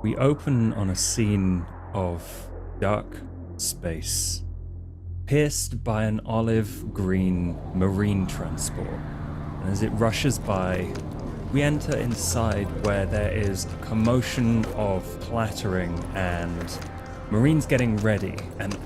We open on a scene of dark space, pierced by an olive-green marine transport. And as it rushes by, we enter inside where there is a commotion of clattering and Marines getting ready, and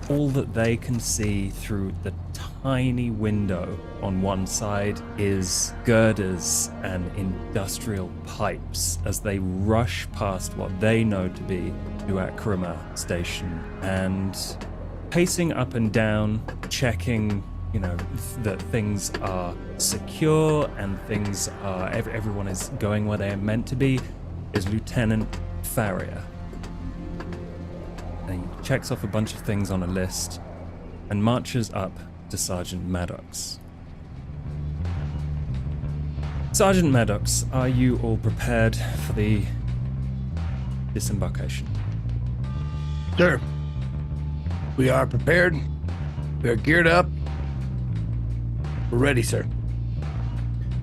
all that they can see through the tiny window on one side is girders and industrial pipes as they rush past what they know to be Duacrima Station, and pacing up and down, checking, that things are secure and things are, everyone is going where they are meant to be, is Lieutenant Farrier. And he checks off a bunch of things on a list and marches up to Sergeant Maddox. Sergeant Maddox, are you all prepared for the disembarkation? Sir, we are prepared. We are geared up. We're ready, sir.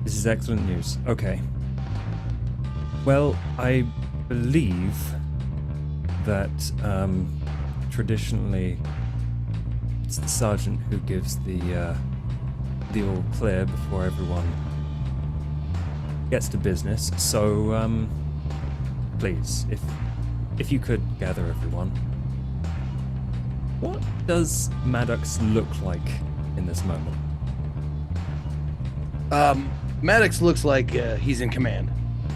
This is excellent news. Okay. Well, I believe that traditionally it's the sergeant who gives the all clear before everyone gets to business. So please, if you could gather everyone. What does Maddox look like in this moment? Maddox looks like he's in command.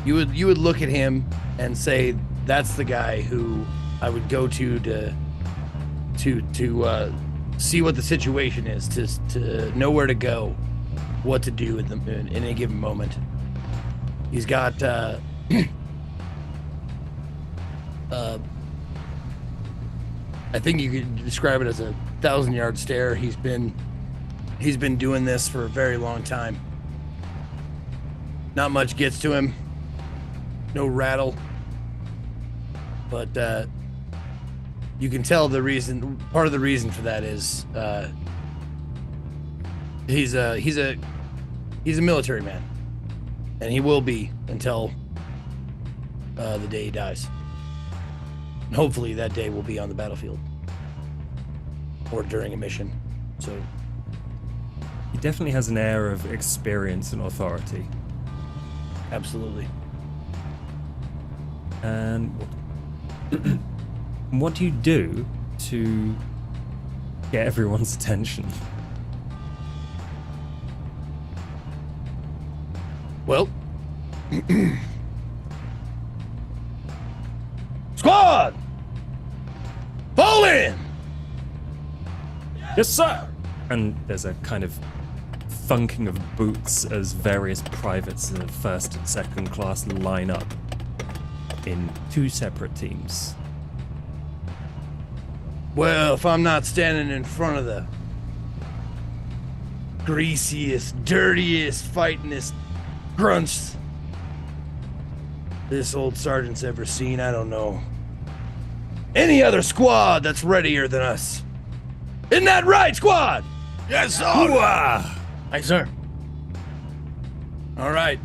You would look at him and say, that's the guy who I would go to see what the situation is, to know where to go, what to do in any given moment. He's got I think you could describe it as a 1,000-yard stare. He's been doing this for a very long time. Not much gets to him. No rattle. But you can tell part of the reason for that is he's a military man, and he will be until the day he dies. And hopefully that day will be on the battlefield or during a mission. So he definitely has an air of experience and authority. Absolutely. And what do you do to get everyone's attention? Well, squad, fall in. Yes, sir. And there's a kind of thunking of boots as various privates of first and second class line up in two separate teams. Well, if I'm not standing in front of the greasiest, dirtiest, fightingest grunts this old sergeant's ever seen, I don't know any other squad that's readier than us. Isn't that right, squad? Yes, sir. Hooah! Aye, sir. All right.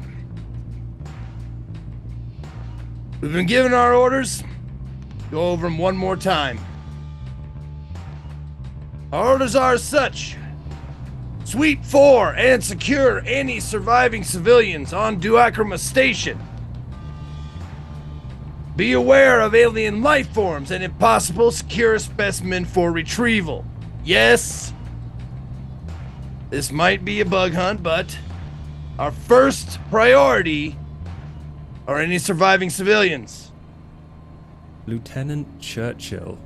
We've been given our orders. Go over them one more time. Our orders are as such. Sweep for and secure any surviving civilians on Duacrima Station. Be aware of alien life forms and, if possible, secure a specimen for retrieval. Yes. This might be a bug hunt, but our first priority are any surviving civilians. Lieutenant Churchill,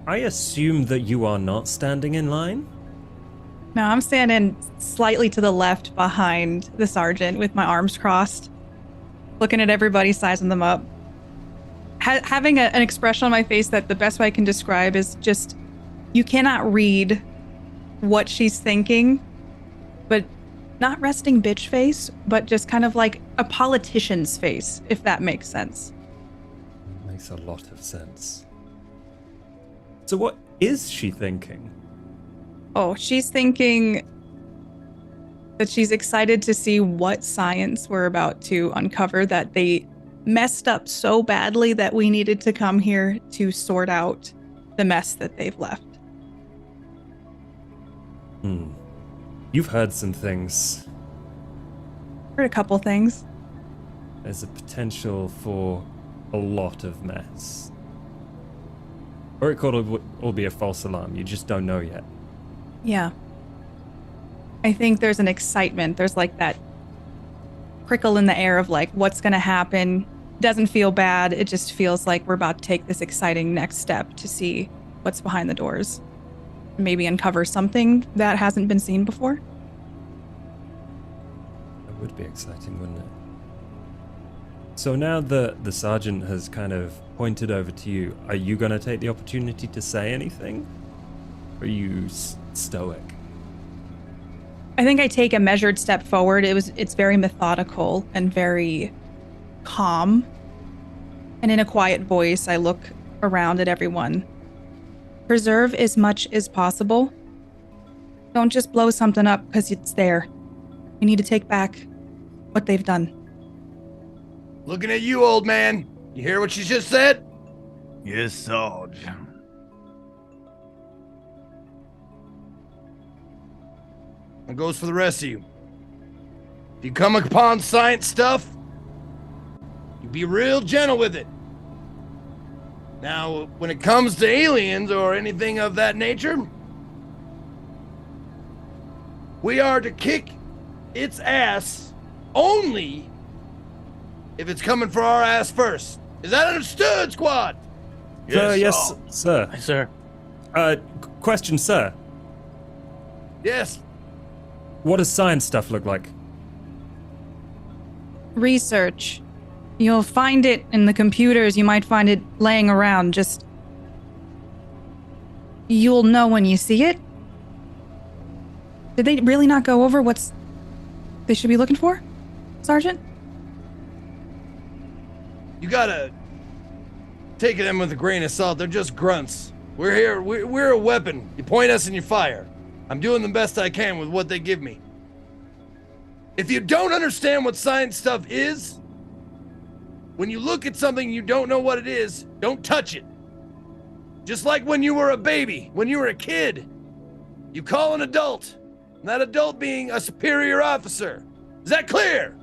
I assume that you are not standing in line? No, I'm standing slightly to the left behind the sergeant with my arms crossed, looking at everybody, sizing them up. Having an expression on my face that the best way I can describe is just, you cannot read what she's thinking, but not resting bitch face, but just kind of like a politician's face, if that makes sense. Makes a lot of sense. So what is she thinking? Oh, she's thinking that she's excited to see what science we're about to uncover that they messed up so badly that we needed to come here to sort out the mess that they've left. You've heard some things. Heard a couple things. There's a potential for a lot of mess. Or it could all be a false alarm. You just don't know yet. Yeah. I think there's an excitement. There's like that prickle in the air of like, what's going to happen? Doesn't feel bad. It just feels like we're about to take this exciting next step to see what's behind the doors. Maybe uncover something that hasn't been seen before. That would be exciting, wouldn't it? So now the sergeant has kind of pointed over to you. Are you going to take the opportunity to say anything? Or are you stoic? I think I take a measured step forward. It's very methodical and very calm. And in a quiet voice, I look around at everyone. Preserve as much as possible. Don't just blow something up because it's there. We need to take back what they've done. Looking at you, old man. You hear what she just said? Yes, Sarge. That goes for the rest of you. If you come upon science stuff, you be real gentle with it. Now, when it comes to aliens or anything of that nature, we are to kick its ass only if it's coming for our ass first. Is that understood, squad? Yes, sir. Aye, sir. Question, sir. Yes. What does science stuff look like? Research. You'll find it in the computers. You might find it laying around. Just... You'll know when you see it. Did they really not go over what's... they should be looking for, Sergeant? You gotta take them with a grain of salt. They're just grunts. We're here. We're a weapon. You point us and you fire. I'm doing the best I can with what they give me. If you don't understand what science stuff is, when you look at something you don't know what it is, don't touch it. Just like when you were a baby, when you were a kid, you call an adult, and that adult being a superior officer. Is that clear?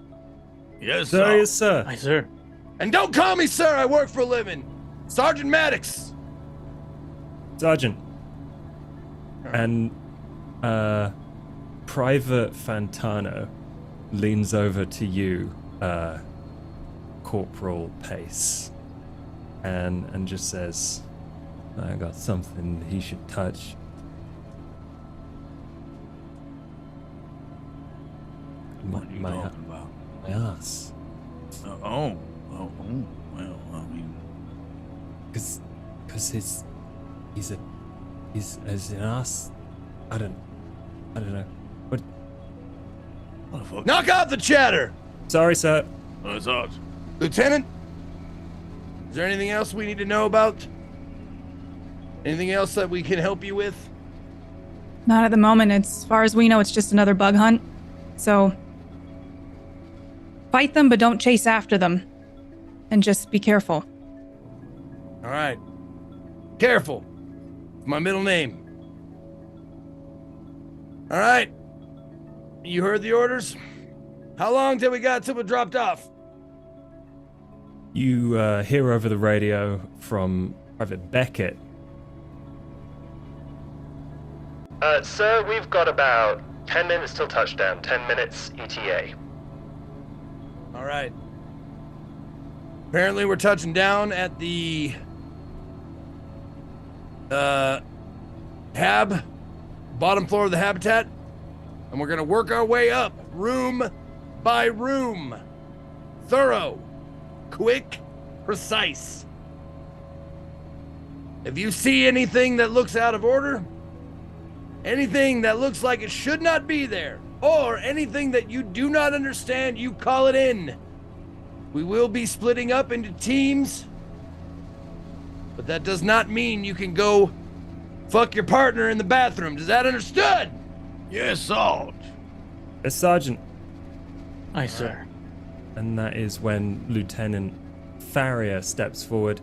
Yes, Sir, sir. yes, sir. Aye, sir. And don't call me sir, I work for a living. Sergeant Maddox. Sergeant. And Private Fantano leans over to you, Corporal Pace, and just says, I got something he should touch. What are you My talking about? ass. Well, I mean... Cause he's an ass. I don't know. What? What the fuck? Knock out the chatter. Sorry, sir. Sarge. Lieutenant, is there anything else we need to know about? Anything else that we can help you with? Not at the moment. As far as we know, it's just another bug hunt. So... fight them, but don't chase after them. And just be careful. All right. Careful. It's my middle name. All right. You heard the orders? How long till we got till we dropped off? You hear over the radio from Private Beckett. Sir, we've got about 10 minutes till touchdown. 10 minutes ETA. All right. Apparently we're touching down at the hab, bottom floor of the habitat, and we're gonna work our way up room by room. Thorough, quick, precise. If you see anything that looks out of order, anything that looks like it should not be there, or anything that you do not understand, you call it in. We will be splitting up into teams, but that does not mean you can go fuck your partner in the bathroom. Is that understood? Yes, Sarge. A sergeant. Aye, sir. And that is when Lieutenant farrier steps forward.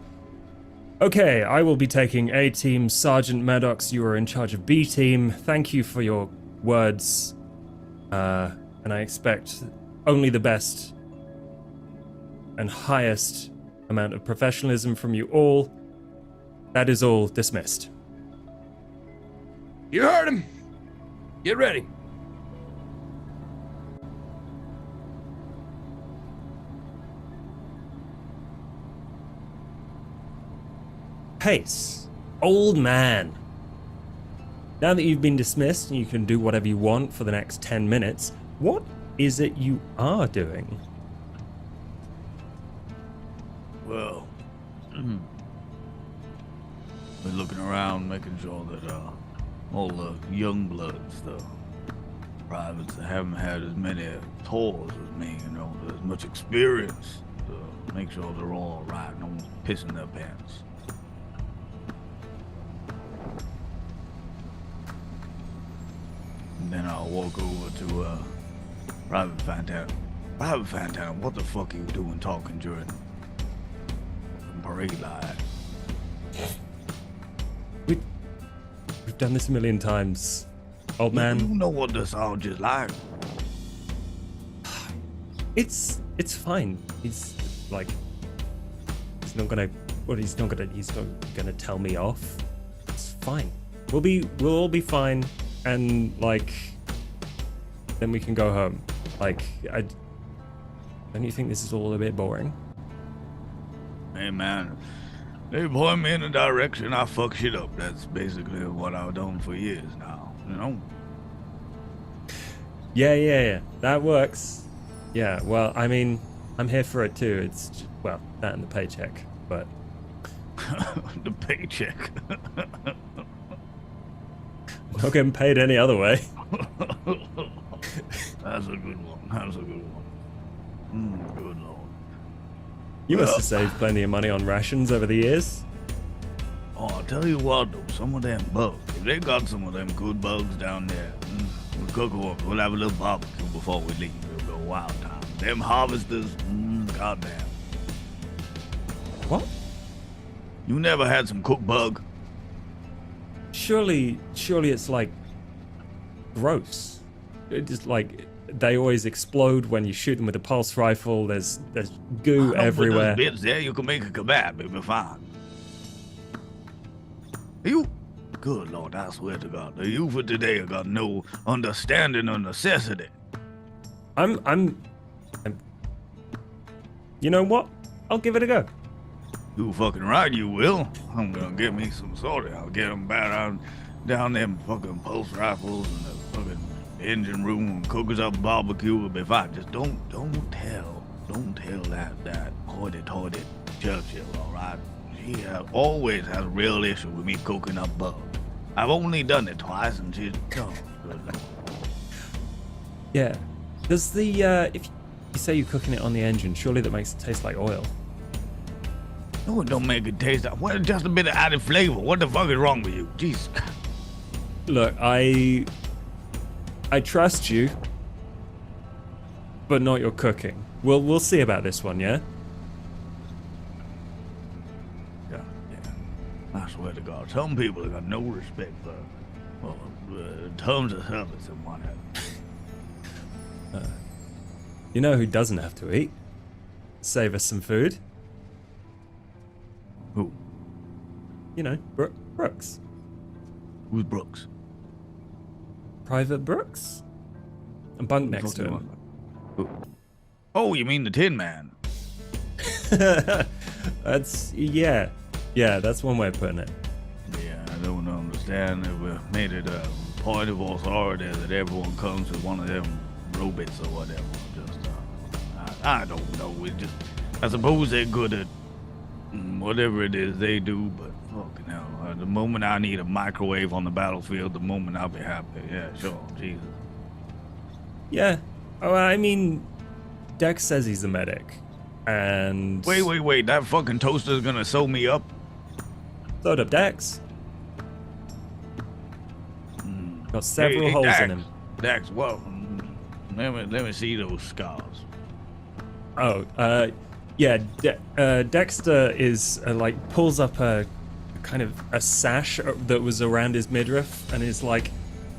Okay, I will be taking A team. Sergeant Maddox, you are in charge of B team. Thank you for your words. And I expect only the best and highest amount of professionalism from you all. That is all dismissed. You heard him. Get ready. Pace, old man. Now that you've been dismissed and you can do whatever you want for the next 10 minutes, what is it you are doing? Well, we're looking around, making sure that all the young bloods, the privates that haven't had as many tours as me, as much experience, to make sure they're all right, no one's pissing their pants. And then I'll walk over to Private Fantana. Private Fantana, what the fuck are you doing talking during the parade line? We've done this a million times, old man. You know what the soldier's like. It's fine. He's not gonna tell me off. It's fine. We'll all be fine, and then we can go home. Don't you think this is all a bit boring? Hey man, they point me in a direction, I fuck shit up. That's basically what I've done for years now, Yeah. That works. Yeah, well, I mean, I'm here for it too. It's just, well, that and the paycheck, but... The paycheck. I'm not getting paid any other way. That's a good one. Good lord. You must have saved plenty of money on rations over the years. Oh, I'll tell you what though, some of them bugs, if they got some of them good bugs down there, we'll cook them up, we'll have a little barbecue before we leave, it'll go wild time. Them harvesters, goddamn. What? You never had some cooked bug? Surely it's gross. It just they always explode when you shoot them with a pulse rifle. There's goo everywhere. Bits there, you can make a kebab, it'll be fine. You, good lord, I swear to God, the youth of today have got no understanding of necessity. I'm. You know what? I'll give it a go. You fucking right, you will. I'm gonna get me some sorting. I'll get them down them fucking pulse rifles and the fucking engine room and cookers up barbecue will be fine. Just don't tell that hoity-toity Churchill, all right? She always has a real issue with me cooking up bug. I've only done it twice and she's good lord. Yeah. Does the if you say you're cooking it on the engine, surely that makes it taste like oil? No, it don't make it taste like, well, just a bit of added flavor. What the fuck is wrong with you? Jesus. Look, I trust you, but not your cooking. We'll see about this one, yeah? Yeah. I swear to God, some people have got no respect for terms of service and what have you. You know who doesn't have to eat? Save us some food. Who? You know, Brooks. Who's Brooks? Private Brooks. And bunk next to him. Who? Oh, you mean the Tin Man? Yeah, that's one way of putting it. Yeah, I don't understand that we made it a point of authority that everyone comes with one of them robots or whatever. Just, I don't know. I suppose they're good at whatever it is they do, but fucking hell, the moment I need a microwave on the battlefield, the moment I'll be happy. Yeah, sure, Jesus. Yeah. Oh, I mean, Dex says he's a medic, and... Wait, that fucking toaster's gonna sew me up? Sewed up Dex. Got several holes Dax, in him. Dax, well, let me see those scars. Oh, Yeah, Dexter is like pulls up a kind of a sash that was around his midriff and is like,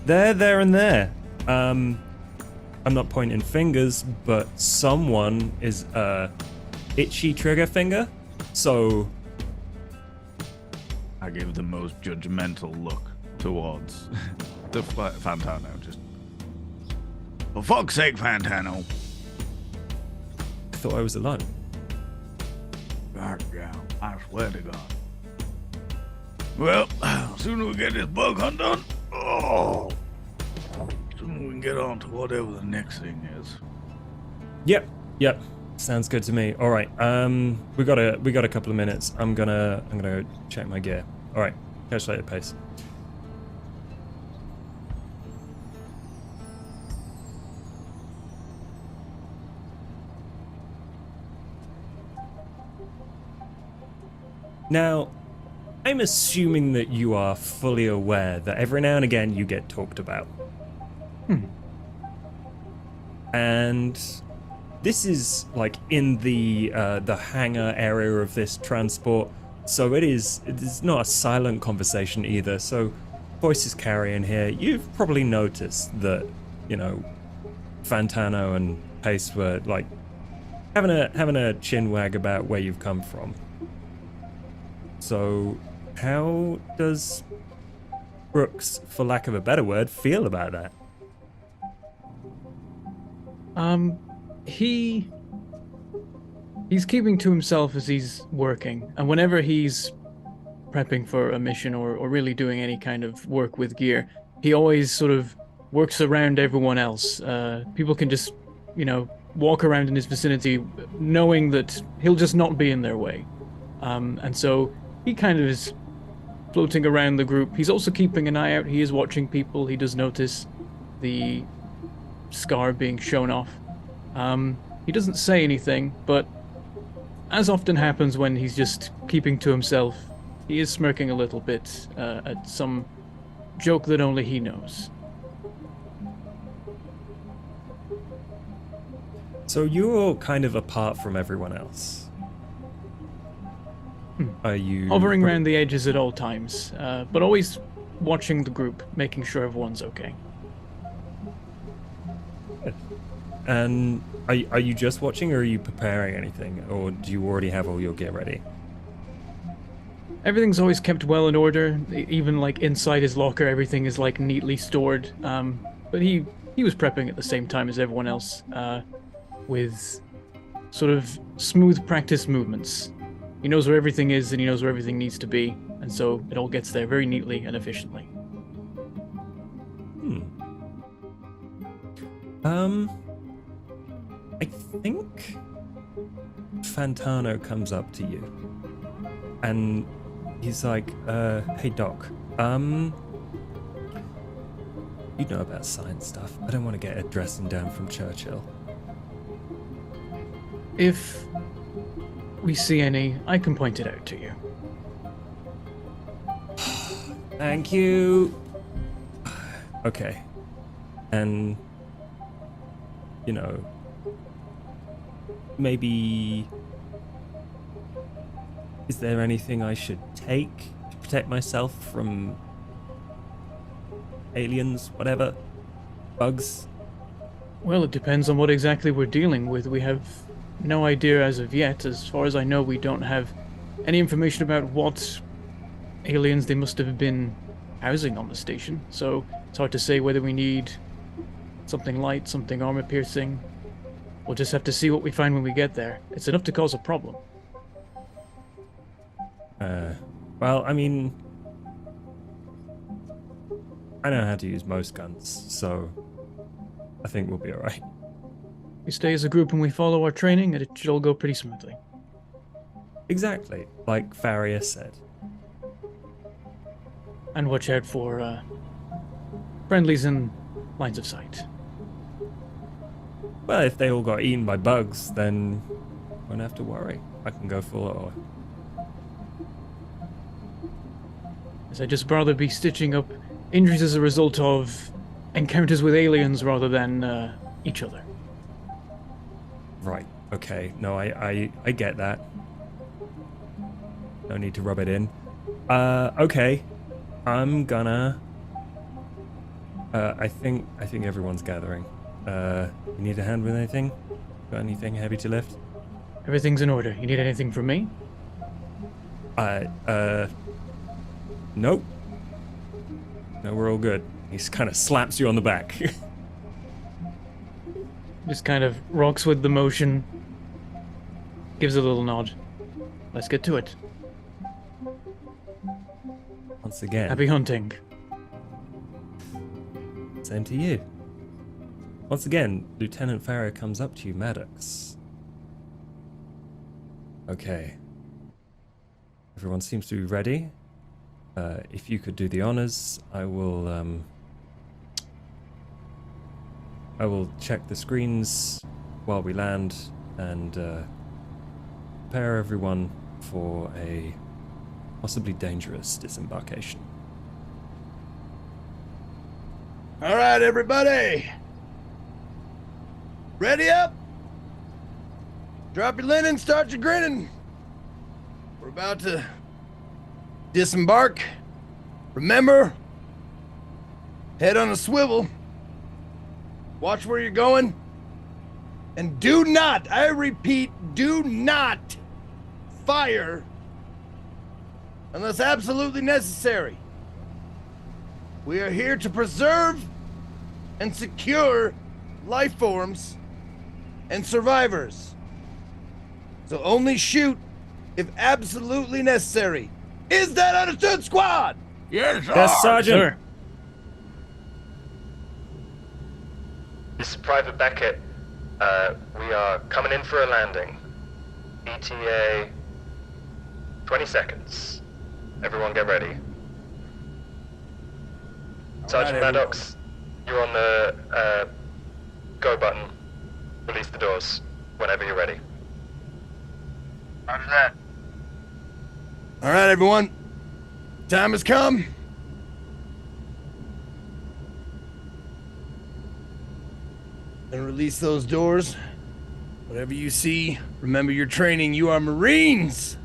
there, and there. I'm not pointing fingers, but someone is itchy trigger finger. So I give the most judgmental look towards the Fantano. Just, for fuck's sake, Fantano. I thought I was alone. God, yeah, I swear to God. Well, sooner we get this bug hunt done, sooner we can get on to whatever the next thing is. Yep. Sounds good to me. All right. We got a couple of minutes. I'm gonna go check my gear. All right. Catch you later, Pace. Now, I'm assuming that you are fully aware that every now and again you get talked about. And this is like in the hangar area of this transport, so it's not a silent conversation either. So voices carrying here. You've probably noticed that, you know, Fantano and Pace were like having a chin wag about where you've come from. So how does Brooks, for lack of a better word, feel about that? He's keeping to himself as he's working, and whenever he's prepping for a mission or really doing any kind of work with gear, he always sort of works around everyone else. People can just, you know, walk around in his vicinity knowing that he'll just not be in their way. And so he kind of is floating around the group. He's also keeping an eye out. He is watching people. He does notice the scar being shown off. He doesn't say anything, but as often happens when he's just keeping to himself, he is smirking a little bit at some joke that only he knows. So you're kind of apart from everyone else. Are you hovering around the edges at all times, but always watching the group, making sure everyone's okay. And are you just watching, or are you preparing anything, or do you already have all your gear ready? Everything's always kept well in order. Even like inside his locker, everything is like neatly stored. But he was prepping at the same time as everyone else, with sort of smooth practice movements. He knows where everything is, and he knows where everything needs to be, and so it all gets there very neatly and efficiently. I think Fantano comes up to you, and he's like, hey Doc, you know about science stuff. I don't want to get a dressing down from Churchill. If we see any, I can point it out to you. Thank you. Okay. And, you know, maybe, is there anything I should take to protect myself from aliens, whatever, bugs? Well, it depends on what exactly we're dealing with. We have no idea as of yet. As far as I know, we don't have any information about what aliens they must have been housing on the station. So it's hard to say whether we need something light, something armor-piercing. We'll just have to see what we find when we get there. It's enough to cause a problem. Well, I mean, I know how to use most guns, so I think we'll be alright. We stay as a group and we follow our training, and it should all go pretty smoothly. Exactly, like Faria said. And watch out for friendlies in lines of sight. Well, if they all got eaten by bugs, then won't have to worry. I can go full auto. As I'd just rather be stitching up injuries as a result of encounters with aliens rather than each other. Right, Okay, no, I get that. No need to rub it in. Okay. I'm gonna... I think everyone's gathering. You need a hand with anything? Got anything heavy to lift? Everything's in order. You need anything from me? Nope. No, we're all good. He kind of slaps you on the back. Just kind of rocks with the motion. Gives a little nod. Let's get to it. Once again. Happy hunting. Same to you. Once again, Lieutenant Farrow comes up to you, Maddox. Okay. Everyone seems to be ready. If you could do the honors, I will check the screens while we land and prepare everyone for a possibly dangerous disembarkation. All right, everybody. Ready up? Drop your linen, start your grinning. We're about to disembark. Remember, head on a swivel. Watch where you're going. And do not, I repeat, do not fire unless absolutely necessary. We are here to preserve and secure life forms and survivors. So only shoot if absolutely necessary. Is that understood, squad? Yes, sir. Yes, Sergeant. Sir. This is Private Beckett. We are coming in for a landing. ETA 20 seconds. Everyone get ready. Sergeant Maddox, you're on the go button. Release the doors whenever you're ready. Roger that. All right, everyone. Time has come. And release those doors. Whatever you see, remember your training. You are Marines.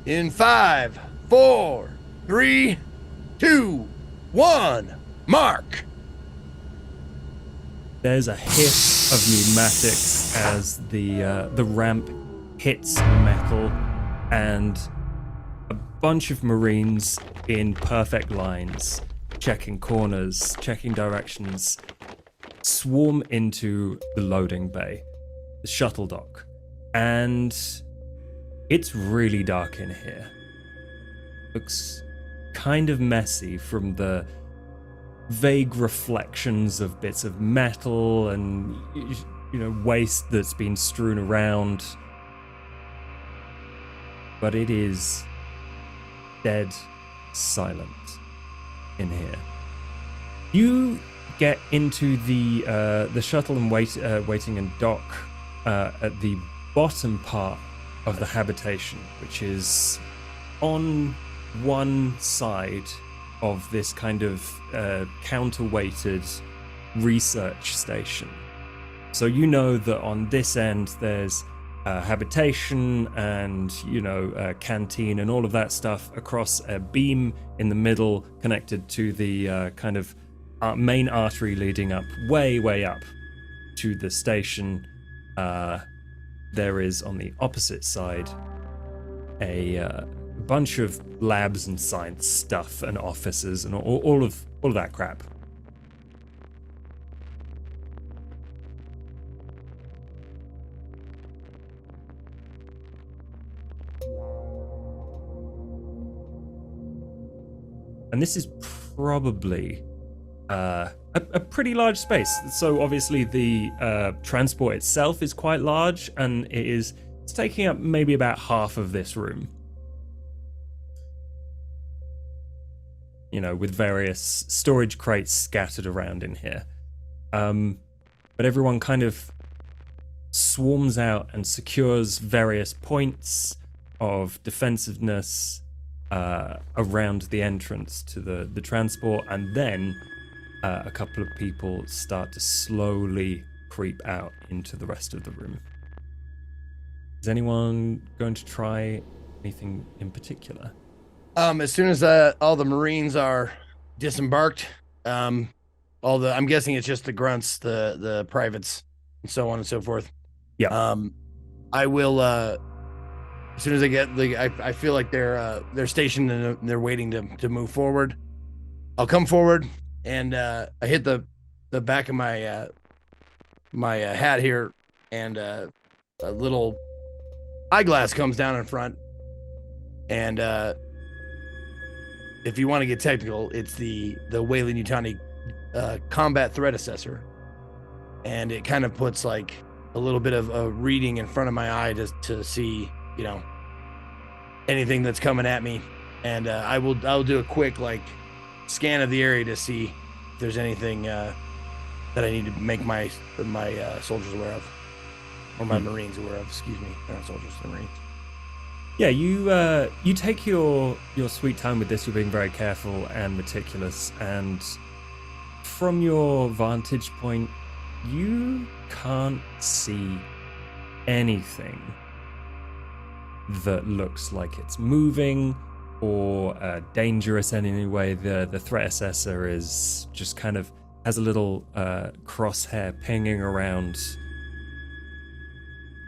In 5, 4, 3, 2, 1, mark. There's a hiss of pneumatics as the ramp hits metal, and a bunch of Marines in perfect lines, checking corners, checking directions, swarm into the loading bay, the shuttle dock, and it's really dark in here. Looks kind of messy from the vague reflections of bits of metal and, waste that's been strewn around. But it is dead silent in here. You get into the shuttle and waiting and dock at the bottom part of the habitation, which is on one side of this kind of counterweighted research station. So you know that on this end there's habitation and canteen and all of that stuff across a beam in the middle connected to the kind of main artery leading up way up to the station. There is on the opposite side a bunch of labs and science stuff and offices and all of that crap. And this is probably a pretty large space. So obviously the transport itself is quite large, and it's taking up maybe about half of this room. With various storage crates scattered around in here. But everyone kind of swarms out and secures various points of defensiveness around the entrance to the transport, and then a couple of people start to slowly creep out into the rest of the room. Is anyone going to try anything in particular? As soon as all the Marines are disembarked, I'm guessing it's just the grunts, the privates, and so on and so forth. Yeah. I will as soon as I get I feel like they're stationed and they're waiting to move forward. I'll come forward and I hit the back of my my hat here, and a little eyeglass comes down in front, and if you want to get technical, it's the Weyland-Yutani combat threat assessor, and it kind of puts like a little bit of a reading in front of my eye to see, you know, anything that's coming at me, and I'll do a quick like scan of the area to see if there's anything that I need to make my soldiers aware of, or my Marines aware of. Excuse me, not soldiers, the Marines. Yeah, you take your sweet time with this. You're being very careful and meticulous, and from your vantage point, you can't see anything that looks like it's moving or dangerous in any way. The threat assessor is just kind of has a little crosshair pinging around,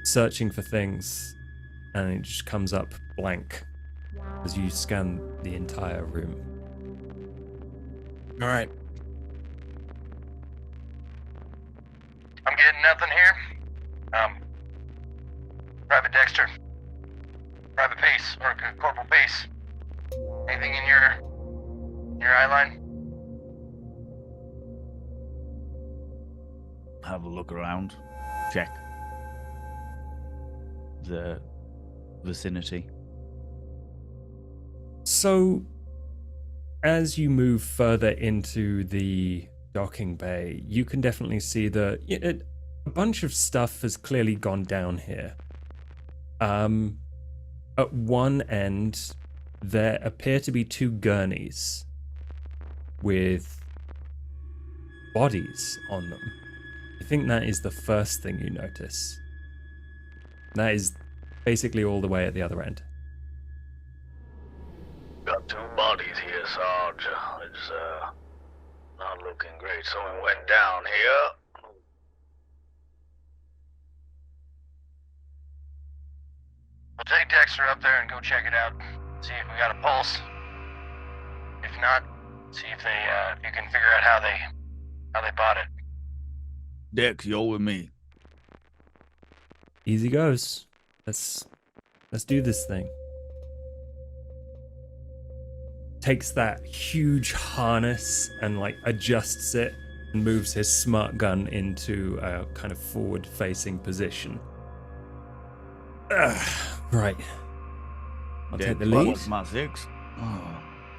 searching for things, and it just comes up blank as you scan the entire room. All right. I'm getting nothing here. Private Dexter, Private Pace, or Corporal Pace. Anything in your eye line? Have a look around. Check the vicinity. So, as you move further into the docking bay, you can definitely see that a bunch of stuff has clearly gone down here. At one end, there appear to be two gurneys with bodies on them. I think that is the first thing you notice. That is basically all the way at the other end. Got two bodies here, Sarge. It's not looking great. Someone went down here. We'll take Dexter up there and go check it out. See if we got a pulse. If not, see if you can figure out how they bought it. Dex, you're with me. Easy goes. Let's do this thing. Takes that huge harness and like adjusts it and moves his smart gun into a kind of forward-facing position. Right. I'll take the lead. What's my six?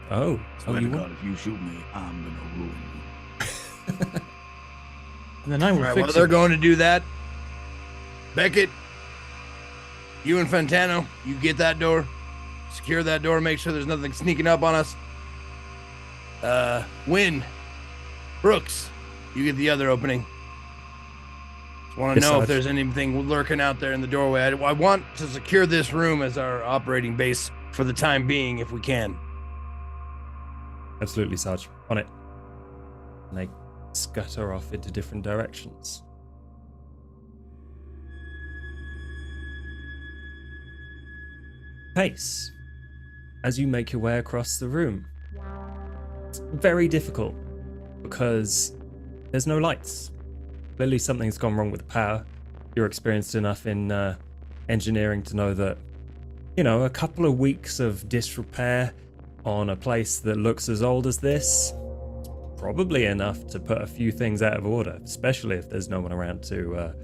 Oh, Swear you to God, want? if you shoot me, I'm gonna ruin you. And then I will All right, fix well, they're it. going to do that. Beckett, you and Fantano, you get that door. Secure that door, make sure there's nothing sneaking up on us. Wynn, Brooks, you get the other opening. Just want to Yes, know Sarge. if there's anything lurking out there in the doorway. I want to secure this room as our operating base for the time being, if we can. Absolutely, Sarge. On it. And they scatter off into different directions. Pace. As you make your way across the room, it's very difficult because there's no lights. Clearly something's gone wrong with the power. You're experienced enough in engineering to know that, you know, a couple of weeks of disrepair on a place that looks as old as this, probably enough to put a few things out of order, especially if there's no one around to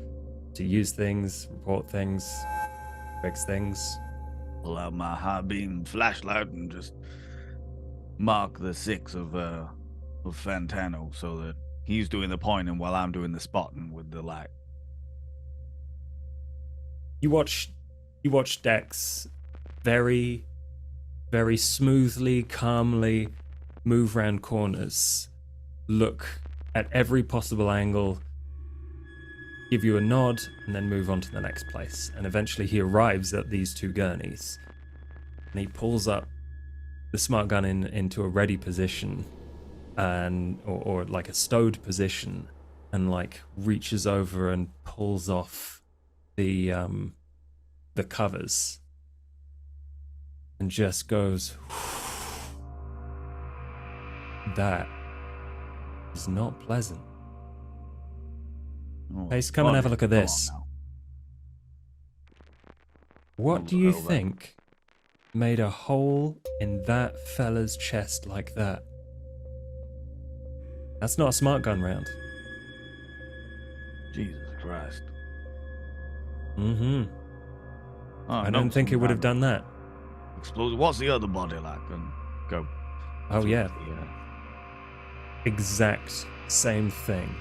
use things, report things, fix things. Pull out my high beam flashlight and just mark the 6 of Fantano so that he's doing the pointing while I'm doing the spotting with the light. You watch Dex very, very smoothly, calmly move round corners, look at every possible angle, give you a nod, and then move on to the next place. And eventually he arrives at these 2 gurneys. And he pulls up the smart gun into a ready position, and or like a stowed position, and like reaches over and pulls off the covers. And just goes, that is not pleasant. Pace, come and have a look at this. What do you think made a hole in that fella's chest like that? That's not a smart gun round. Jesus Christ. Mm-hmm. Oh, I don't think it would have done that. Explosive. What's the other body like? And go. Oh, yeah. Yeah. Exact same thing.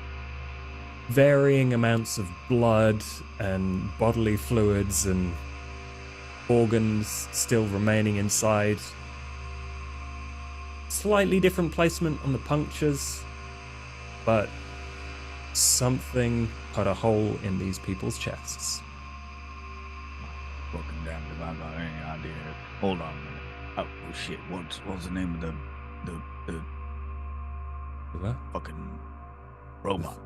Varying amounts of blood and bodily fluids and organs still remaining inside. Slightly different placement on the punctures, but something put a hole in these people's chests. Fucking damn if I got any idea. Hold on a minute. Oh shit, what's the name of the What? fucking robot?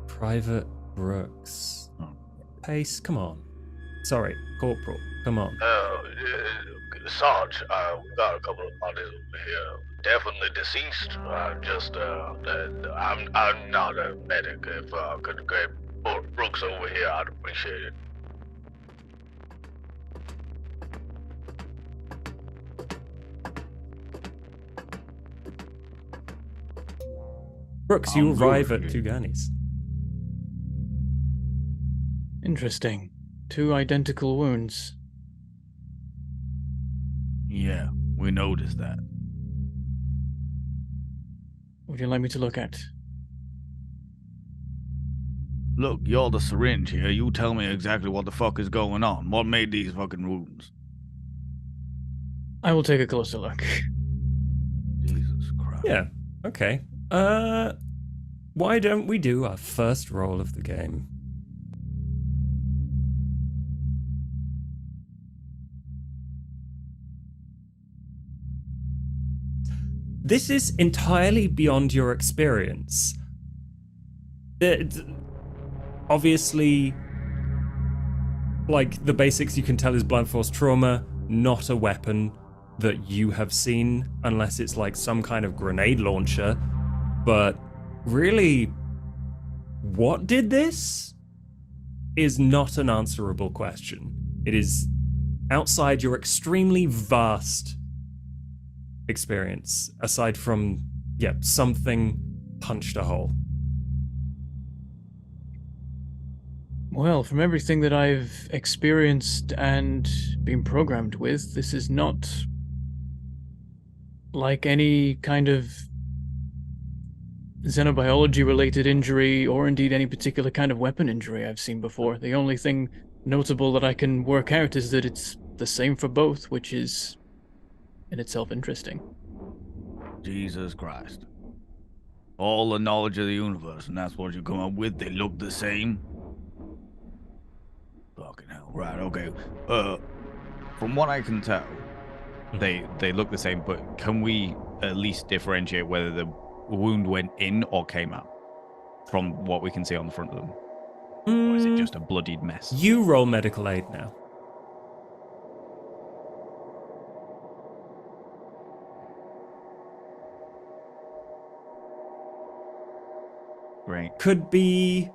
Private Brooks. Oh. Pace, come on. Sorry, Corporal, come on. Sarge, we got a couple of bodies over here. Definitely deceased. I'm not a medic. If I could get Brooks over here, I'd appreciate it. Brooks, you arrive at 2 gurneys. Interesting. 2 identical wounds. Yeah, we noticed that. Would you like me to look at? Look, you're the syringe here. You tell me exactly what the fuck is going on. What made these fucking wounds? I will take a closer look. Jesus Christ. Yeah, okay. Why don't we do our first roll of the game? This is entirely beyond your experience. Obviously, like, the basics you can tell is blunt force trauma, not a weapon that you have seen, unless it's like some kind of grenade launcher. But really, what did this? Is not an answerable question. It is outside your extremely vast experience, aside from, something punched a hole. Well, from everything that I've experienced and been programmed with, this is not like any kind of xenobiology-related injury, or indeed any particular kind of weapon injury I've seen before. The only thing notable that I can work out is that it's the same for both, which is in itself interesting. Jesus Christ. All the knowledge of the universe, and that's what you come up with? They look the same? Fucking hell. Right, okay. From what I can tell, They look the same, but can we at least differentiate whether the wound went in or came out from what we can see on the front of them? Or is it just a bloodied mess? You roll medical aid now. Great. Could be,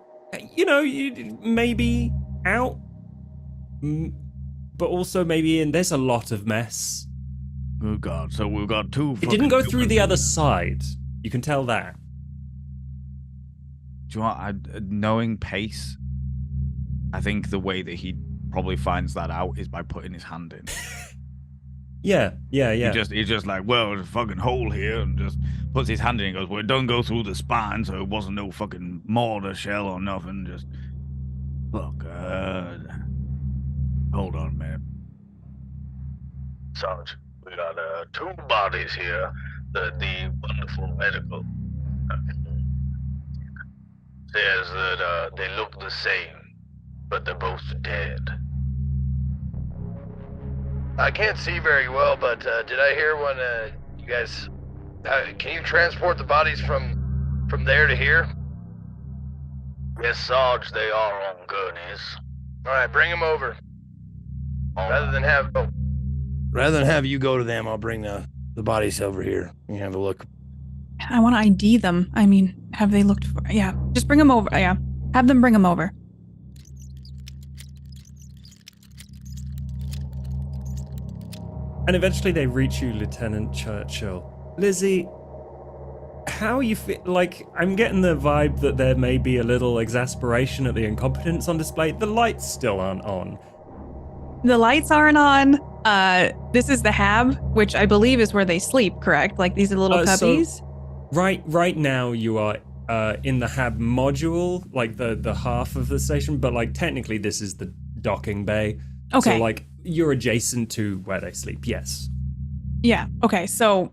maybe out, but also maybe in. There's a lot of mess. Good God, so we've got 2 It didn't go through the other side. You can tell that. Do you know what? Knowing Pace, I think the way that he probably finds that out is by putting his hand in. Yeah. He's just like, well, there's a fucking hole here, and just puts his hand in and goes, well, it doesn't go through the spine, so it wasn't no fucking mortar shell or nothing. Just, look, hold on, man. Sarge, we got 2 bodies here. The wonderful medical. says that they look the same, but they're both dead. I can't see very well, but did I hear when you guys... can you transport the bodies from there to here? Yes, Sarge, they are on gurneys. Alright, bring them over. Rather than have you go to them, I'll bring the bodies over here. You can have a look. I want to ID them. I mean, have they looked for... Yeah, just bring them over. Yeah, have them bring them over. And eventually they reach you, Lieutenant Churchill. Lizzie, how you feel? Like, I'm getting the vibe that there may be a little exasperation at the incompetence on display. The lights still aren't on. The lights aren't on. This is the hab, which I believe is where they sleep, correct? Like, these are little puppies? Right now you are in the hab module, like the half of the station, but like technically this is the docking bay. Okay. So like you're adjacent to where they sleep, yes. Yeah, okay, so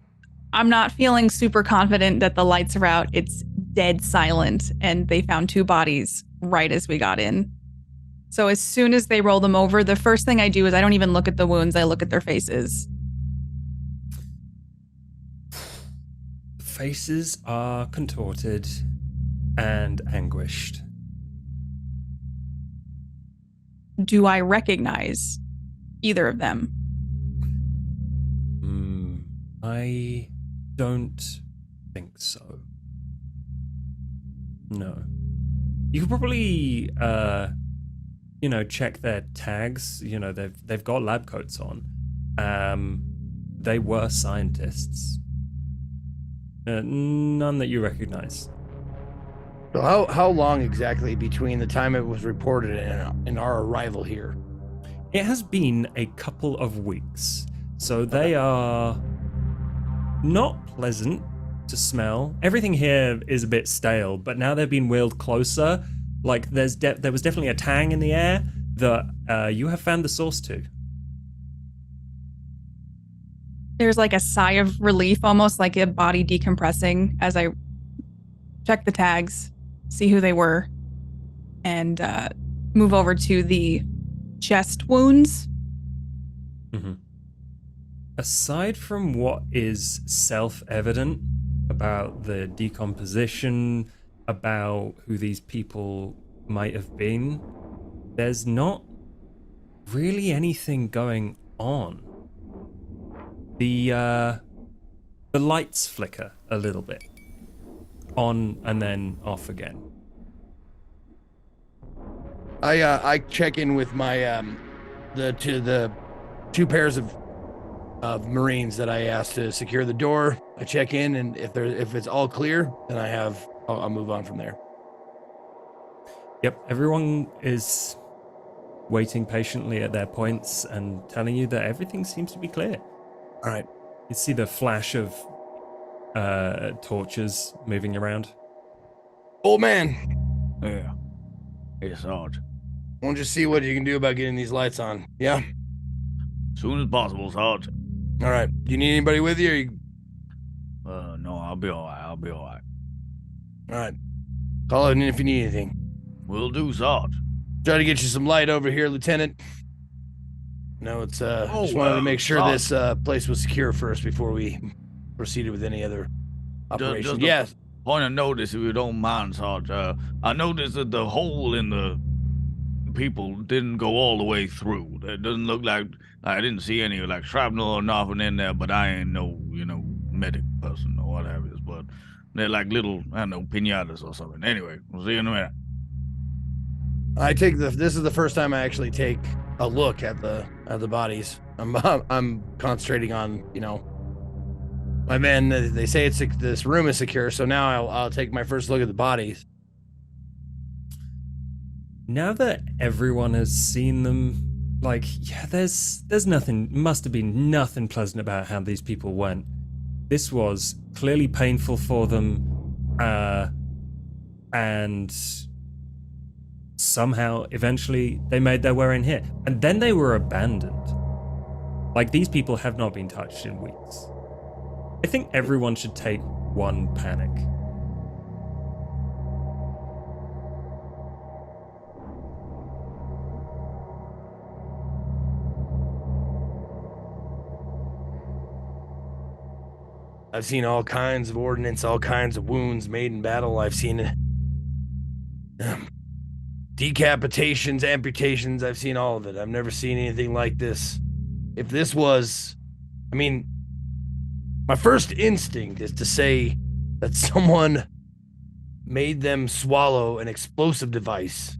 I'm not feeling super confident that the lights are out. It's dead silent, and they found 2 bodies right as we got in. So as soon as they roll them over, the first thing I do is I don't even look at the wounds, I look at their faces. Faces are contorted and anguished. Do I recognize either of them? I don't think so. No. You could probably, check their tags. You know, they've got lab coats on. They were scientists. None that you recognize. So how long exactly between the time it was reported and our arrival here? It has been a couple of weeks. So they are not pleasant to smell. Everything here is a bit stale, but now they've been wheeled closer. Like there was definitely a tang in the air that you have found the source to. There's like a sigh of relief, almost like a body decompressing as I check the tags, see who they were, and move over to the chest wounds. Mm-hmm. Aside from what is self-evident about the decomposition, about who these people might have been, there's not really anything going on. The lights flicker a little bit, on and then off again. I check in with my the 2 pairs of Marines that I asked to secure the door. I check in, and if it's all clear, then I'll move on from there. Yep, everyone is waiting patiently at their points and telling you that everything seems to be clear. All right. You see the flash of torches moving around. Old man, Yeah. Hey, Sarge. why don't you see what you can do about getting these lights on? Yeah? Soon as possible, Sarge. All right. Do you need anybody with you? Or you... No, I'll be alright. I'll be alright. All right. Call in if you need anything. Will do, Sarge. Try to get you some light over here, Lieutenant. No, it's just wanted to make sure Sarge. this place was secure first before we proceeded with any other operation. Just Yes. Point of notice, if you don't mind, Sarge. I noticed that the hole in the people didn't go all the way through. It doesn't look like I didn't see any like shrapnel or nothing in there, but I ain't no, medic person or whatever. But they're like little, I don't know, pinatas or something. Anyway, we'll see you in a minute. This is the first time I actually take a look at the bodies. I'm concentrating on, my men. They say this room is secure, so now I'll take my first look at the bodies. Now that everyone has seen them, there's nothing, must have been nothing pleasant about how these people went. This was clearly painful for them, and somehow, eventually, they made their way in here. And then they were abandoned. Like, these people have not been touched in weeks. I think everyone should take one panic. I've seen all kinds of ordnance, all kinds of wounds made in battle. I've seen decapitations, amputations. I've seen all of it. I've never seen anything like this. If this was, I mean, my first instinct is to say that someone made them swallow an explosive device.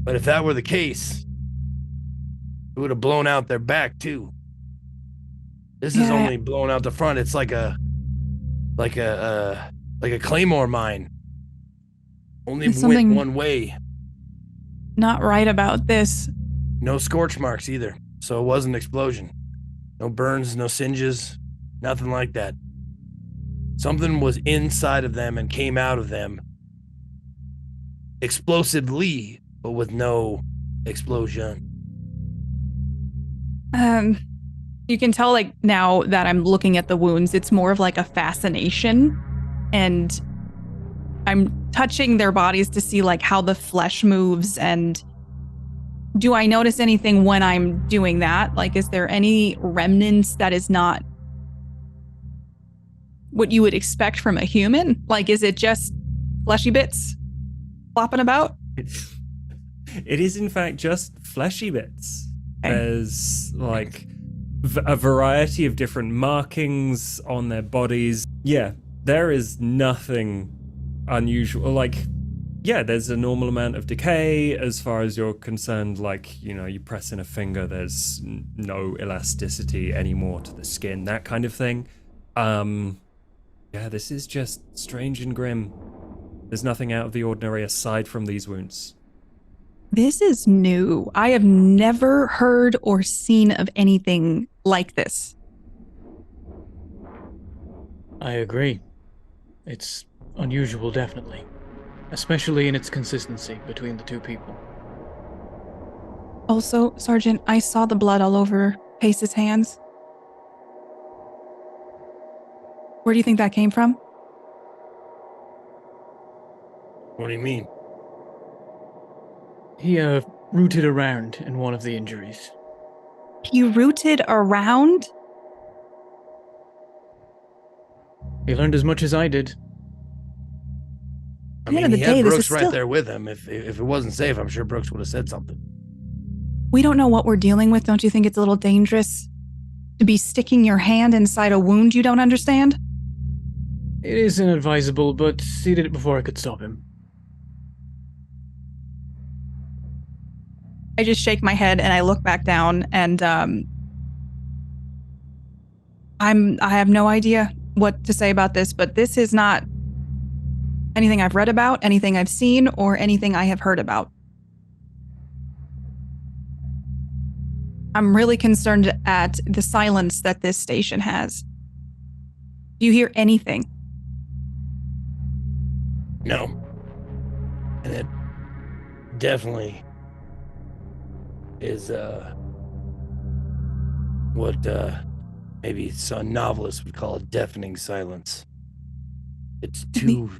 But if that were the case, it would have blown out their back too. This is only blown out the front. It's like a claymore mine. Only went one way. Not right about this. No scorch marks either, so it wasn't an explosion. No burns, no singes, nothing like that. Something was inside of them and came out of them explosively, but with no explosion. You can tell, like, now that I'm looking at the wounds, it's more of like a fascination, and I'm touching their bodies to see like how the flesh moves. And do I notice anything when I'm doing that? Like, is there any remnants that is not what you would expect from a human? Like, is it just fleshy bits flopping about? It is, in fact, just fleshy bits. There's, like, a variety of different markings on their bodies. Yeah, there is nothing unusual. Like, yeah, there's a normal amount of decay as far as you're concerned. Like, you know, you press in a finger, there's no elasticity anymore to the skin, that kind of thing. Yeah, this is just strange and grim. There's nothing out of the ordinary aside from these wounds. This is new. I have never heard or seen of anything like this. I agree. It's unusual, definitely. Especially in its consistency between the two people. Also, Sergeant, I saw the blood all over Pace's hands. Where do you think that came from? What do you mean? He, rooted around in one of the injuries. He rooted around? He learned as much as I did. I mean, he had Brooks right there with him. If it wasn't safe, I'm sure Brooks would have said something. We don't know what we're dealing with. Don't you think it's a little dangerous to be sticking your hand inside a wound you don't understand? It is inadvisable, but he did it before I could stop him. I just shake my head and I look back down, and I have no idea what to say about this, but this is not anything I've read about, anything I've seen, or anything I have heard about. I'm really concerned at the silence that this station has. Do you hear anything? No. And it definitely is what maybe some novelists would call a deafening silence. It's too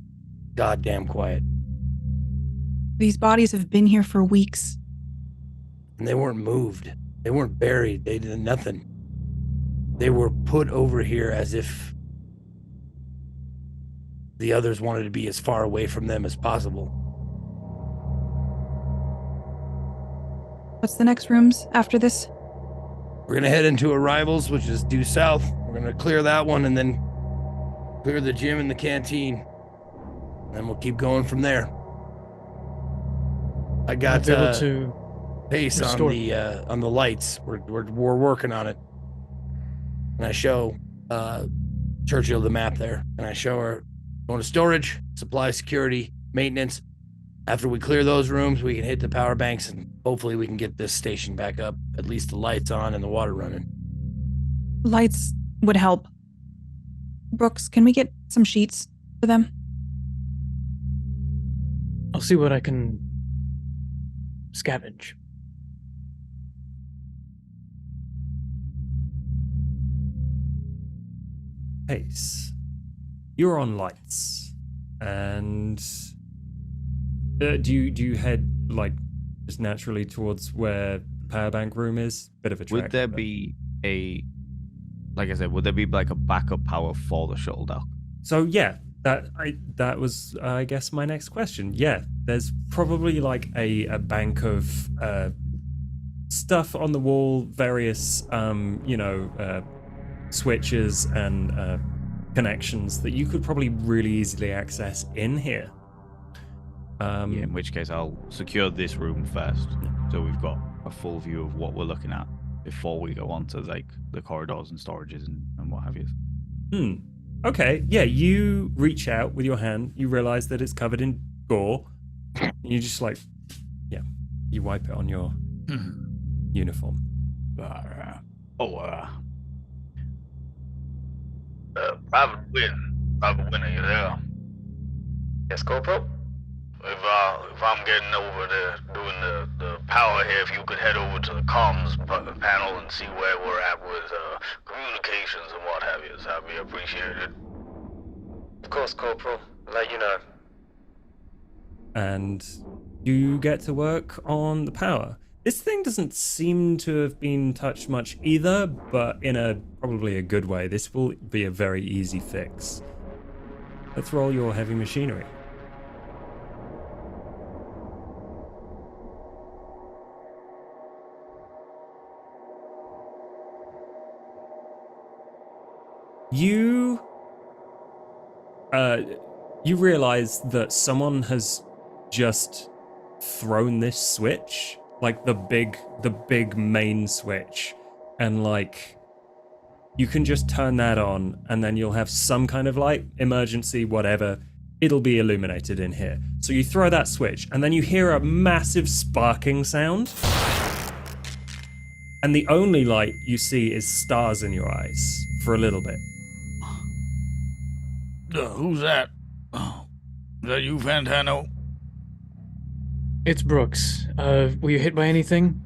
goddamn quiet. These bodies have been here for weeks. And they weren't moved. They weren't buried. They did nothing. They were put over here as if the others wanted to be as far away from them as possible. What's the next rooms after this? We're going to head into Arrivals, which is due south. We're going to clear that one and then clear the gym and the canteen. And we'll keep going from there. I got Pace on the lights. We're working on it. And I show Churchill the map there. And I show her going to storage, supply, security, maintenance. After we clear those rooms, we can hit the power banks and hopefully we can get this station back up. At least the lights on and the water running. Lights would help. Brooks, can we get some sheets for them? I'll see what I can scavenge. Pace, you're on lights, and do you head like just naturally towards where the power bank room is? Bit of a trek. Would there be a Like I said, would there be like a backup power for the shuttle dock? So yeah, that was I guess my next question. Yeah, there's probably like a bank of stuff on the wall, various switches and connections that you could probably really easily access in here. Yeah, in which case I'll secure this room first, so we've got a full view of what we're looking at before we go on to like the corridors and storages and what have you. Okay, yeah, you reach out with your hand, you realize that it's covered in gore, and you just like, yeah, you wipe it on your uniform. Private Win, are you there? Yes, Corporal? If I'm getting over there doing the power here, if you could head over to the comms panel and see where we're at with communications and what have you, that'd be appreciated. Of course, Corporal. I'll let you know. And you get to work on the power. This thing doesn't seem to have been touched much either, but in a probably a good way. This will be a very easy fix. Let's roll your heavy machinery. You realize that someone has just thrown this switch, like the big main switch, and like you can just turn that on and then you'll have some kind of light, emergency, whatever, it'll be illuminated in here. So you throw that switch and then you hear a massive sparking sound, and the only light you see is stars in your eyes for a little bit. Who's that? Oh, is that you, Fantano? It's Brooks. Were you hit by anything?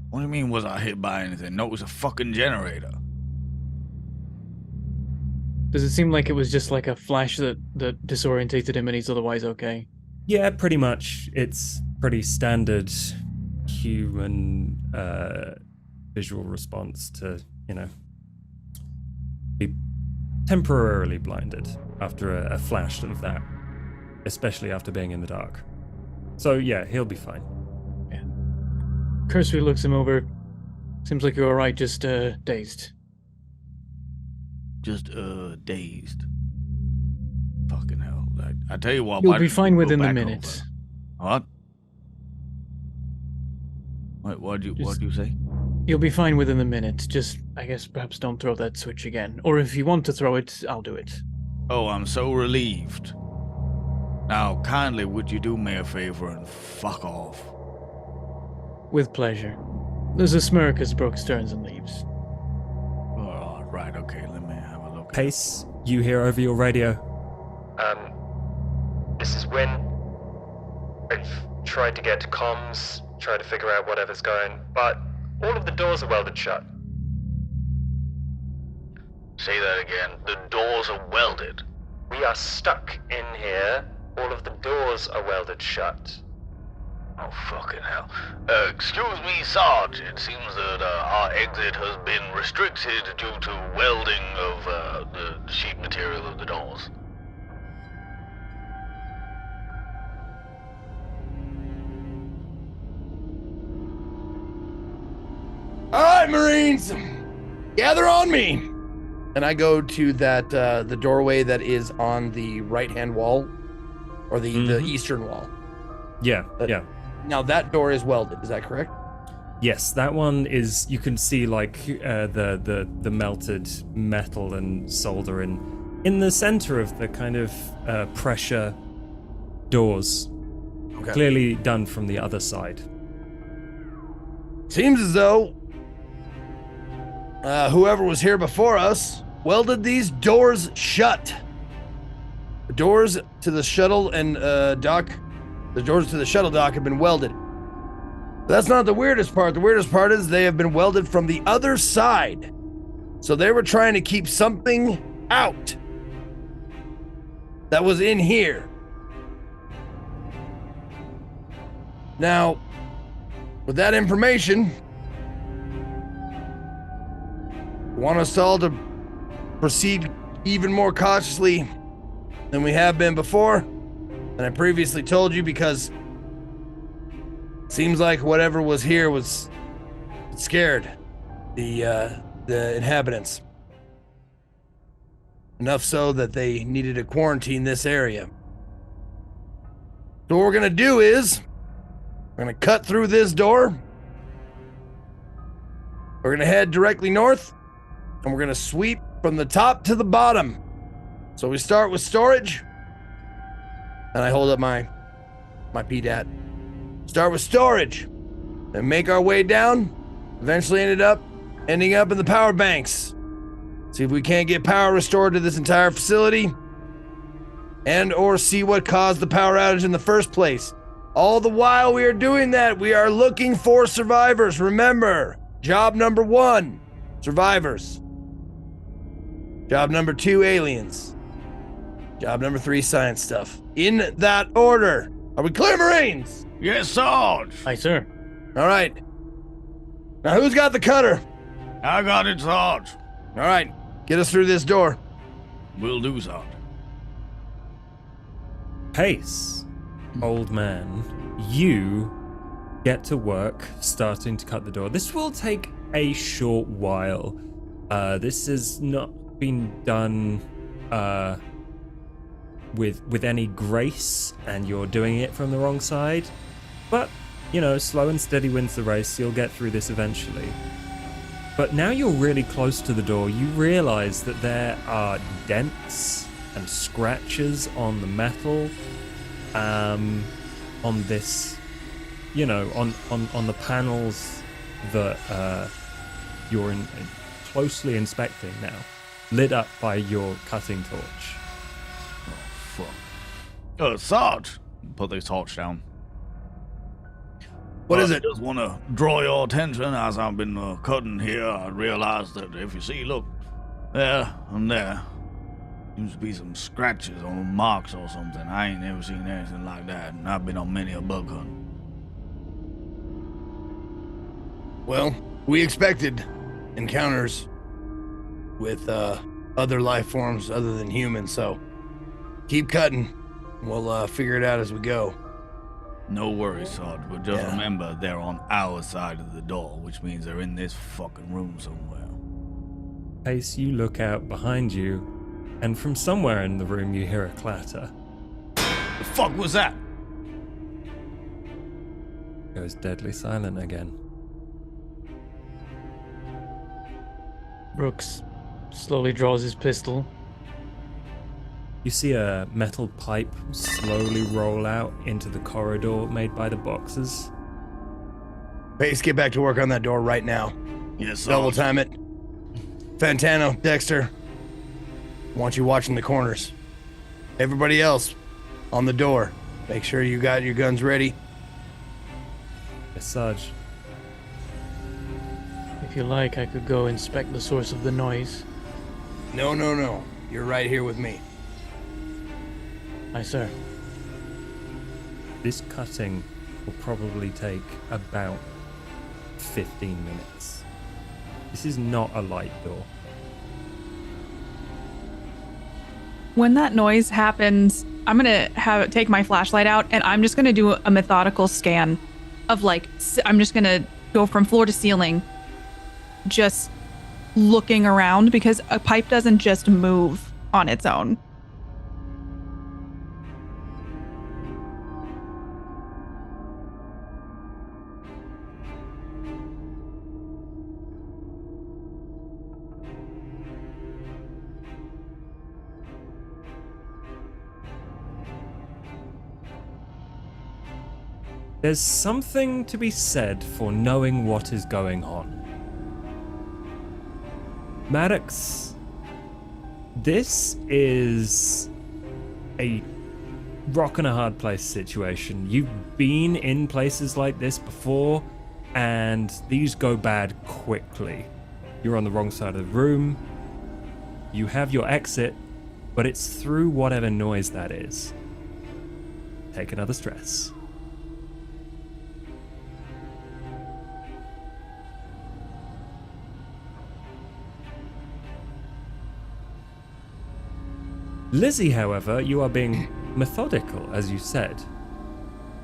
What do you mean, was I hit by anything? No, it was a fucking generator. Does it seem like it was just like a flash that disorientated him and he's otherwise okay? Yeah, pretty much. It's pretty standard human visual response to, be temporarily blinded after a flash of that, especially after being in the dark. So yeah, he'll be fine. Yeah. Cursory looks him over. Seems like you're alright, just dazed. Just dazed. Fucking hell. I tell you what, You'll be fine within the minute. What? What'd you say? You'll be fine within the minute. Just, I guess, perhaps don't throw that switch again. Or if you want to throw it, I'll do it. Oh, I'm so relieved. Now, kindly, would you do me a favor and fuck off? With pleasure. There's a smirk as Brooks turns and leaves. Oh, right, okay, let me have a look. Pace, you hear over your radio. This is Win. I've tried to get to comms, tried to figure out whatever's going, but all of the doors are welded shut. Say that again. The doors are welded. We are stuck in here. All of the doors are welded shut. Oh, fucking hell. Excuse me, Sarge. It seems that our exit has been restricted due to welding of the sheet material of the doors. All right, Marines, gather on me. And I go to that the doorway that is on the right-hand wall, or the eastern wall. Yeah, yeah. Now that door is welded. Is that correct? Yes, that one is. You can see like the melted metal and solder in the center of the kind of pressure doors. Okay. Clearly done from the other side. Seems as though whoever was here before us welded these doors shut. The doors to the shuttle and dock. The doors to the shuttle dock have been welded. But that's not the weirdest part. The weirdest part is they have been welded from the other side. So they were trying to keep something out that was in here. Now, with that information, want us all to proceed even more cautiously than we have been before, and I previously told you, because it seems like whatever was here was scared the inhabitants. Enough so that they needed to quarantine this area. So what we're gonna do is, we're gonna cut through this door. We're gonna head directly north, and we're gonna sweep from the top to the bottom. So we start with storage, and I hold up my PDAT. Start with storage, and make our way down. Eventually ending up in the power banks. See if we can't get power restored to this entire facility, and or see what caused the power outage in the first place. All the while we are doing that, we are looking for survivors. Remember, job number 1, survivors. Job number 2, aliens. Job number 3, science stuff. In that order. Are we clear, Marines? Yes, Sarge. Aye, sir. All right. Now who's got the cutter? I got it, Sarge. All right, get us through this door. Will do, Sarge. Pace, old man, you get to work starting to cut the door. This will take a short while. This has not been done with any grace, and you're doing it from the wrong side. But, you know, slow and steady wins the race. You'll get through this eventually. But now you're really close to the door, you realize that there are dents and scratches on the metal, on this, you know, on the panels that you're closely inspecting now, lit up by your cutting torch. Oh, fuck. Sarge. Put the torch down. What is it? I just want to draw your attention. As I've been cutting here, I realized that if you see, look, there and there, seems to be some scratches or marks or something. I ain't never seen anything like that, and I've been on many a bug hunt. Well, we expected encounters with other life forms other than humans, so keep cutting. We'll figure it out as we go. No worries, Sarge, but just remember they're on our side of the door, which means they're in this fucking room somewhere. Pace, you look out behind you, and from somewhere in the room you hear a clatter. The fuck was that? Goes deadly silent again. Brooks slowly draws his pistol. You see a metal pipe slowly roll out into the corridor made by the boxes. Pace, get back to work on that door right now. Yes, Sarge. Double time it. Fantano, Dexter, I want you watching the corners. Everybody else, on the door. Make sure you got your guns ready. Yes, Sarge. If you like, I could go inspect the source of the noise. No. You're right here with me. Aye, sir. This cutting will probably take about 15 minutes. This is not a light door. When that noise happens, I'm gonna take my flashlight out, and I'm just gonna do a methodical scan of I'm just gonna go from floor to ceiling, just looking around, because a pipe doesn't just move on its own. There's something to be said for knowing what is going on. Maddox, this is a rock and a hard place situation. You've been in places like this before, and these go bad quickly. You're on the wrong side of the room. You have your exit, but it's through whatever noise that is. Take another stress. Lizzie, however, you are being methodical, as you said.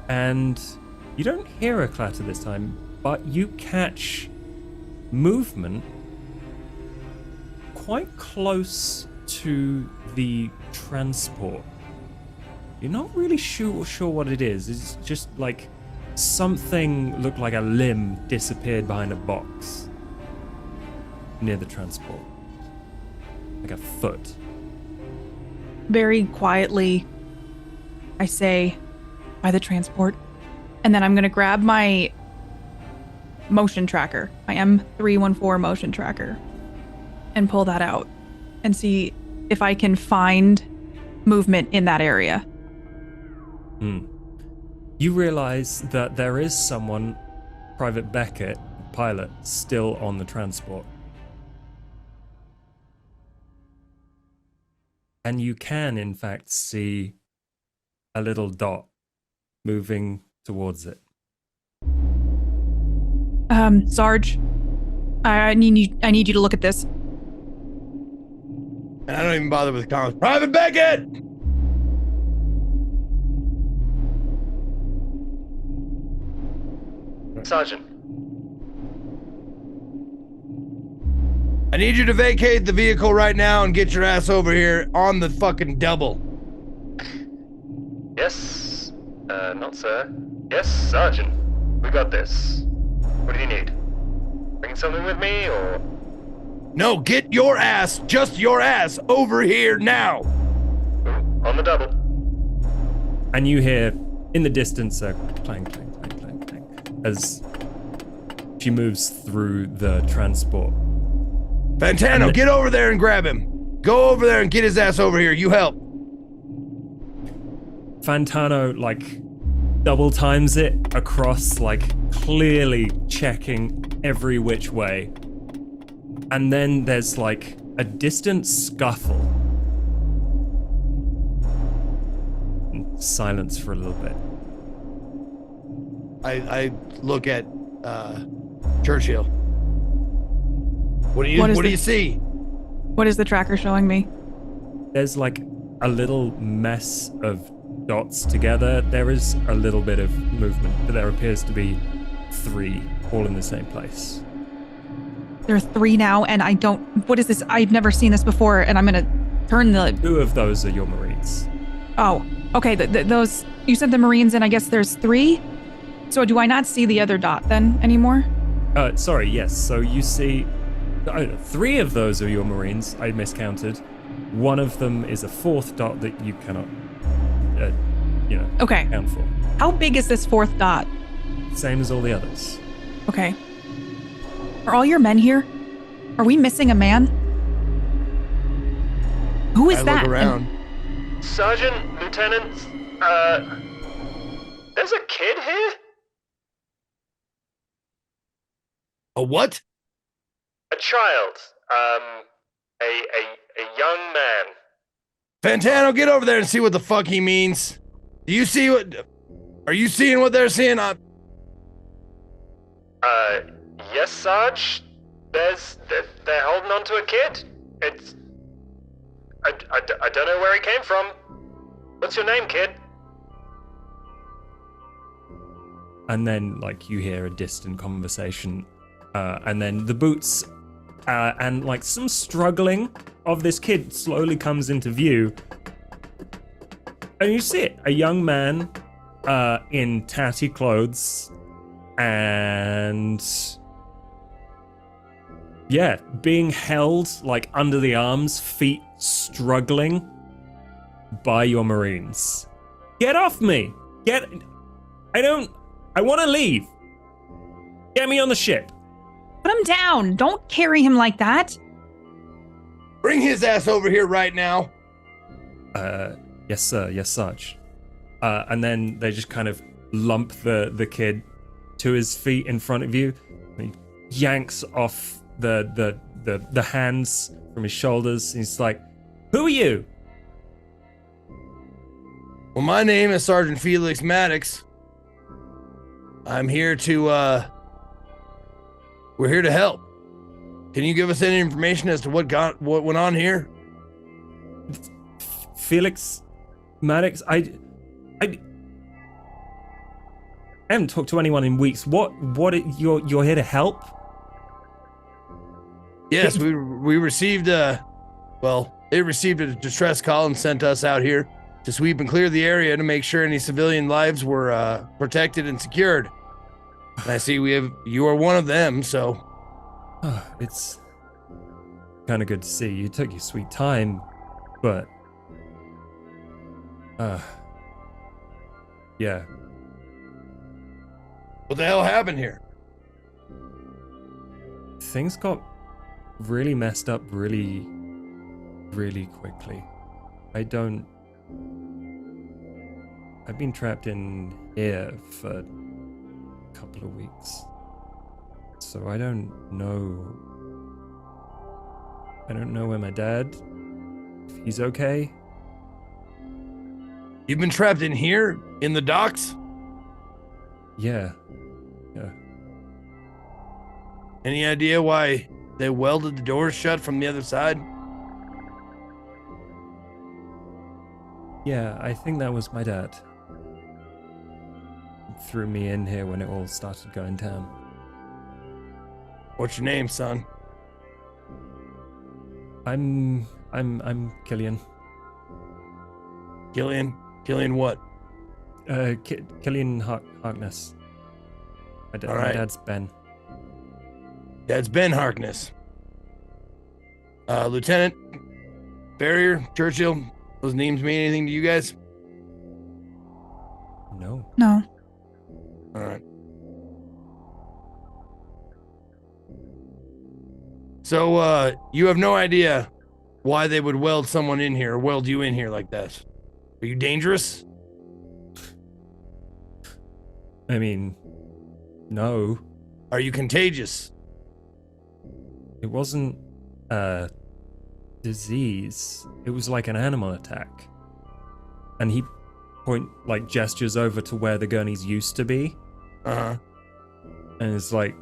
And you don't hear a clatter this time, but you catch movement quite close to the transport. You're not really sure what it is. It's just like something looked like a limb disappeared behind a box near the transport. Like a foot. Very quietly, I say, by the transport. And then I'm going to grab my motion tracker, my M314 motion tracker, and pull that out and see if I can find movement in that area. You realize that there is someone, Private Beckett, pilot, still on the transport. And you can, in fact, see a little dot moving towards it. Sarge, I need you to look at this. And I don't even bother with comments. Private Beckett! Sergeant. I need you to vacate the vehicle right now and get your ass over here on the fucking double. Yes. Not sir. Yes, Sergeant. We got this. What do you need? Bringing something with me, or? No, get your ass, just your ass, over here now. Ooh, on the double. And you hear in the distance a clang, clang, clang, clang, clang, as she moves through the transport. Fantano, get over there and grab him. Go over there and get his ass over here. You help. Fantano, double times it across, clearly checking every which way. And then there's, a distant scuffle. And silence for a little bit. I look at Churchill. What do you see? What is the tracker showing me? There's a little mess of dots together. There is a little bit of movement, but there appears to be 3 all in the same place. There are 3 now, and I don't... What is this? I've never seen this before, and I'm going to turn the... 2 of those are your Marines. Oh, okay. Those... You said the Marines, and I guess there's 3? So do I not see the other dot then anymore? Sorry, yes. So you see... 3 of those are your Marines. I miscounted. 1 of them is a 4th dot that you cannot, okay. count for. How big is this 4th dot? Same as all the others. Okay. Are all your men here? Are we missing a man? Who is that? Look around. Sergeant, Lieutenant, there's a kid here? A what? A child. A young man. Fantano, get over there and see what the fuck he means. Do you see what... Are you seeing what they're seeing? Yes, Sarge. They're holding on to a kid. It's... I don't know where he came from. What's your name, kid? And then, you hear a distant conversation, and then the boots, and, some struggling of this kid slowly comes into view. And you see it, a young man, in tatty clothes, and... yeah, being held, under the arms, feet struggling by your Marines. Get off me! I want to leave! Get me on the ship! Put him down! Don't carry him like that! Bring his ass over here right now. Yes, sir. Yes, Sarge. And then they just kind of lump the kid to his feet in front of you. He yanks off the hands from his shoulders. He's like, "Who are you?" Well, my name is Sergeant Felix Maddox. I'm here to, we're here to help. Can you give us any information as to what went on here? Felix, Maddox, I haven't talked to anyone in weeks. You're here to help? Yes, we received they received a distress call and sent us out here to sweep and clear the area to make sure any civilian lives were protected and secured. And I see you are one of them, so It's kind of good to see. You took your sweet time, but yeah. what the hell happened here? Things got really messed up really, really quickly. I've been trapped in here for a couple of weeks. So I don't know where my dad, if he's okay. You've been trapped in here? In the docks? Yeah. Any idea why they welded the doors shut from the other side? Yeah, I think that was my dad. Threw me in here when it all started going down. What's your name, son? I'm Killian. Killian? Killian what? Killian Harkness. All My right. dad's Ben. That's Ben Harkness. Lieutenant, Barrier, Churchill, those names mean anything to you guys? No. No. All right. So, you have no idea why they would weld someone in here or weld you in here like that. Are you dangerous? I mean, no. Are you contagious? It wasn't a disease. It was like an animal attack. And he gestures over to where the gurneys used to be. Uh-huh. And it's like,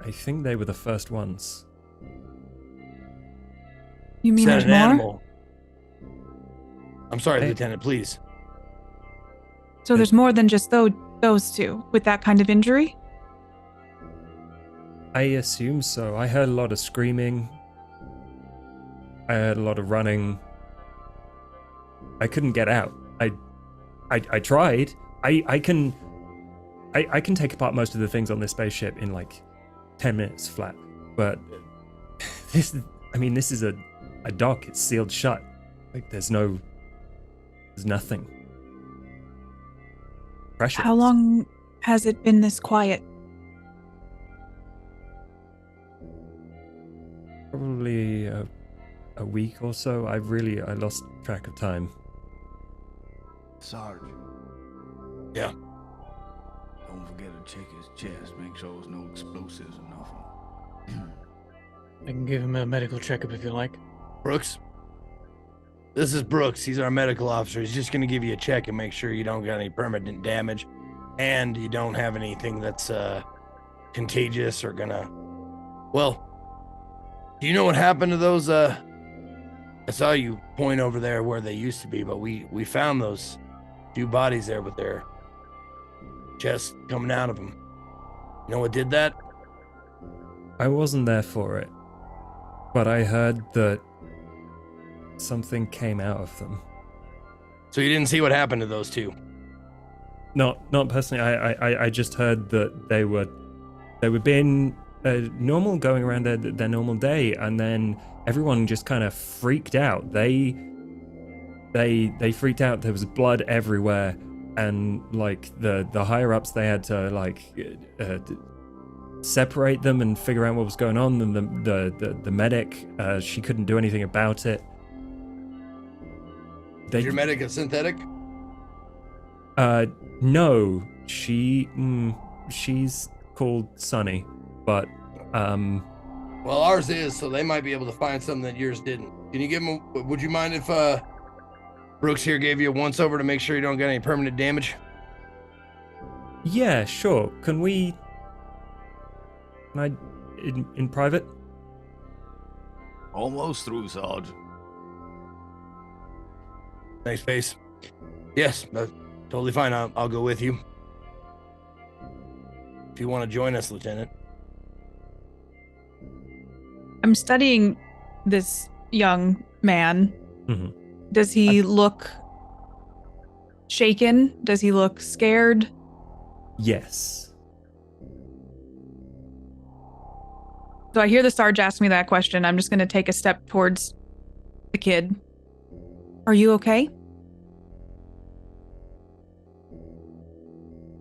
I think they were the first ones. You mean Said there's an more? animal. I'm sorry, Hey. Lieutenant, please. So there's more than just those two with that kind of injury? I assume so. I heard a lot of screaming. I heard a lot of running. I couldn't get out. I tried. I can take apart most of the things on this spaceship in like 10 minutes flat. But this is a dock. It's sealed shut. Like there's nothing. Pressure. How long has it been this quiet? Probably a week or so. I lost track of time. Sarge, Yeah. don't forget to check his chest. Make sure there's no explosives or nothing. I can give him a medical checkup if you like. Brooks? This is Brooks. He's our medical officer. He's just going to give you a check and make sure you don't got any permanent damage and you don't have anything that's contagious or gonna... Well, do you know what happened to those... I saw you point over there where they used to be, but we found those two bodies there with their chests coming out of them. You know what did that? I wasn't there for it, but I heard that something came out of them. So you didn't see what happened to those two? Not personally. I just heard that they were being normal, going around their normal day, and then everyone just kind of freaked out. They freaked out. There was blood everywhere, and like the higher ups, they had to separate them and figure out what was going on. And the medic, she couldn't do anything about it. Is your medic a synthetic? No, she's called Sunny, but Well, ours is, so they might be able to find something that yours didn't. Can you give them? Would you mind if Brooks here gave you a once over to make sure you don't get any permanent damage? yeah, sure. Can I in private? Almost through, Sarge. Nice face. Yes, totally fine. I'll go with you. If you want to join us, Lieutenant. I'm studying this young man. Mhm. Does he look shaken? Does he look scared? Yes. So I hear the Sarge ask me that question. I'm just going to take a step towards the kid. Are you okay?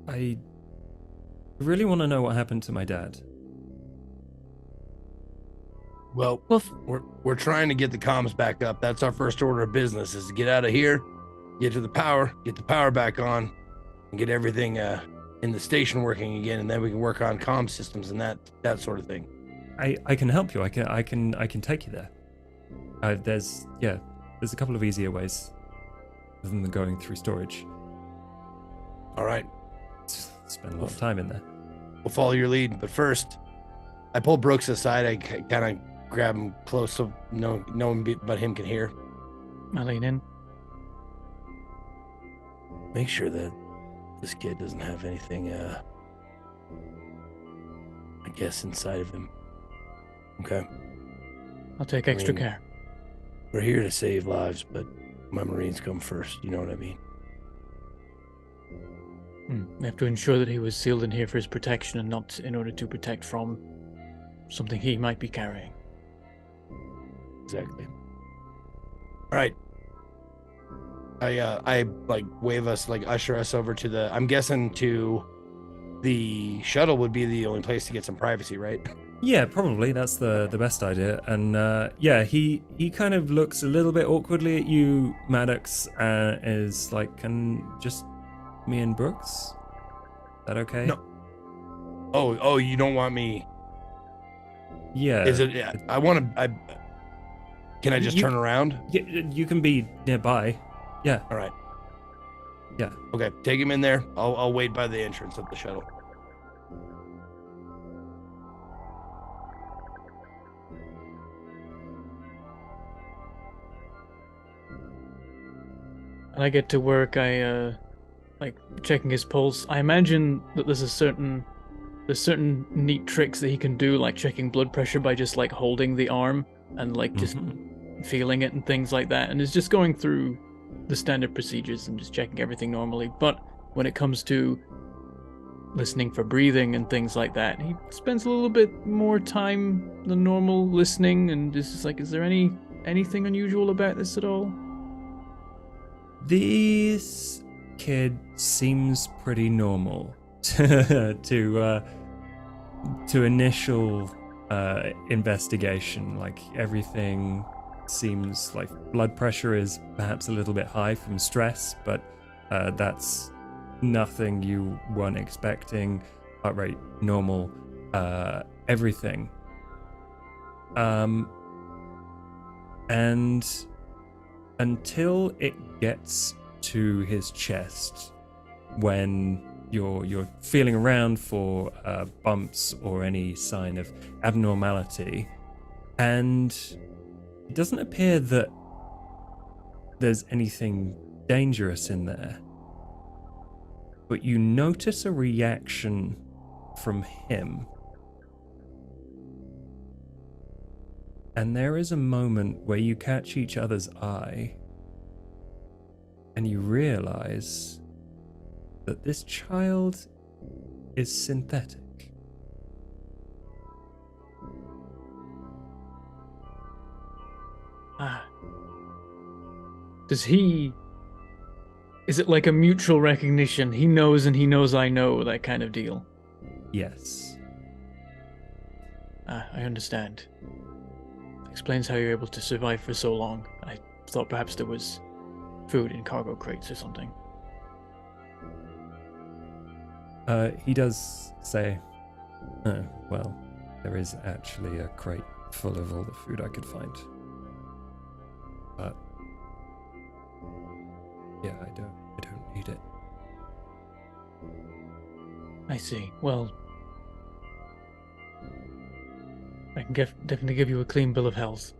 I really want to know what happened to my dad. Well, we're trying to get the comms back up. That's our first order of business: is to get out of here, get to the power, get the power back on, and get everything in the station working again, and then we can work on comm systems and that sort of thing. I can help you. I can take you there. There's a couple of easier ways than going through storage. All right, Spend a lot of time in there. we'll follow your lead. But first, I pull Brooks aside. I kind of grab him close so no one but him can hear. I lean in. Make sure that this kid doesn't have anything, I guess, inside of him. Okay. I'll take extra mean- care. We're here to save lives, but my Marines come first. You know what I mean? We have to ensure that he was sealed in here for his protection and not in order to protect from something he might be carrying. Exactly. All right. I like wave us, like usher us over to the. I'm guessing to the shuttle would be the only place to get some privacy, right? Yeah, probably that's the best idea. And he kind of looks a little bit awkwardly at you, Maddox, and is like, "Can just me and Brooks? Is that okay?" No. Oh, you don't want me? Yeah. Is it? I want to. Can I just You- turn around? Yeah, you can be nearby. Yeah. All right. Yeah. Okay, take him in there. I'll wait by the entrance of the shuttle. And I get to work, I like checking his pulse. I imagine that there's certain neat tricks that he can do, like checking blood pressure by just like holding the arm and like just feeling it and things like that. And it's just going through the standard procedures and just checking everything normally. But when it comes to listening for breathing and things like that, he spends a little bit more time than normal listening, and it's just like, is there anything unusual about this at all? This kid seems pretty normal to initial investigation. Like, everything seems like blood pressure is perhaps a little bit high from stress, but that's nothing you weren't expecting. Heart rate normal, everything. And until it gets to his chest, when you're feeling around for bumps or any sign of abnormality, and it doesn't appear that there's anything dangerous in there, but you notice a reaction from him. And there is a moment where you catch each other's eye and you realize that this child is synthetic. Is it like a mutual recognition? He knows and he knows I know, that kind of deal? Yes. I understand. Explains how you're able to survive for so long. I thought perhaps there was food in cargo crates or something. He does say, well, there is actually a crate full of all the food I could find. But yeah, I don't need it. I see. Well, I can definitely give you a clean bill of health.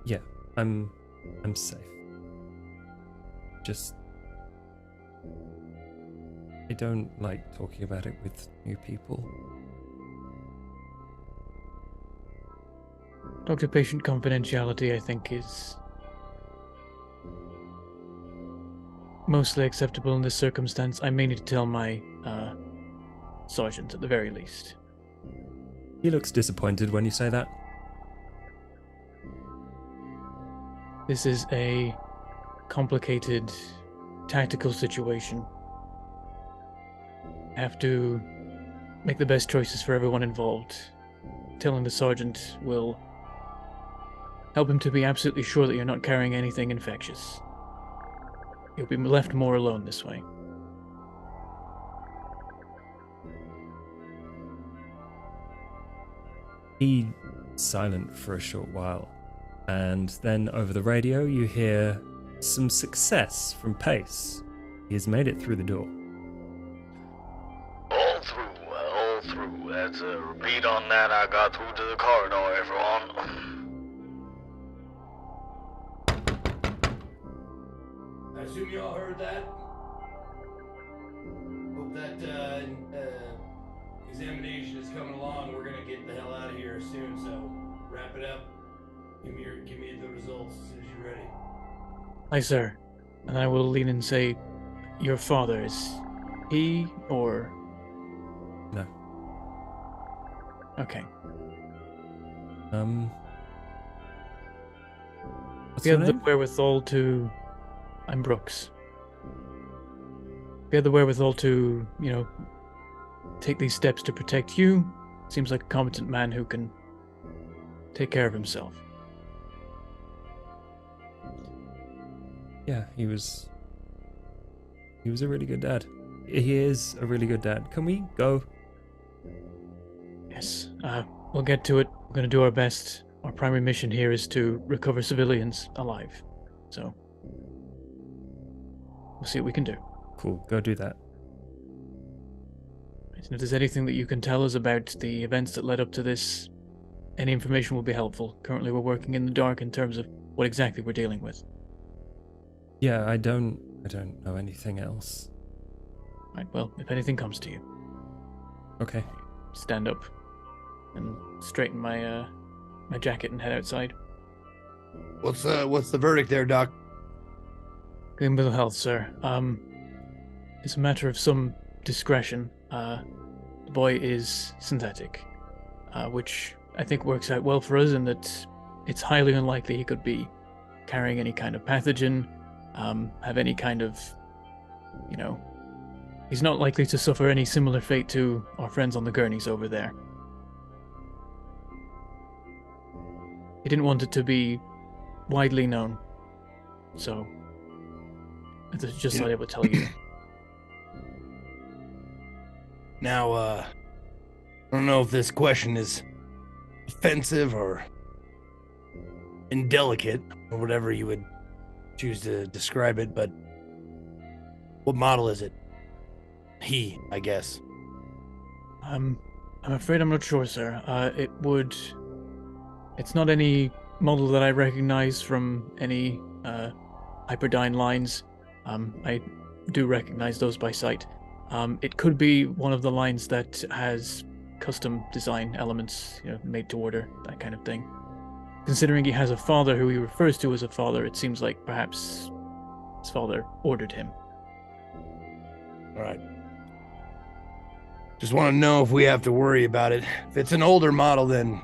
Yeah, I'm safe. Just I don't like talking about it with new people. Doctor-patient confidentiality, I think, is mostly acceptable in this circumstance. I may need to tell my sergeant at the very least. He looks disappointed when you say that. This is a complicated tactical situation. I have to make the best choices for everyone involved. Telling the sergeant will help him to be absolutely sure that you're not carrying anything infectious. You'll be left more alone this way. He's silent for a short while, and then over the radio you hear some success from Pace. He has made it through the door. All through. That's a repeat on that. I got through to the corridor, everyone. I assume you all heard that? Hope that examination is coming along. We're gonna get the hell out of here soon, so wrap it up. Give me the results as soon as you're ready. Aye, sir. And I will lean and say, your father, is he or... No. Okay. What's We your have the name? wherewithal to... I'm Brooks. We have the wherewithal to, take these steps to protect you. Seems like a competent man who can take care of himself. Yeah, he was a really good dad. He is a really good dad. Can we go? Yes, we'll get to it. We're going to do our best. Our primary mission here is to recover civilians alive. So, we'll see what we can do. Cool, go do that. And if there's anything that you can tell us about the events that led up to this, any information will be helpful. Currently, we're working in the dark in terms of what exactly we're dealing with. Yeah, I don't know anything else. Right, well, if anything comes to you, Okay. stand up and straighten my my jacket and head outside. What's the verdict there, Doc? Good mental health, sir. It's a matter of some discretion. The boy is synthetic, which I think works out well for us in that it's highly unlikely he could be carrying any kind of pathogen, have any kind of, he's not likely to suffer any similar fate to our friends on the gurneys over there. He didn't want it to be widely known, so I just thought I would tell you. Now, I don't know if this question is offensive or indelicate, or whatever you would choose to describe it, but what model is it? He, I guess. I'm afraid I'm not sure, sir. It's not any model that I recognize from any Hyperdyne lines. I do recognize those by sight. It could be one of the lines that has custom design elements, made to order, that kind of thing. Considering he has a father who he refers to as a father, it seems like perhaps his father ordered him. All right. Just want to know if we have to worry about it. If it's an older model, then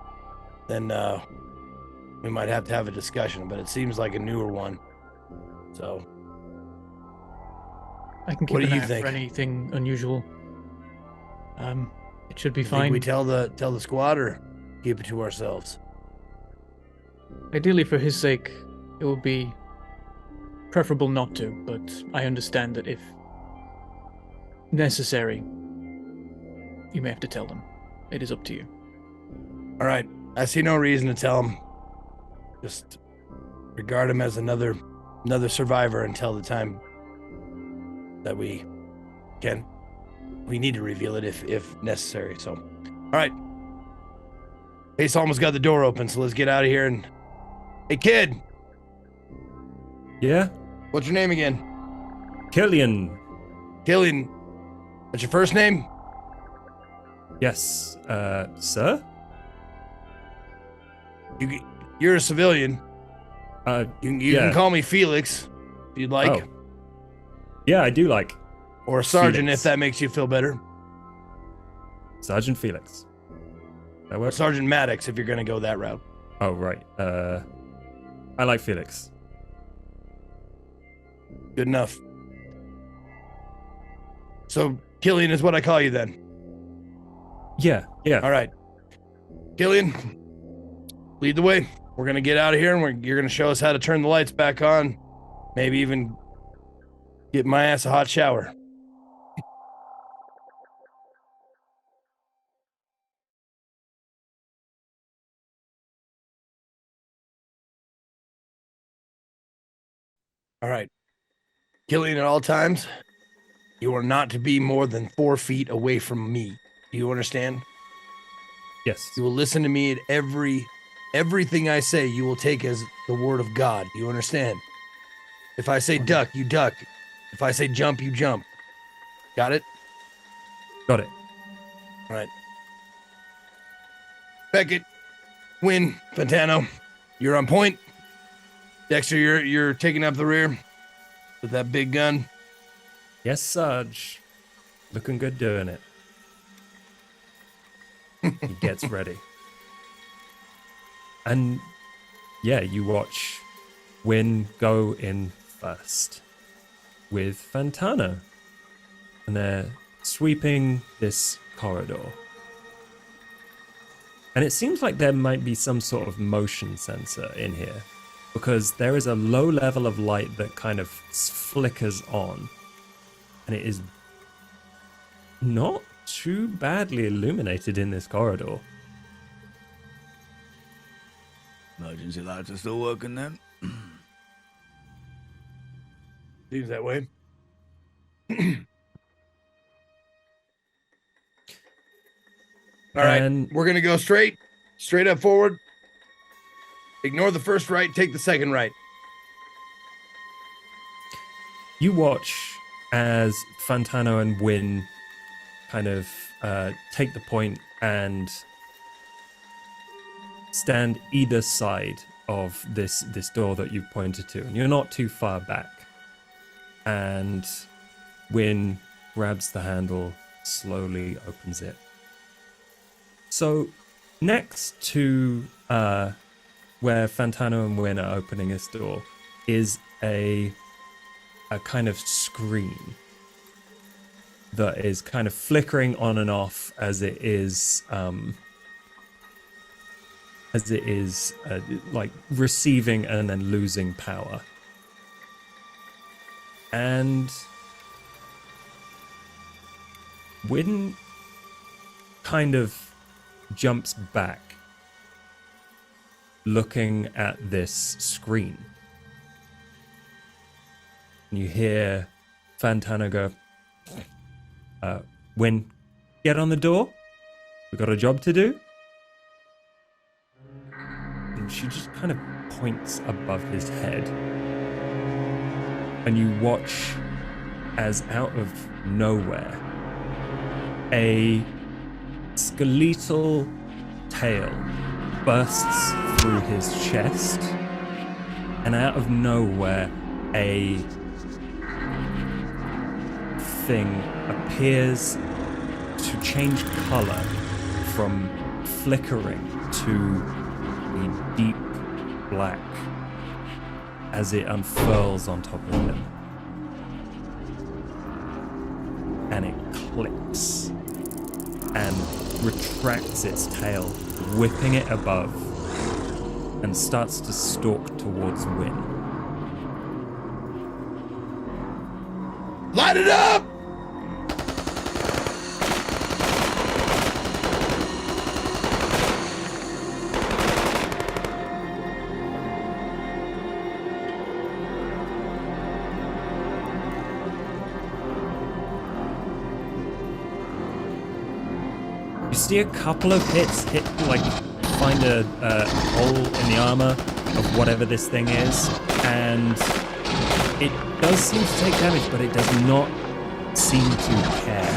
we might have to have a discussion, but it seems like a newer one. So, I can keep what do an you eye out think? for anything unusual. It should be You think fine. we tell the squad or keep it to ourselves? Ideally, for his sake, it would be preferable not to, but I understand that if necessary, you may have to tell them. It is up to you. All right. I see no reason to tell him. Just regard him as another survivor until the time that we can. We need to reveal it if necessary. So, all right. Ace almost got the door open, so let's get out of here. And hey, kid, Yeah? What's your name again? Killian. Killian. What's your first name? Yes. Sir? You're a civilian. You yeah. can call me Felix if you'd like. Oh. Yeah, I do like Or Sergeant Felix. if that makes you feel better. Sergeant Felix. That Or works? Sergeant Maddox if you're going to go that route. Oh, right. I like Felix. Good enough. So, Killian is what I call you then. Yeah, yeah. All right. Killian, lead the way. We're going to get out of here and you're going to show us how to turn the lights back on. Maybe even get my ass a hot shower. All right. Killian, at all times, you are not to be more than 4 feet away from me. Do you understand? Yes. You will listen to me at everything I say. You will take as the word of God. Do you understand? If I say duck, you duck. If I say jump, you jump. Got it? Got it. All right. Beckett, Wynn, Fantano, you're on point. Dexter, you're taking up the rear with that big gun. Yes, Sarge. Looking good doing it. He gets ready. And yeah, you watch Wynn go in first with Fantano. And they're sweeping this corridor. And it seems like there might be some sort of motion sensor in here, because there is a low level of light that kind of flickers on. And it is not too badly illuminated in this corridor. Emergency lights are still working then? Seems that way. All right, And- we're going to go straight up forward. Ignore the first right, take the second right. You watch as Fantano and Wynn kind of take the point and stand either side of this door that you've pointed to, and you're not too far back. And Wynn grabs the handle, slowly opens it. So next to where Fantano and Wynn are opening this door is a kind of screen that is kind of flickering on and off as it is like receiving and then losing power. And Wynn kind of jumps back, looking at this screen. And you hear Fantano go, Wynn, get on the door. We got a job to do. And she just kind of points above his head. And you watch as out of nowhere, a skeletal tail bursts through his chest, and out of nowhere, a thing appears to change color from flickering to a deep black as it unfurls on top of him. And it clicks and retracts its tail, whipping it above, and starts to stalk towards Wynn. Light it up! You see a couple of hits find a hole in the armor of whatever this thing is, and It does seem to take damage, but it does not seem to care.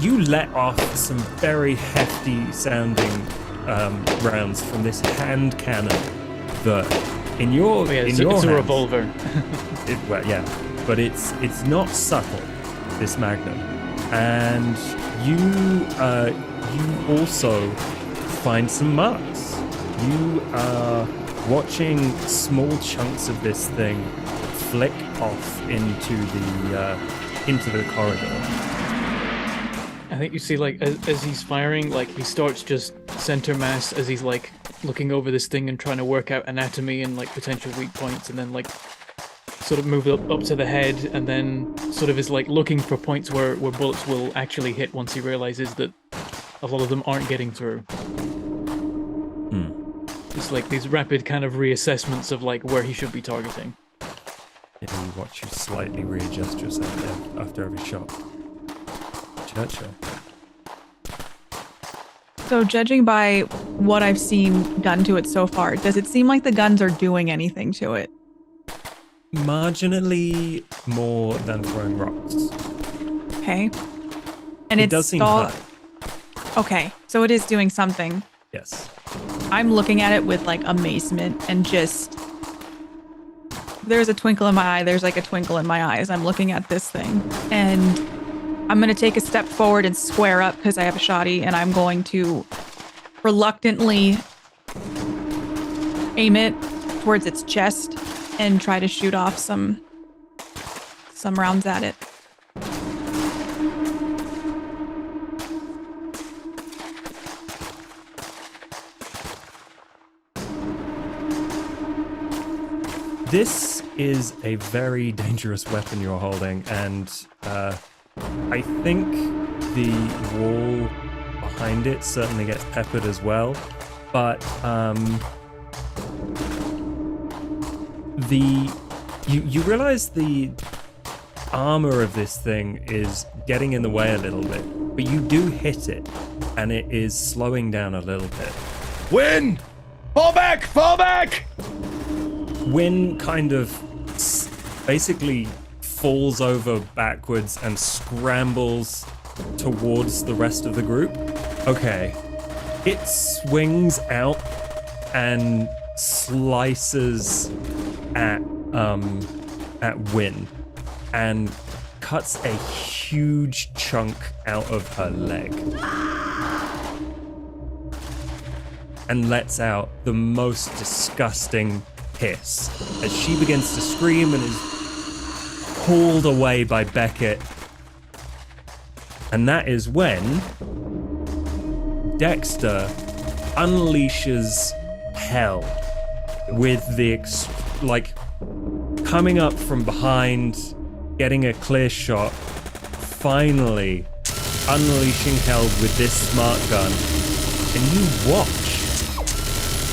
You let off some very hefty sounding rounds from this hand cannon that in your it's hands, a revolver. Well, yeah, but it's not subtle, this magnum, and you also find some marks. You are watching small chunks of this thing flick off into the corridor. I think you see, like, as he's firing, like, he starts just center mass as he's, like, looking over this thing and trying to work out anatomy and, like, potential weak points, and then, like, sort of move up to the head, and then sort of is, like, looking for points where bullets will actually hit once he realizes that a lot of them aren't getting through. It's like these rapid kind of reassessments of, like, where he should be targeting. Yeah, we watch you slightly readjust yourself there after every shot. Churchill. So judging by what I've seen done to it so far, does it seem like the guns are doing anything to it? Marginally more than throwing rocks. Okay. And It it's does seem stalled. high. Okay, so it is doing something. Yes. I'm looking at it with like amazement and just there's a twinkle in my eye. There's like a twinkle in my eye as I'm looking at this thing. And I'm going to take a step forward and square up because I have a shotty, and I'm going to reluctantly aim it towards its chest and try to shoot off some rounds at it. This is a very dangerous weapon you're holding, and I think the wall behind it certainly gets peppered as well. But you realize the armor of this thing is getting in the way a little bit, but you do hit it, and it is slowing down a little bit. Win! Fall back! Fall back! Wynn kind of basically falls over backwards and scrambles towards the rest of the group. Okay. It swings out and slices at Wynn and cuts a huge chunk out of her leg. And lets out the most disgusting hiss as she begins to scream and is pulled away by Beckett. And that is when Dexter unleashes hell with the coming up from behind, getting a clear shot, finally unleashing hell with this smart gun. And you watch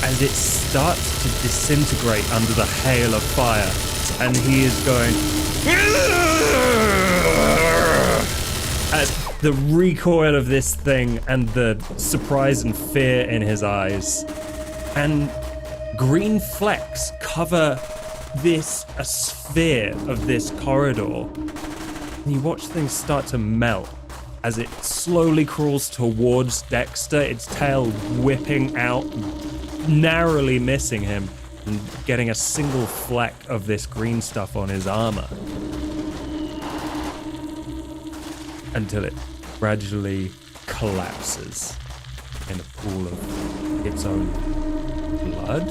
as it starts to disintegrate under the hail of fire, and he is going at the recoil of this thing and the surprise and fear in his eyes. And green flecks cover a sphere of this corridor, and you watch things start to melt as it slowly crawls towards Dexter, its tail whipping out, narrowly missing him and getting a single fleck of this green stuff on his armor, until it gradually collapses in a pool of its own blood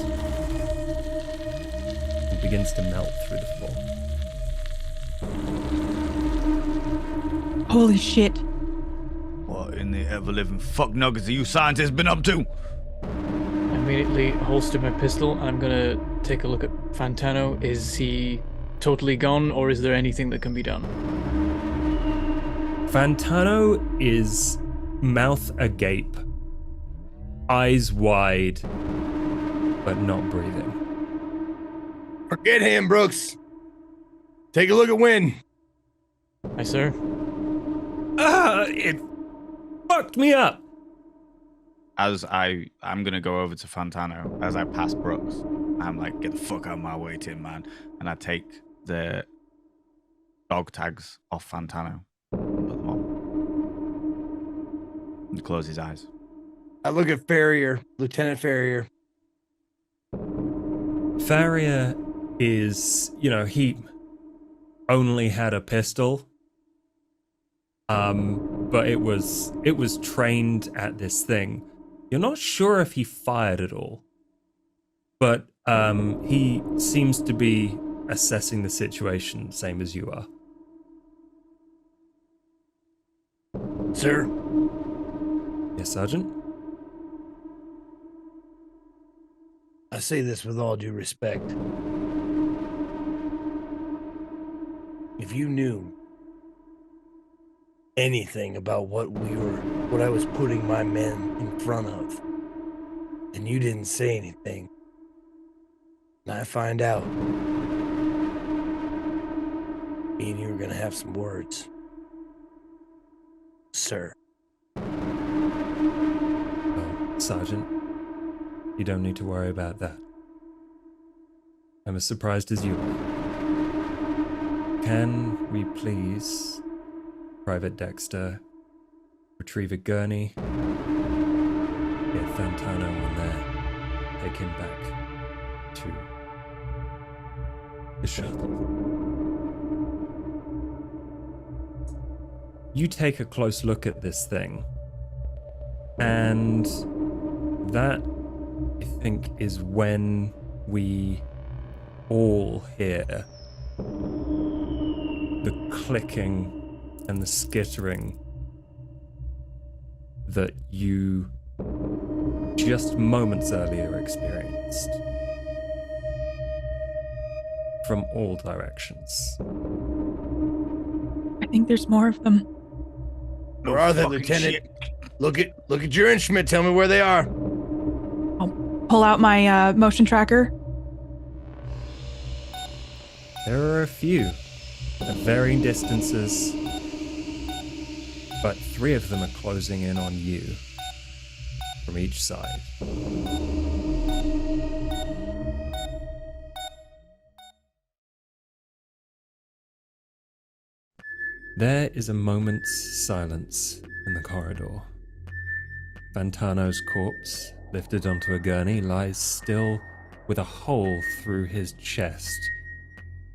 and begins to melt through the floor. Holy shit. What in the ever-living fuck nuggets are you scientists been up to? I immediately holster my pistol, and I'm gonna take a look at Fantano. Is he totally gone, or is there anything that can be done? Fantano is mouth agape, eyes wide, but not breathing. Forget him, Brooks. Take a look at Wynn. Aye, sir. It fucked me up. As I'm gonna go over to Fantano as I pass Brooks. I'm like, get the fuck out of my way, Tin Man. And I take the dog tags off Fantano. Put them on. And close his eyes. I look at Farrier, Lieutenant Farrier. Farrier is, he only had a pistol. But it was trained at this thing. You're not sure if he fired at all. But he seems to be assessing the situation, same as you are. Sir? Yes, Sergeant? I say this with all due respect. If you knew anything about what I was putting my men in front of, and you didn't say anything, and I find out, me and you are gonna have some words. Sir. Oh, Sergeant, you don't need to worry about that. I'm as surprised as you are. Can we please, Private Dexter, retrieve a gurney, get Fantano on there, take him back to the shuttle. You take a close look at this thing, and that, I think, is when we all hear the clicking and the skittering that you just moments earlier experienced from all directions. I think there's more of them. Where are they, fucking Lieutenant? shit. Look at your instrument. Tell me where they are. I'll pull out my motion tracker. There are a few at varying distances, but 3 of them are closing in on you from each side. There is a moment's silence in the corridor. Fantano's corpse, lifted onto a gurney, lies still with a hole through his chest,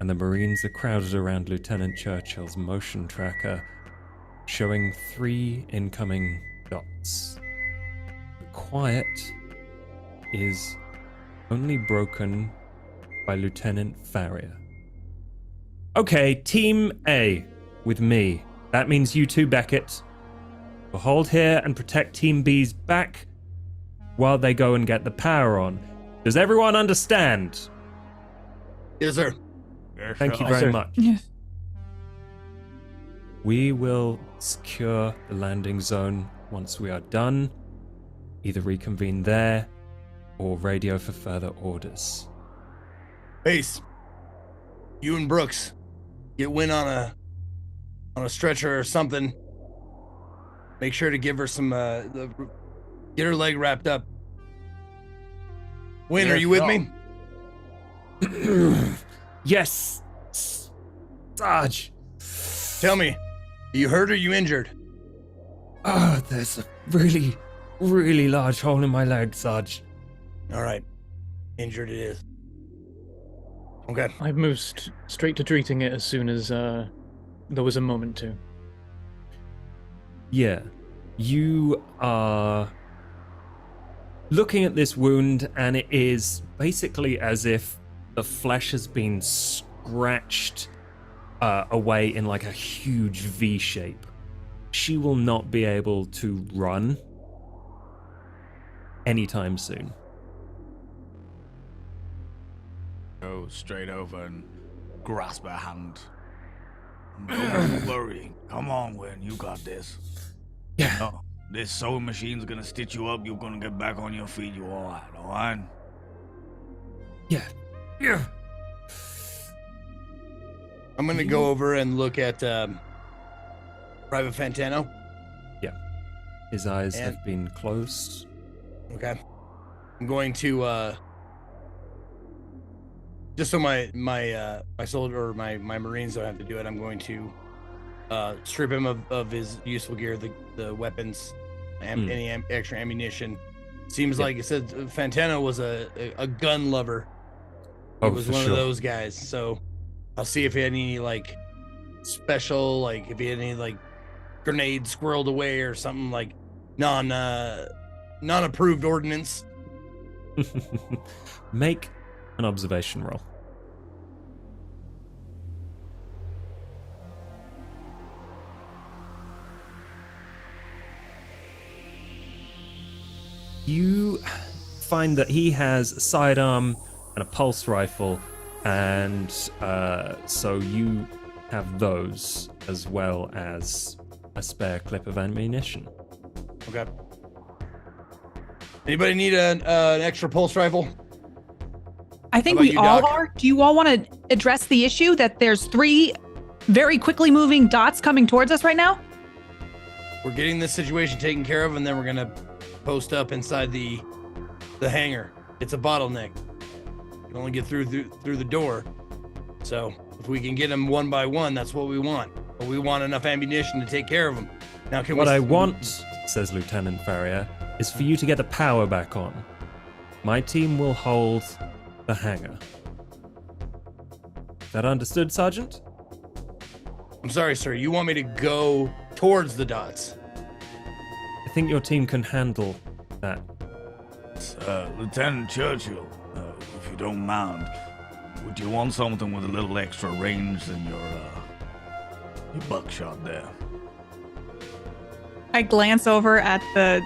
and the Marines are crowded around Lieutenant Churchill's motion tracker, showing 3 incoming dots. The quiet is only broken by Lieutenant Farrier. Okay, Team A with me. That means you two, Beckett, will hold here and protect Team B's back while they go and get the power on. Does everyone understand? Yes, sir. Thank you Yes, very sir. much. Yes. We will secure the landing zone once we are done. Either reconvene there or radio for further orders. Ace, you and Brooks get Wynn on a stretcher or something. Make sure to give her some get her leg wrapped up. Wynn, are you with me? Yes, Sarge. Tell me, are you hurt or you injured? Oh, there's a really, really large hole in my leg, Sarge. All right, injured it is. Okay. I moved straight to treating it as soon as there was a moment to. Yeah, you are looking at this wound, and it is basically as if the flesh has been scratched away in like a huge V shape. She will not be able to run anytime soon. Go straight over and grasp her hand. Don't worry. Come on, Wynn. You got this. Yeah. No, this sewing machine's gonna stitch you up. You're gonna get back on your feet. You all right? Yeah. Yeah. I'm gonna go over and look at Private Fantano? Yeah. His eyes And- have been closed. Okay. I'm going to just so my soldier or my Marines don't have to do it, I'm going to strip him of his useful gear, the weapons, any extra ammunition. Seems like it said Fantano was a gun lover. He was one of those guys. So I'll see if he had any like special, like if he had any like grenades squirreled away or something like non-approved ordnance. Make an observation roll. You find that he has a sidearm and a pulse rifle, and so you have those as well as a spare clip of ammunition. Okay. Anybody need an extra pulse rifle? I think How about we you, all Doc? are. Do you all want to address the issue that there's 3 very quickly moving dots coming towards us right now? We're getting this situation taken care of, and then we're gonna post up inside the hangar. It's a bottleneck. You can only get through the door. So if we can get them one by one, that's what we want. But we want enough ammunition to take care of them. Now, can What we? I want, says Lieutenant Farrier, is for you to get the power back on. My team will hold the hangar. That understood, Sergeant? I'm sorry, sir. You want me to go towards the dots? I think your team can handle that. Lieutenant Churchill, if you don't mind, would you want something with a little extra range than your buckshot there? I glance over at the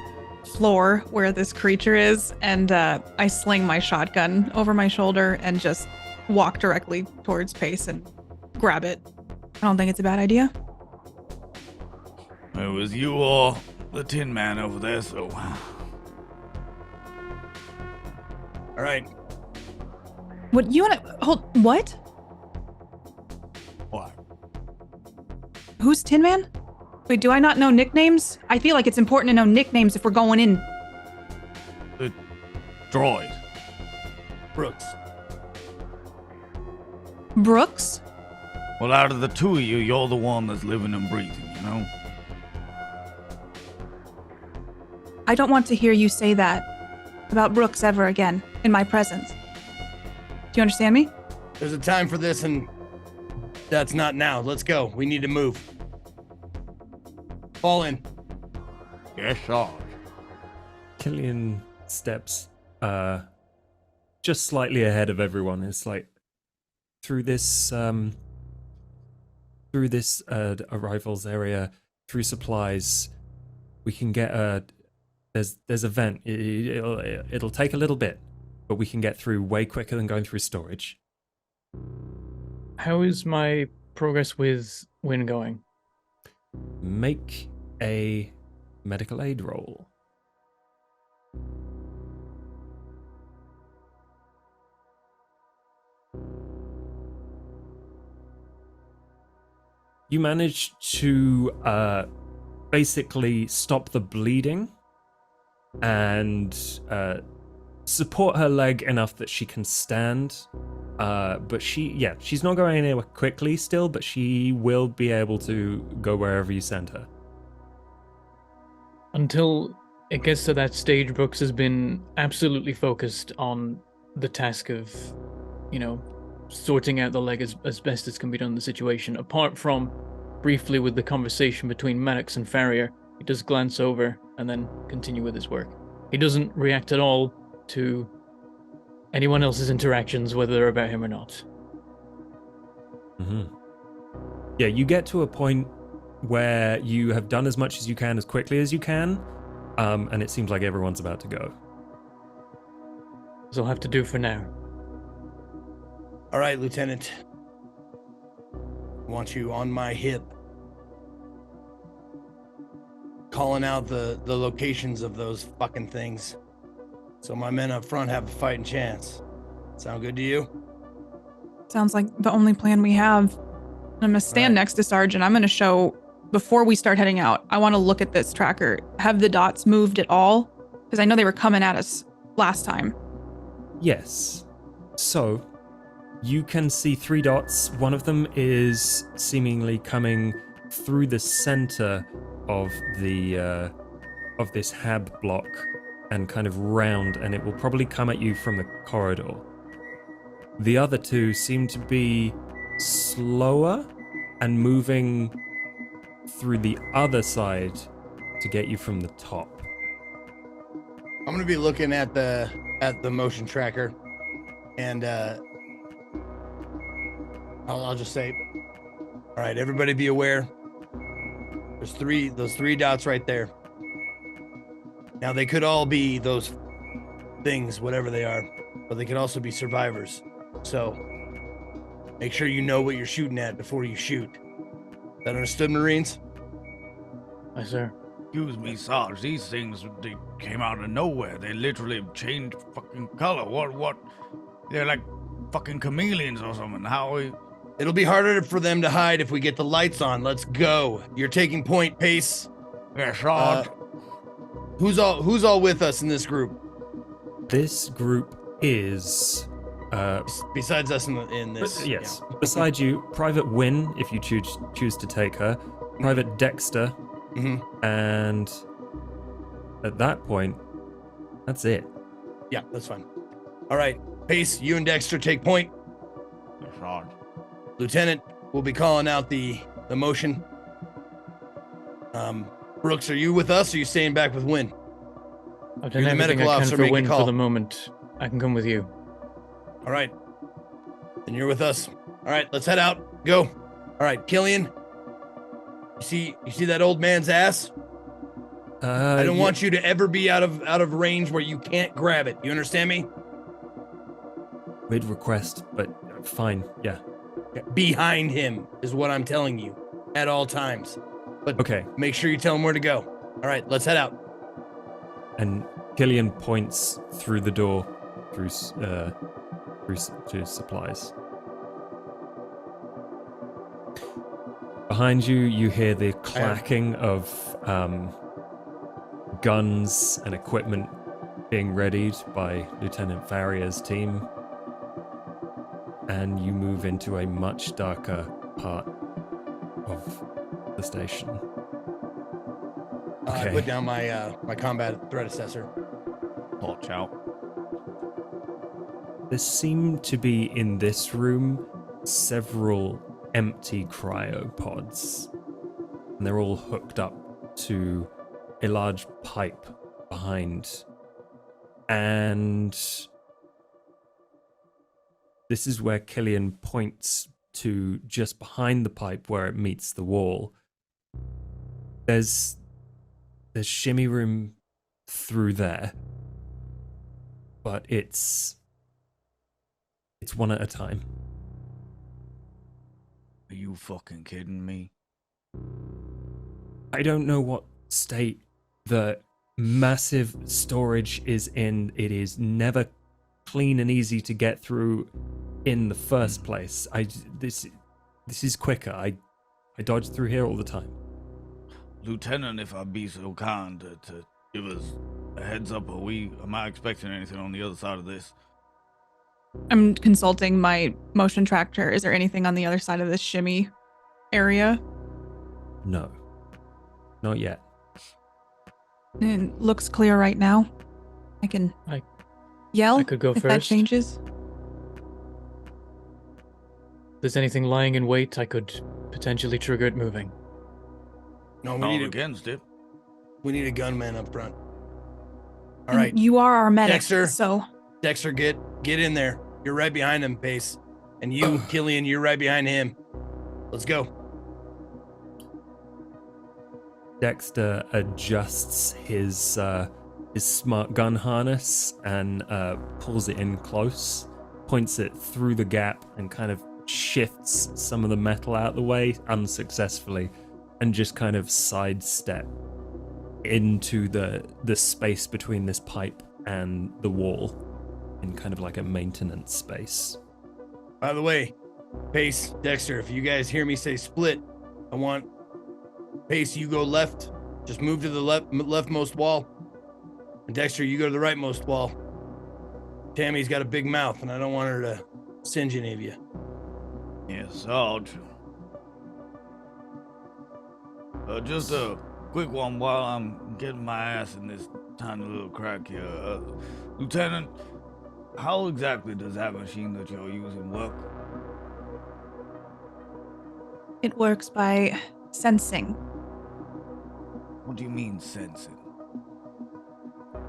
floor where this creature is, and I sling my shotgun over my shoulder and just walk directly towards Pace and grab it. I don't think it's a bad idea. It was you or the Tin Man over there, so... All right. What you want to hold? What? What? Who's Tin Man? Wait, do I not know nicknames? I feel like it's important to know nicknames if we're going in. The droid. Brooks. Brooks? Well, out of the two of you, you're the one that's living and breathing, you know? I don't want to hear you say that about Brooks ever again in my presence. Do you understand me? There's a time for this, and that's not now. Let's go. We need to move. Fall in. Yes, sir. Killian steps just slightly ahead of everyone. It's like through this arrivals area, through supplies, we can get there's a vent. It'll take a little bit, but we can get through way quicker than going through storage. How is my progress with Win going? Make a medical aid roll. You manage to basically stop the bleeding and support her leg enough that she can stand. But she's not going anywhere quickly still, but she will be able to go wherever you send her. Until it gets to that stage, Brooks has been absolutely focused on the task of, sorting out the leg as best as can be done in the situation. Apart from briefly with the conversation between Maddox and Farrier, he does glance over and then continue with his work. He doesn't react at all to anyone else's interactions, whether they're about him or not. Mm-hmm. Yeah, you get to a point where you have done as much as you can as quickly as you can, and it seems like everyone's about to go. So I'll have to do for now. All right, Lieutenant. I want you on my hip. Calling out the locations of those fucking things, so my men up front have a fighting chance. Sound good to you? Sounds like the only plan we have. I'm gonna stand Right. next to Sergeant. I'm gonna show before we start heading out, I want to look at this tracker. Have the dots moved at all? Because I know they were coming at us last time. Yes. So you can see 3 dots. One of them is seemingly coming through the center of the of this hab block and kind of round, and it will probably come at you from the corridor. The other 2 seem to be slower and moving through the other side to get you from the top. I'm gonna be looking at the motion tracker, and I'll just say, all right, everybody be aware. There's those three dots right there. Now they could all be those things, whatever they are, but they could also be survivors. So make sure you know what you're shooting at before you shoot. Is that understood, Marines? Aye, sir. Excuse me, Sarge. These things, they came out of nowhere. They literally changed fucking color. What? They're like fucking chameleons or something. How we... It'll be harder for them to hide if we get the lights on. Let's go. You're taking point, Pace. Yeah, Sarge. Who's all with us in this group? This group is Besides us in this. yes. Beside you, Private Wynn, if you choose to take her, Private Dexter, and at that point, that's it. Yeah, that's fine. All right, Pace, you and Dexter take point. Yeah, Sarge. Lieutenant, we'll be calling out the motion. Brooks, are you with us, or are you staying back with Wynn? I've done You're the everything medical I can officer, for make a Win call. for the moment. I can come with you. All right. Then you're with us. All right, let's head out. Go. All right, Killian. You see that old man's ass? I don't want you to ever be out of range where you can't grab it. You understand me? We'd request, but fine, yeah. Behind him is what I'm telling you at all times. But Okay. make sure you tell him where to go. All right, let's head out. And Killian points through the door, through to supplies. Behind you, you hear the clacking of guns and equipment being readied by Lieutenant Farrier's team. And you move into a much darker part of the station. I Okay. put down my my combat threat assessor. Watch out. There seem to be in this room several empty cryopods, and they're all hooked up to a large pipe behind. And this is where Killian points to just behind the pipe where it meets the wall. There's shimmy room through there, but it's one at a time. Are you fucking kidding me? I don't know what state the massive storage is in. It is never clean and easy to get through in the first place. This is quicker. I dodge through here all the time. Lieutenant, if I'd be so kind to give us a heads up, am I expecting anything on the other side of this? I'm consulting my motion tracker. Is there anything on the other side of this shimmy area? No, not yet. It looks clear right now. I can yell I could go if that first. changes. If there's anything lying in wait, I could potentially trigger it moving. No, Not against it. we need a gunman up front. All And right, You are our medic, Dexter. so Dexter, get in there. You're right behind him, Pace. And you, Killian, you're right behind him. Let's go. Dexter adjusts his smart gun harness and pulls it in close, points it through the gap, and kind of shifts some of the metal out of the way unsuccessfully, and just kind of sidestep into the space between this pipe and the wall in kind of like a maintenance space. By the way, Pace, Dexter, if you guys hear me say split, I want Pace, you go left. Just move to the leftmost wall. And Dexter, you go to the rightmost wall. Tammy's got a big mouth, and I don't want her to singe any of you. Yes, Sarge. Just a quick one while I'm getting my ass in this tiny little crack here. Lieutenant, how exactly does that machine that you're using work? It works by sensing. What do you mean sensing?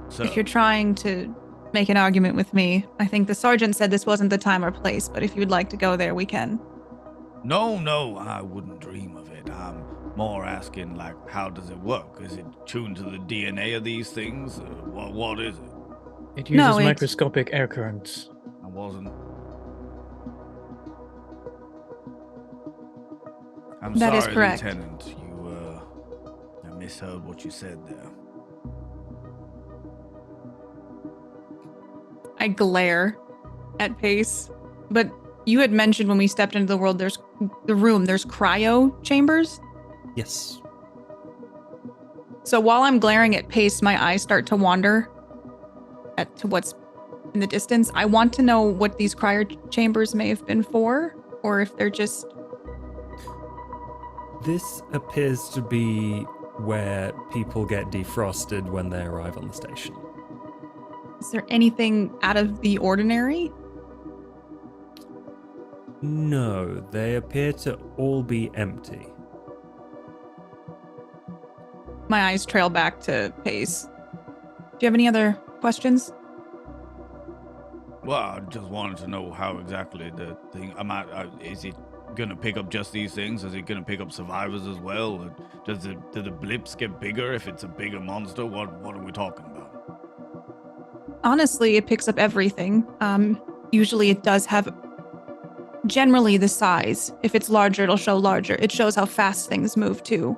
So, If you're trying to make an argument with me, I think the sergeant said this wasn't the time or place, but if you'd like to go there, we can. No, I wouldn't dream of it. I'm more asking, like, how does it work? Is it tuned to the DNA of these things? What is it? It uses microscopic air currents. I wasn't. I'm That sorry, is correct. Lieutenant. I misheard what you said there. I glare at Pace, but you had mentioned when we stepped into the world, there's cryo chambers. Yes. So while I'm glaring at Pace, my eyes start to wander to what's in the distance. I want to know what these cryo chambers may have been for, or if they're just... This appears to be where people get defrosted when they arrive on the station. Is there anything out of the ordinary? No, they appear to all be empty. My eyes trail back to Pace. Do you have any other questions? Well, I just wanted to know how exactly the thing. Is it gonna pick up just these things? Is it gonna pick up survivors as well? Or do the blips get bigger if it's a bigger monster? What are we talking about? Honestly, it picks up everything. Usually it does have generally the size. If it's larger, it'll show larger. It shows how fast things move too.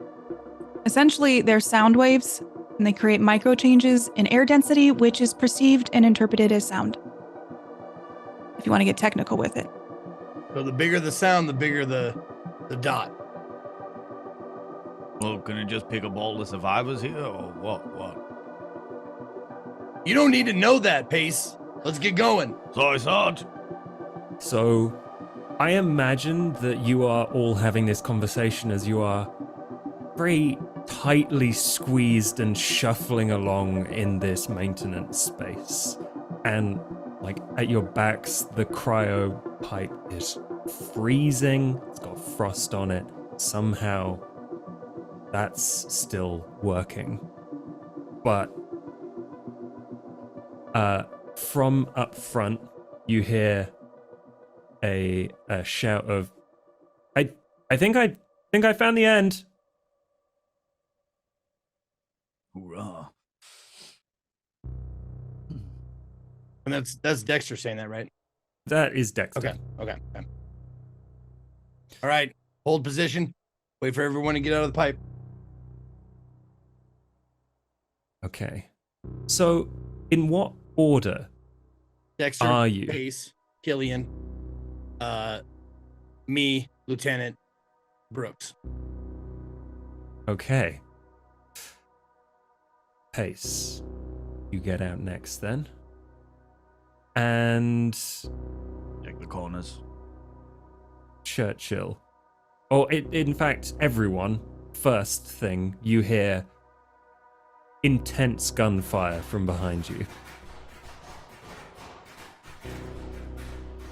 Essentially, they're sound waves, and they create micro changes in air density, which is perceived and interpreted as sound. If you want to get technical with it. So the bigger the sound, the bigger the dot. Well, can it just pick up all the survivors here, or what? You don't need to know that, Pace. Let's get going. Sorry, Sarge. So, I imagine that you are all having this conversation as you are very tightly squeezed and shuffling along in this maintenance space. And, like, at your backs, the cryo pipe is freezing. It's got frost on it. Somehow, that's still working. But from up front, you hear a shout of, I think I found the end. Hoorah. And that's Dexter saying that, right? That is Dexter. Okay. All right, hold position. Wait for everyone to get out of the pipe. Okay. So, in what order Dexter, are you? Pace, Killian, me, Lieutenant, Brooks. Okay. Pace. You get out next then. And Check the corners. Churchill. Or in fact, everyone, first thing, you hear intense gunfire from behind you.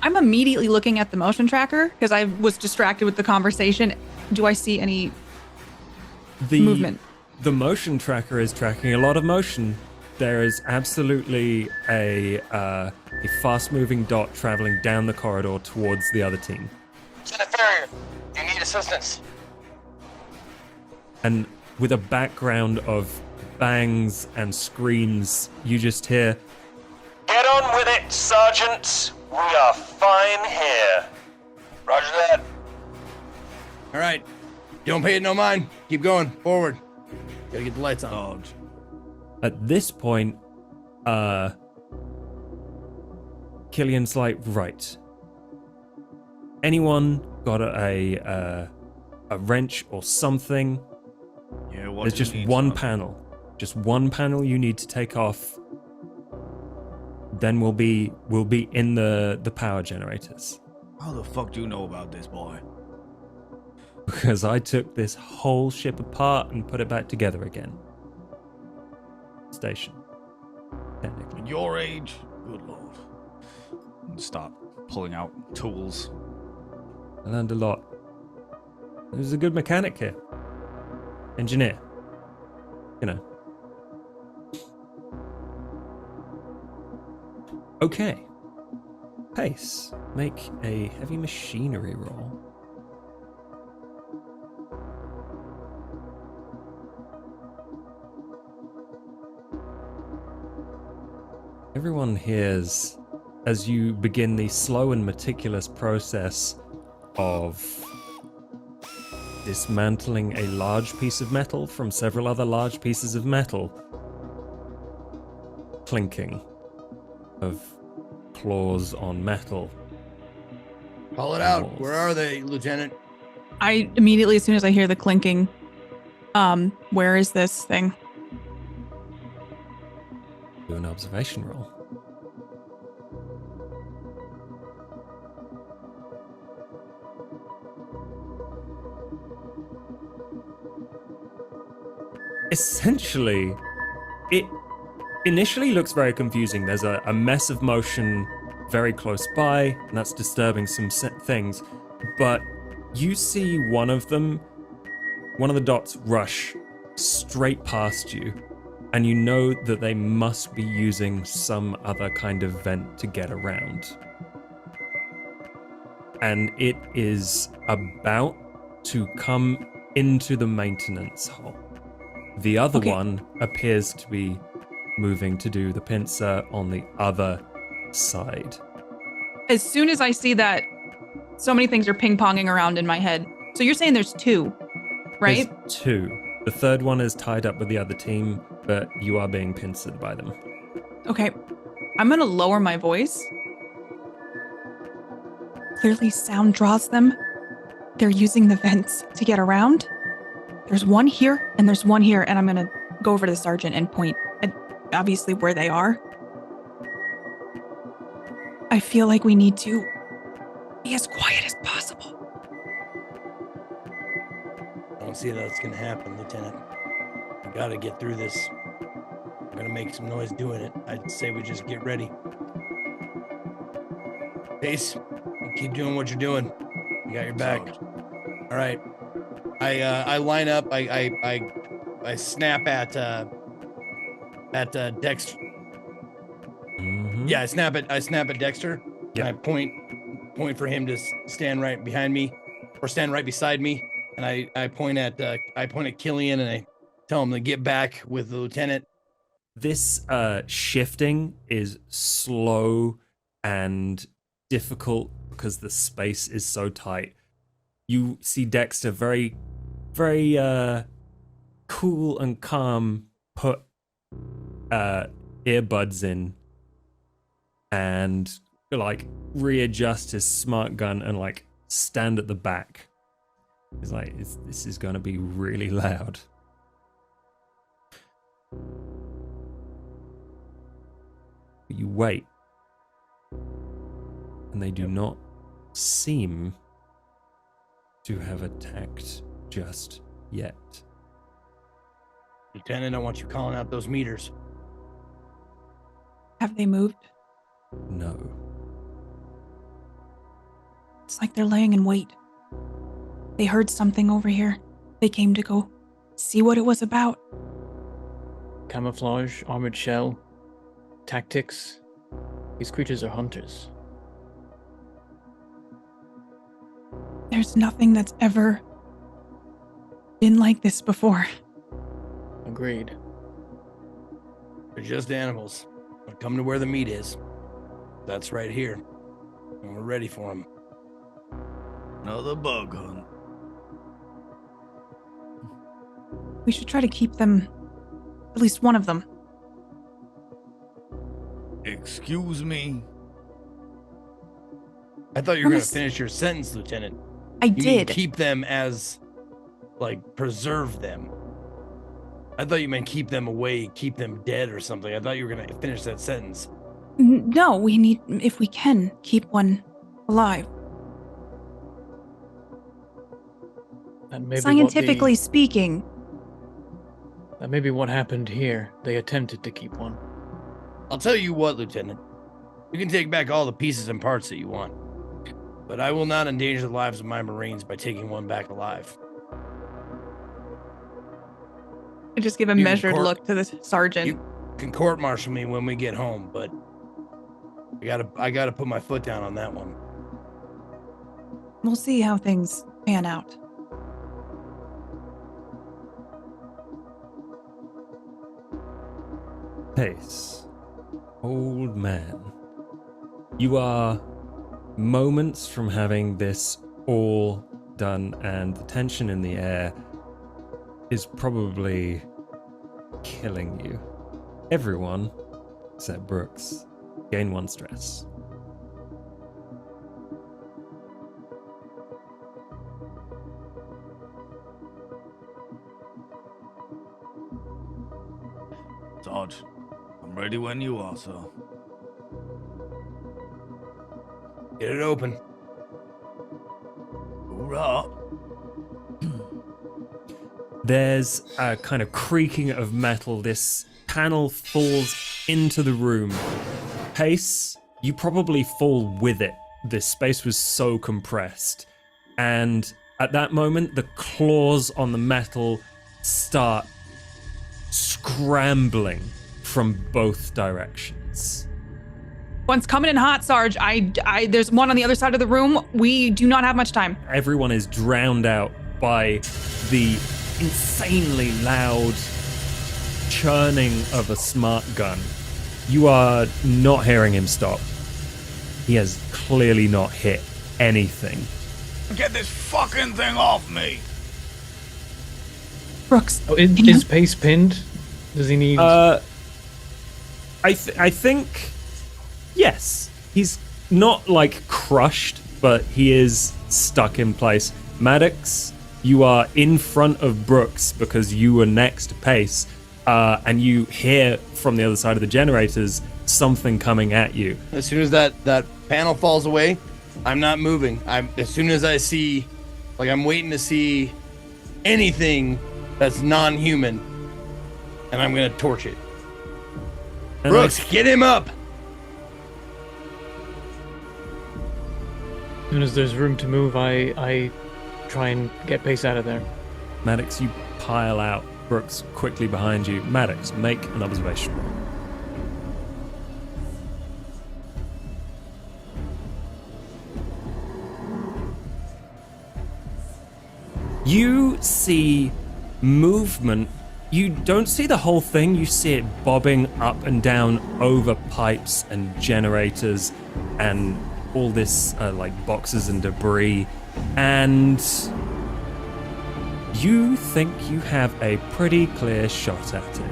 I'm immediately looking at the motion tracker because I was distracted with the conversation. Do I see any movement? The motion tracker is tracking a lot of motion. There is absolutely a fast-moving dot traveling down the corridor towards the other team. Lieutenant Farrier, you need assistance. And with a background of bangs and screams, you just hear, Get on with it, Sergeant. We are fine here. Roger that. All right, don't pay it no mind. Keep going forward. Gotta get the lights on. Sarge. at this point, Killian's like, right. Anyone got a wrench or something? Yeah, what There's do you just need, one son? panel. Just one panel you need to take off. Then we'll be in the power generators. How the fuck do you know about this, boy? Because I took this whole ship apart and put it back together again. Station. Technically. At your age, good lord. And start pulling out tools. I learned a lot. There's a good mechanic here. Engineer. You know. Okay. Pace. Make a heavy machinery roll. Everyone hears as you begin the slow and meticulous process of dismantling a large piece of metal from several other large pieces of metal. Clinking of claws on metal. Call it out. Walls. Where are they, Lieutenant? I immediately, as soon as I hear the clinking, where is this thing? Do an observation roll. Essentially, it initially looks very confusing. There's a mess of motion very close by, and that's disturbing some things. But you see one of the dots rush straight past you, and you know that they must be using some other kind of vent to get around. And it is about to come into the maintenance hall. The other Okay. one appears to be moving to do the pincer on the other side. As soon as I see that, so many things are ping-ponging around in my head. So you're saying there's two, right? There's two. The third one is tied up with the other team, but you are being pincered by them. Okay. I'm going to lower my voice. Clearly sound draws them. They're using the vents to get around. There's one here and there's one here, and I'm going to go over to the sergeant and point at obviously where they are. I feel like we need to be as quiet as possible. I don't see that's going to happen, Lieutenant. We got to get through this. We're going to make some noise doing it. I'd say we just get ready. Pace, you keep doing what you're doing. You got your back. All right. I line up. I snap at Dexter. Mm-hmm. Yeah, I snap at Dexter. Yep. And I point for him to stand right behind me, or stand right beside me. And I point at Killian, and I tell him to get back with the lieutenant. This shifting is slow and difficult because the space is so tight. You see Dexter very, very cool and calm put earbuds in and like readjust his smart gun and like stand at the back. He's like, this is going to be really loud. You wait, and they do not seem to have attacked just yet. Lieutenant, I want you calling out those meters. Have they moved? No. It's like they're laying in wait. They heard something over here. They came to go see what it was about. Camouflage, armored shell, tactics. These creatures are hunters. There's nothing that's ever been like this before. Agreed. They're just animals. But come to where the meat is. That's right here. And we're ready for them. Another bug hunt. We should try to keep them, at least one of them. Excuse me? I thought you were going to Promise- finish your sentence, Lieutenant. I You mean did. keep them as, like, preserve them. I thought you meant keep them away, keep them dead or something. I thought you were going to finish that sentence. No, we need, if we can, keep one alive. That may be Scientifically speaking. That may be what happened here. They attempted to keep one. I'll tell you what, Lieutenant. You can take back all the pieces and parts that you want. But I will not endanger the lives of my Marines by taking one back alive. I just give a You measured court- look to the sergeant. You can court-martial me when we get home, but I gotta put my foot down on that one. We'll see how things pan out. Pace, old man, you are moments from having this all done, and the tension in the air is probably killing you. Everyone, except Brooks, gain 1 stress. Sarge, I'm ready when you are, sir. Get it open. Hoorah! There's a kind of creaking of metal. This panel falls into the room. Pace, you probably fall with it. This space was so compressed. And at that moment, the claws on the metal start scrambling from both directions. One's coming in hot, Sarge. There's one on the other side of the room. We do not have much time. Everyone is drowned out by the insanely loud churning of a smart gun. You are not hearing him stop. He has clearly not hit anything. Get this fucking thing off me! Brooks. Oh, is Pace pinned? Does he need... I think, yes. He's not like crushed, but he is stuck in place. Maddox, you are in front of Brooks because you were next to Pace, and you hear from the other side of the generators something coming at you. As soon as that panel falls away, I'm not moving. As soon as I see, I'm waiting to see anything that's non-human, and I'm gonna torch it. And Brooks, get him up! As soon as there's room to move, I try and get Pace out of there. Maddox, you pile out. Brooks quickly behind you. Maddox, make an observation roll. You see movement. You don't see the whole thing. You see it bobbing up and down over pipes and generators and all this boxes and debris. And you think you have a pretty clear shot at it.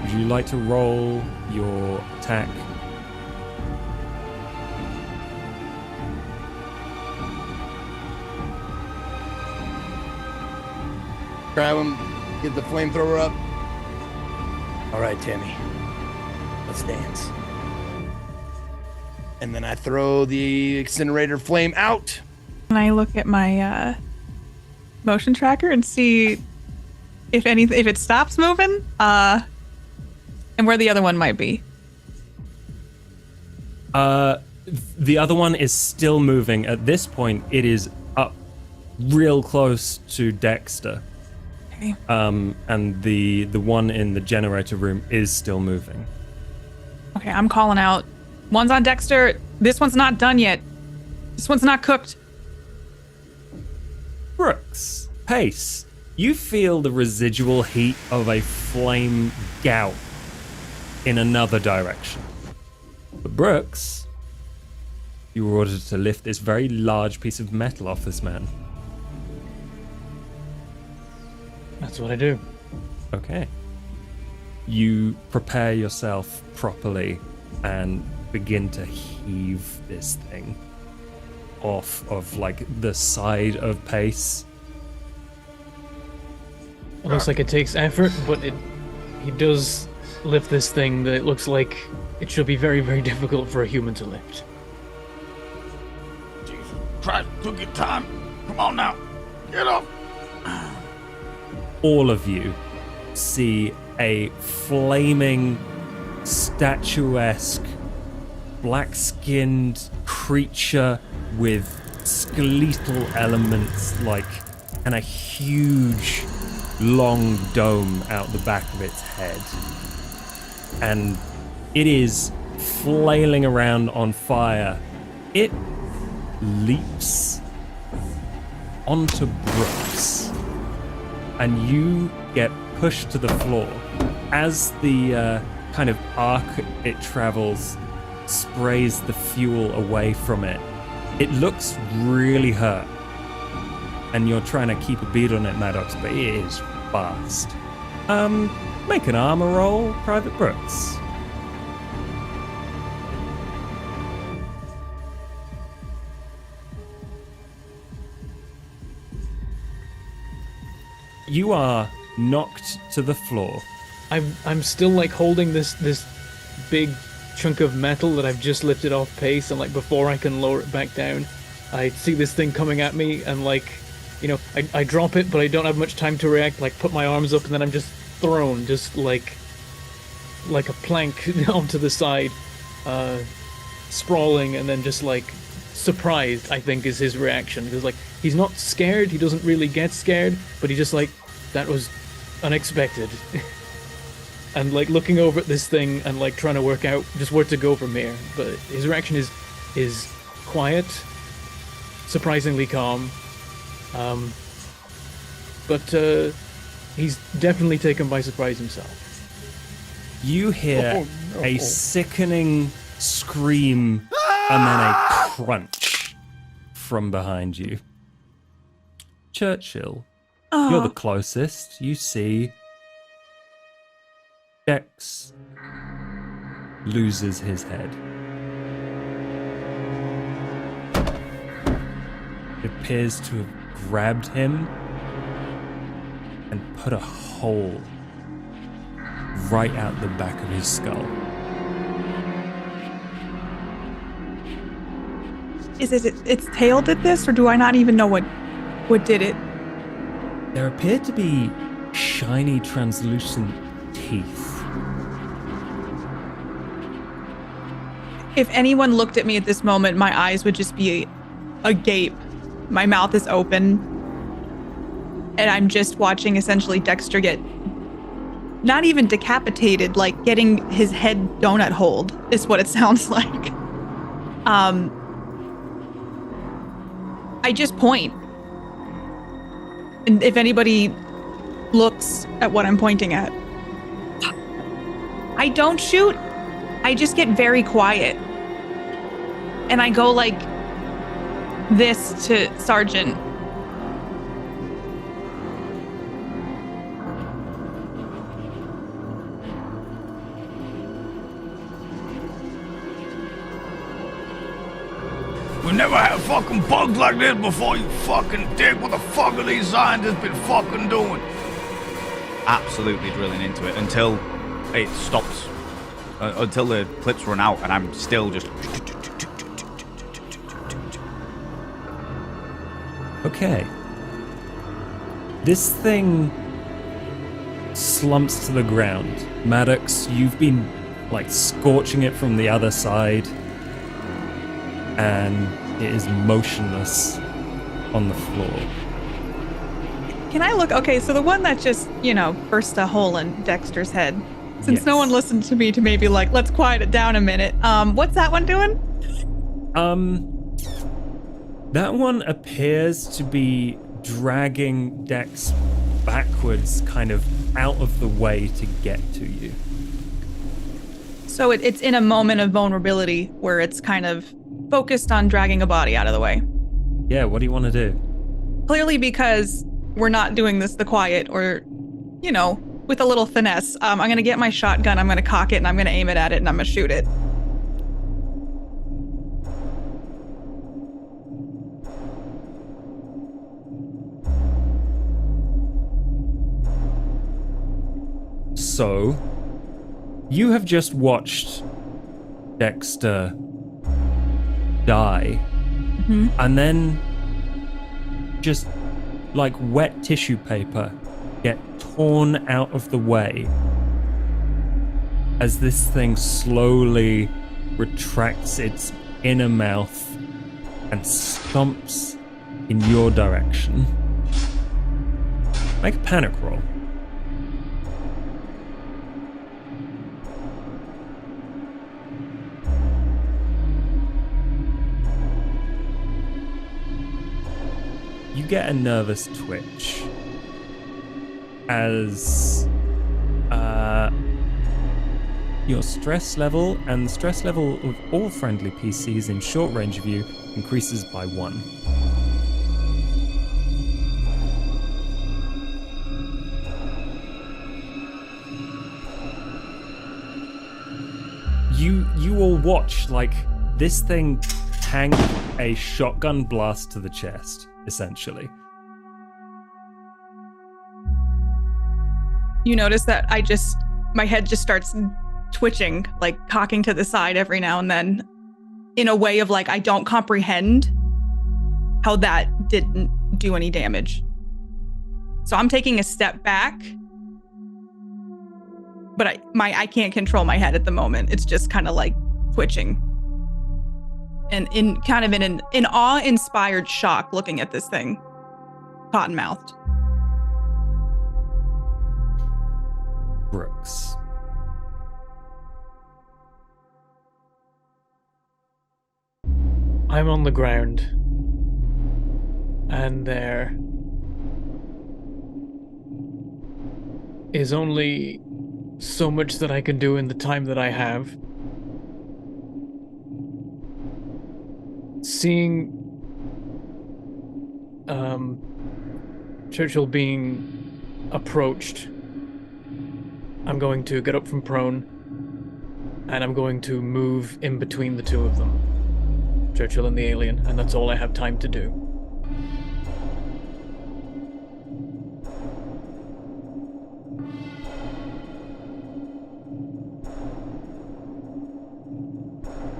Would you like to roll your attack? Grab him, get the flamethrower up. All right, Tammy, let's dance. And then I throw the incinerator flame out. Can I look at my motion tracker and see if it stops moving? And where the other one might be. The other one is still moving. At this point, it is up real close to Dexter. Okay. And the one in the generator room is still moving. Okay, I'm calling out. One's on Dexter. This one's not done yet. This one's not cooked. Brooks, Pace, you feel the residual heat of a flame gout in another direction. But Brooks, you were ordered to lift this very large piece of metal off this man. That's what I do. Okay. You prepare yourself properly and begin to heave this thing off of the side of Pace. It looks like it takes effort, but he does lift this thing that it looks like it should be very, very difficult for a human to lift. Jesus Christ, took your time. Come on now. Get up. All of you see a flaming, statuesque, black-skinned creature with skeletal elements and a huge long dome out the back of its head. And it is flailing around on fire. It leaps onto Brooks, and you get pushed to the floor. As the kind of arc it travels sprays the fuel away from it, it looks really hurt. And you're trying to keep a beat on it, Maddox, but it is fast. Make an armor roll, Private Brooks. You are knocked to the floor. I'm still like holding this big chunk of metal that I've just lifted off pace, and like before I can lower it back down, I see this thing coming at me, and like, you know, I drop it, but I don't have much time to react, like put my arms up, and then I'm just thrown, just like a plank onto the side, sprawling, and then just like surprised, I think, is his reaction, because like he's not scared, he doesn't really get scared, but he just like, that was unexpected. And like looking over at this thing and like trying to work out just where to go from here. But his reaction is quiet, surprisingly calm. But he's definitely taken by surprise himself. You hear a sickening scream and then a crunch from behind you. Churchill, you're the closest. You see Dex loses his head. It appears to have grabbed him and put a hole right out the back of his skull. Is it its tail did this, or do I not even know what did it? There appear to be shiny, translucent teeth. If anyone looked at me at this moment, my eyes would just be agape. My mouth is open. And I'm just watching essentially Dexter get not even decapitated, like getting his head donut holed is what it sounds like. I just point. And if anybody looks at what I'm pointing at, I don't shoot. I just get very quiet. And I go like this to Sergeant. We never had fucking bugs like this before, you fucking dick. What the fuck are these scientists been fucking doing? Absolutely drilling into it until it stops. Until the clips run out, and I'm still just... Okay. This thing slumps to the ground. Maddox, you've been like scorching it from the other side, and it is motionless on the floor. Can I look? Okay, so the one that just, burst a hole in Dexter's head. Since no one listened to me to maybe like, let's quiet it down a minute. What's that one doing? That one appears to be dragging Dex backwards, kind of out of the way to get to you. So it's in a moment of vulnerability where it's kind of focused on dragging a body out of the way. Yeah, what do you want to do? Clearly because we're not doing this the quiet or, with a little finesse. I'm going to get my shotgun, I'm going to cock it, and I'm going to aim it at it, and I'm going to shoot it. So, you have just watched Dexter die, and then just like wet tissue paper get torn out of the way as this thing slowly retracts its inner mouth and stomps in your direction. Make a panic roll. You get a nervous twitch as your stress level and the stress level of all friendly PCs in short range of you increases by 1. You all watch like this thing tank a shotgun blast to the chest, essentially. You notice that my head just starts twitching, like cocking to the side every now and then, in a way of like, I don't comprehend how that didn't do any damage. So I'm taking a step back, but I can't control my head at the moment. It's just kind of like twitching. And in an awe-inspired shock looking at this thing, cotton-mouthed. Brooks. I'm on the ground, and there is only so much that I can do in the time that I have. Seeing Churchill being approached, I'm going to get up from prone, and I'm going to move in between the two of them, Churchill and the alien, and that's all I have time to do.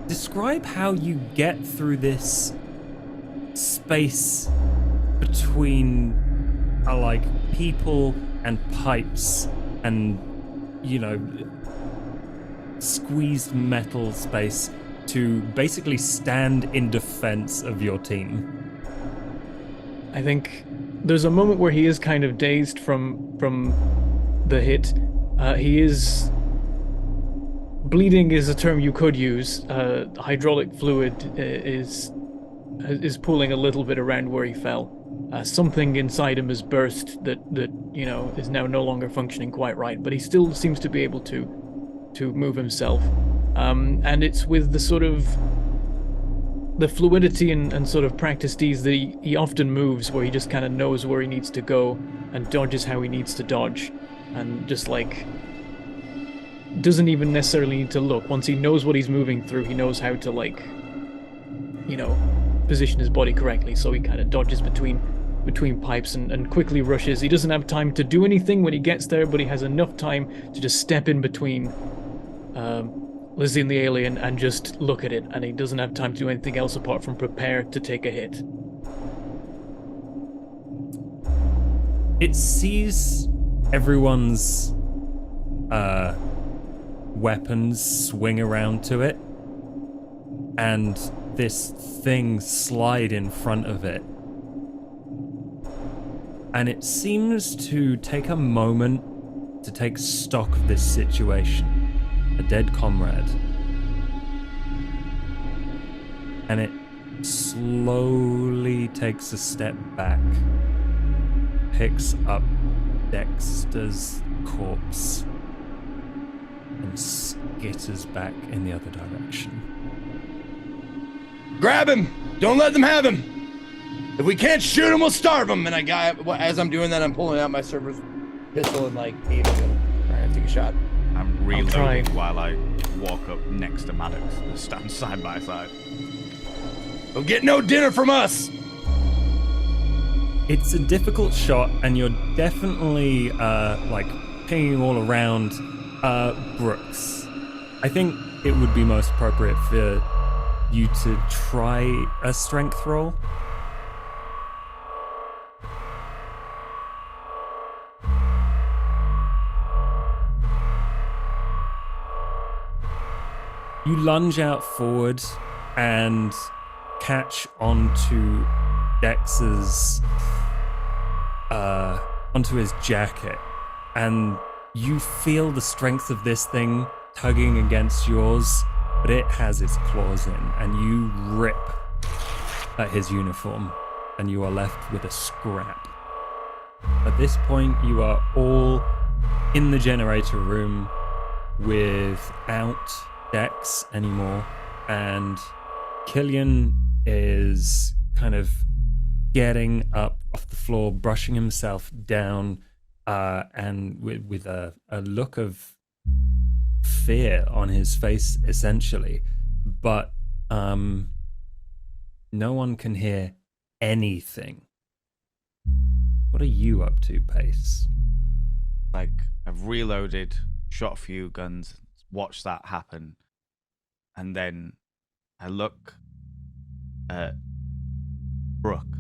Describe how you get through this space between like people and pipes and, you know, squeezed metal space to basically stand in defense of your team. I think there's a moment where he is kind of dazed from the hit. He is... Bleeding is a term you could use. Hydraulic fluid is pooling a little bit around where he fell. Something inside him has burst that you know is now no longer functioning quite right, but he still seems to be able to move himself. And it's with the sort of the fluidity and sort of practiced ease that he often moves, where he just kind of knows where he needs to go and dodges how he needs to dodge, and just like doesn't even necessarily need to look. Once he knows what he's moving through, he knows how to, like, you know, position his body correctly, so he kind of dodges between pipes and quickly rushes. He doesn't have time to do anything when he gets there, but he has enough time to just step in between Lizzie and the alien and just look at it, and he doesn't have time to do anything else apart from prepare to take a hit. It sees everyone's weapons swing around to it, and this thing slide in front of it. And it seems to take a moment to take stock of this situation. A dead comrade. And it slowly takes a step back, picks up Dexter's corpse, and skitters back in the other direction. Grab him! Don't let them have him! If we can't shoot him, we'll starve him! And as I'm doing that, I'm pulling out my server's pistol and like aiming him. Trying to take a shot. I'm reloading while I walk up next to Maddox and stand side by side. Don't get no dinner from us! It's a difficult shot, and you're definitely like pinging all around Brooks, I think it would be most appropriate for you to try a strength roll. You lunge out forward and catch onto Dex's onto his jacket, and you feel the strength of this thing tugging against yours, but it has its claws in, and you rip at his uniform, and you are left with a scrap. At this point, you are all in the generator room without Dex anymore, and Killian is kind of getting up off the floor, brushing himself down, and with a look of fear on his face, essentially. But no one can hear anything. What are you up to, Pace? Like, I've reloaded, shot a few guns, watched that happen, and then I look at Brooke,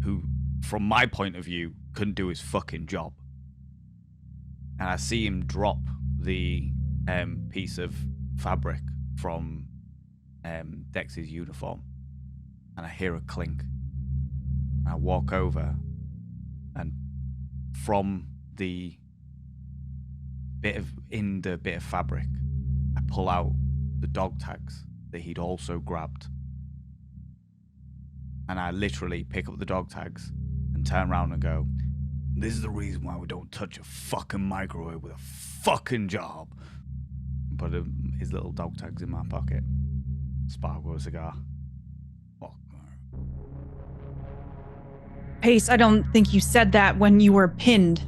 who, from my point of view, couldn't do his fucking job. And I see him drop the piece of fabric from Dex's uniform, and I hear a clink. I walk over, and from the bit of fabric, I pull out the dog tags that he'd also grabbed. And I literally pick up the dog tags and turn around and go, "This is the reason why we don't touch a fucking microwave with a fucking job." And put his little dog tags in my pocket. Sparkle a cigar. Fuck. Pace, I don't think you said that when you were pinned.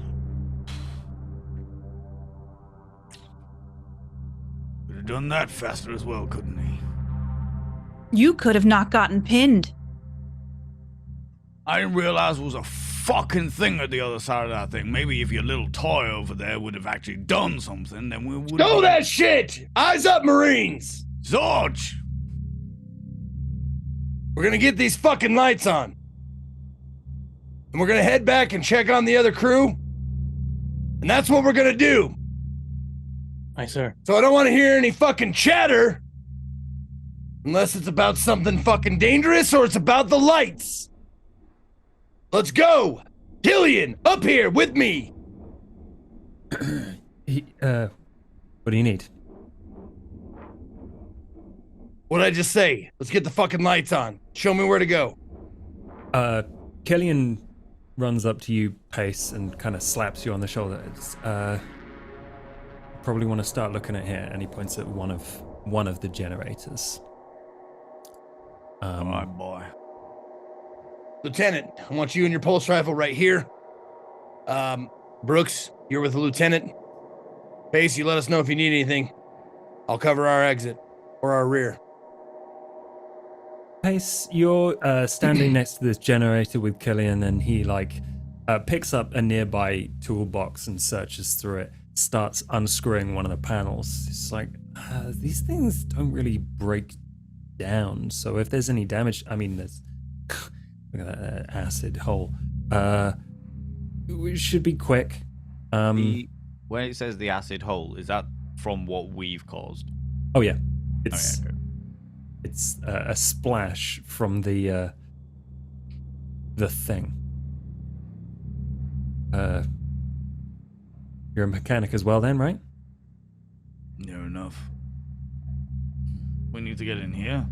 Could have done that faster as well, couldn't he? You could have not gotten pinned. I didn't realize there was a fucking thing at the other side of that thing. Maybe if your little toy over there would have actually done something, then we would. Stow that shit! Eyes up, Marines! Zorge! We're gonna get these fucking lights on. And we're gonna head back and check on the other crew. And that's what we're gonna do. Aye, sir. So I don't want to hear any fucking chatter. Unless it's about something fucking dangerous or it's about the lights. Let's go! Killian, up here with me! What do you need? What'd I just say? Let's get the fucking lights on. Show me where to go. Killian runs up to you, Pace, and kind of slaps you on the shoulder. It's, probably want to start looking at here, and he points at one of the generators. All right, boy. Lieutenant, I want you and your pulse rifle right here. Brooks, you're with the lieutenant. Pace, you let us know if you need anything. I'll cover our exit or our rear. Pace, you're standing next to this generator with Killian, and he picks up a nearby toolbox and searches through it, starts unscrewing one of the panels. It's like, these things don't really break down, so if there's any damage, I mean, there's look at that acid hole. It should be quick. When it says the acid hole, is that from what we've caused? Oh yeah, it's okay. It's a splash from the thing. You're a mechanic as well, then, right? Near enough. We need to get in here.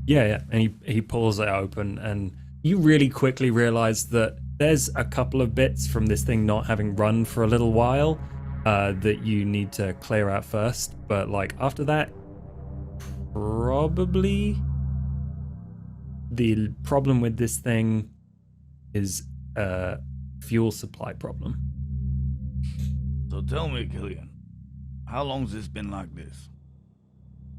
Yeah, and he pulls it open, and you really quickly realize that there's a couple of bits from this thing not having run for a little while that you need to clear out first. But after that, probably the problem with this thing is a fuel supply problem. So tell me, Killian, how long's this been like this?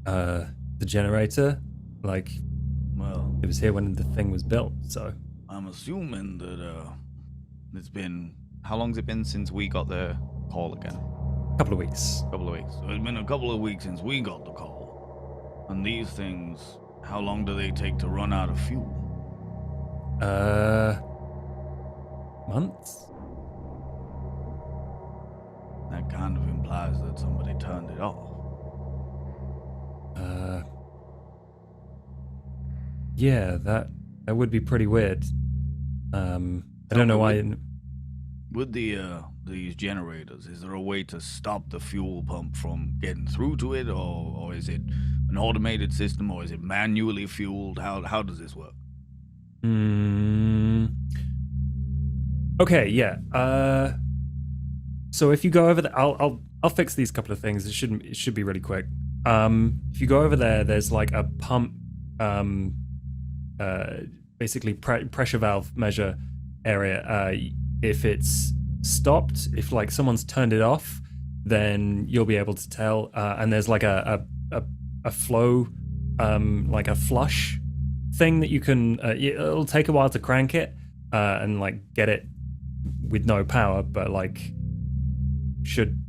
The generator, well, it was here when the thing was built, so I'm assuming that it's been. How long's it been since we got the call again? Couple of weeks. Couple of weeks. So it's been a couple of weeks since we got the call. And these things, how long do they take to run out of fuel? Months? That kind of implies that somebody turned it off. Yeah, that would be pretty weird. I don't know why. With these generators, is there a way to stop the fuel pump from getting through to it, or is it an automated system, or is it manually fueled? How does this work? Okay, yeah. So if you go over there, I'll fix these couple of things. It should be really quick. If you go over there, there's like a pump, basically pressure valve measure area. If it's stopped, if like someone's turned it off, then you'll be able to tell. And there's like a flow, like a flush thing that you can. It'll take a while to crank it and like get it with no power, but like should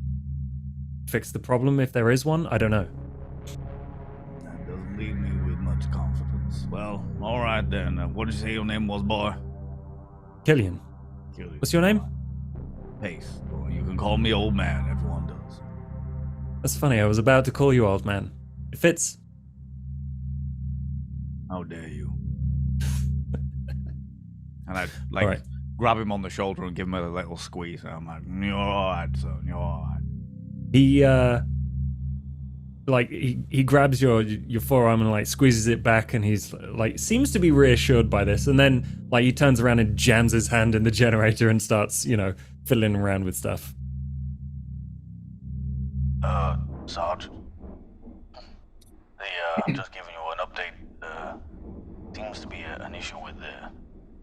fix the problem if there is one. I don't know. That doesn't leave me with much confidence. Well, all right then. What did you say your name was, boy? Killian. What's your name? Pace. Or you can call me old man. Everyone does. That's funny. I was about to call you old man. It fits. How dare you? And I like All right. grab him on the shoulder and give him a little squeeze. And I'm like, "You're all right, son. You're all right." He grabs your forearm and like squeezes it back, and he's like seems to be reassured by this, and then like he turns around and jams his hand in the generator and starts fiddling around with stuff. Sarge. I'm just giving you an update. Seems to be an issue with the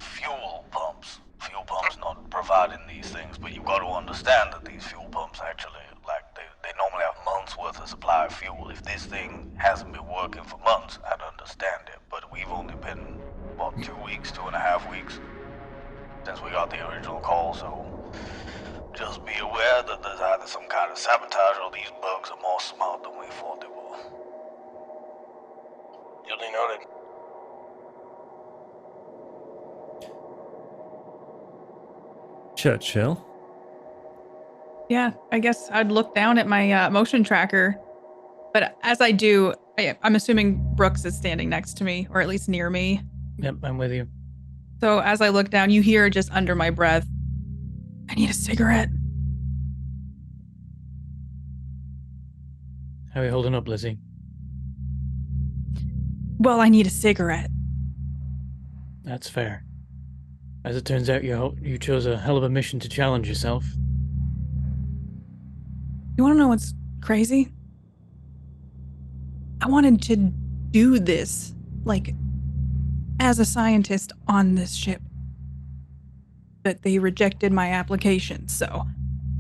fuel pumps. Fuel pumps not providing these things, but you've got to understand that these fuel pumps actually, like, they normally have months worth of supply of fuel. If this thing hasn't been working for months, I'd understand it. But we've only been, 2.5 weeks since we got the original call, so just be aware that there's either some kind of sabotage or these bugs are more smart than we thought they were. Duly noted. Churchill. Yeah, I guess I'd look down at my motion tracker. But as I do, I'm assuming Brooks is standing next to me, or at least near me. Yep, I'm with you. So as I look down, you hear just under my breath, I need a cigarette. How are you holding up, Lizzie? Well, I need a cigarette. That's fair. As it turns out, you chose a hell of a mission to challenge yourself. You want to know what's crazy? I wanted to do this, like, as a scientist on this ship. But they rejected my application, so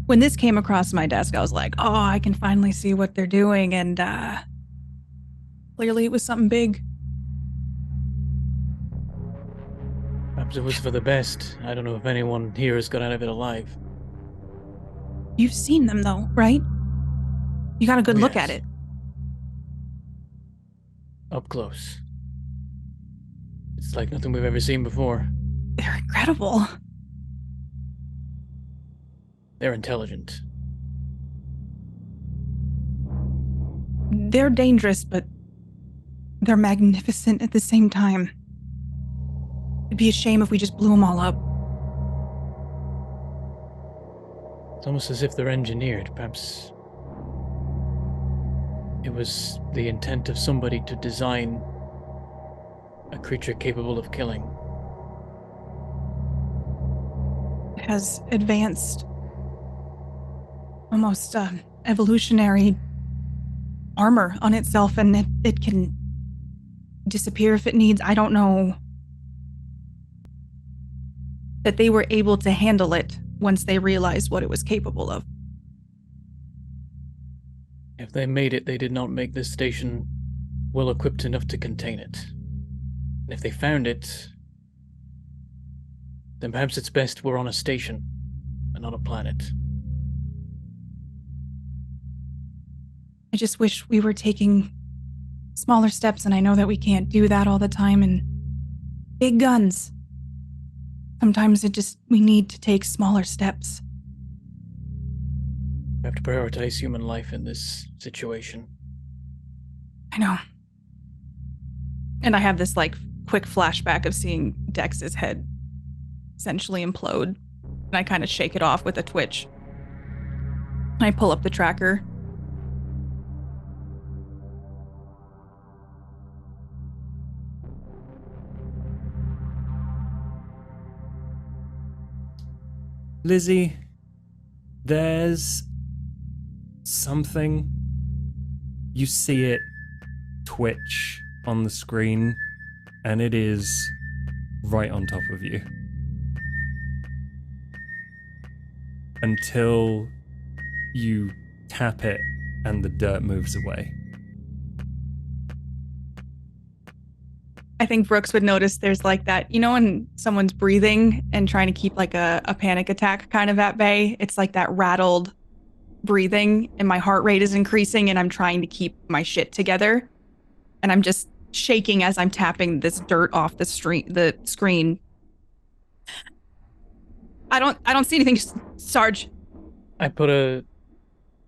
when this came across my desk, I was like, oh, I can finally see what they're doing, and clearly it was something big. Perhaps it was for the best. I don't know if anyone here has got out of it alive. You've seen them, though, right? You got a good look at Yes. it. Up close. It's like nothing we've ever seen before. They're incredible. They're intelligent. They're dangerous, but they're magnificent at the same time. It'd be a shame if we just blew them all up. It's almost as if they're engineered. Perhaps it was the intent of somebody to design a creature capable of killing. It has advanced, almost evolutionary armor on itself, and it can disappear if it needs. I don't know that they were able to handle it once they realized what it was capable of. If they made it, they did not make this station well equipped enough to contain it. And if they found it, then perhaps it's best we're on a station and not a planet. just wish we were taking smaller steps, and I know that we can't do that all the time, and big guns. Sometimes we need to take smaller steps. We have to prioritize human life in this situation. I know. And I have this, quick flashback of seeing Dex's head essentially implode, and I kind of shake it off with a twitch. I pull up the tracker. Lizzie, there's something. You see it twitch on the screen, and it is right on top of you. Until you tap it and the dirt moves away. I think Brooks would notice there's that, when someone's breathing and trying to keep a panic attack kind of at bay, it's like that rattled breathing and my heart rate is increasing and I'm trying to keep my shit together. And I'm just shaking as I'm tapping this dirt off the screen. I don't see anything, Sarge. I put a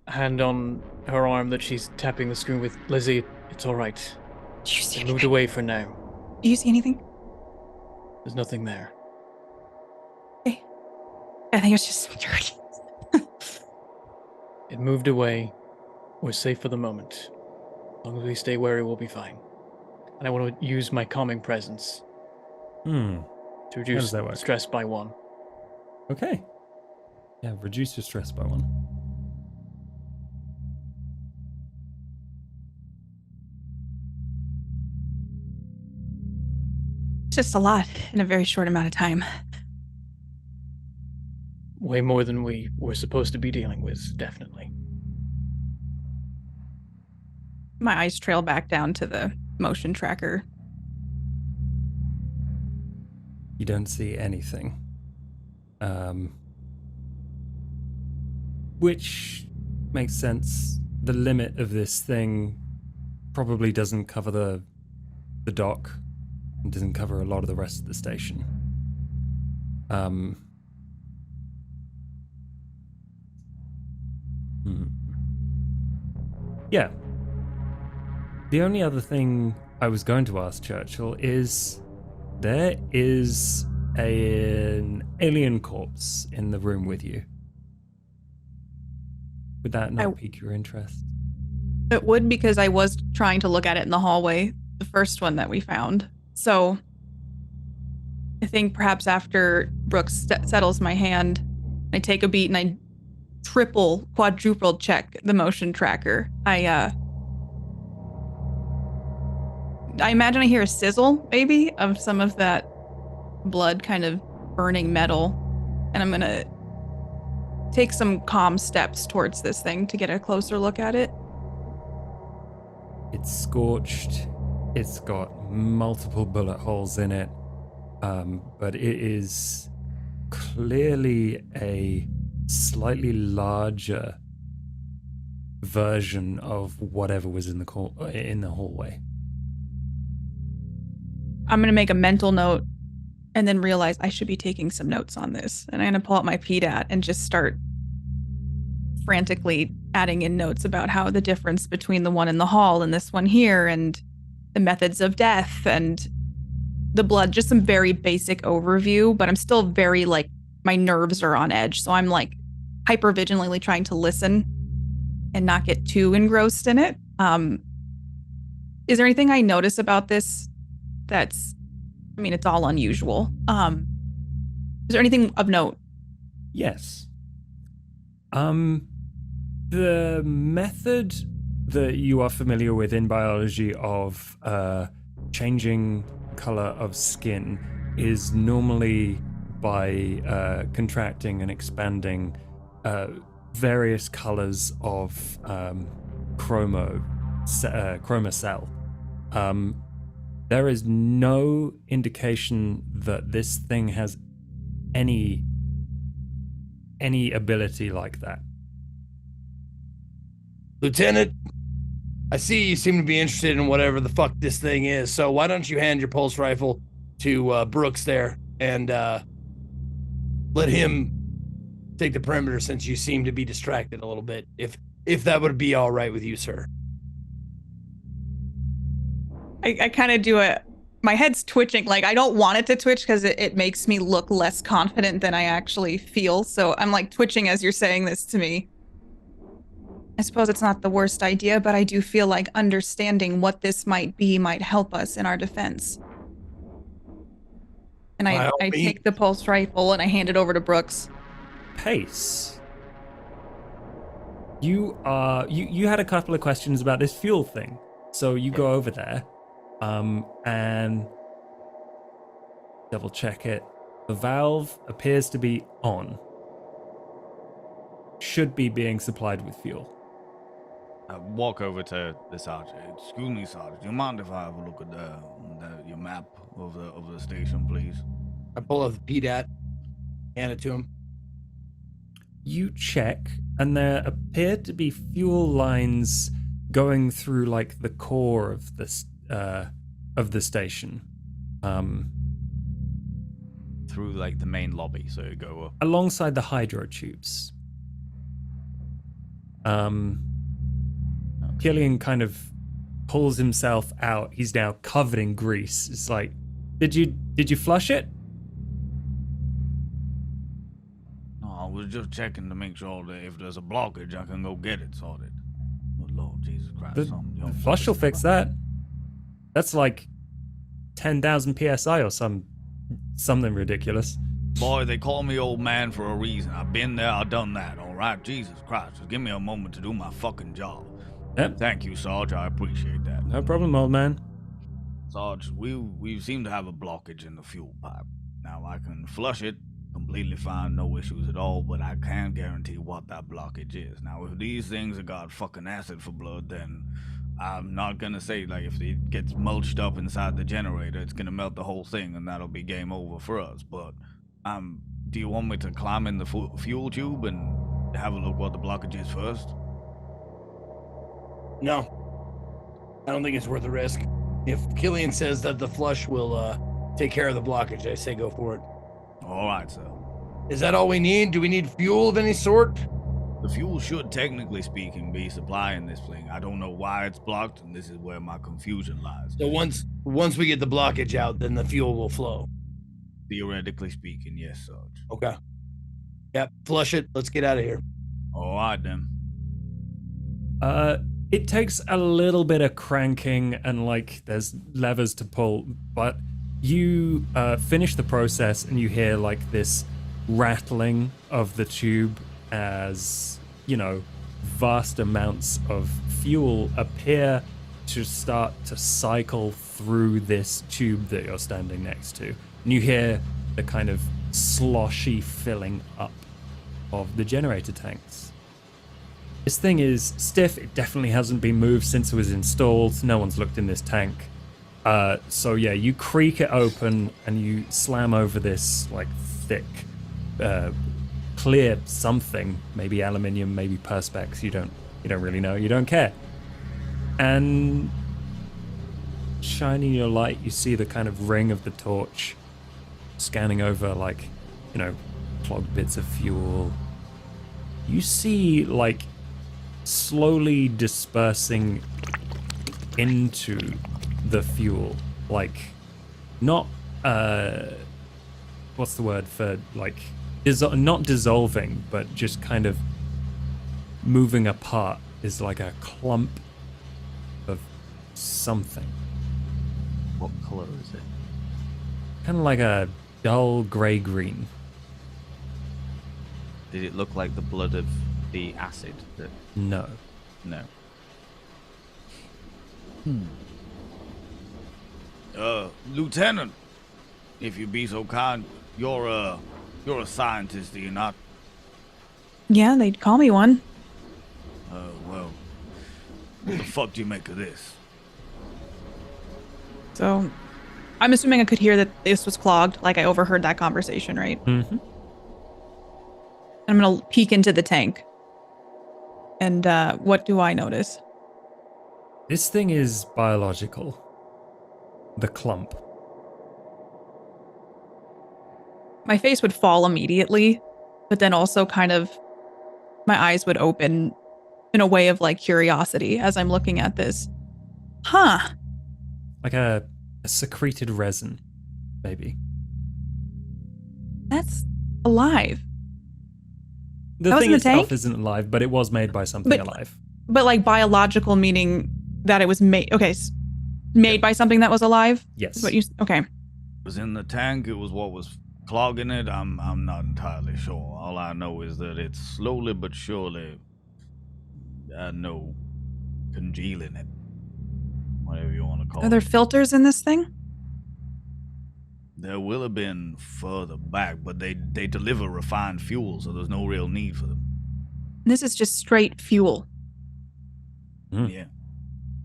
hand on her arm that she's tapping the screen with. Lizzie, it's all right. Do you see I anything? moved away for now. Do you see anything? There's nothing there. Okay. I think it's just some dirt. It moved away. We're safe for the moment. As long as we stay wary, we'll be fine. And I want to use my calming presence to reduce does that work? stress by 1. Okay. Yeah, reduce your stress by 1. It's just a lot in a very short amount of time. Way more than we were supposed to be dealing with, definitely. My eyes trail back down to the motion tracker. You don't see anything. Which makes sense. The limit of this thing probably doesn't cover the dock. It doesn't cover a lot of the rest of the station. Yeah. The only other thing I was going to ask Churchill is there is an alien corpse in the room with you. Would that not pique your interest? It would, because I was trying to look at it in the hallway, the first one that we found. So I think perhaps after Brooks settles my hand, I take a beat and I quadruple check the motion tracker. I imagine I hear a sizzle, maybe, of some of that blood kind of burning metal. And I'm going to take some calm steps towards this thing to get a closer look at it. It's scorched. It's got multiple bullet holes in it. But it is clearly a slightly larger version of whatever was in the hallway. I'm going to make a mental note and then realize I should be taking some notes on this. And I'm going to pull out my PDAT and just start frantically adding in notes about how the difference between the one in the hall and this one here, and the methods of death and the blood, just some very basic overview, but I'm still very my nerves are on edge. So I'm hyper vigilantly trying to listen and not get too engrossed in it. Is there anything I notice about this that's, it's all unusual. Is there anything of note? Yes. The method that you are familiar with in biology of changing color of skin is normally by contracting and expanding various colors of chroma cell. There is no indication that this thing has any ability like that. Lieutenant, I see you seem to be interested in whatever the fuck this thing is. So why don't you hand your pulse rifle to Brooks there and let him take the perimeter since you seem to be distracted a little bit. If that would be all right with you, sir. I kind of do my head's twitching. Like, I don't want it to twitch because it makes me look less confident than I actually feel. So I'm like twitching as you're saying this to me. I suppose it's not the worst idea, but I do feel like understanding what this might be might help us in our defense. And I take the pulse rifle and I hand it over to Brooks. Pace. You had a couple of questions about this fuel thing. So you go over there and double check it. The valve appears to be on. Should be being supplied with fuel. I walk over to the sergeant. Excuse me, sergeant. Do you mind if I have a look at your map of the station, please? I pull up the PDAT, hand it to him. You check, and there appear to be fuel lines going through like the core of the station. Through like the main lobby, so you go up. Alongside the hydro tubes. Killian kind of pulls himself out. He's now covered in grease. It's like, did you flush it? No, I was just checking to make sure that if there's a blockage, I can go get it sorted. But Lord Jesus Christ, The flush will fix that. That's like 10,000 psi or something ridiculous. Boy, they call me old man for a reason. I've been there, I've done that, all right? Jesus Christ, just give me a moment to do my fucking job. Yep. Thank you, Sarge. I appreciate that. No problem, old man. Sarge, we seem to have a blockage in the fuel pipe. Now, I can flush it completely fine, no issues at all, but I can't guarantee what that blockage is. Now, if these things have got fucking acid for blood, then I'm not gonna say, like, if it gets mulched up inside the generator, it's gonna melt the whole thing, and that'll be game over for us. But, do you want me to climb in the fuel tube and have a look what the blockage is first? No, I don't think it's worth the risk. If Killian says that the flush will take care of the blockage, I say go for it. All right, sir. Is that all we need? Do we need fuel of any sort? The fuel should, technically speaking, be supplying this thing. I don't know why it's blocked, and this is where my confusion lies. So once we get the blockage out, then the fuel will flow. Theoretically speaking, yes, Sarge. Okay. Yep, flush it. Let's get out of here. All right, then. It takes a little bit of cranking and like there's levers to pull, but you finish the process and you hear like this rattling of the tube as, you know, vast amounts of fuel appear to start to cycle through this tube that you're standing next to. And you hear the kind of sloshy filling up of the generator tanks. This thing is stiff. It definitely hasn't been moved since it was installed. No one's looked in this tank. So yeah, you creak it open and you slam over this like thick, clear something, maybe aluminium, maybe perspex. You don't really know. You don't care. And shining your light, you see the kind of ring of the torch scanning over like, you know, clogged bits of fuel. You see like slowly dispersing into the fuel, like not what's the word for like not dissolving, but just kind of moving apart is like a clump of something. What color is it? Kind of like a dull gray green. Did it look like the blood of the acid? No. No. Lieutenant, if you be so kind, you're a scientist, are you not? Yeah, they'd call me one. Well, what the fuck do you make of this? So, I'm assuming I could hear that this was clogged, like I overheard that conversation, right? Mm-hmm. I'm gonna peek into the tank. And what do I notice? This thing is biological. The clump. My face would fall immediately, but then also kind of my eyes would open in a way of like curiosity as I'm looking at this. Huh. Like a secreted resin, maybe. That's alive. The That was thing in the itself tank? isn't alive, but it was made by something alive. But like biological meaning that it was made. Okay. Made by something that was alive? Yes. Is what you, okay. It was in the tank. It was what was clogging it. I'm not entirely sure. All I know is that it's slowly but surely, congealing it. Whatever you want to call Are there it. filters in this thing? There will have been further back, but they deliver refined fuel, so there's no real need for them. This is just straight fuel, Yeah.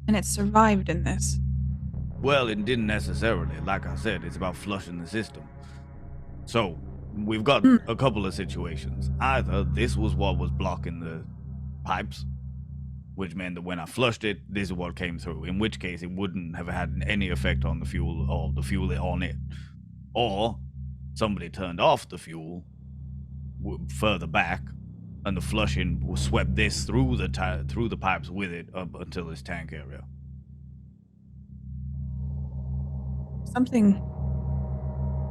and it survived in this. Well, it didn't necessarily. Like I said, it's about flushing the system. So, we've got a couple of situations. Either this was what was blocking the pipes, which meant that when I flushed it, this is what came through. In which case, it wouldn't have had any effect on the fuel or the fuel on it. Or somebody turned off the fuel further back, and the flushing swept this through the pipes with it up until this tank area. Something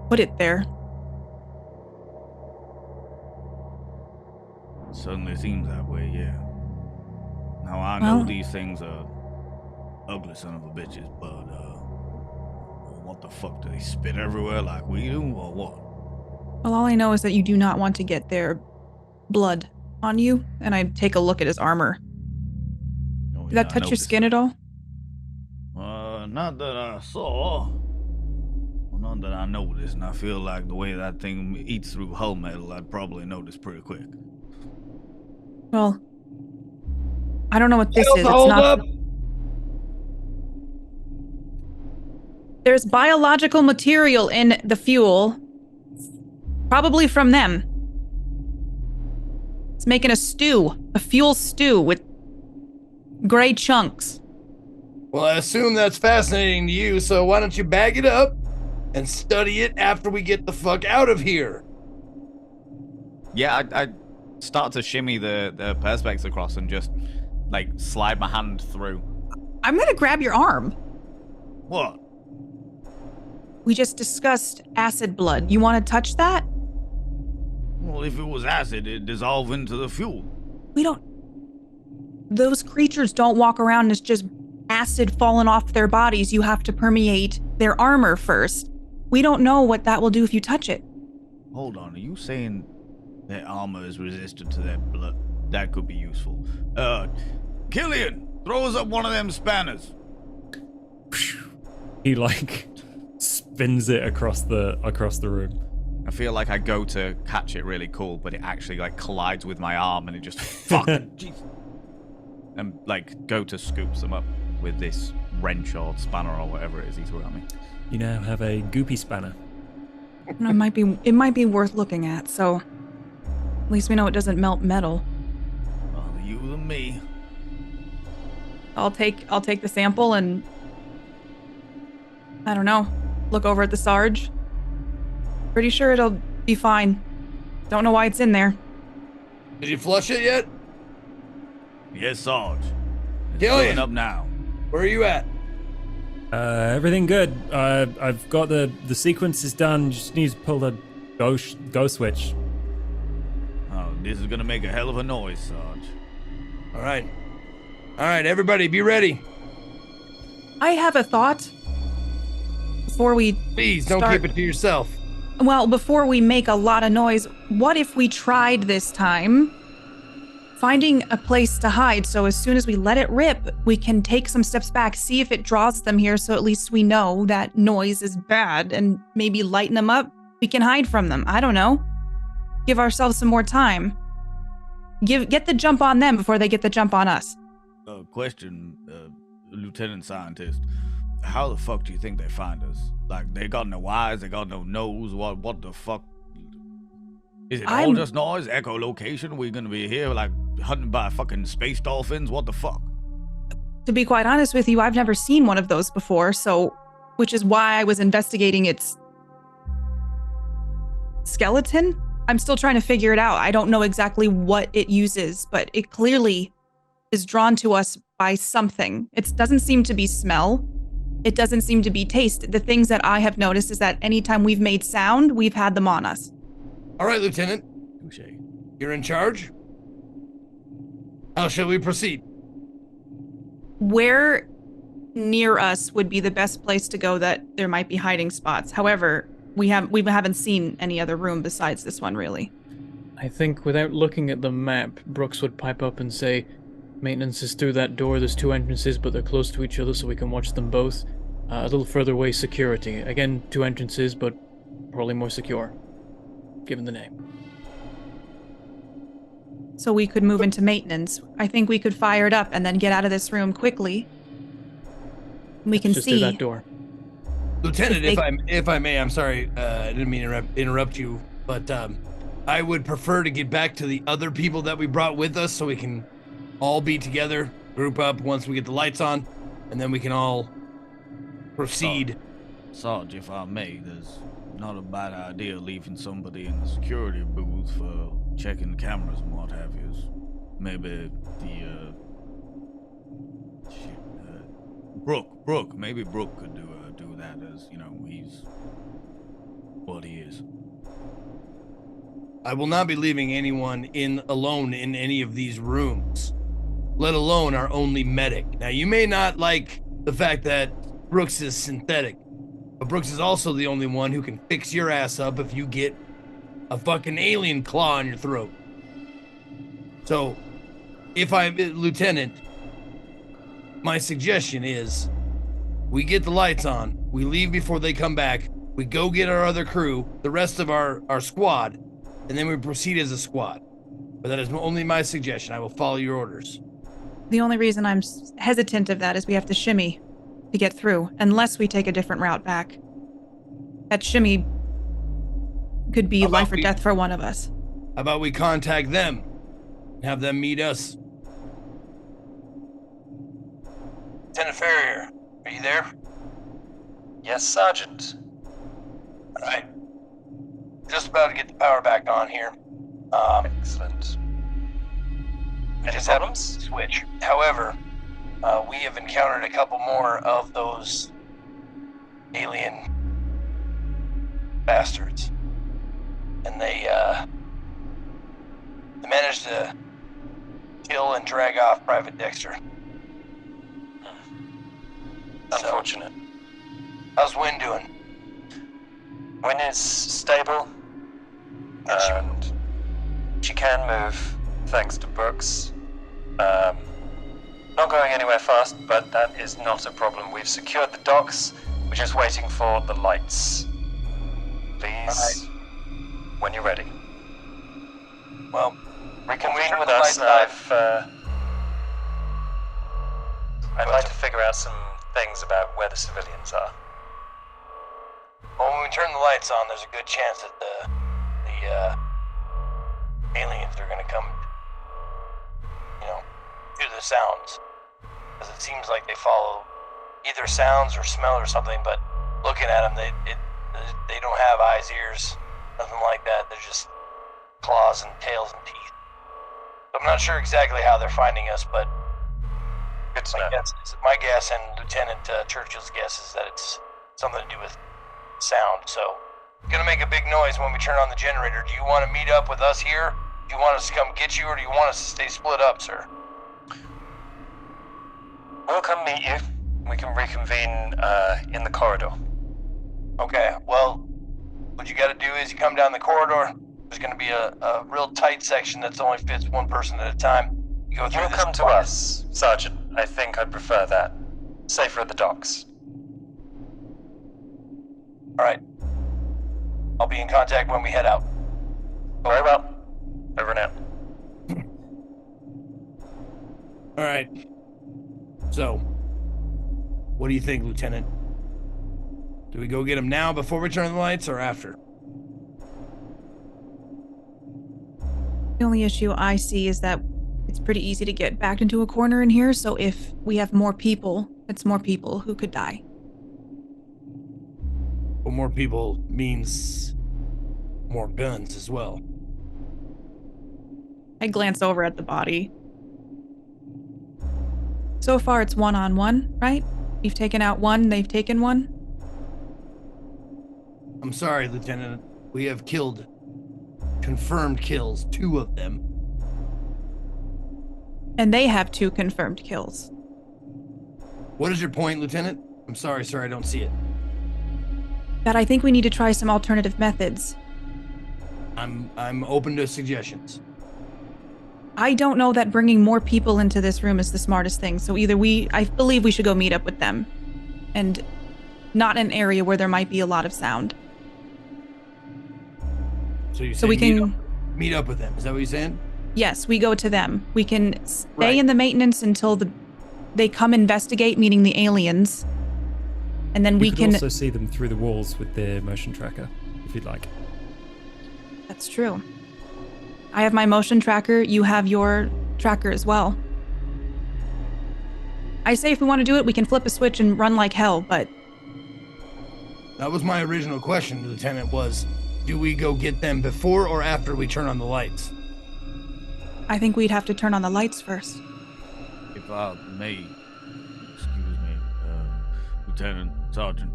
put it there. Certainly seems that way, yeah. Now, I know these things are ugly son of a bitches, but, what the fuck, do they spit everywhere like we do, or what? Well, all I know is that you do not want to get their blood on you, and I take a look at his armor. Oh, Did that touch your skin at all? Not that I saw. Well, not that I noticed, and I feel like the way that thing eats through hull metal, I'd probably notice pretty quick. Well, I don't know what this is. It's Hold not. up. There's biological material in the fuel, probably from them. It's making a fuel stew with gray chunks. Well, I assume that's fascinating to you, so why don't you bag it up and study it after we get the fuck out of here? Yeah, I start to shimmy the perspex across and just like slide my hand through. I'm gonna grab your arm. What? We just discussed acid blood. You want to touch that? Well, if it was acid, it'd dissolve into the fuel. We don't. Those creatures don't walk around as just acid falling off their bodies. You have to permeate their armor first. We don't know what that will do if you touch it. Hold on, are you saying their armor is resistant to their blood? That could be useful. Killian, throw us up one of them spanners. He like spins it across the room. I feel like I go to catch it really cool, but it actually like collides with my arm and it just fuck. Jeez. And like go to scoop them up with this wrench or spanner or whatever it is he threw at me. You now have a goopy spanner. It might be worth looking at. So at least we know it doesn't melt metal. Rather you than me. I'll take the sample and I don't know. Look over at the Sarge. Pretty sure it'll be fine. Don't know why it's in there. Did you flush it yet? Yes, Sarge. It's Killian. filling up now. Where are you at? Everything good. I've got the sequence is done. Just need to pull the go switch. Oh, this is gonna make a hell of a noise, Sarge. All right, everybody, be ready. I have a thought. Before we Please don't start- keep it to yourself. Well, before we make a lot of noise, what if we tried this time finding a place to hide so as soon as we let it rip, we can take some steps back, see if it draws them here so at least we know that noise is bad and maybe lighten them up? We can hide from them. I don't know. Give ourselves some more time. Get the jump on them before they get the jump on us. Question, Lieutenant Scientist. How the fuck do you think they find us? Like, they got no eyes, they got no nose, what the fuck? Is it all just noise, echolocation? We're gonna be here, like, hunted by fucking space dolphins? What the fuck? To be quite honest with you, I've never seen one of those before, which is why I was investigating its skeleton. I'm still trying to figure it out. I don't know exactly what it uses, but it clearly is drawn to us by something. It doesn't seem to be smell. It doesn't seem to be taste. The things that I have noticed is that anytime we've made sound, we've had them on us. All right, Lieutenant. You're in charge. How shall we proceed? Where near us would be the best place to go that there might be hiding spots. However, we haven't seen any other room besides this one, really. I think without looking at the map, Brooks would pipe up and say, maintenance is through that door. There's 2 entrances, but they're close to each other, so we can watch them both. A little further away, security. Again, 2 entrances, but probably more secure, given the name. So we could move into maintenance. I think we could fire it up and then get out of this room quickly. We can just see through that door. Lieutenant, if I may, I'm sorry, I didn't mean to interrupt you, but I would prefer to get back to the other people that we brought with us so we can all be together, group up once we get the lights on, and then we can all proceed. Sarge, if I may, there's not a bad idea leaving somebody in the security booth for checking the cameras and what have you. Maybe Brooke. Maybe Brooke could do that, as you know, he's what he is. I will not be leaving anyone alone in any of these rooms, let alone our only medic. Now, you may not like the fact that Brooks is synthetic, but Brooks is also the only one who can fix your ass up if you get a fucking alien claw in your throat. So, Lieutenant, my suggestion is we get the lights on, we leave before they come back, we go get our other crew, the rest of our squad, and then we proceed as a squad. But that is only my suggestion. I will follow your orders. the only reason I'm hesitant of that is we have to shimmy to get through, unless we take a different route back. That shimmy could be life or death for one of us. How about we contact them and have them meet us? Lieutenant Ferrier, are you there? Yes, Sergeant. All right. Just about to get the power back on here. Excellent. Any problems? Switch. However, we have encountered a couple more of those alien bastards, and they managed to kill and drag off Private Dexter. Unfortunate. How's Wynn doing? Wynn is stable, and she can move, thanks to Brooks. Not going anywhere fast, but that is not a problem. We've secured the docks. We're just waiting for the lights. Please, when you're ready. Well, reconvene with us, and I'd like to figure out some things about where the civilians are. Well, when we turn the lights on, there's a good chance that the aliens are gonna come, through the sounds. Because it seems like they follow either sounds or smell or something, but looking at them, they don't have eyes, ears, nothing like that. They're just claws and tails and teeth. So I'm not sure exactly how they're finding us, but my guess and Lieutenant Churchill's guess is that it's something to do with sound. So, gonna make a big noise when we turn on the generator. Do you want to meet up with us here? Do you want us to come get you, or do you want us to stay split up, sir? We'll come meet you. We can reconvene in the corridor. Okay, well, what you gotta do is you come down the corridor. There's gonna be a real tight section that's only fits one person at a time. You go through You'll this come to us, Sergeant. I think I'd prefer that. Safer at the docks. Alright. I'll be in contact when we head out. Very well. Over and out. Alright. So, what do you think, Lieutenant? Do we go get him now before we turn the lights, or after? The only issue I see is that It's pretty easy to get backed into a corner in here, so if we have more people, it's more people who could die. But more people means more guns as well. I glance over at the body. So far, it's 1-on-1, right? You've taken out one, they've taken one. I'm sorry, Lieutenant. We have killed, confirmed kills, 2 of them. And they have 2 confirmed kills. What is your point, Lieutenant? I'm sorry, sir, I don't see it. That I think we need to try some alternative methods. I'm open to suggestions. I don't know that bringing more people into this room is the smartest thing, so either I believe we should go meet up with them. And not an area where there might be a lot of sound. So you say So we can... meet up with them. Is that what you're saying? Yes, we go to them. We can stay in the maintenance until they come investigate, meaning the aliens. And then we can can also see them through the walls with the motion tracker, if you'd like. That's true. I have my motion tracker. You have your tracker as well. I say if we want to do it, we can flip a switch and run like hell, but... That was my original question, Lieutenant, was do we go get them before or after we turn on the lights? I think we'd have to turn on the lights first. If I may, excuse me, Lieutenant, Sergeant,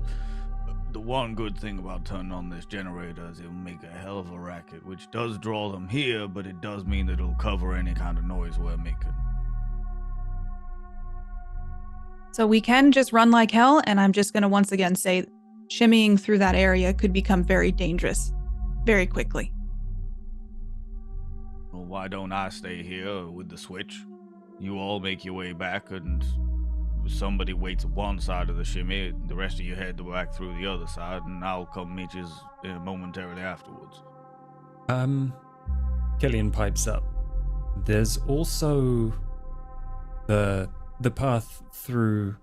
the one good thing about turning on this generator is it'll make a hell of a racket, which does draw them here, but it does mean that it'll cover any kind of noise we're making. So we can just run like hell, and I'm just going to once again say shimmying through that area could become very dangerous very quickly. Well, why don't I stay here with the switch? You all make your way back, and somebody waits at one side of the shimmy, the rest of you head back through the other side, and I'll come meet you momentarily afterwards. Killian pipes up. There's also the path through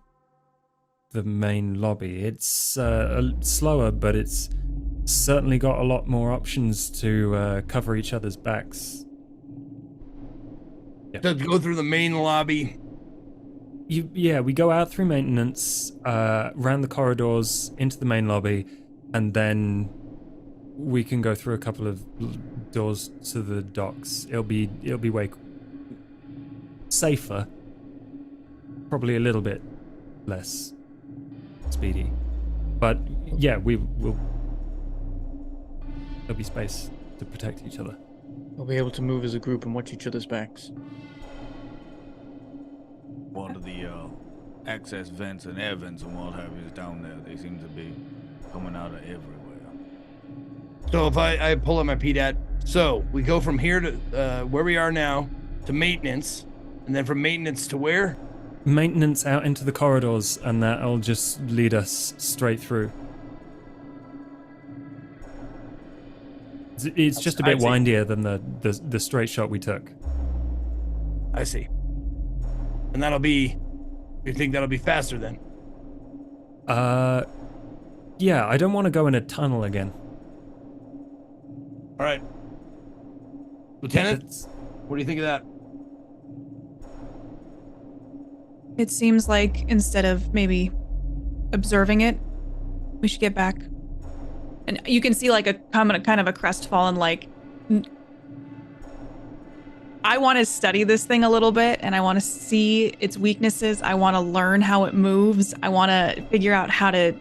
the main lobby. It's slower, but it's certainly got a lot more options to cover each other's backs. To go through the main lobby. We go out through maintenance, around the corridors into the main lobby, and then we can go through a couple of doors to the docks. It'll be way safer, probably a little bit less speedy, but yeah, there'll be space to protect each other. We'll be able to move as a group and watch each other's backs. One of the access vents and air vents and what have you is down there. They seem to be coming out of everywhere. So if I pull up my PDAT, so we go from here to where we are now to maintenance, and then from maintenance to where? Maintenance out into the corridors, and that'll just lead us straight through. It's just a bit windier than the straight shot we took. I see. And you think that'll be faster then? Yeah, I don't want to go in a tunnel again. All right. Lieutenant, what do you think of that? It seems like instead of maybe observing it, we should get back. And you can see like a kind of a crestfallen, like, I want to study this thing a little bit, and I want to see its weaknesses. I want to learn how it moves. I want to figure out how to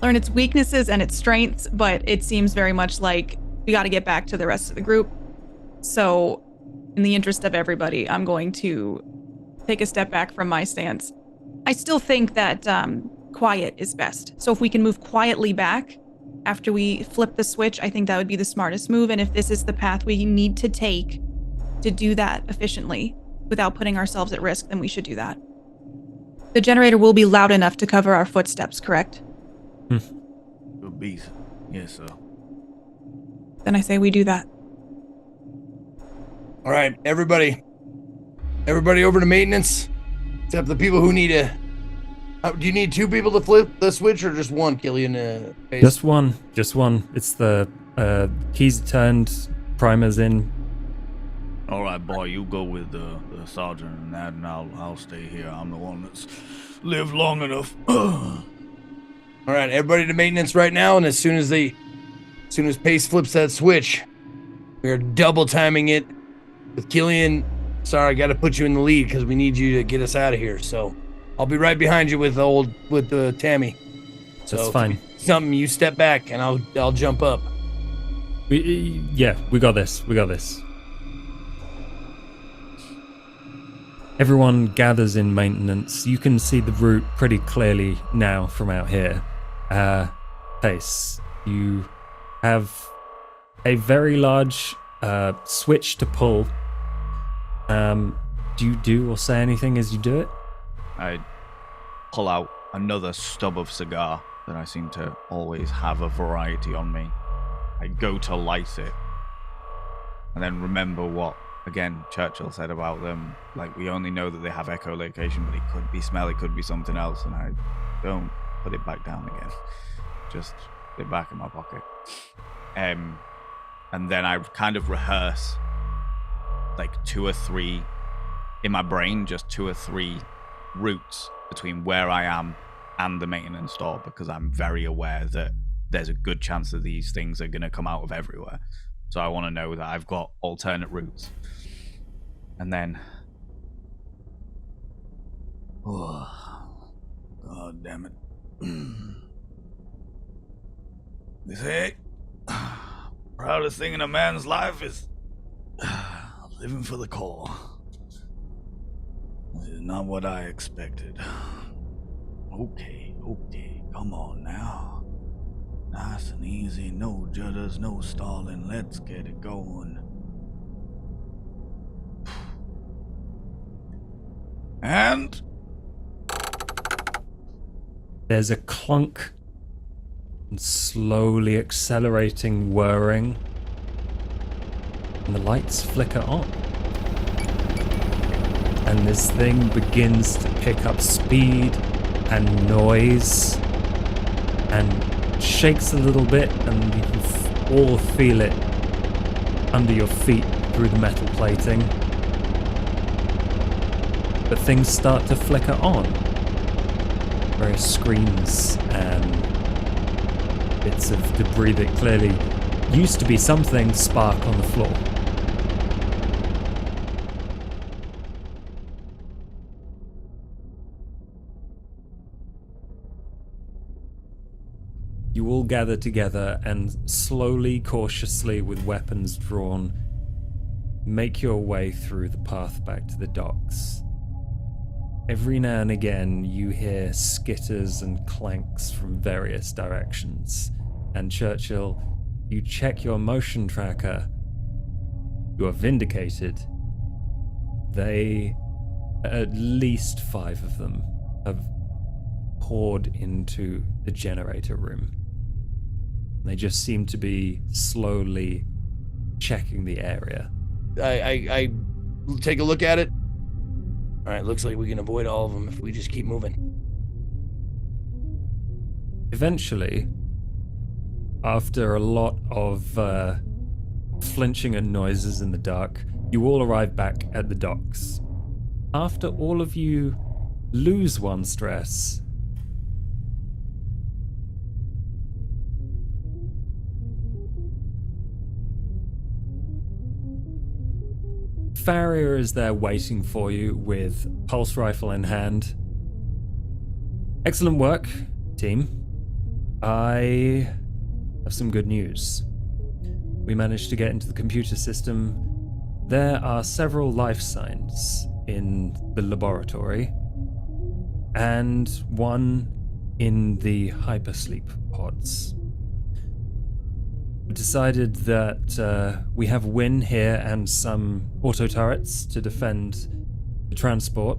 learn its weaknesses and its strengths, but it seems very much like we got to get back to the rest of the group. So in the interest of everybody, I'm going to take a step back from my stance. I still think that quiet is best. So if we can move quietly back after we flip the switch, I think that would be the smartest move. And if this is the path we need to take to do that efficiently without putting ourselves at risk, then we should do that. The generator will be loud enough to cover our footsteps, correct? Good beast. Yes, sir. Then I say we do that. All right, everybody over to maintenance, except the people who need do you need 2 people to flip the switch or just one, Killian? Just one. It's the keys turned, primers in. All right, boy, you go with the sergeant and that, and I'll stay here. I'm the one that's lived long enough. All right, everybody to maintenance right now, and as soon as Pace flips that switch, we are double timing it with Killian. Sorry, I got to put you in the lead because we need you to get us out of here. So I'll be right behind you with Tammy. So That's fine. Something you step back and I'll jump up. We got this. We got this. Everyone gathers in maintenance. You can see the route pretty clearly now from out here. Pace, you have a very large switch to pull. Do you do or say anything as you do it? I pull out another stub of cigar that I seem to always have a variety on me. I go to light it, and then remember what, again, Churchill said about them. Like, we only know that they have echolocation, but it could be smell, it could be something else, and I don't put it back down again. Just put it back in my pocket. And then I kind of rehearse like 2 or 3 in my brain, just 2 or 3 routes between where I am and the maintenance store, because I'm very aware that there's a good chance that these things are going to come out of everywhere. So I want to know that I've got alternate routes. And then... Oh, God damn it. They say, proudest thing in a man's life is living for the call. This is not what I expected. Okay, come on now. Nice and easy, no judders, no stalling, let's get it going. And... There's a clunk and slowly accelerating whirring, and the lights flicker on. And this thing begins to pick up speed and noise and shakes a little bit, and you can all feel it under your feet through the metal plating. But things start to flicker on. Various screens and bits of debris that clearly used to be something spark on the floor. You all gather together and slowly, cautiously, with weapons drawn, make your way through the path back to the docks. Every now and again, you hear skitters and clanks from various directions. And Churchill, you check your motion tracker. You are vindicated. At least 5 of them, have poured into the generator room. They just seem to be slowly checking the area. I take a look at it. All right, looks like we can avoid all of them if we just keep moving. Eventually, after a lot of flinching and noises in the dark, you all arrive back at the docks. After all of you lose 1 stress, Farrier is there waiting for you with pulse rifle in hand. Excellent work, team. I have some good news. We managed to get into the computer system. There are several life signs in the laboratory, and 1 in the hypersleep pods. We decided that we have Win here and some auto turrets to defend the transport.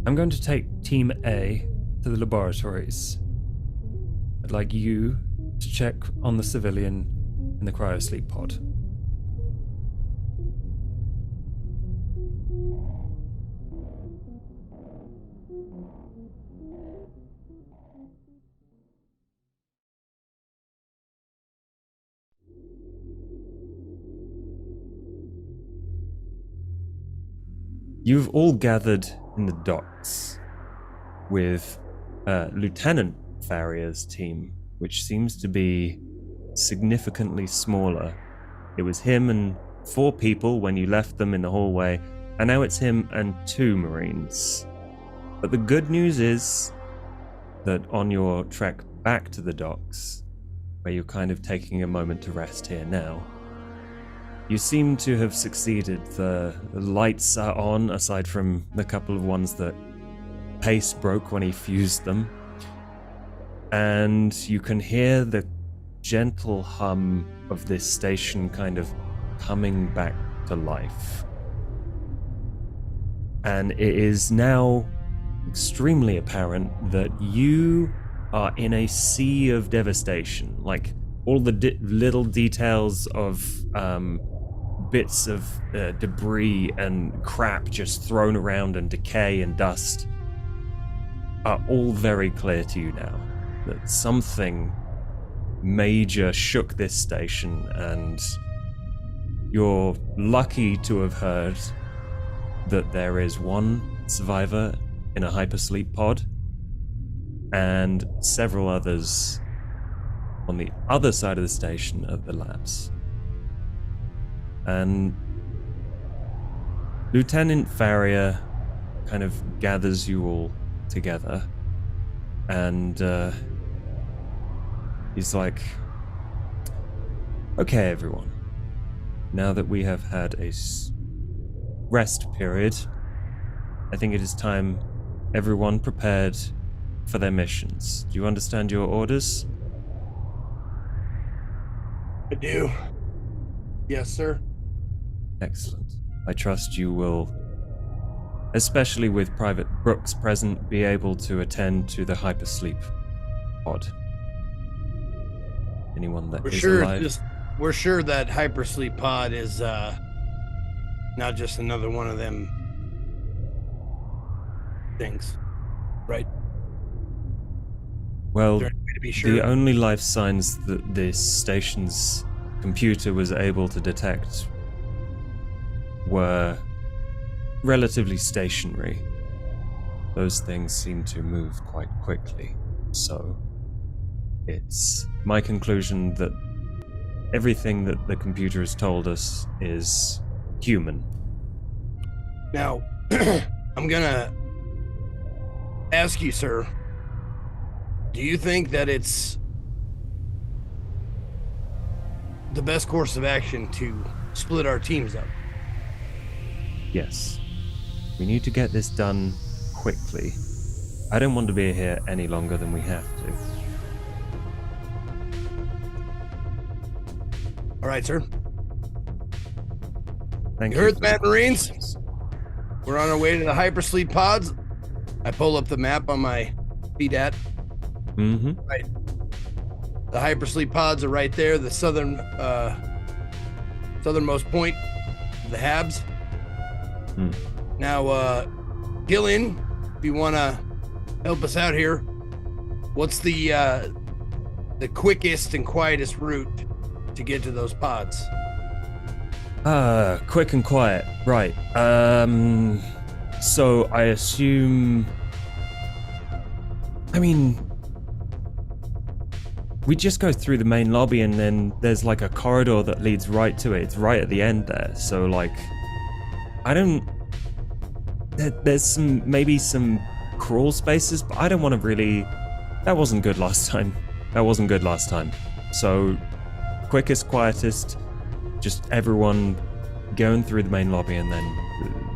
I'm going to take Team A to the laboratories. I'd like you to check on the civilian in the cryosleep pod. You've all gathered in the docks with Lieutenant Farrier's team, which seems to be significantly smaller. It was him and 4 people when you left them in the hallway, and now it's him and 2 Marines. But the good news is that on your trek back to the docks, where you're kind of taking a moment to rest here now, you seem to have succeeded. The lights are on, aside from the couple of ones that Pace broke when he fused them. And you can hear the gentle hum of this station kind of coming back to life. And it is now extremely apparent that you are in a sea of devastation. Like, all the little details of bits of debris and crap just thrown around and decay and dust are all very clear to you now. That something major shook this station, and you're lucky to have heard that there is 1 survivor in a hypersleep pod and several others on the other side of the station at the labs. And Lieutenant Farrier kind of gathers you all together, and he's like, okay, everyone, now that we have had a rest period, I think it is time everyone prepared for their missions. Do you understand your orders? I do. Yes, sir. Excellent. I trust you will, especially with Private Brooks present, be able to attend to the hypersleep pod. Anyone that is alive? We're sure that hypersleep pod is not just another one of them things, right? Well, To be sure. the only life signs that this station's computer was able to detect were relatively stationary. Those things seem to move quite quickly, so it's my conclusion that everything that the computer has told us is human. Now, I'm gonna ask you, sir, do you think that it's the best course of action to split our teams up? Yes. We need to get this done quickly. I don't want to be here any longer than we have to. All right, sir. Thank You you. heard that, Marines? We're on our way to the hypersleep pods. I pull up the map on my PDAT. Mm-hmm. Right. The hypersleep pods are right there, the southernmost point of the Habs. Hmm. Now, Gillian, if you want to help us out here, what's the quickest and quietest route to get to those pods? Quick and quiet. Right. So I assume... I mean... we just go through the main lobby and then there's like a corridor that leads right to it. It's right at the end there. So like... I don't... There's maybe some crawl spaces, but I don't want to really... That wasn't good last time. So, quickest, quietest, just everyone going through the main lobby and then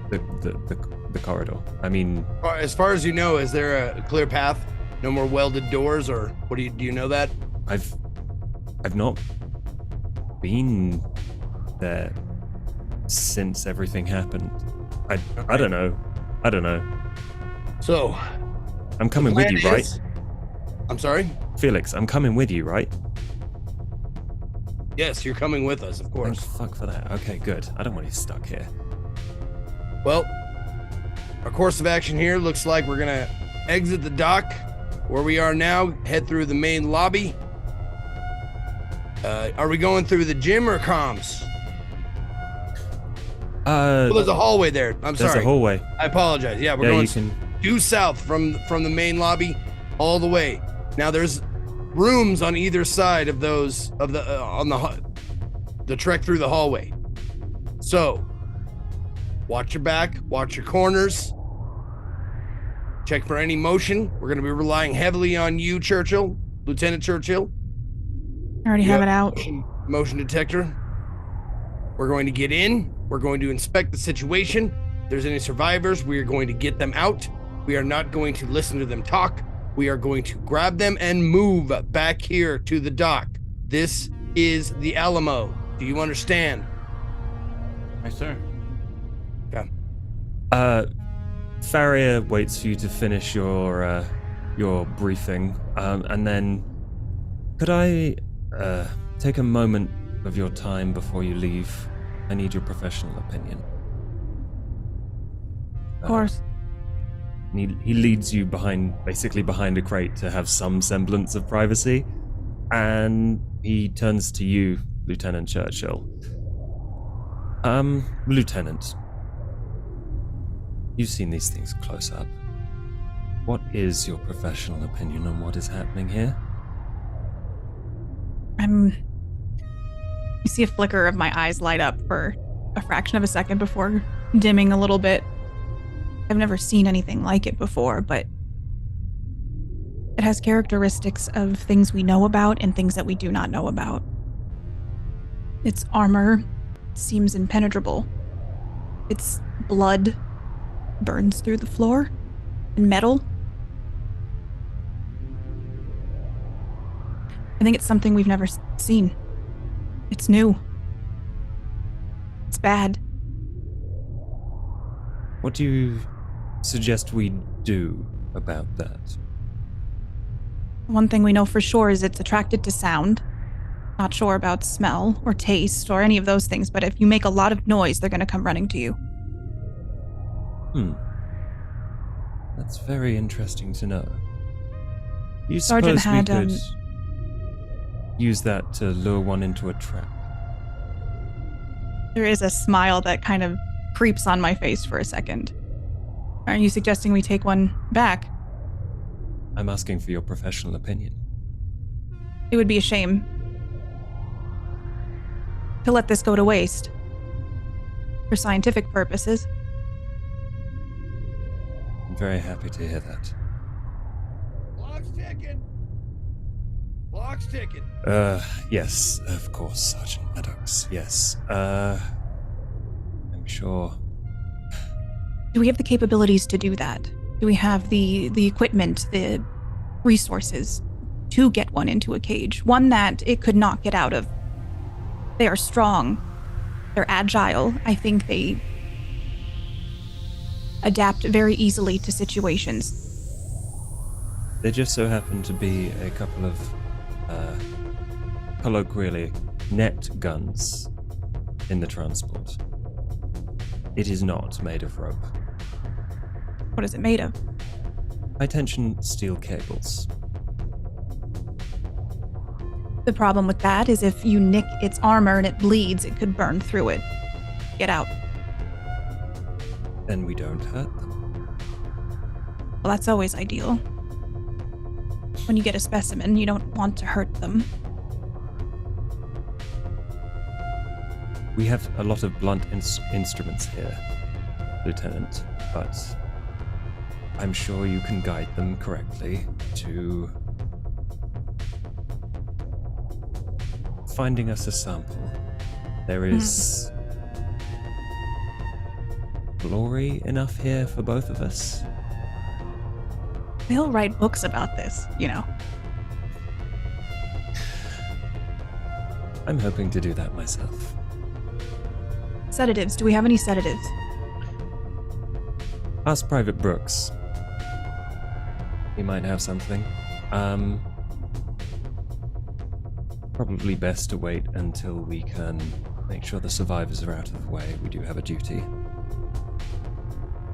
the corridor. I mean... As far as you know, is there a clear path? No more welded doors, or what do you know that? I've not been there since everything happened. I don't know. So, I'm coming with you, right? I'm sorry? Felix, I'm coming with you, right? Yes, you're coming with us, of Thank course. fuck for that. Okay, good. I don't want you stuck here. Well, our course of action here looks like we're gonna exit the dock where we are now, head through the main lobby. Are we going through the gym or comms? Well, there's a hallway there. I'm There's sorry. a hallway. I apologize. Yeah, we're Yeah, going you can. due south from the main lobby all the way. Now there's rooms on either side of those of the trek through the hallway. So watch your back, watch your corners. Check for any motion. We're going to be relying heavily on you, Churchill, Lieutenant Churchill. I already have it out. Motion detector. We're going to get in. We're going to inspect the situation. If there's any survivors, we are going to get them out. We are not going to listen to them talk. We are going to grab them and move back here to the dock. This is the Alamo. Do you understand? Yes, sir. Okay. Farrier waits for you to finish your briefing, and then could I take a moment of your time before you leave? I need your professional opinion. Of course. He leads you basically behind a crate to have some semblance of privacy, and he turns to you, Lieutenant Churchill. Lieutenant, you've seen these things close up. What is your professional opinion on what is happening here? You see a flicker of my eyes light up for a fraction of a second before dimming a little bit. I've never seen anything like it before, but it has characteristics of things we know about and things that we do not know about. Its armor seems impenetrable. Its blood burns through the floor and metal. I think it's something we've never seen. It's new. It's bad. What do you suggest we do about that? One thing we know for sure is it's attracted to sound. Not sure about smell or taste or any of those things, but if you make a lot of noise, they're going to come running to you. That's very interesting to know. You Sergeant suppose we had, could use that to lure one into a trap? There is a smile that kind of creeps on my face for a second. Are you suggesting we take one back? I'm asking for your professional opinion. It would be a shame to let this go to waste. For scientific purposes. I'm very happy to hear that. Clock's ticking. Clock's ticking. Yes, of course, Sergeant Maddox. Yes. I'm sure. Do we have the capabilities to do that? Do we have the equipment, the resources to get one into a cage? One that it could not get out of. They are strong. They're agile. I think they adapt very easily to situations. There just so happen to be a couple of, colloquially, net guns in the transport. It is not made of rope. What is it made of? High-tension steel cables. The problem with that is if you nick its armor and it bleeds, it could burn through it. Get out. Then we don't hurt them. Well, that's always ideal. When you get a specimen, you don't want to hurt them. We have a lot of blunt instruments here, Lieutenant, but I'm sure you can guide them correctly to finding us a sample. There is glory enough here for both of us. They'll write books about this, you know. I'm hoping to do that myself. Sedatives. Do we have any sedatives? Ask Private Brooks. He might have something. Probably best to wait until we can make sure the survivors are out of the way. We do have a duty.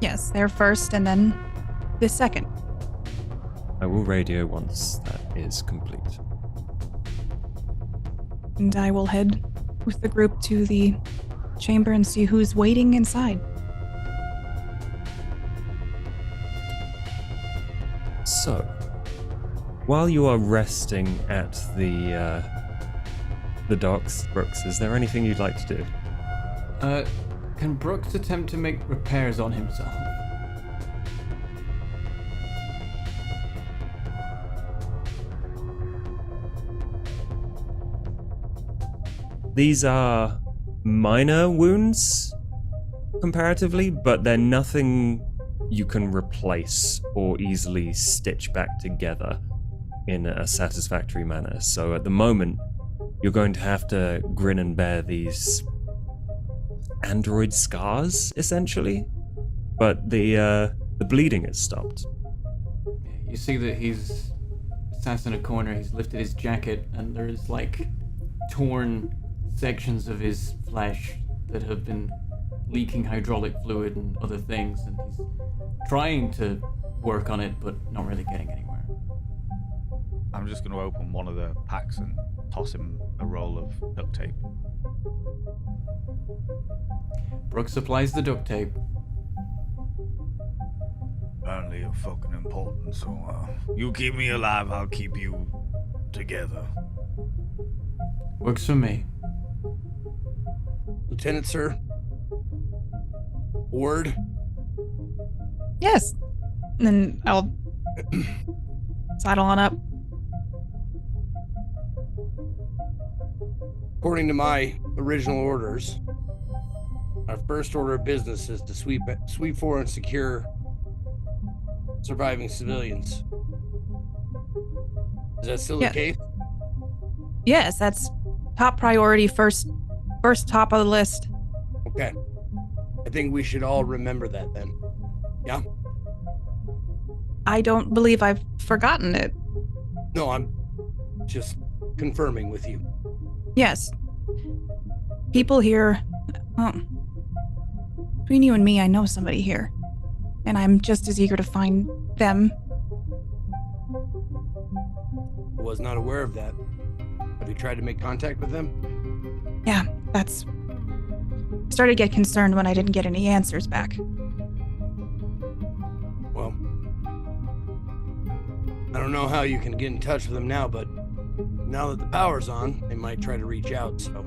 Yes, they're first and then the second. I will radio once that is complete. And I will head with the group to the chamber and see who's waiting inside. So, while you are resting at the docks, Brooks, is there anything you'd like to do? Can Brooks attempt to make repairs on himself? These are minor wounds, comparatively, but they're nothing you can replace or easily stitch back together in a satisfactory manner. So at the moment, you're going to have to grin and bear these android scars, essentially. But the bleeding has stopped. You see that he's sat in a corner, he's lifted his jacket, and there's like torn sections of his flesh that have been leaking hydraulic fluid and other things, and he's trying to work on it, but not really getting anywhere. I'm just going to open one of the packs and toss him a roll of duct tape. Brooks applies the duct tape. Apparently you're fucking important, so you keep me alive, I'll keep you together. Works for me. Lieutenant, sir. Word. Yes. And then I'll sidle on up. According to my original orders, our first order of business is to sweep for and secure surviving civilians. Is that still the case? Yes, that's top priority, first top of the list. Okay. I think we should all remember that then. Yeah? I don't believe I've forgotten it. No, I'm just confirming with you. Yes. People here... between you and me, I know somebody here. And I'm just as eager to find them. I was not aware of that. Have you tried to make contact with them? Yeah, that's... I started to get concerned when I didn't get any answers back. Well, I don't know how you can get in touch with them now, but now that the power's on, they might try to reach out, so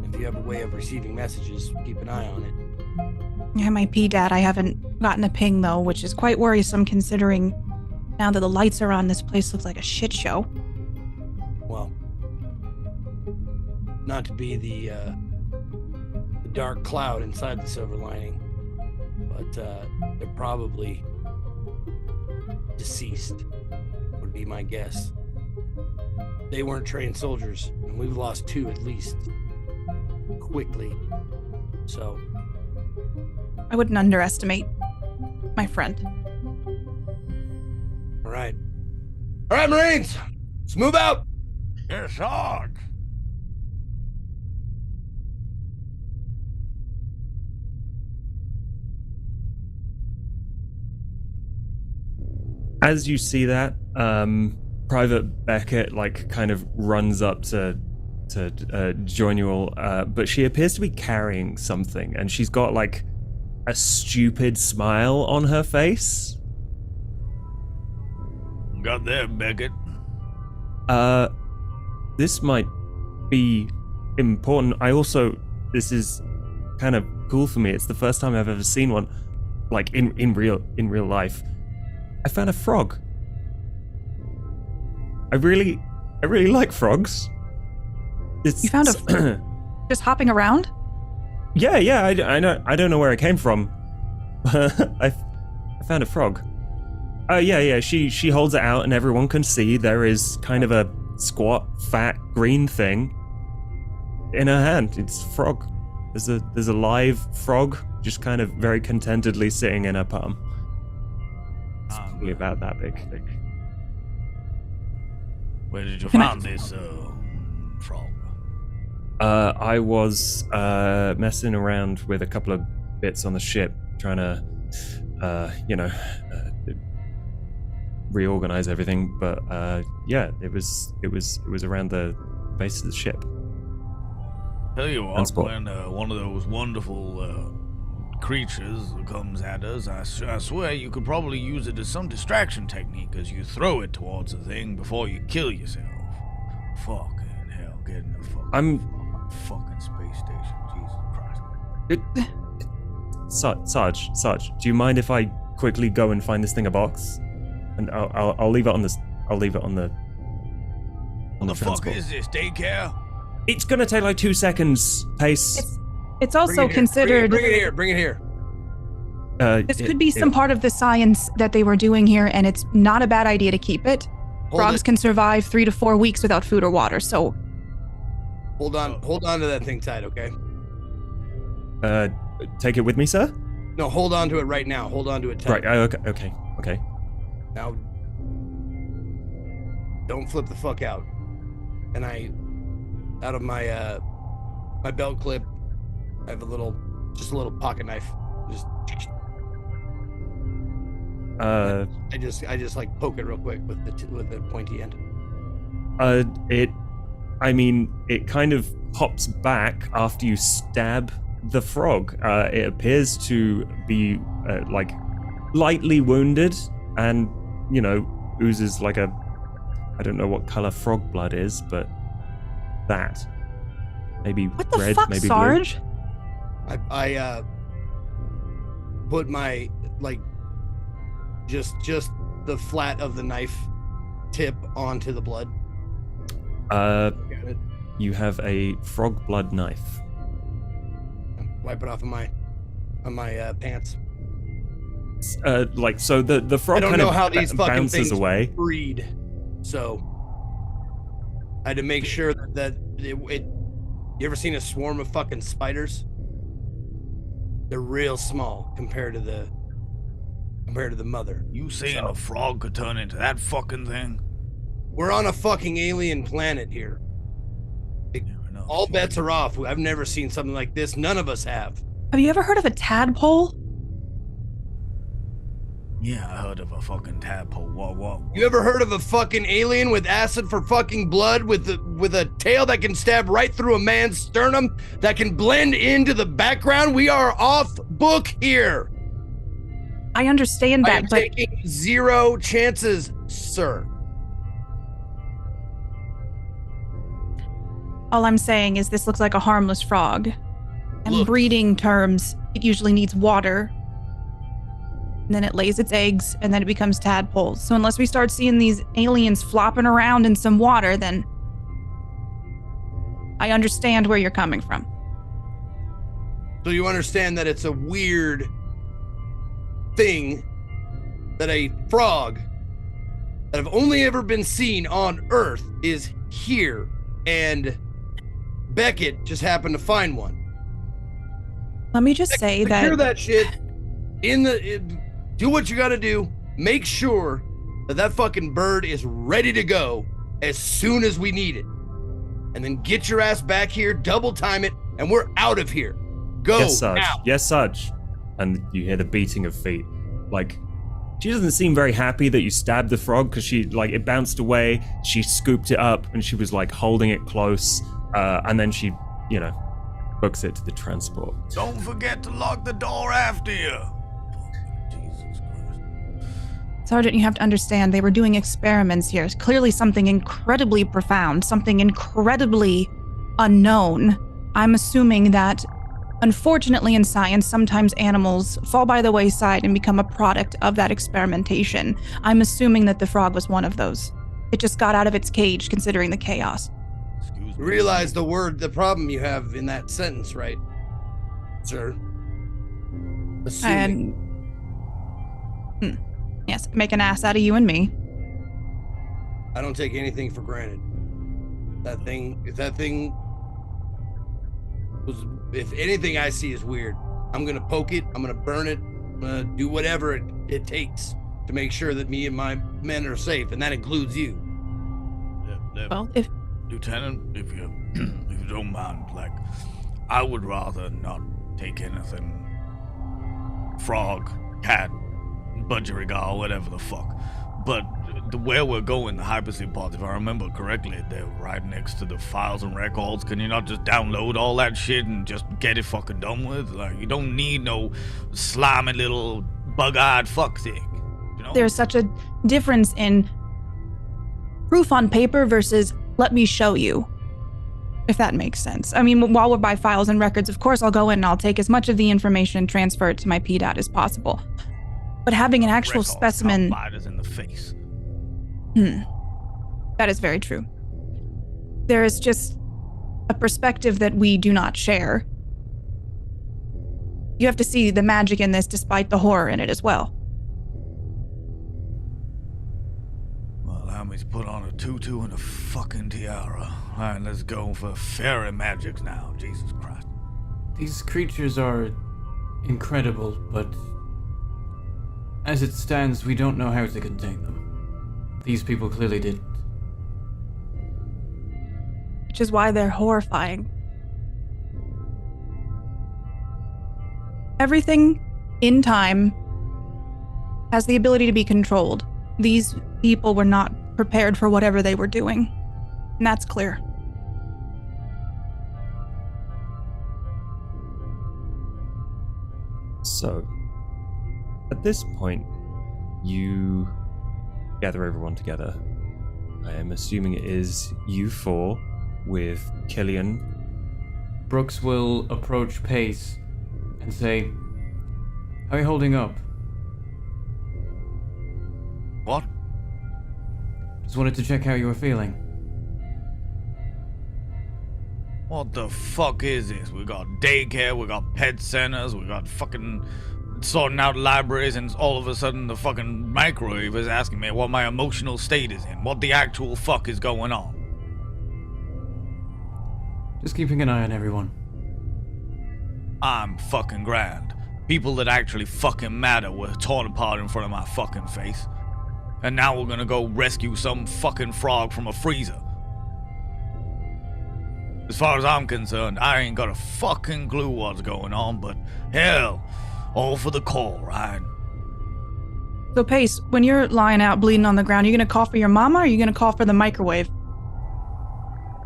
if you have a way of receiving messages, keep an eye on it. Yeah, my PDAT, I haven't gotten a ping though, which is quite worrisome considering now that the lights are on, this place looks like a shit show. Well, not to be the dark cloud inside the silver lining, but they're probably deceased, would be my guess. They weren't trained soldiers, and we've lost 2 at least, quickly, so... I wouldn't underestimate my friend. All right, Marines, let's move out. Yes, sir. As you see that, Private Beckett kind of runs up to join you all, but she appears to be carrying something, and she's got a stupid smile on her face. Got there, Beckett. This might be important. This is kind of cool for me. It's the first time I've ever seen one, in real life. I found a frog. I really like frogs. You found a just hopping around? Yeah. I don't know where it came from. I found a frog. Yeah. She holds it out, and everyone can see there is kind of a squat, fat, green thing in her hand. It's a frog. There's a live frog, just kind of very contentedly sitting in her palm. It's probably about that big. Where did you find this frog? I was messing around with a couple of bits on the ship, trying to, reorganize everything. But yeah, it was around the base of the ship. Tell you what, transport. when one of those wonderful creatures comes at us, I swear you could probably use it as some distraction technique as you throw it towards the thing before you kill yourself. Fucking hell, get in the fucking space station. Jesus Christ. Sarge, do you mind if I quickly go and find this thing a box? And I'll leave it on this. I'll leave it on the. What the fuck transport. is this, daycare? It's gonna take like 2 seconds. Pace. It's also considered. Bring it here. This could be some part of the science that they were doing here, and it's not a bad idea to keep it. Frogs can survive 3 to 4 weeks without food or water, so. Hold on to that thing tight, okay? Take it with me, sir. No, hold on to it right now. Hold on to it tight. Right. Okay. Now, don't flip the fuck out. And out of my my belt clip, I have a little pocket knife. I just like poke it real quick with the pointy end. It kind of pops back after you stab the frog. It appears to be like lightly wounded, and oozes like I don't know what color frog blood is, but that maybe What the red, fuck, maybe Sarge? blue. I put my just the flat of the knife tip onto the blood. Got it. You have a frog blood knife. Wipe it off on my pants. So the frog I don't kind know of how these fucking bounces things away. breed, so I had to make sure that it. You ever seen a swarm of fucking spiders? They're real small compared to the mother. You saying a frog could turn into that fucking thing? We're on a fucking alien planet here. All bets are off. I've never seen something like this. None of us have. Have you ever heard of a tadpole? Yeah, I heard of a fucking tadpole. What? You ever heard of a fucking alien with acid for fucking blood with a tail that can stab right through a man's sternum that can blend into the background? We are off book here. I understand I that, am but taking 0 chances, sir. all I'm saying is this looks like a harmless frog. And Look. breeding terms, it usually needs water. And then it lays its eggs, and then it becomes tadpoles. So unless we start seeing these aliens flopping around in some water, then I understand where you're coming from. So you understand that it's a weird thing that a frog that have only ever been seen on Earth is here, and Beckett just happened to find one. Let me just say Secure that that shit do what you gotta do. Make sure that fucking bird is ready to go as soon as we need it. And then get your ass back here, double time it, and we're out of here. Go Yes, Sarge. now. Yes, Sarge. And you hear the beating of feet. Like, she doesn't seem very happy that you stabbed the frog because it bounced away. She scooped it up and she was like holding it close. And then she, books it to the transport. Don't forget to lock the door after you. Jesus Christ. Sergeant, you have to understand, they were doing experiments here. It's clearly something incredibly profound, something incredibly unknown. I'm assuming that, unfortunately, in science, sometimes animals fall by the wayside and become a product of that experimentation. I'm assuming that the frog was one of those. It just got out of its cage, considering the chaos. Excuse me. Realize the problem you have in that sentence, right, sir? Assuming. And yes, make an ass out of you and me. I don't take anything for granted. If anything I see is weird, I'm gonna poke it, I'm gonna burn it, I'm gonna do whatever it takes to make sure that me and my men are safe, and that includes you. Well, if Lieutenant, if you don't mind, I would rather not take anything. Frog, cat, budgerigar, whatever the fuck. but where we're going, the hypersleep pods, if I remember correctly, they're right next to the files and records. Can you not just download all that shit and just get it fucking done with? Like, you don't need no slimy little bug-eyed fuck thing, you know? There's such a difference in proof on paper versus let me show you, if that makes sense. I mean, while we're by files and records, of course, I'll go in and I'll take as much of the information and transfer it to my PDAT as possible. But having an actual Records specimen... can't bite us in the face. That is very true. There is just a perspective that we do not share. You have to see the magic in this despite the horror in it as well. Well, allow me to put on a tutu and a fucking tiara. Alright, let's go for fairy magic now. Jesus Christ. These creatures are incredible, but as it stands, we don't know how to contain them. These people clearly didn't. Which is why they're horrifying. Everything in time has the ability to be controlled. These people were not prepared for whatever they were doing. And that's clear. So, at this point, you gather everyone together. I am assuming it is you four with Killian. Brooks will approach Pace and say, "How are you holding up?" What? Just wanted to check how you were feeling. What the fuck is this? We got daycare, we got pet centers, we got fucking sorting out libraries, and all of a sudden the fucking microwave is asking me what my emotional state is in. What the actual fuck is going on? Just keeping an eye on everyone. I'm fucking grand. People that actually fucking matter were torn apart in front of my fucking face. And now we're gonna go rescue some fucking frog from a freezer. As far as I'm concerned, I ain't got a fucking clue what's going on, but hell, all for the call, right? So Pace, when you're lying out bleeding on the ground, are you going to call for your mama or are you going to call for the microwave?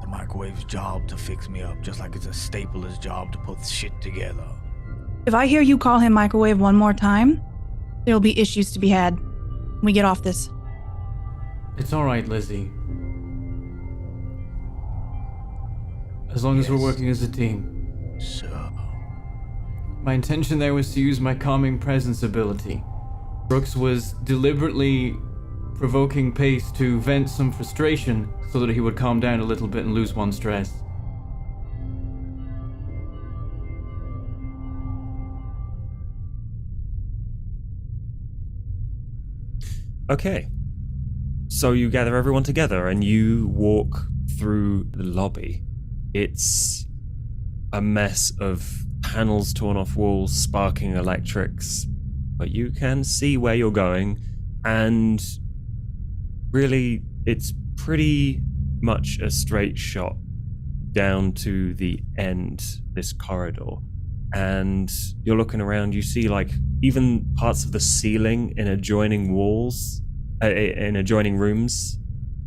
The microwave's job to fix me up, just like it's a stapler's job to put shit together. If I hear you call him microwave one more time, there'll be issues to be had. We get off this. It's alright, Lizzie. As long as we're working as a team. So... My intention there was to use my calming presence ability. Brooks was deliberately provoking Pace to vent some frustration so that he would calm down a little bit and lose one stress. Okay. So you gather everyone together and you walk through the lobby. It's a mess of panels torn off walls, sparking electrics, but you can see where you're going, and really it's pretty much a straight shot down to the end, this corridor. And you're looking around, you see like even parts of the ceiling in adjoining walls, in adjoining rooms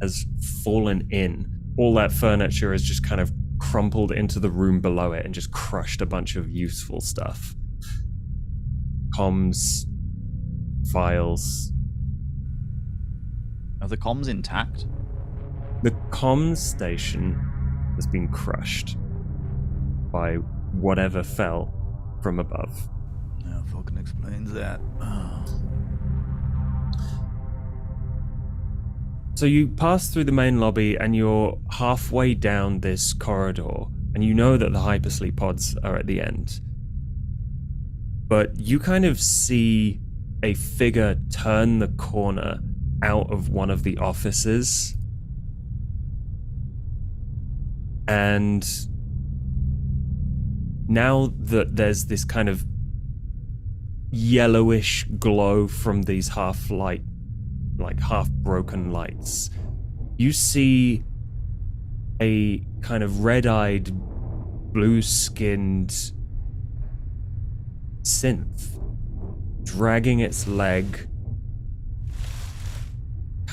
has fallen in. All that furniture is just kind of crumpled into the room below it and just crushed a bunch of useful stuff. Comms, files. Are the comms intact? The comms station has been crushed by whatever fell from above. Yeah, fucking explains that. So you pass through the main lobby and you're halfway down this corridor, and you know that the hypersleep pods are at the end. But you kind of see a figure turn the corner out of one of the offices. And now that there's this kind of yellowish glow from these half-broken lights, you see a kind of red-eyed, blue-skinned synth dragging its leg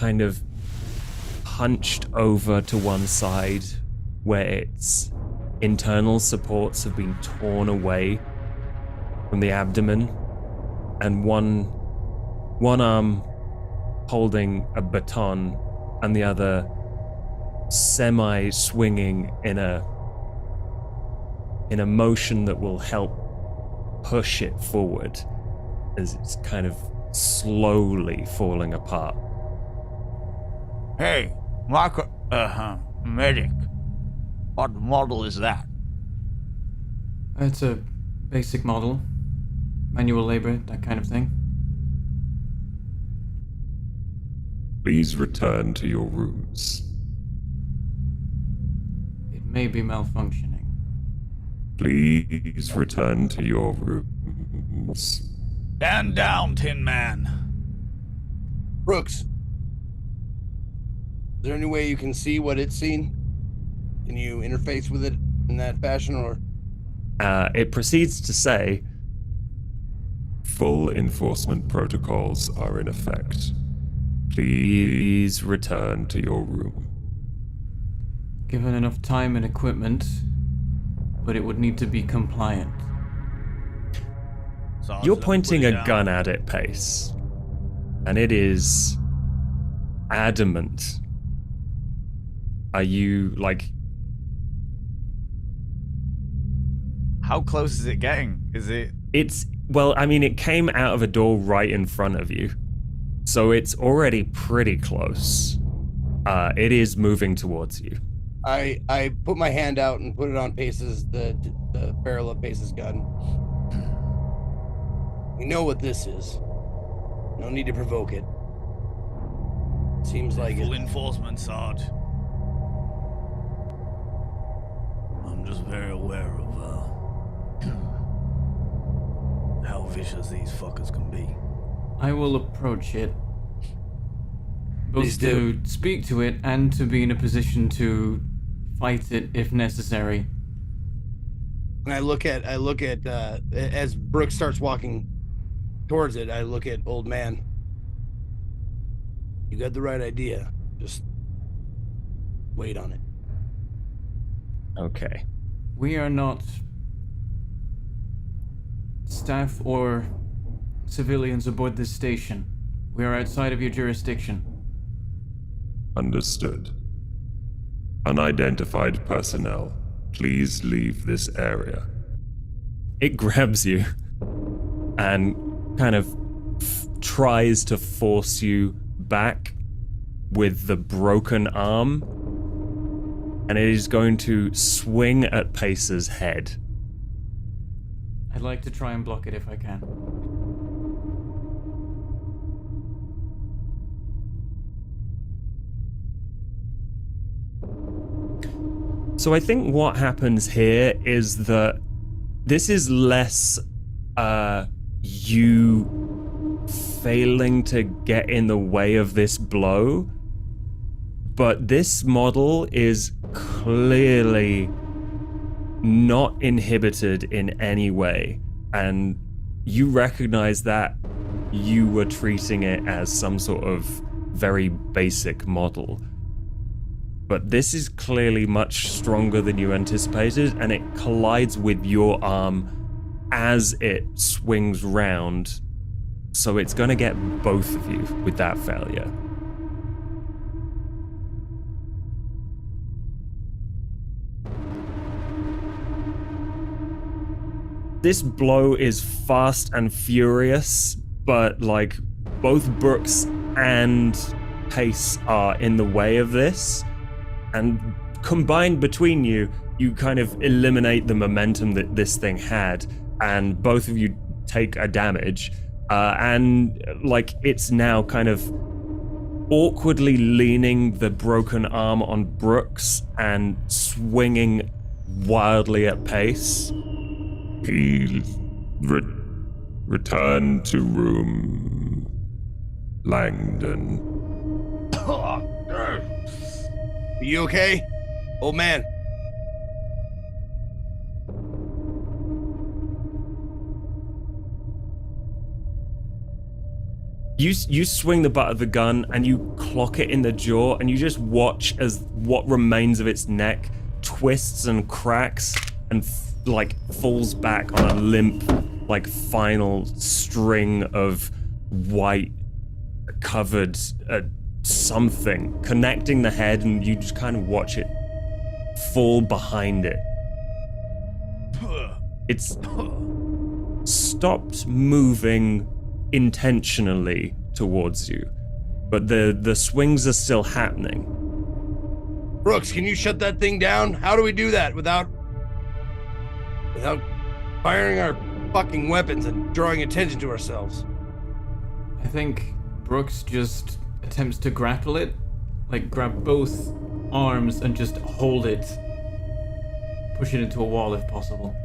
kind of hunched over to one side where its internal supports have been torn away from the abdomen, and one arm holding a baton and the other semi-swinging in a motion that will help push it forward as it's kind of slowly falling apart. Hey, medic. What model is that? It's a basic model. Manual labor, that kind of thing. Please return to your rooms. It may be malfunctioning. Please return to your rooms. Stand down, Tin Man. Brooks, is there any way you can see what it's seen? Can you interface with it in that fashion, or? It proceeds to say, Full enforcement protocols are in effect. please return to your room. Given enough time and equipment, but it would need to be compliant. Sergeant, You're pointing put it a down. gun at it, Pace, and it is adamant. Are you, like... How close is it getting? Is it? It's, well, I mean, it came out of a door right in front of you, so it's already pretty close. It is moving towards you. I put my hand out and put it on Pace's, the barrel of Pace's gun. We know what this is. No need to provoke it. Seems like Full it. enforcement, Sarge. I'm just very aware of how vicious these fuckers can be. I will approach it. Both Please to do. speak to it and to be in a position to fight it if necessary. And I look at as Brooks starts walking towards it, I look at old man. You got the right idea. Just wait on it. Okay. We are not staff or civilians aboard this station. We are outside of your jurisdiction. Understood. Unidentified personnel, please leave this area. It grabs you and kind of tries to force you back with the broken arm, and it is going to swing at Pace's head. I'd like to try and block it if I can. So I think what happens here is that this is less you failing to get in the way of this blow, but this model is clearly not inhibited in any way, and you recognize that you were treating it as some sort of very basic model. But this is clearly much stronger than you anticipated, and it collides with your arm as it swings round. So it's going to get both of you with that failure. This blow is fast and furious, but like both Brooks and Pace are in the way of this. And combined between you, you kind of eliminate the momentum that this thing had, and both of you take a damage. And like it's now kind of awkwardly leaning the broken arm on Brooks and swinging wildly at Pace. Please return to room, Langdon. Are you okay, old man? You swing the butt of the gun and you clock it in the jaw, and you just watch as what remains of its neck twists and cracks and falls back on a limp, final string of white covered something connecting the head, and you just kind of watch it fall behind it. It's stopped moving intentionally towards you, but the swings are still happening. Brooks, can you shut that thing down? How do we do that without firing our fucking weapons and drawing attention to ourselves? I think Brooks just attempts to grapple it, grab both arms and just hold it, push it into a wall if possible.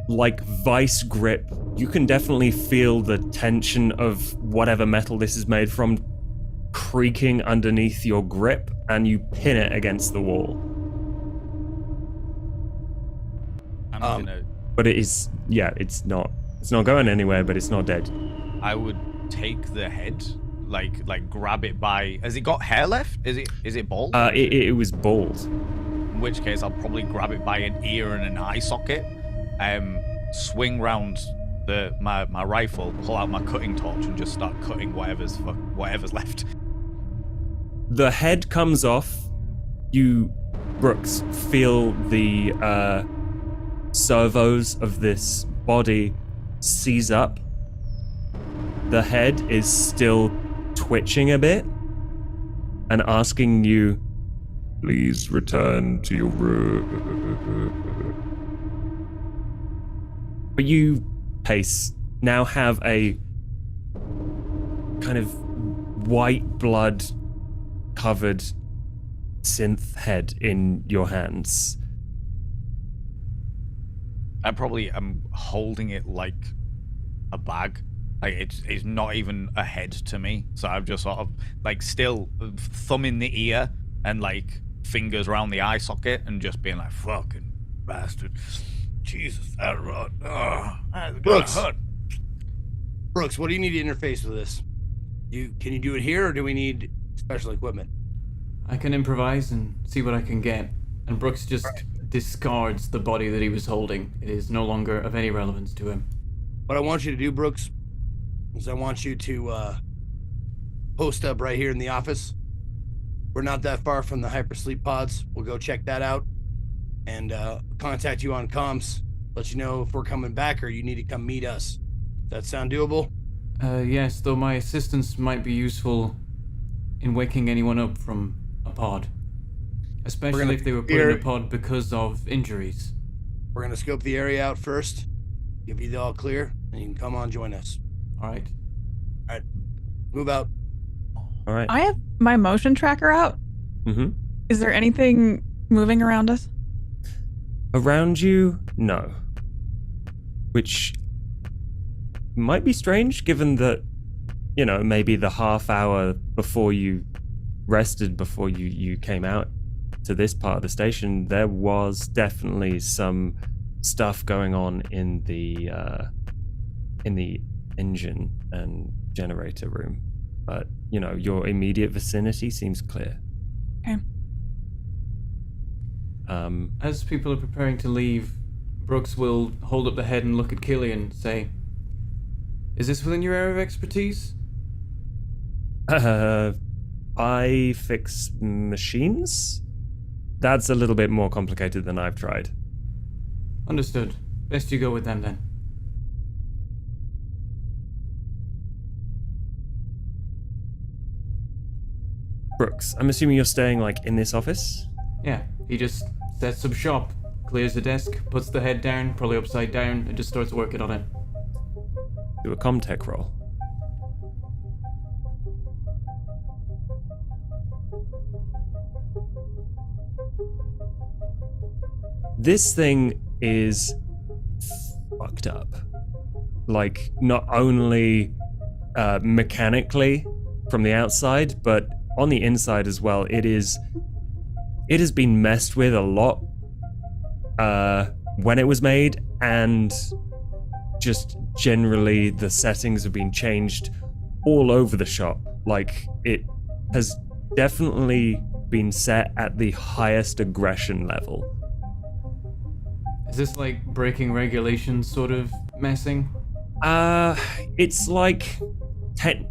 Like vice grip, you can definitely feel the tension of whatever metal this is made from creaking underneath your grip, and you pin it against the wall. But it is, it's not going anywhere, but it's not dead. I would take the head, grab it by. Has it got hair left? Is it bald? It was bald. In which case, I'll probably grab it by an ear and an eye socket. Swing round my rifle, pull out my cutting torch, and just start cutting whatever's left. The head comes off. You, Brooks, feel the servos of this body seize up. The head is still twitching a bit and asking you, please return to your room. But you, Pace, now have a kind of white blood covered synth head in your hands. I probably am holding it like a bag. It's not even a head to me. So I'm just sort of still thumb in the ear and fingers around the eye socket and just being like, fucking bastard. Jesus, that hurt. That's Brooks. hurt. Brooks, what do you need to interface with this? Can you do it here, or do we need special equipment? I can improvise and see what I can get. And Brooks just discards the body that he was holding. It is no longer of any relevance to him. What I want you to do, Brooks, is I want you to post up right here in the office. We're not that far from the hypersleep pods. We'll go check that out and contact you on comms. Let you know if we're coming back or you need to come meet us. Does that sound doable? Yes, though my assistance might be useful in waking anyone up from a pod. Especially if they were put in a pod because of injuries. We're going to scope the area out first, give you the all clear, and you can come on join us. All right. Move out. All right. I have my motion tracker out. Mm-hmm. Is there anything moving around us? Around you, no. Which might be strange, given that, maybe the half hour before you rested, before you came out to this part of the station, there was definitely some stuff going on in the engine and generator room. But, your immediate vicinity seems clear. Okay. As people are preparing to leave, Brooks will hold up the head and look at Killian and say, "Is this within your area of expertise?" I fix machines? That's a little bit more complicated than I've tried. Understood. Best you go with them then. Brooks, I'm assuming you're staying, in this office? Yeah, he just sets up shop, clears the desk, puts the head down, probably upside down, and just starts working on it. Do a comtech roll. This thing is fucked up. Not only mechanically from the outside, but on the inside as well. It has been messed with a lot when it was made, and just generally the settings have been changed all over the shop. Like, it has definitely been set at the highest aggression level. Is this like breaking regulations sort of messing? It's like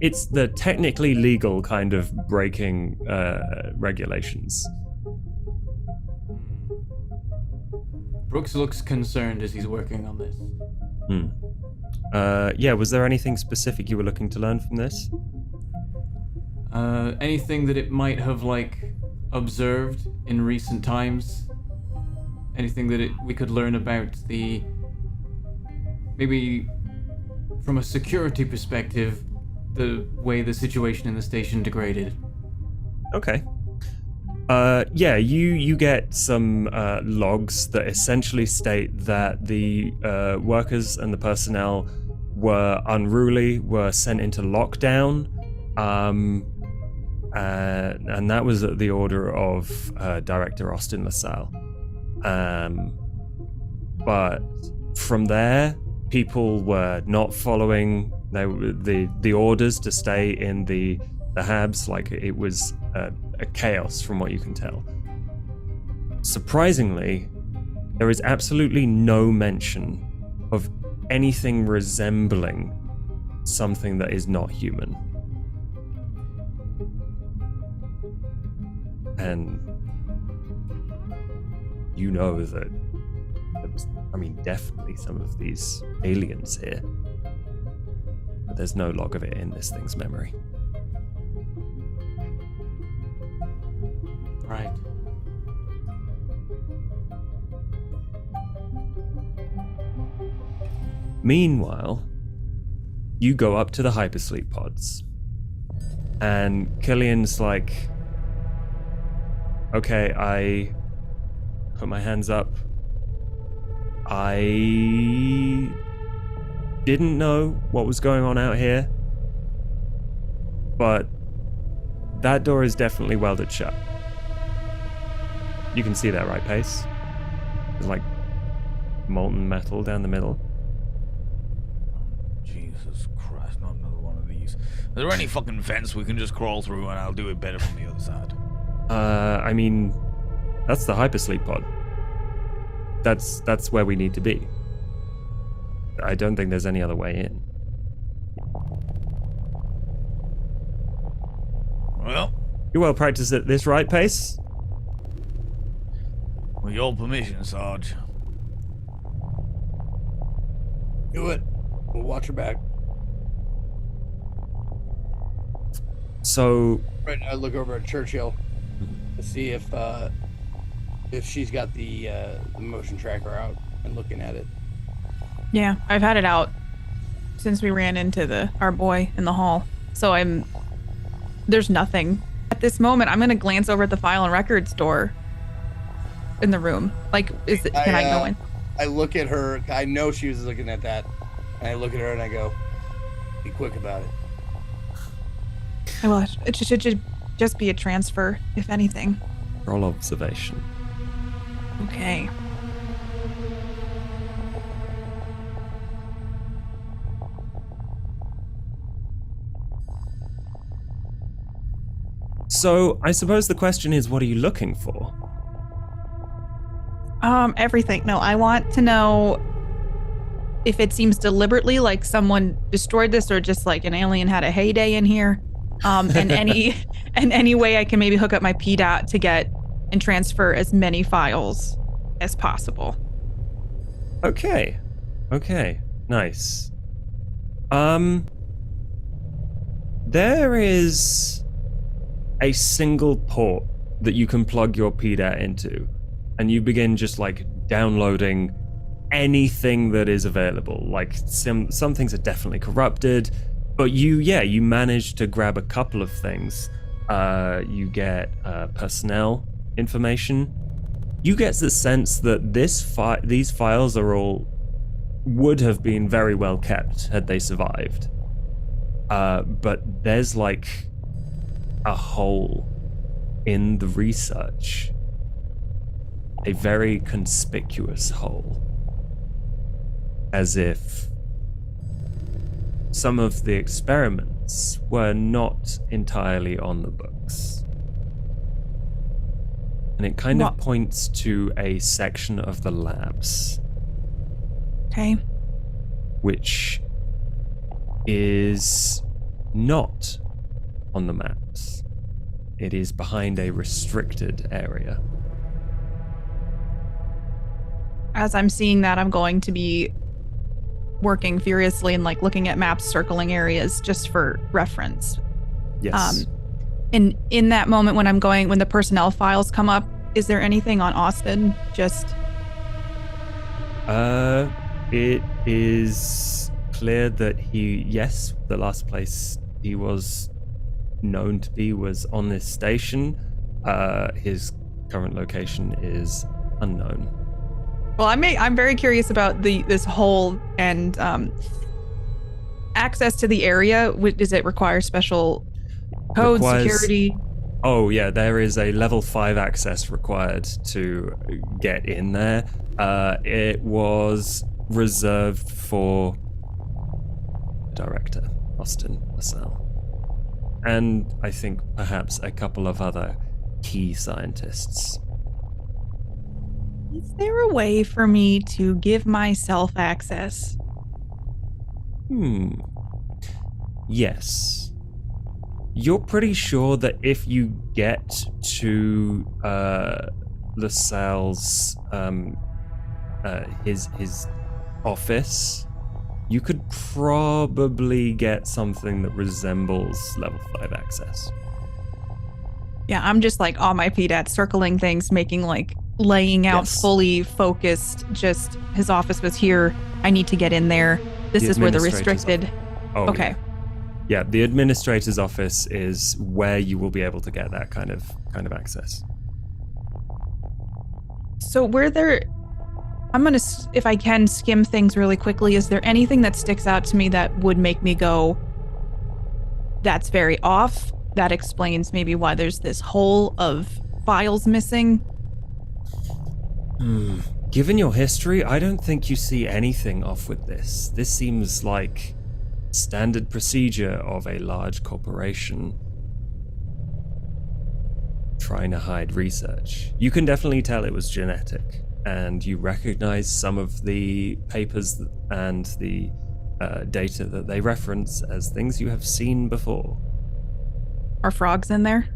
it's the technically legal kind of breaking regulations. Brooks looks concerned as he's working on this. Yeah, was there anything specific you were looking to learn from this? Anything that it might have, like, observed in recent times? Anything that we could learn about the... Maybe from a security perspective, the way the situation in the station degraded? Okay. Yeah, you get some logs that essentially state that the workers and the personnel were unruly, were sent into lockdown, and that was at the order of Director Austin LaSalle. But from there, people were not following the orders to stay in the habs. Like, it was a chaos from what you can tell. Surprisingly, there is absolutely no mention of anything resembling something that is not human. And you know that there's, definitely some of these aliens here. But there's no log of it in this thing's memory. Right. Meanwhile, you go up to the hypersleep pods. And Killian's like, okay, I put my hands up. I didn't know what was going on out here, but that door is definitely welded shut. You can see that, right, Pace? There's like molten metal down the middle. Jesus Christ, not another one of these. Is there any fucking vents we can just crawl through and I'll do it better from the other side? That's the hypersleep pod. That's where we need to be. I don't think there's any other way in. Well, You're well practiced at this, right, Pace? with your permission, Sarge. Do it. We'll watch her back. So, Right now, I look over at Churchill to see if she's got the motion tracker out and looking at it. Yeah, I've had it out since we ran into our boy in the hall. So there's nothing. At this moment, I'm going to glance over at the file and records door in the room. Like, can I go in? I look at her. I know she was looking at that. And I look at her and I go, be quick about it. Well, it should just be a transfer, if anything. roll observation. Okay. So, I suppose the question is, what are you looking for? Everything. No, I want to know if it seems deliberately like someone destroyed this or just like an alien had a heyday in here. And any way I can maybe hook up my PDAT to get and transfer as many files as possible. Okay. Nice. There is a single port that you can plug your PDAT into, and you begin just like downloading anything that is available. Like some things are definitely corrupted, but you manage to grab a couple of things. You get personnel information. You get the sense that these files would have been very well kept had they survived. But there's like a hole in the research. A very conspicuous hole. As if some of the experiments dates were not entirely on the books. And it kind of points to a section of the labs. Okay. Which is not on the maps. It is behind a restricted area. As I'm seeing that, I'm going to be working furiously and like looking at maps, circling areas just for reference. Yes. And in that moment when when the personnel files come up, is there anything on Austin? It is clear that the last place he was known to be was on this station. His current location is unknown. Well, I'm very curious about this hole and access to the area. Does it require special code security? Oh yeah, there is a level 5 access required to get in there. It was reserved for Director Austin LaSalle. And I think perhaps a couple of other key scientists. Is there a way for me to give myself access? Yes. You're pretty sure that if you get to LaSalle's his office, you could probably get something that resembles level 5 access. Yeah, I'm just like on my feet at circling things, laying out fully focused. Just his office was here. I need to get in there. This is where the restricted. Oh, okay. Yeah, the administrator's office is where you will be able to get that kind of access. So I'm gonna, if I can, skim things really quickly. Is there anything that sticks out to me that would make me go, that's very off? That explains maybe why there's this hole of files missing. Given your history, I don't think you see anything off with this. This seems like standard procedure of a large corporation trying to hide research. You can definitely tell it was genetic, and you recognize some of the papers and the data that they reference as things you have seen before. Are frogs in there?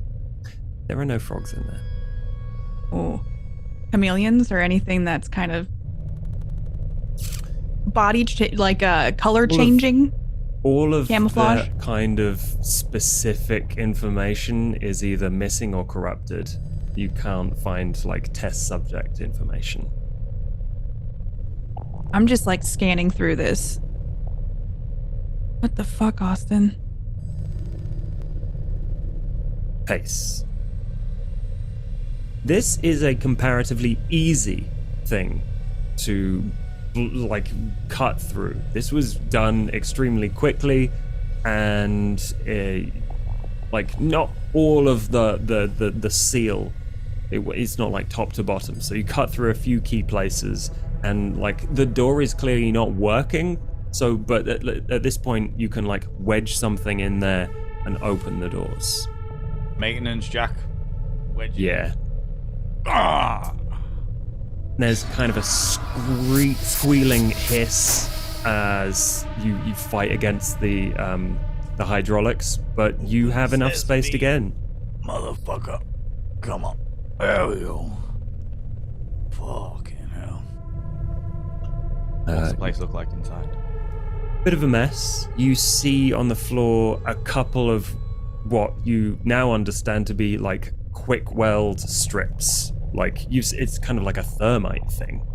There are no frogs in there. Oh. Chameleons or anything that's kind of color changing? All of camouflage? that kind of specific information is either missing or corrupted. You can't find test subject information. I'm just scanning through this. What the fuck, Austin? Pace. This is a comparatively easy thing to cut through. This was done extremely quickly, and not all of the seal. It's not top to bottom. So you cut through a few key places, and the door is clearly not working. So, but at this point, you can wedge something in there and open the doors. Maintenance, Jack. Wedge. Yeah. There's kind of a squealing hiss as you fight against the hydraulics, but you have enough space to get in. Motherfucker. Come on. There we go. Fucking hell. What's the place look like inside? Bit of a mess. You see on the floor a couple of what you now understand to be quick weld strips. It's kind of like a thermite thing.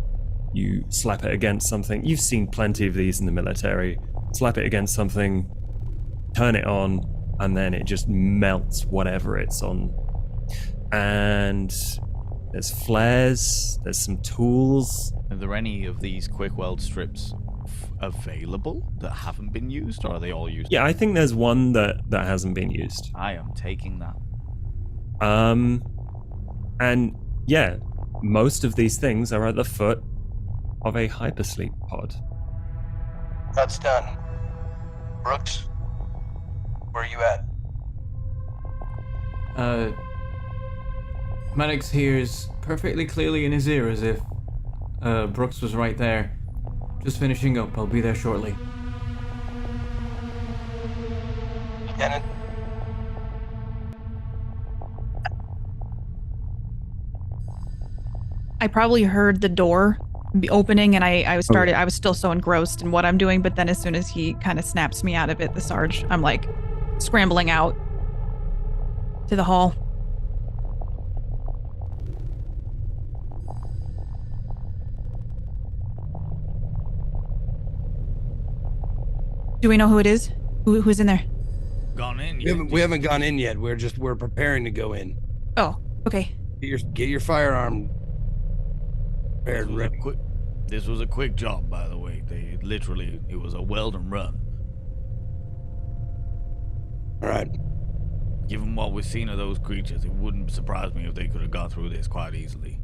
You slap it against something. You've seen plenty of these in the military. Slap it against something, turn it on, and then it just melts whatever it's on. And there's flares, there's some tools. Are there any of these quick weld strips available that haven't been used, or are they all used? Yeah, I think there's one that hasn't been used. I am taking that. And yeah, most of these things are at the foot of a hypersleep pod. That's done. Brooks, Where are you at? Maddox hears perfectly clearly in his ear as if Brooks was right there. Just finishing up. I'll be there shortly. Lieutenant? I probably heard the door be opening, and I was still so engrossed in what I'm doing, but then as soon as he kind of snaps me out of it, the Sarge, I'm like scrambling out to the hall. Do we know who it is? Who's in there? Gone in We yet? haven't gone in yet. We're preparing to go in. Oh, okay. Get your firearm prepared and ready. This was a quick job, by the way. It was a weld and run. All right. Given what we've seen of those creatures, it wouldn't surprise me if they could have got through this quite easily.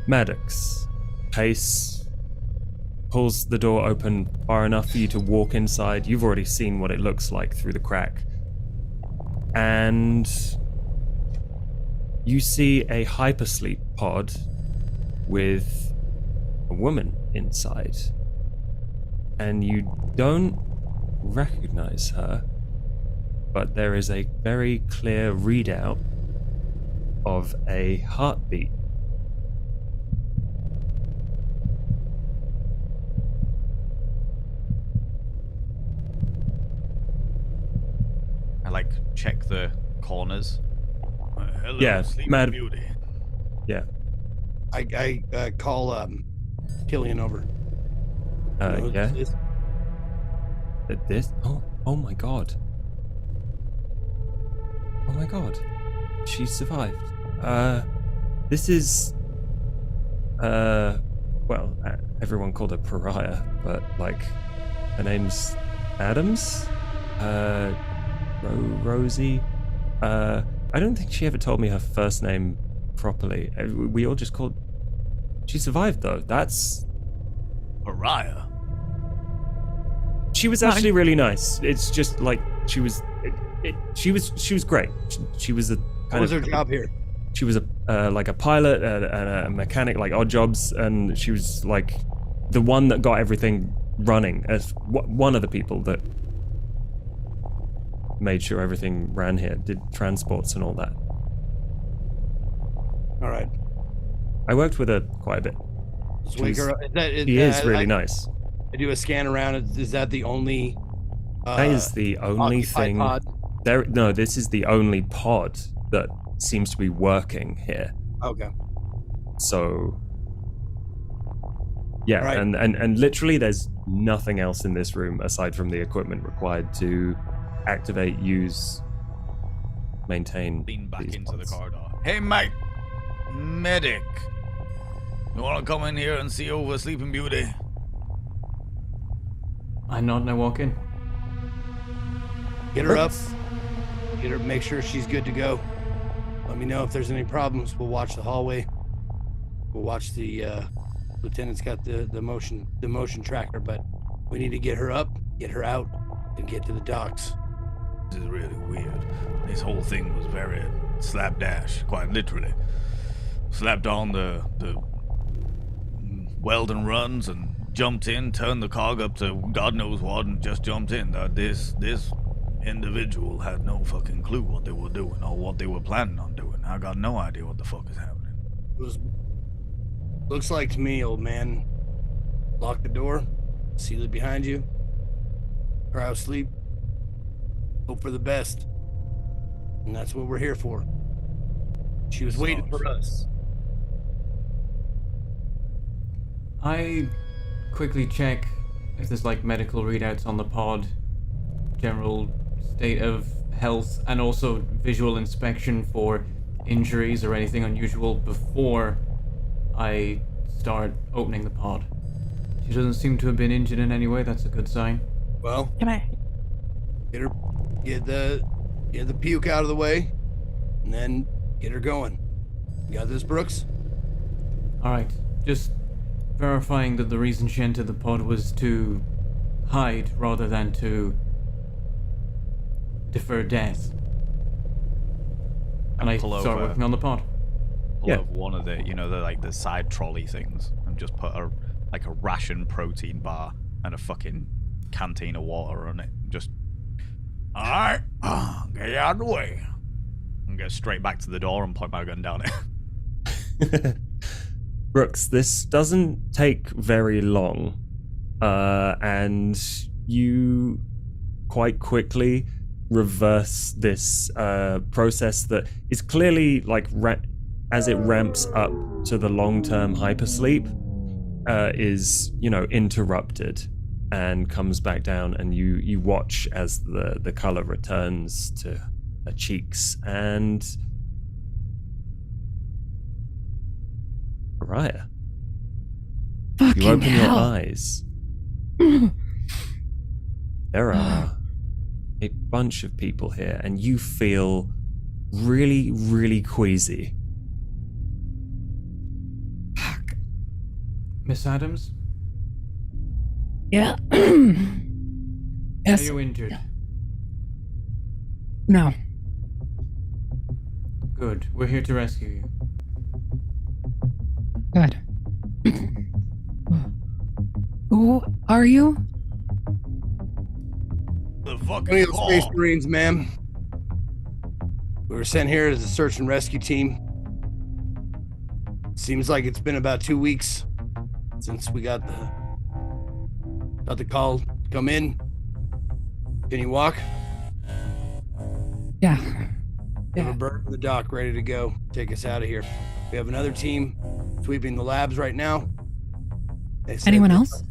Maddox, Pace pulls the door open far enough for you to walk inside. You've already seen what it looks like through the crack. And you see a hypersleep pod with a woman inside. And you don't recognize her, but there is a very clear readout of a heartbeat. I check the corners. Hello, Yeah, Sleeping Mad- Beauty. Yeah. I call Killian over. Yeah. This? This? Oh my god. Oh my god. She survived. This is, well, everyone called her Pariah, but, her name's Adams? Rosie? I don't think she ever told me her first name properly. We all just called... She survived, though. That's... Pariah? She was actually really nice. It's just, she was... She was great. She was a kind What was her job here? She was a pilot and a mechanic, odd jobs, and she was the one that got everything running, as one of the people that made sure everything ran here, did transports and all that. All right. I worked with her quite a bit. Let's wake her up. She is really nice. I do a scan around. Is that the only? That is the only occupied thing. pod? No, this is the only pod that seems to be working here. Okay. So, yeah, Right. and literally there's nothing else in this room aside from the equipment required to activate, use, maintain. Lean back these into the pods. corridor. Hey, mate! Medic! You wanna come in here and see over Sleeping Beauty? I nod and I walk in. Get her up. Get her. Make sure she's good to go. Let me know if there's any problems. We'll watch the hallway. We'll watch the lieutenant's got the motion tracker, but we need to get her up, get her out, and get to the docks. This is really weird. This whole thing was very slapdash, quite literally. Slapped on the weld and runs and jumped in, turned the cog up to God knows what, and just jumped in. This individual had no fucking clue what they were doing or what they were planning on doing. I got no idea what the fuck is happening. Looks like to me, old man. Lock the door, seal it behind you, cryo sleep, hope for the best. And that's what we're here for. She was waiting for us. I quickly check if there's medical readouts on the pod, general state of health, and also visual inspection for injuries or anything unusual before I start opening the pod. She doesn't seem to have been injured in any way. That's a good sign. Well, Can I? get the puke out of the way, and then get her going. You got this, Brooks? Alright, just verifying that the reason she entered the pod was to hide rather than to defer death. And I Pull start over. working on the pod. Pull Yeah. over one of the, the side trolley things, and just put a ration protein bar and a fucking canteen of water on it. Just, all right, get out of the way. And go straight back to the door and point my gun down it. Brooks, this doesn't take very long, and you quite quickly reverse this process that is clearly like as it ramps up to the long-term hypersleep, is interrupted and comes back down, and you watch as the color returns to her cheeks, and Mariah, you open your eyes. There are a bunch of people here, and you feel really, really queasy. Fuck. Miss Adams? Yeah. Are Yes. you injured? No. Good. We're here to rescue you. Good. Who are you? The fucking Colonial call. Space Marines, ma'am. We were sent here as a search and rescue team. Seems like it's been about 2 weeks since we got the call to come in. Can you walk? Yeah. We have a bird in the dock ready to go. Take us out of here. We have another team sweeping the labs right now. They said Anyone that- else?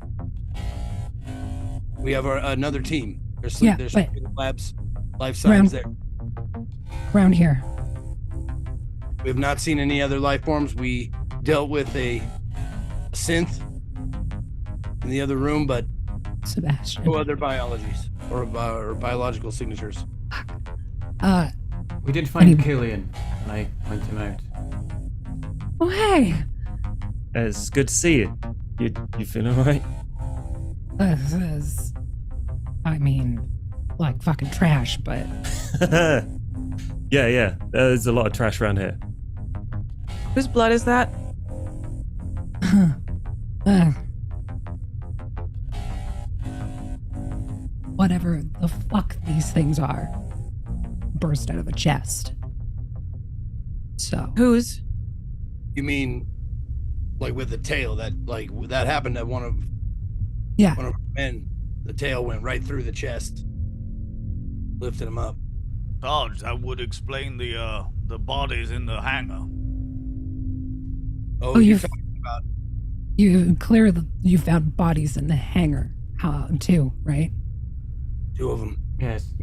We have another team. They're Yeah, they're but- sweeping the labs. Life signs there. Around here. We have not seen any other life forms. We dealt with a synth in the other room, but Sebastian. no other biologies or biological signatures. We did find Any- Killian, and I point him out. Oh, hey. It's good to see you. You feeling alright? This is, I mean, like fucking trash, but Yeah. There's a lot of trash around here. Whose blood is that? whatever the fuck these things are burst out of a chest. So, Whose? You mean like with the tail that happened to one of yeah. our men? The tail went right through the chest, lifted him up. Sarge, that would explain the bodies in the hangar. Oh, Oh, you're you've- talking about You found bodies in the hangar, too, right? 2 of them. Yes.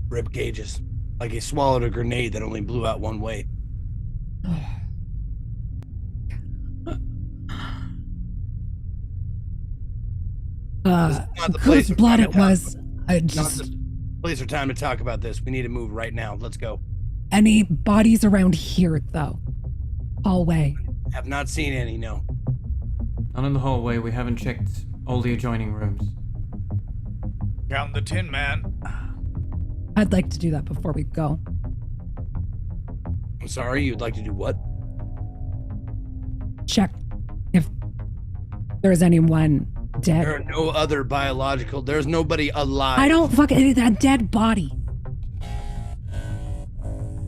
Rib cages. Like he swallowed a grenade that only blew out one way. This is not the place Whose or blood time it to talk was, I Not just, the place or time to talk about this. We need to move right now. Let's go. any bodies around here, though? Hallway. Have not seen any, no. None in the hallway. We haven't checked all the adjoining rooms. Count the Tin Man. I'd like to do that before we go. I'm sorry, you'd like to do what? Check if there's anyone dead. There are no other biological. There's nobody alive. I don't fucking a dead body.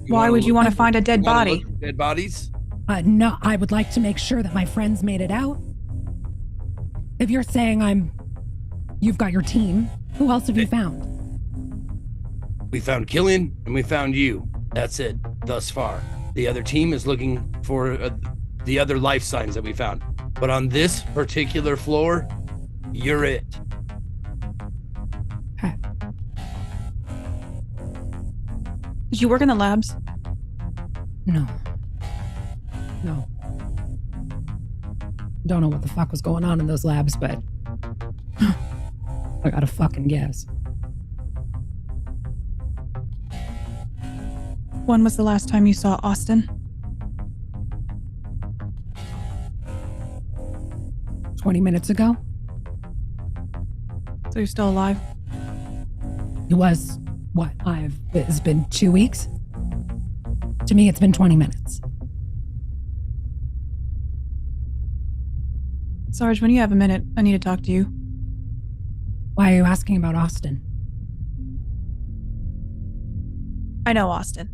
Why would you want to find a dead body? Dead bodies? No, I would like to make sure that my friends made it out. If you're saying you've got your team, who else have you found? We found Killian and we found you. That's it, thus far. The other team is looking for the other life signs that we found. But on this particular floor, you're it. Okay. Did you work in the labs? No. Don't know what the fuck was going on in those labs, but I gotta fucking guess. When was the last time you saw Austin? 20 minutes ago, So you're still alive? he was It's been 2 weeks? To me, it's been 20 minutes. Sarge, when you have a minute, I need to talk to you. Why are you asking about Austin? I know Austin.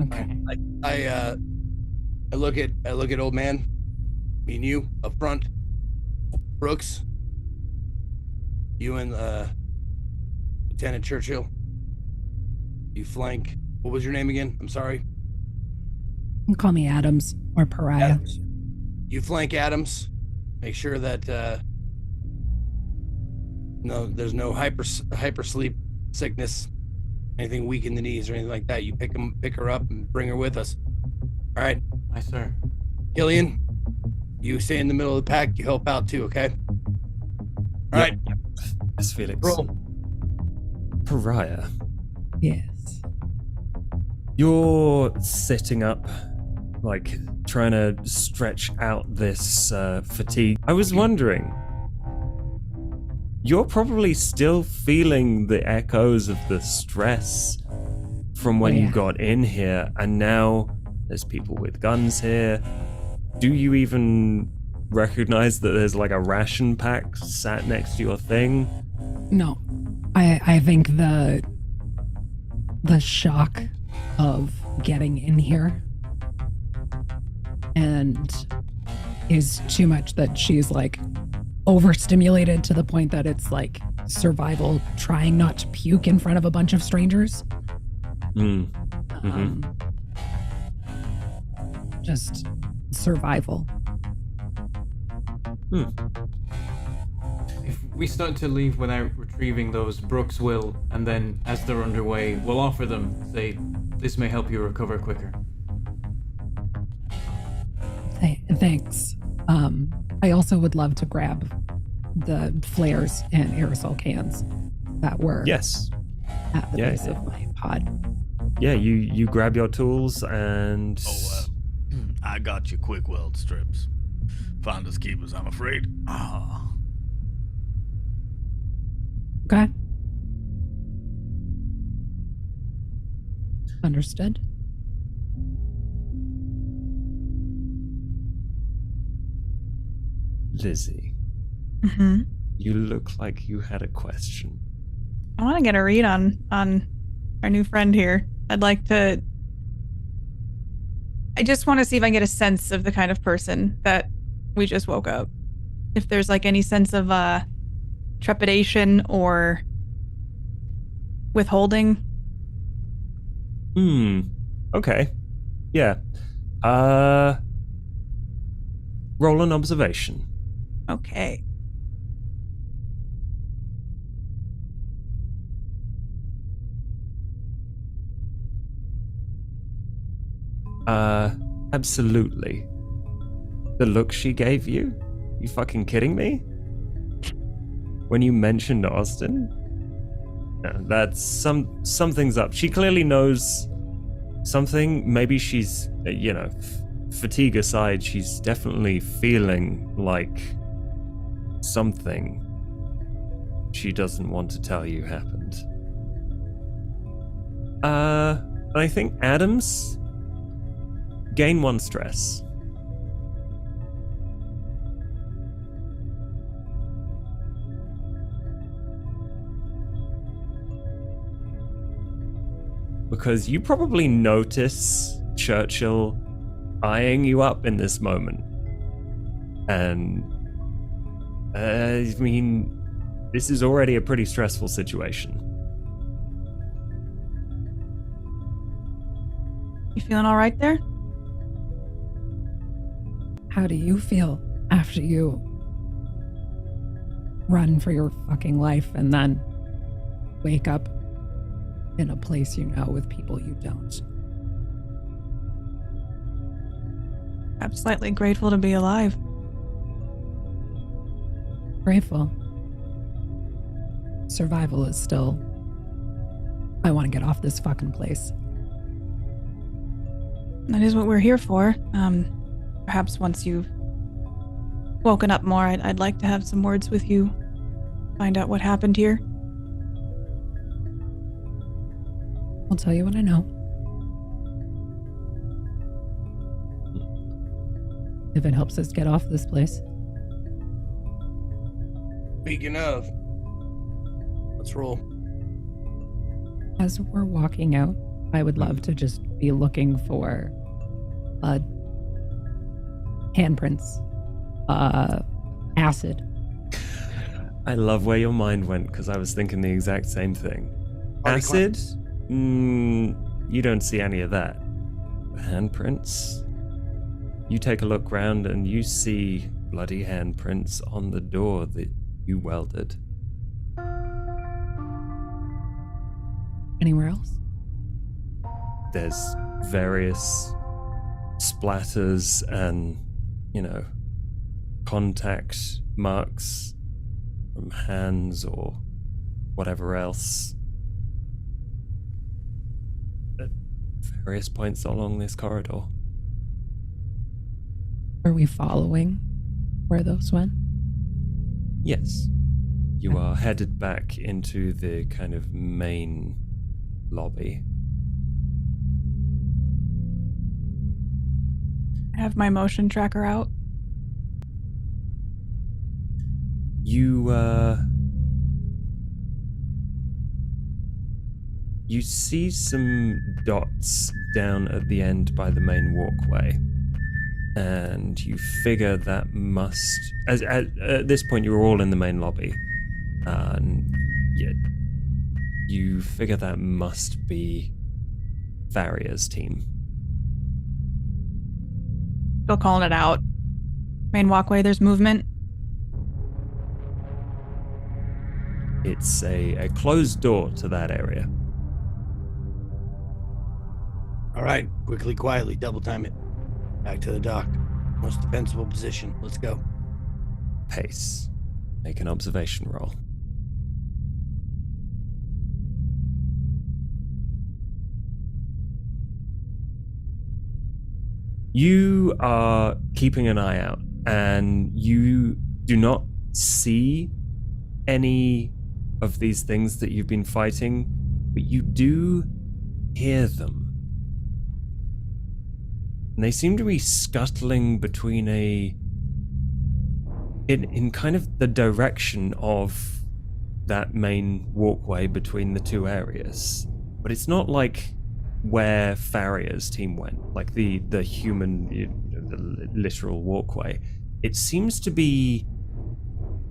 Okay. I look at old man. Me and you up front. Brooks. You and Lieutenant Churchill. You flank. What was your name again? I'm sorry. You can call me Adams or Pariah. Adams. You flank Adams. Make sure that there's no hypersleep sickness, anything weak in the knees or anything like that. You pick her up and bring her with us. All right. Aye, sir. Killian, you stay in the middle of the pack. You help out too, okay? All right. Yes, Felix. Roll. Pariah, Yes. you're sitting up, like trying to stretch out this fatigue. I was wondering, you're probably still feeling the echoes of the stress from when Oh, yeah. you got in here, and now there's people with guns here. Do you even recognize that there's like a ration pack sat next to your thing? No. I think the shock of getting in here and is too much that she's like overstimulated to the point that it's like survival, trying not to puke in front of a bunch of strangers. Just survival. If we start to leave without retrieving those, Brooks will, and then as they're underway, we'll offer them, say, this may help you recover quicker. Thanks. I also would love to grab the flares and aerosol cans that were Yes. at the Yeah, base yeah. of my pod. Yeah, you grab your tools and I got you quick weld strips. Finders keepers, I'm afraid. Okay. Understood. Lizzie, Mm-hmm. you look like you had a question. I want to get a read on our new friend here. I just want to see if I can get a sense of the kind of person that we just woke up. If there's like any sense of trepidation or withholding. Okay. Yeah. Roll an observation. Okay. Absolutely. The look she gave you? You fucking kidding me? When you mentioned Austin? No, that's something's up. She clearly knows something. Maybe she's, fatigue aside, she's definitely feeling like something she doesn't want to tell you happened. I think Adams, gain 1 stress. Because you probably notice Churchill eyeing you up in this moment. And, this is already a pretty stressful situation. You feeling all right there? How do you feel after you run for your fucking life and then wake up in a place you know with people you don't? I'm slightly grateful to be alive. Grateful. Survival is still... I want to get off this fucking place. That is what we're here for. Perhaps once you've woken up more, I'd like to have some words with you find out what happened here. I'll tell you what I know. If it helps us get off this place. Speaking of, let's roll. As we're walking out, I would love to just be looking for handprints, acid. I love where your mind went because I was thinking the exact same thing. Already Acid? You don't see any of that. Handprints? You take a look round and you see bloody handprints on the door that you welded. Anywhere else? There's various splatters and, contact marks from hands or whatever else at various points along this corridor. Are we following where those went? Yes. You are headed back into the kind of main lobby. I have my motion tracker out. You see some dots down at the end by the main walkway, and you figure that must, at this point you were all in the main lobby, and yet you figure that must be Varia's team. Still calling it out. Main walkway, there's movement. It's a closed door to that area. All right, quickly, quietly, double time it. Back to the dock. Most defensible position. Let's go. Pace. Make an observation roll. You are keeping an eye out, and you do not see any of these things that you've been fighting, but you do hear them. And they seem to be scuttling between in kind of the direction of that main walkway between the two areas. But it's not like where Faria's team went, like the human, the literal walkway. It seems to be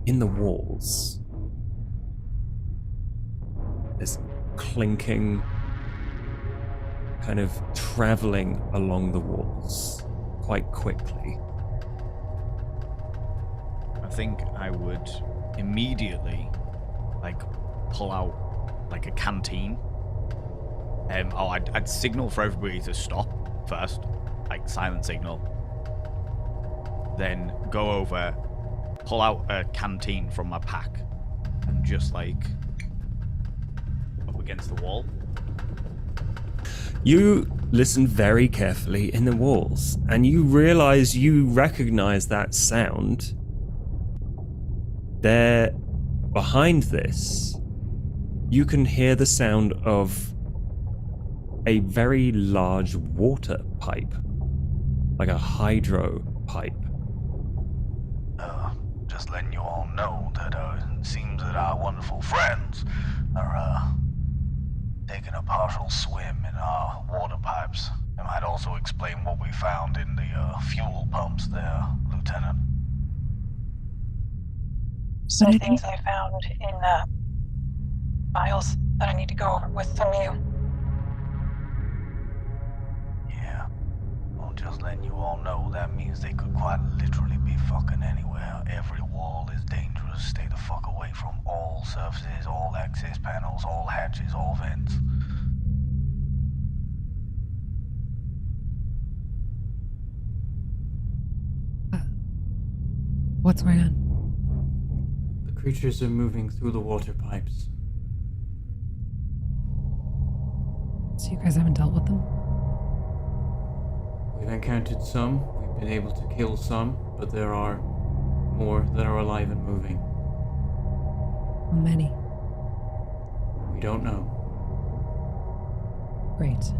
in the walls. There's clinking, kind of traveling along the walls quite quickly. I think I would immediately, pull out, a canteen. I'd signal for everybody to stop first, silent signal. Then go over, pull out a canteen from my pack, and just, up against the wall. You listen very carefully in the walls, and you recognize that sound. There, behind this, you can hear the sound of a very large water pipe, like a hydro pipe. Just letting you all know that it seems that our wonderful friends are taking a partial swim in our water pipes. It might also explain what we found in the fuel pumps there, Lieutenant. Some things I found in files that I need to go over with some of you. Yeah. Well, just letting you all know that means they could quite literally be fucking anywhere. Every wall is dangerous. Stay the fuck away from all surfaces, all access panels, all hatches, all vents. What's going on? The creatures are moving through the water pipes. So you guys haven't dealt with them? We've encountered some, we've been able to kill some, but there are more that are alive and moving. How many? We don't know. Great.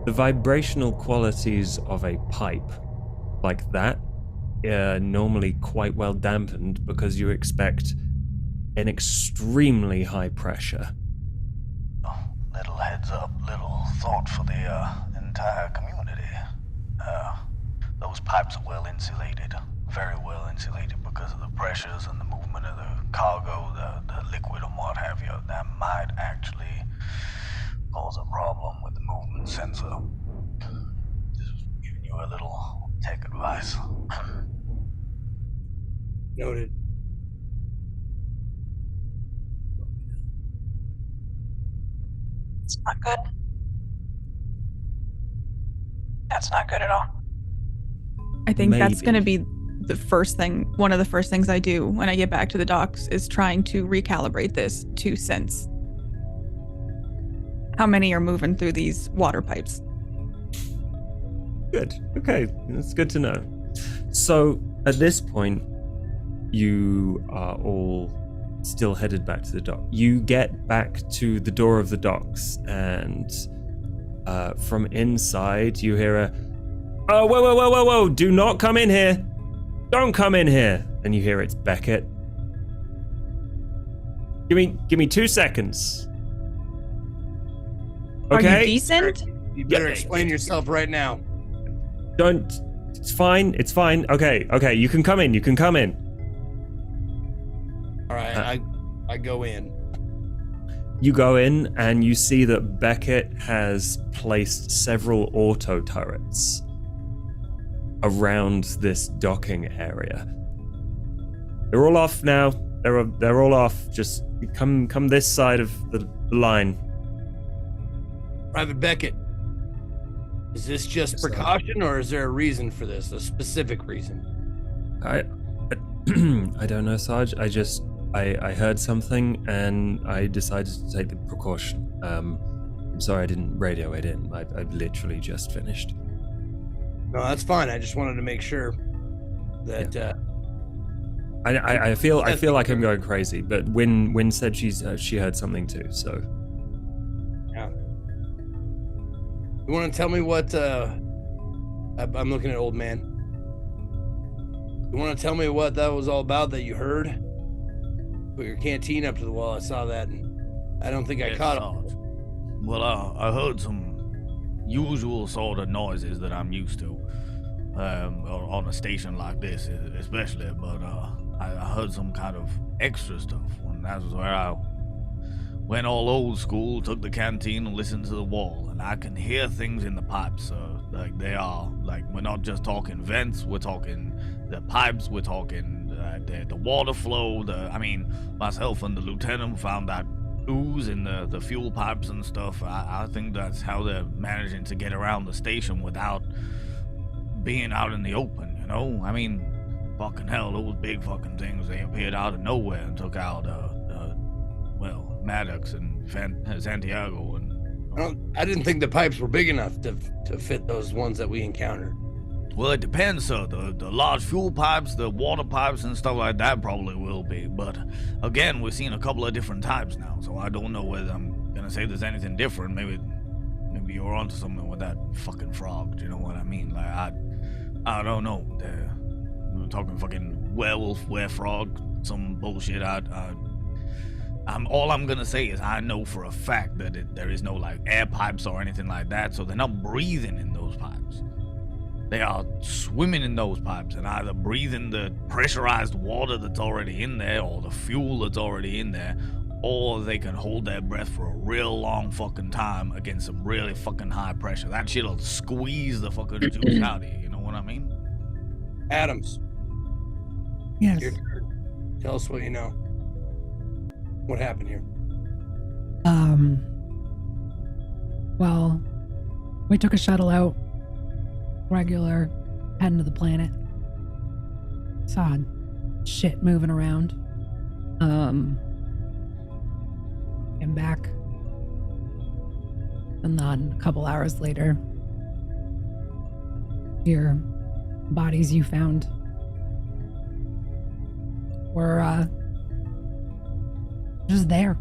The vibrational qualities of a pipe like that are normally quite well dampened because you expect an extremely high pressure. Little heads up, little thought for the entire community. Those pipes are well insulated, very well insulated because of the pressures and the movement of the cargo, the liquid and what have you. That might actually cause a problem with the movement sensor. Just giving you a little tech advice. Noted. It's not good. That's not good at all. I think that's going to Maybe. be the first thing, one of the first things I do when I get back to the docks is trying to recalibrate this to sense how many are moving through these water pipes. Good. Okay, that's good to know. So at this point, you are all still headed back to the dock. You get back to the door of the docks, and from inside, you hear a, "Oh, whoa, do not come in here. Don't come in here." And you hear it's Beckett. Give me 2 seconds. Okay? Are you decent? You better Yeah. explain yourself right now. Don't. It's fine. Okay, you can come in. All right, I go in. You go in and you see that Beckett has placed several auto turrets around this docking area. They're all off now. They're all off. Just come this side of the line. Private Beckett, is this just precaution or is there a reason for this, a specific reason? I don't know, Sarge. I heard something and I decided to take the precaution. I'm sorry I didn't radio it in. I've literally just finished. No, that's fine. I just wanted to make sure that I feel like I'm going crazy, but Wynn said she heard something too. So yeah. You want to tell me what? I'm looking at old man. You want to tell me what that was all about that you heard? Put your canteen up to the wall. I saw that, and I don't think I caught it. Well, I heard some usual sort of noises that I'm used to on a station like this, especially. But I heard some kind of extra stuff, and that's where I went all old school, took the canteen and listened to the wall, and I can hear things in the pipes. Like they are like we're not just talking vents, we're talking the pipes, we're talking the water flow. Myself and the lieutenant found that ooze in the fuel pipes and stuff. I think that's how they're managing to get around the station without being out in the open, you know? I mean, fucking hell, those big fucking things, they appeared out of nowhere and took out, Maddox and Santiago. And I didn't think the pipes were big enough to fit those ones that we encountered. Well, it depends, sir. The large fuel pipes, the water pipes and stuff like that probably will be. But again, we're seeing a couple of different types now, so I don't know whether I'm gonna say there's anything different. Maybe you're onto something with that fucking frog. Do you know what I mean? Like I don't know. We're talking fucking werewolf, werefrog, some bullshit. All I'm gonna say is I know for a fact that there is no like air pipes or anything like that, so they're not breathing in those pipes. They are swimming in those pipes and either breathing the pressurized water that's already in there or the fuel that's already in there, or they can hold their breath for a real long fucking time against some really fucking high pressure. That shit'll squeeze the fucking juice out of you, you know what I mean? Adams. Yes. Your turn. Tell us what you know. What happened here? Well, we took a shuttle out. Regular, heading to the planet. Saw shit moving around. Came back. And then a couple hours later, your bodies you found were Just there.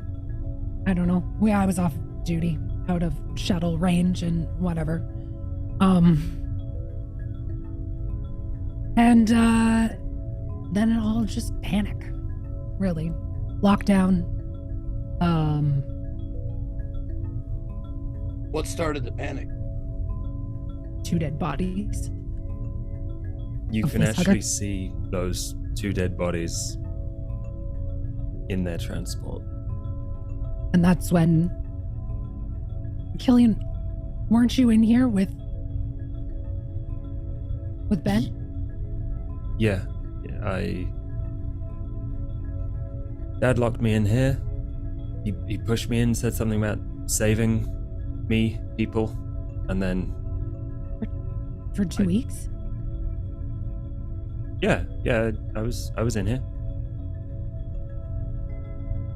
I don't know. I was off duty, out of shuttle range and whatever. And then it all just panic. Really. Lockdown. What started the panic? 2 dead bodies. You Of can this actually hugger? see those 2 dead bodies in their transport. And that's when... Killian, weren't you in here with Ben? Yeah, Dad locked me in here. He pushed me in, said something about saving me, people, and then... For 2 weeks? Yeah, I was in here.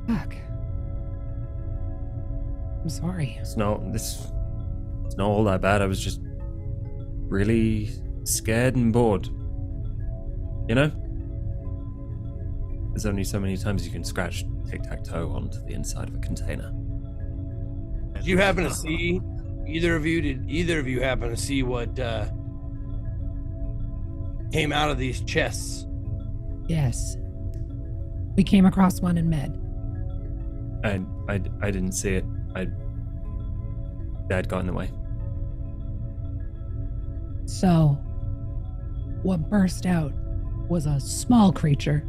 Fuck. I'm sorry. It's not all that bad. I was just really scared and bored. You know? There's only so many times you can scratch tic-tac-toe onto the inside of a container. Did you happen to see, did either of you happen to see what came out of these chests? Yes. We came across one in Med. I didn't see it. Dad got in the way. So, what burst out was a small creature,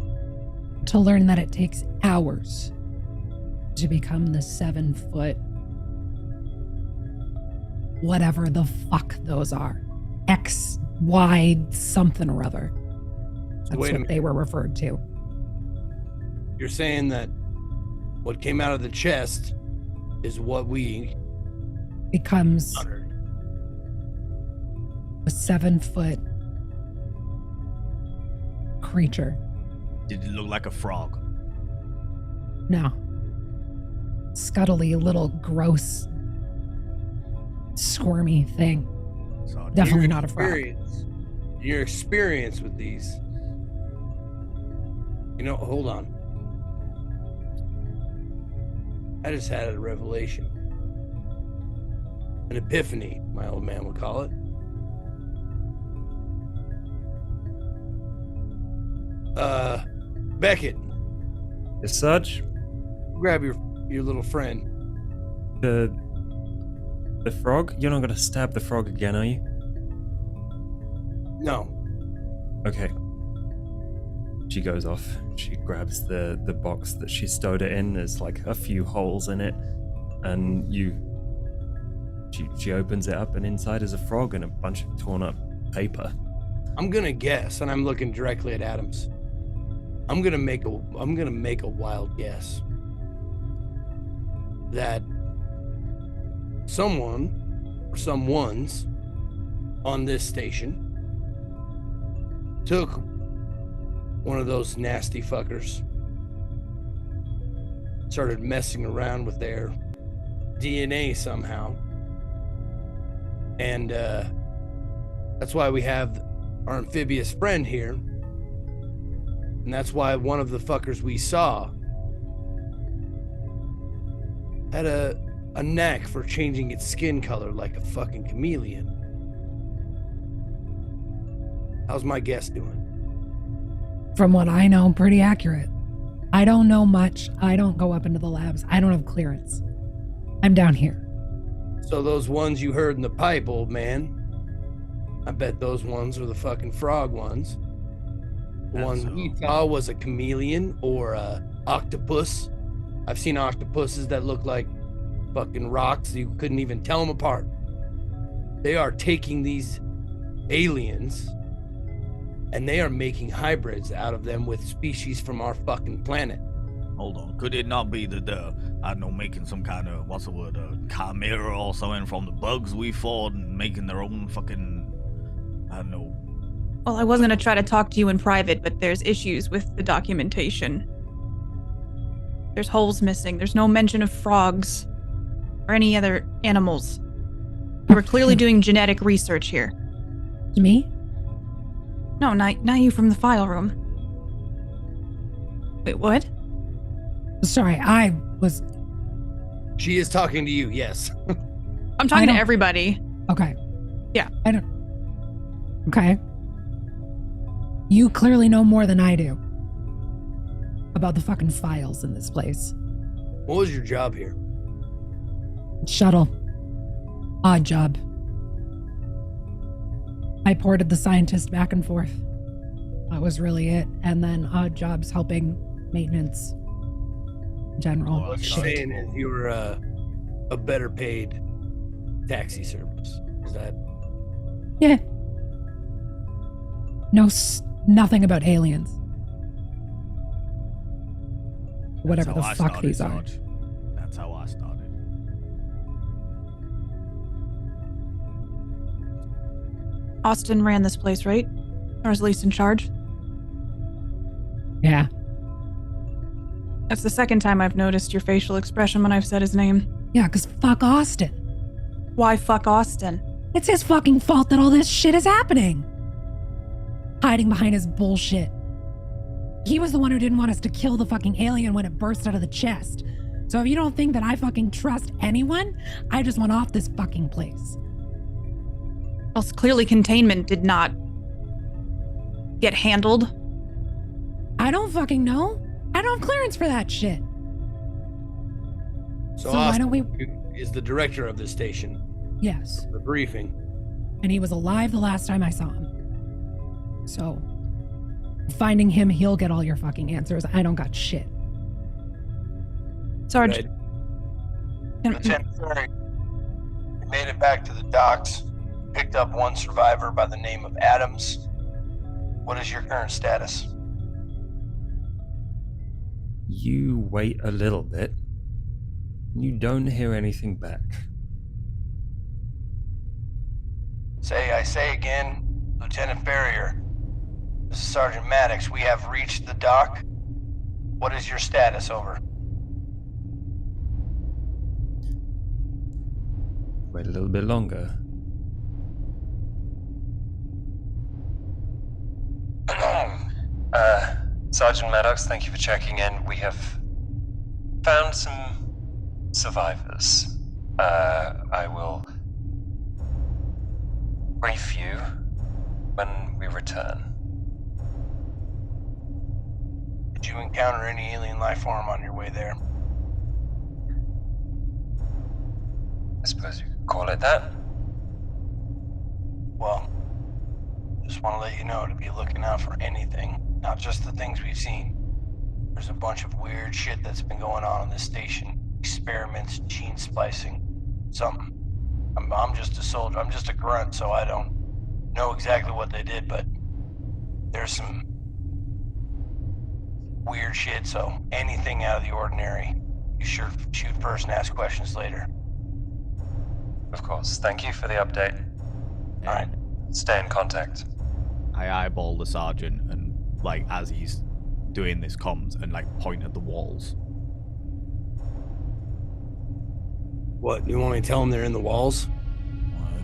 to learn that it takes hours to become the 7-foot whatever the fuck those are. X, Y, something or other. That's wait a what they were referred to. You're saying that what came out of the chest is what we Becomes uttered. a 7-foot creature. Did it look like a frog? No. Scuttly, little gross, squirmy thing. So Definitely not a frog. Your experience with these. You know, hold on. I just had a revelation. An epiphany, my old man would call it. Beckett, As such, grab your little friend. the frog? You're not gonna stab the frog again, are you? No. Okay. She goes off. She grabs the box that she stowed it in. There's like a few holes in it. And she opens it up, and inside is a frog and a bunch of torn up paper. I'm gonna guess, and I'm looking directly at Adams. I'm gonna make a wild guess that someone or someones on this station took one of those nasty fuckers, started messing around with their DNA somehow, and that's why we have our amphibious friend here. And that's why one of the fuckers we saw had a knack for changing its skin color like a fucking chameleon. How's my guess doing? From what I know, pretty accurate. I don't know much. I don't go up into the labs. I don't have clearance. I'm down here. So those ones you heard in the pipe, old man, I bet those ones are the fucking frog ones. The one we saw was a chameleon or a octopus. I've seen octopuses that look like fucking rocks. You couldn't even tell them apart. They are taking these aliens and they are making hybrids out of them with species from our fucking planet. Hold on. Could it not be that I don't know, making some kind of, what's the word, chimera or something from the bugs we fought and making their own fucking, I don't know. Well, I was going to try to talk to you in private, but there's issues with the documentation. There's holes missing. There's no mention of frogs or any other animals. We're clearly doing genetic research here. Me? No, not you from the file room. Wait, what? Sorry, I was... She is talking to you, yes. I'm talking to everybody. Okay. Yeah. I don't... Okay. You clearly know more than I do about the fucking files in this place. What was your job here? Shuttle. Odd job. I ported the scientist back and forth. That was really it. And then odd jobs helping maintenance. General What you're shit. saying is you were a better paid taxi service. Is that? Yeah. No, nothing about aliens. Whatever the fuck these are. That's how I started. Austin ran this place, right? Or was at least in charge? Yeah. That's the second time I've noticed your facial expression when I've said his name. Yeah, because fuck Austin. Why fuck Austin? It's his fucking fault that all this shit is happening. Hiding behind his bullshit. He was the one who didn't want us to kill the fucking alien when it burst out of the chest. So if you don't think that I fucking trust anyone, I just want off this fucking place. Well, clearly containment did not get handled. I don't fucking know. I don't have clearance for that shit. So why don't we... is the director of this station. Yes. The briefing. And he was alive the last time I saw him. So, finding him, he'll get all your fucking answers. I don't got shit. Sarge. Lieutenant Ferry, we made it back to the docks. Picked up one survivor by the name of Adams. What is your current status? You wait a little bit. You don't hear anything back. I say again, Lieutenant Ferrier. This is Sergeant Maddox. We have reached the dock. What is your status? Over. Wait a little bit longer. Sergeant Maddox, thank you for checking in. We have found some survivors. I will brief you when we return. Did you encounter any alien life form on your way there? I suppose you could call it that. Well, just want to let you know to be looking out for anything, not just the things we've seen. There's a bunch of weird shit that's been going on this station. Experiments, gene splicing, something. I'm just a soldier. I'm just a grunt, so I don't know exactly what they did, but there's some weird shit, so anything out of the ordinary, you sure shoot first and ask questions later. Of course. Thank you for the update. All right. Stay in contact. I eyeball the sergeant and, like, as he's doing this comms and, like, point at the walls. What, you want me to tell them they're in the walls?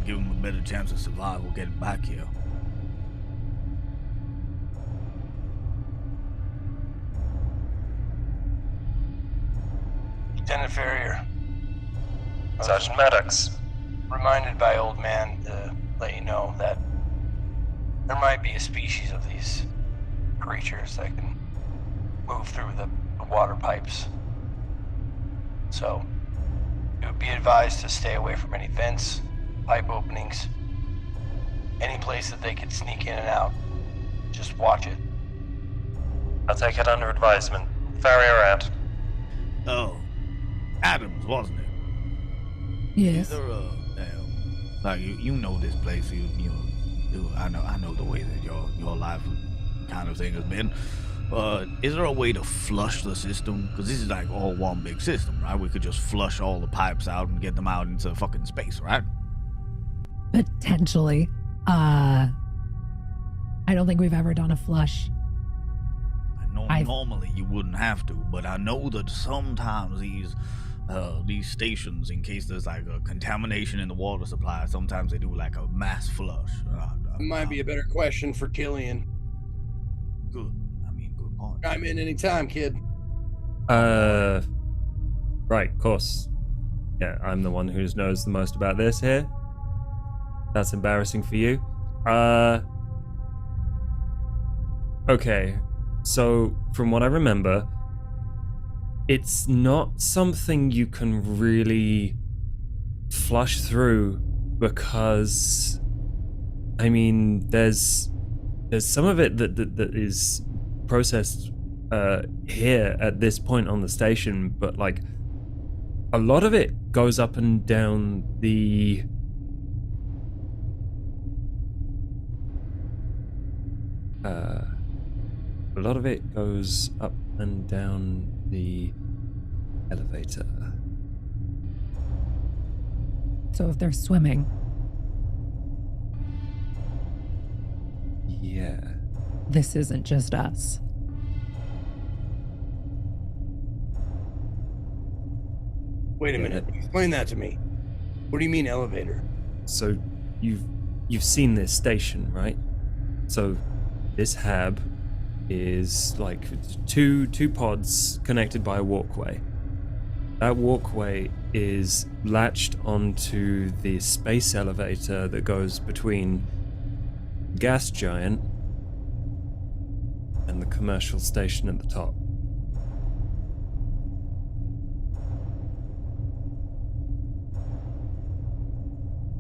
Give them a better chance of survival getting back here. Lieutenant Ferrier. Sergeant Maddox. Reminded by old man to let you know that there might be a species of these creatures that can move through the water pipes. So, it would be advised to stay away from any vents, pipe openings, any place that they could sneak in and out. Just watch it. I'll take it under advisement. Farrier out. Oh, Adams, wasn't it? Yes. Is there a, like you know this place, I know the way that your life kind of thing has been. Is there a way to flush the system? Because this is like all one big system, right? We could just flush all the pipes out and get them out into fucking space, right? Potentially. I don't think we've ever done a flush. I know normally you wouldn't have to, but I know that sometimes these stations, in case there's like a contamination in the water supply, sometimes they do like a mass flush. Might be a better question for Killian. Good. I mean, good point. I'm in anytime, kid. Right, of course. Yeah, I'm the one who knows the most about this here. That's embarrassing for you. Okay, so from what I remember, it's not something you can really flush through because, I mean, there's some of it that is processed here at this point on the station, but like a lot of it goes up and down the a lot of it goes up and down the elevator. So if they're swimming. Yeah. This isn't just us. Wait a minute. Explain that to me. What do you mean elevator? So you've seen this station, right? So this hab is like two pods connected by a walkway. That walkway is latched onto the space elevator that goes between gas giant and the commercial station at the top.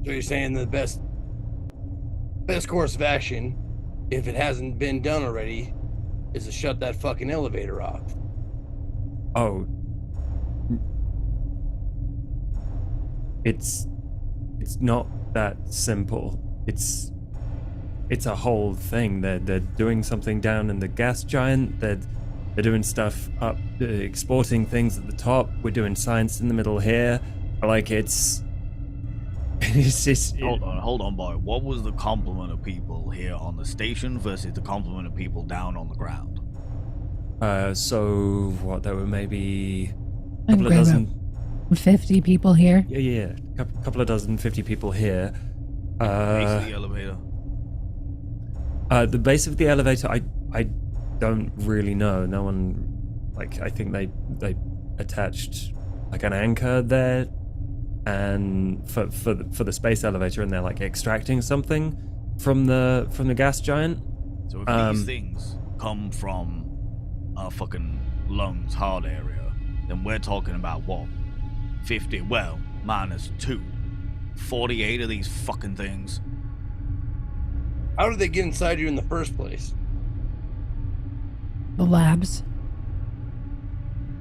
So you're saying the best course of action, if it hasn't been done already, is to shut that fucking elevator off. Oh. It's not that simple. It's a whole thing. They're doing something down in the gas giant. They're doing stuff up, exporting things at the top. We're doing science in the middle here. Like it's just Hold on, boy. What was the complement of people here on the station versus the complement of people down on the ground? So what? There were maybe a couple of dozen. 50 people here. Yeah. Couple of dozen, 50 people here. Base of the elevator. The base of the elevator, I don't really know. No one, like, I think they attached like an anchor there, and for the space elevator, and they're like extracting something from the gas giant. So if these things come from our fucking lungs hard area, then we're talking about what? 50, well, minus 2. 48 of these fucking things. How did they get inside you in the first place? The labs.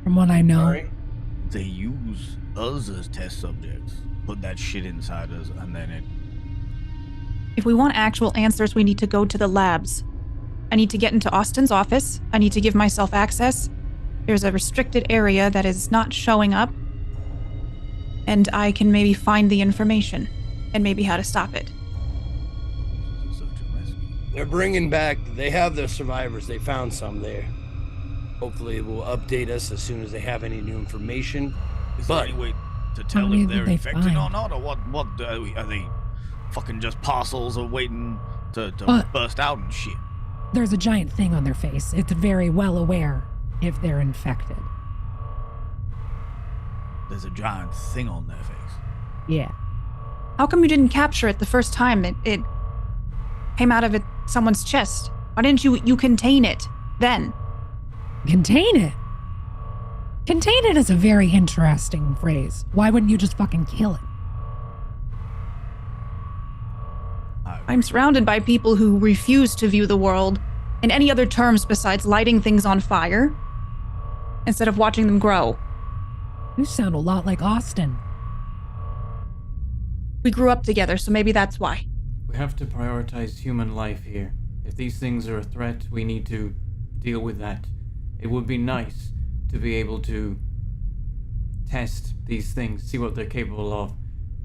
From what I know. Sorry? They use us as test subjects, put that shit inside us, and then it... If we want actual answers, we need to go to the labs. I need to get into Austin's office. I need to give myself access. There's a restricted area that is not showing up. And I can maybe find the information and maybe how to stop it. They're bringing back, they have the survivors. They found some there. Hopefully it will update us as soon as they have any new information. Is there any way to tell if they're infected or not? Or what are they fucking just parcels of waiting to burst out and shit? There's a giant thing on their face. It's very well aware if they're infected. There's a giant thing on their face. Yeah. How come you didn't capture it the first time it came out of someone's chest? Why didn't you contain it then? Contain it? Contain it is a very interesting phrase. Why wouldn't you just fucking kill it? I'm surrounded by people who refuse to view the world in any other terms besides lighting things on fire instead of watching them grow. You sound a lot like Austin. We grew up together, so maybe that's why. We have to prioritize human life here. If these things are a threat, we need to deal with that. It would be nice to be able to test these things, see what they're capable of,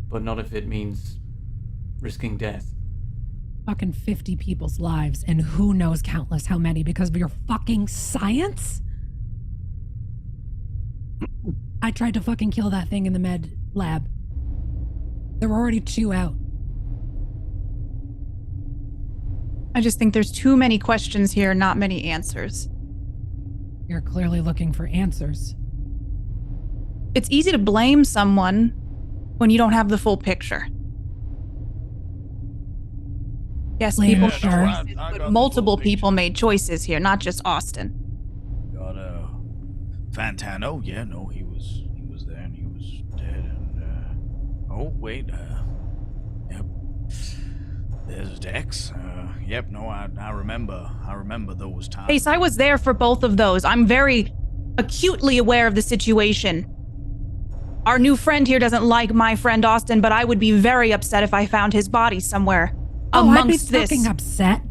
but not if it means risking death. Fucking 50 people's lives, and who knows countless how many because of your fucking science? I tried to fucking kill that thing in the med lab. There were already 2 out. I just think there's too many questions here, not many answers. You're clearly looking for answers. It's easy to blame someone when you don't have the full picture. Yes, Blame people sure. made I choices, got but the multiple full people picture. made choices here, not just Austin. Got Fantano. Yeah, no, he was there and he was dead. And oh wait, yep. There's Dex. Yep. No, I remember those times. Ace, I was there for both of those. I'm very acutely aware of the situation. Our new friend here doesn't like my friend Austin, but I would be very upset if I found his body somewhere amongst I'd be this. fucking upset.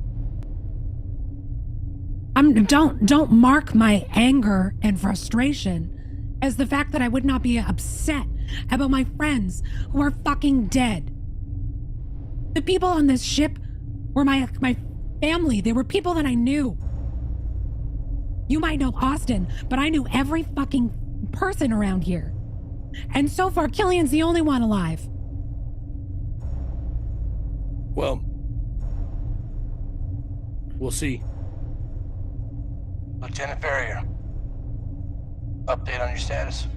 Don't mark my anger and frustration as the fact that I would not be upset about my friends who are fucking dead. The people on this ship were my family. They were people that I knew. You might know Austin, but I knew every fucking person around here. And so far, Killian's the only one alive. Well, we'll see. Lieutenant Ferrier, update on your status.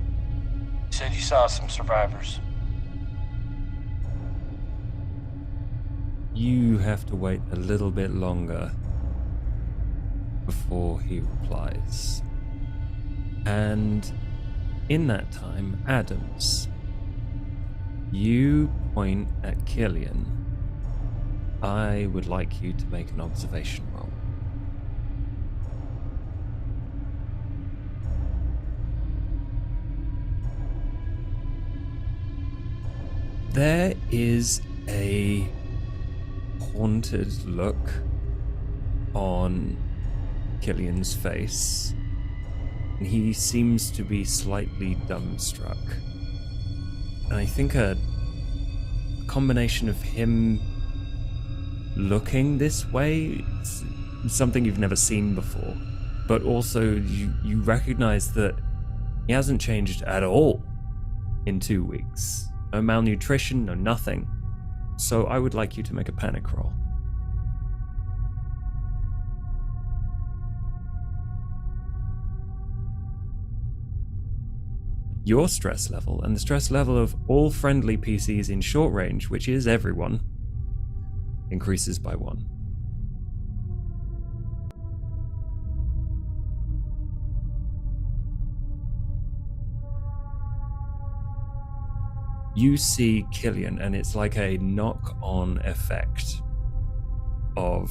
You said you saw some survivors. You have to wait a little bit longer before he replies. And in that time, Adams, you point at Killian. I would like you to make an observation roll. There is a haunted look on Killian's face, and he seems to be slightly dumbstruck. And I think a combination of him looking this way, it's something you've never seen before, but also you recognize that he hasn't changed at all in 2 weeks. No malnutrition, no nothing. So I would like you to make a panic roll. Your stress level and the stress level of all friendly PCs in short range, which is everyone, increases by 1. You see Killian, and it's like a knock-on effect of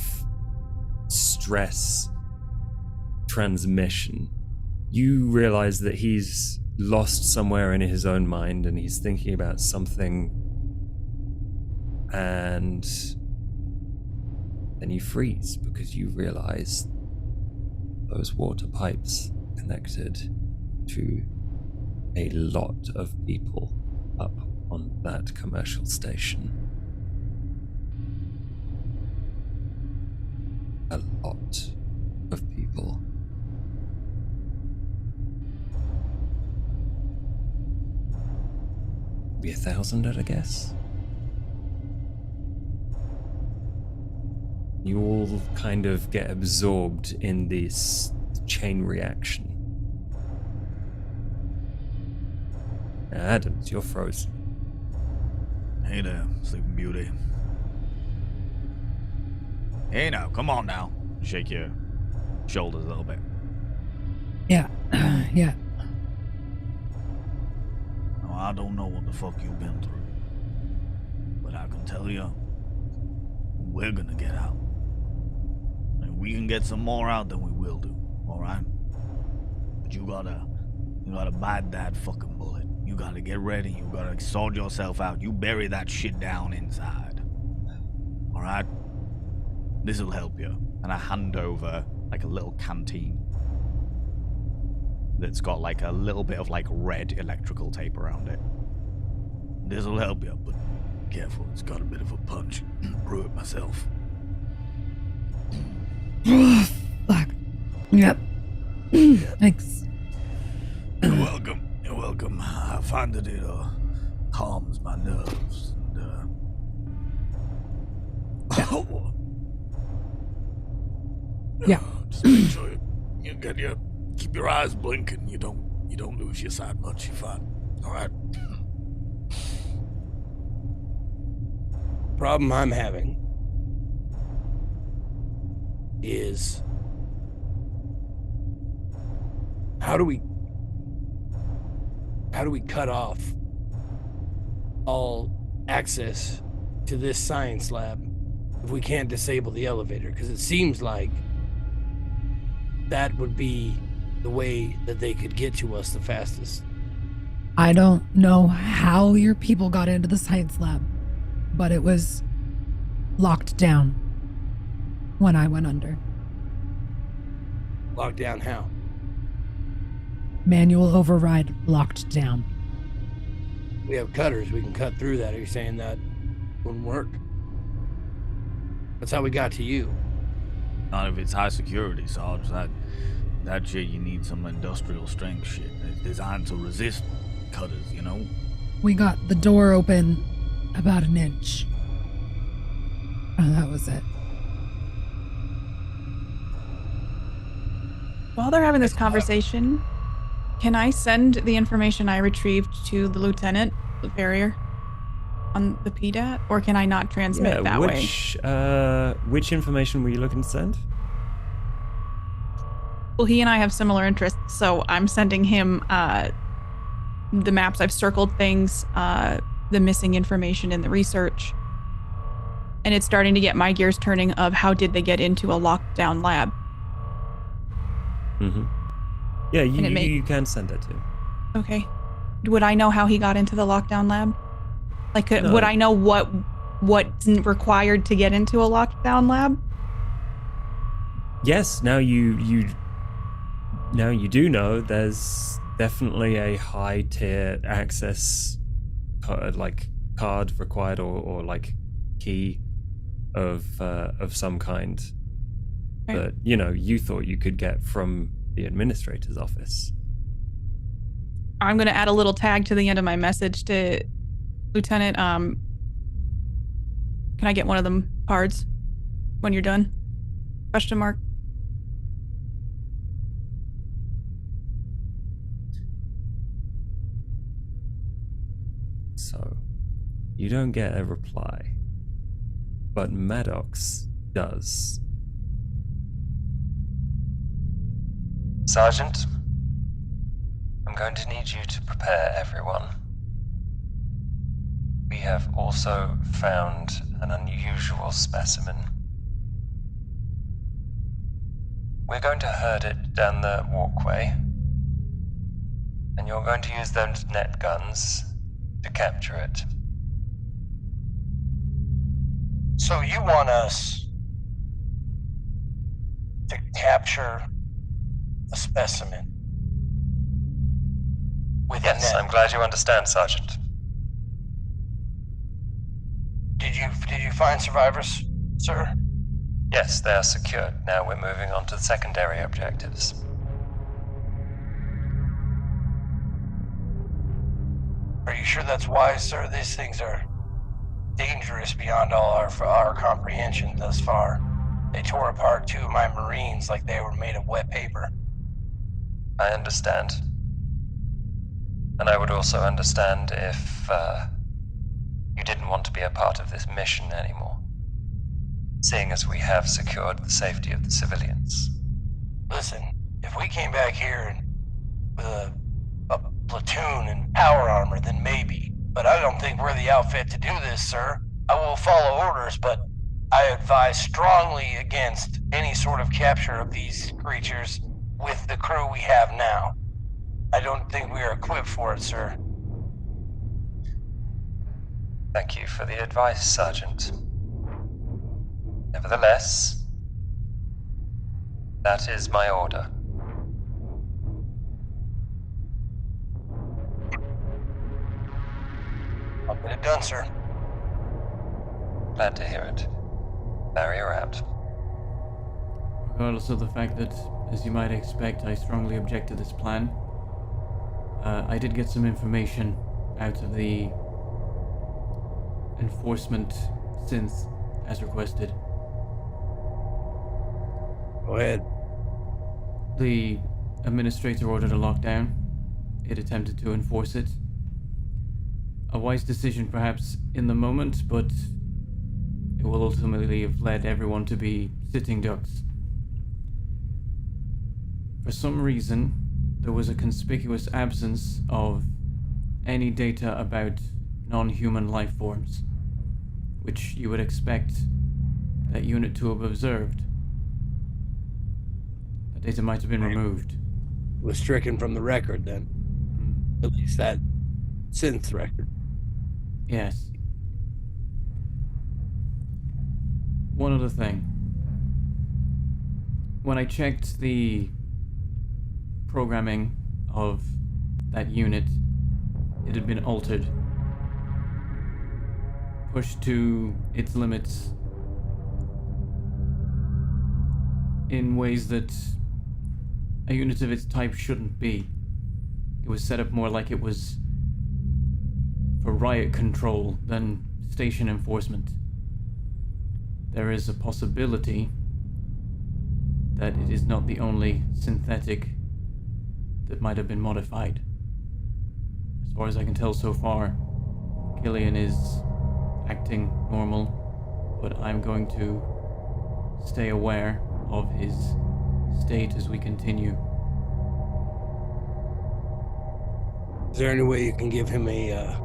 stress transmission. You realize that he's lost somewhere in his own mind, and he's thinking about something, and then you freeze because you realize those water pipes connected to a lot of people up on that commercial station. A lot of people. Maybe 1,000 at a guess. You all kind of get absorbed in this chain reaction. Adams, you're frozen. Hey there, Sleeping Beauty. Hey now, come on now. Shake your shoulders a little bit. Yeah, yeah. Now, I don't know what the fuck you've been through, but I can tell you, we're gonna get out. And we can get some more out than we will do, alright? But you gotta bite that fucking bullet. You gotta get ready, you gotta sort yourself out. You bury that shit down inside. Alright? This'll help you. And I hand over like a little canteen that's got like a little bit of like red electrical tape around it. This'll help you, but careful, it's got a bit of a punch. Brew it myself. Fuck. Yep. Thanks. You're welcome. You're welcome. I find that it calms my nerves. And, Yeah. just make sure you get your Keep your eyes blinking. You don't lose your sight much. You're fine. All right. Problem I'm having is how do we cut off all access to this science lab if we can't disable the elevator? Because it seems like that would be the way that they could get to us the fastest. I don't know how your people got into the science lab, but it was locked down when I went under. Locked down how? Manual override locked down. We have cutters. We can cut through that. Are you saying that wouldn't work? That's how we got to you. Not if it's high security, Sarge. That shit, you need some industrial strength shit. It's designed to resist cutters, you know? We got the door open about an inch. And that was it. While they're having this conversation, can I send the information I retrieved to the lieutenant, the barrier, on the PDAT? Or can I not transmit that way? Which information were you looking to send? Well, he and I have similar interests, so I'm sending him the maps. I've circled things, the missing information in the research. And it's starting to get my gears turning of how did they get into a locked down lab. Mm-hmm. Yeah, you can send it to him. Okay. Would I know how he got into the lockdown lab? Like, No. would I know what's required to get into a lockdown lab? Yes, now you do know there's definitely a high tier access card required or like key of some kind Right. that you thought you could get from the administrator's office. I'm going to add a little tag to the end of my message to Lieutenant. Can I get one of them cards when you're done? Question mark. So, you don't get a reply, but Maddox does. Sergeant, I'm going to need you to prepare everyone. We have also found an unusual specimen. We're going to herd it down the walkway, and you're going to use those net guns to capture it. So you want us to capture a specimen with a Yes, net? I'm glad you understand, Sergeant. Did you find survivors, sir? Yes, they are secured. Now we're moving on to the secondary objectives. Are you sure that's wise, sir? These things are dangerous beyond all our comprehension thus far. They tore apart 2 of my Marines like they were made of wet paper. I understand. And I would also understand if you didn't want to be a part of this mission anymore, seeing as we have secured the safety of the civilians. Listen, if we came back here with a platoon and power armor, then maybe. But I don't think we're the outfit to do this, sir. I will follow orders, but I advise strongly against any sort of capture of these creatures with the crew we have now. I don't think we are equipped for it, sir. Thank you for the advice, Sergeant. Nevertheless, that is my order. I'll get it done, sir. Glad to hear it. Barrier out. Regardless of the fact that, as you might expect, I strongly object to this plan, I did get some information out of the enforcement synth as requested. Go ahead. The administrator ordered a lockdown. It attempted to enforce it. A wise decision perhaps in the moment, but it will ultimately have led everyone to be sitting ducks. For some reason, there was a conspicuous absence of any data about non-human life forms, which you would expect that unit to have observed. The data might have been removed. It was stricken from the record then. At least that synth record. Yes. One other thing. When I checked the programming of that unit, it had been altered. Pushed to its limits in ways that a unit of its type shouldn't be. It was set up more like it was for riot control than station enforcement. There is a possibility that it is not the only synthetic that might have been modified. As far as I can tell so far, Killian is acting normal, but I'm going to stay aware of his state as we continue. Is there any way you can give him a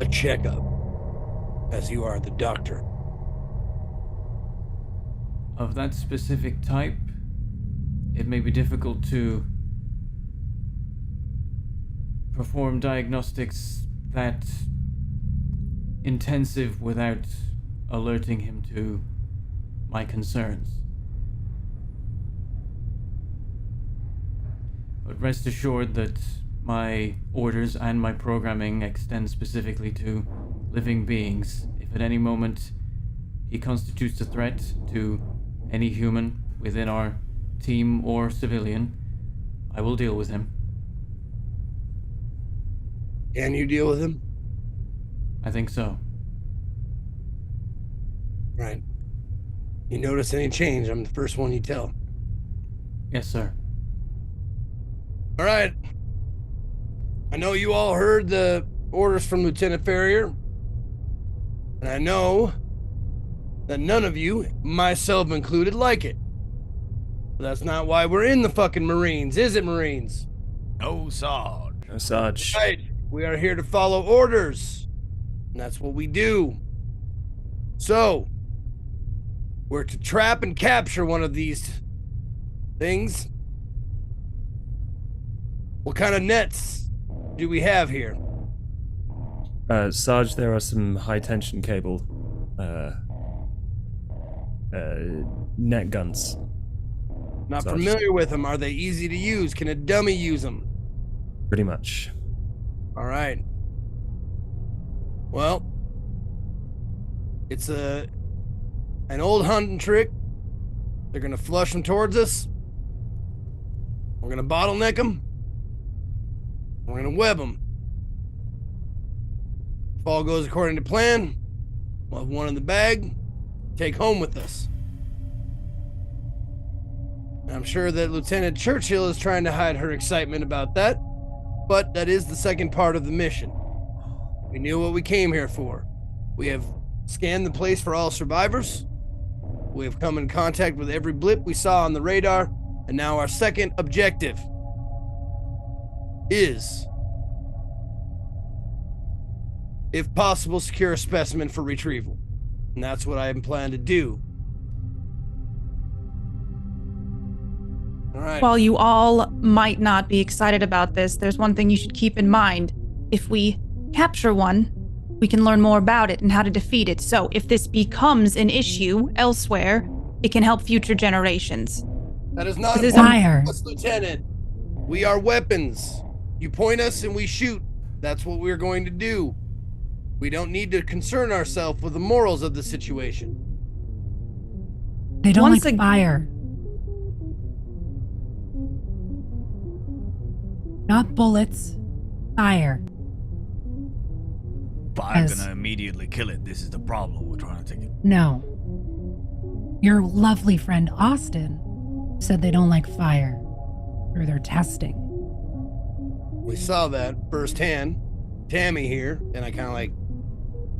checkup, as you are the doctor? Of that specific type, it may be difficult to perform diagnostics that intensive without alerting him to my concerns. But rest assured that my orders and my programming extend specifically to living beings. If at any moment he constitutes a threat to any human within our team or civilian, I will deal with him. Can you deal with him? I think so. Right. You notice any change, I'm the first one you tell. Yes, sir. All right. I know you all heard the orders from Lieutenant Ferrier, and I know that none of you, myself included, like it. But that's not why we're in the fucking Marines, is it, Marines? No, Sarge. No, Sarge. Right. We are here to follow orders, and that's what we do. So, we're to trap and capture one of these things. What kind of nets do we have here? Sarge, there are some high-tension cable net guns. Not Sarge. familiar with them. Are they easy to use? Can a dummy use them? Pretty much. All right. Well, it's an old hunting trick. They're gonna flush them towards us. We're gonna bottleneck them. We're gonna web them. If all goes according to plan, we'll have one in the bag, take home with us. And I'm sure that Lieutenant Churchill is trying to hide her excitement about that, but that is the second part of the mission. We knew what we came here for. We have scanned the place for all survivors. We have come in contact with every blip we saw on the radar, and now our second objective is, if possible, secure a specimen for retrieval. And that's what I plan to do. All right. While you all might not be excited about this, there's one thing you should keep in mind. If we capture one, we can learn more about it and how to defeat it. So if this becomes an issue elsewhere, it can help future generations. That is not Fire. Lieutenant. We are weapons. You point us and we shoot. That's what we're going to do. We don't need to concern ourselves with the morals of the situation. They don't Once like fire. Not bullets. Fire. Fire's Yes. gonna immediately kill it. This is the problem. We're trying to take it. No. Your lovely friend Austin said they don't like fire. Or they're testing. We saw that firsthand. Tammy here, and I kind of like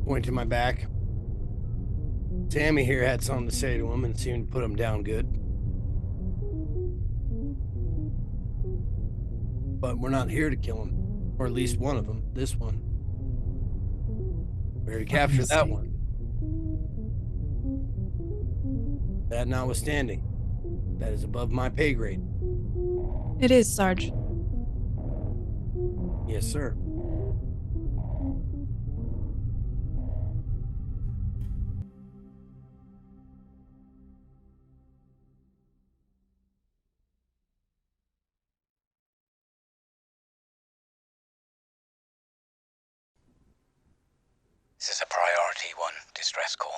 point to my back. Tammy here had something to say to him and seemed to put him down good. But we're not here to kill him, or at least one of them, this one. We're here to capture that one. That notwithstanding, that is above my pay grade. It is, Sarge. Yes, sir. This is a priority 1 distress call.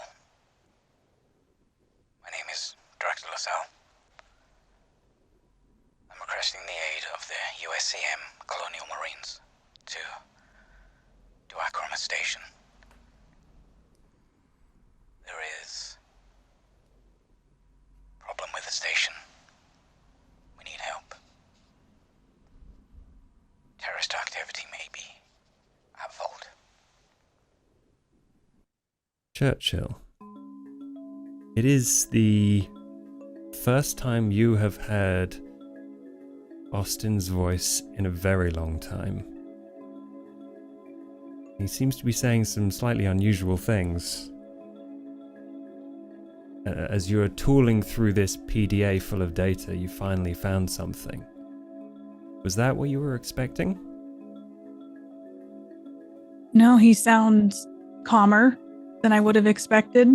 My name is Director LaSalle. I'm requesting the aid of the USCM Colonial Marines to Duacrima Station. There is a problem with the station. We need help. Terrorist activity may be at fault. Churchill, it is the first time you have heard Austin's voice in a very long time. He seems to be saying some slightly unusual things. As you are tooling through this PDA full of data, you finally found something. Was that what you were expecting? No, he sounds calmer than I would have expected.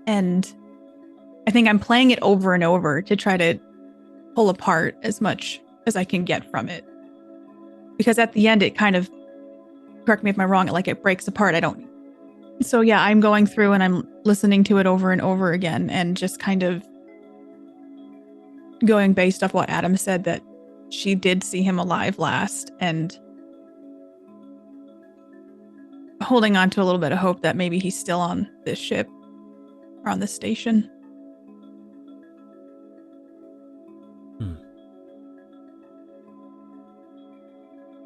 And I think I'm playing it over and over to try to pull apart as much as I can get from it. Because at the end, it kind of, correct me if I'm wrong, it breaks apart. So yeah, I'm going through and I'm listening to it over and over again and just kind of going based off what Adam said, that she did see him alive last, and holding on to a little bit of hope that maybe he's still on this ship or on this station.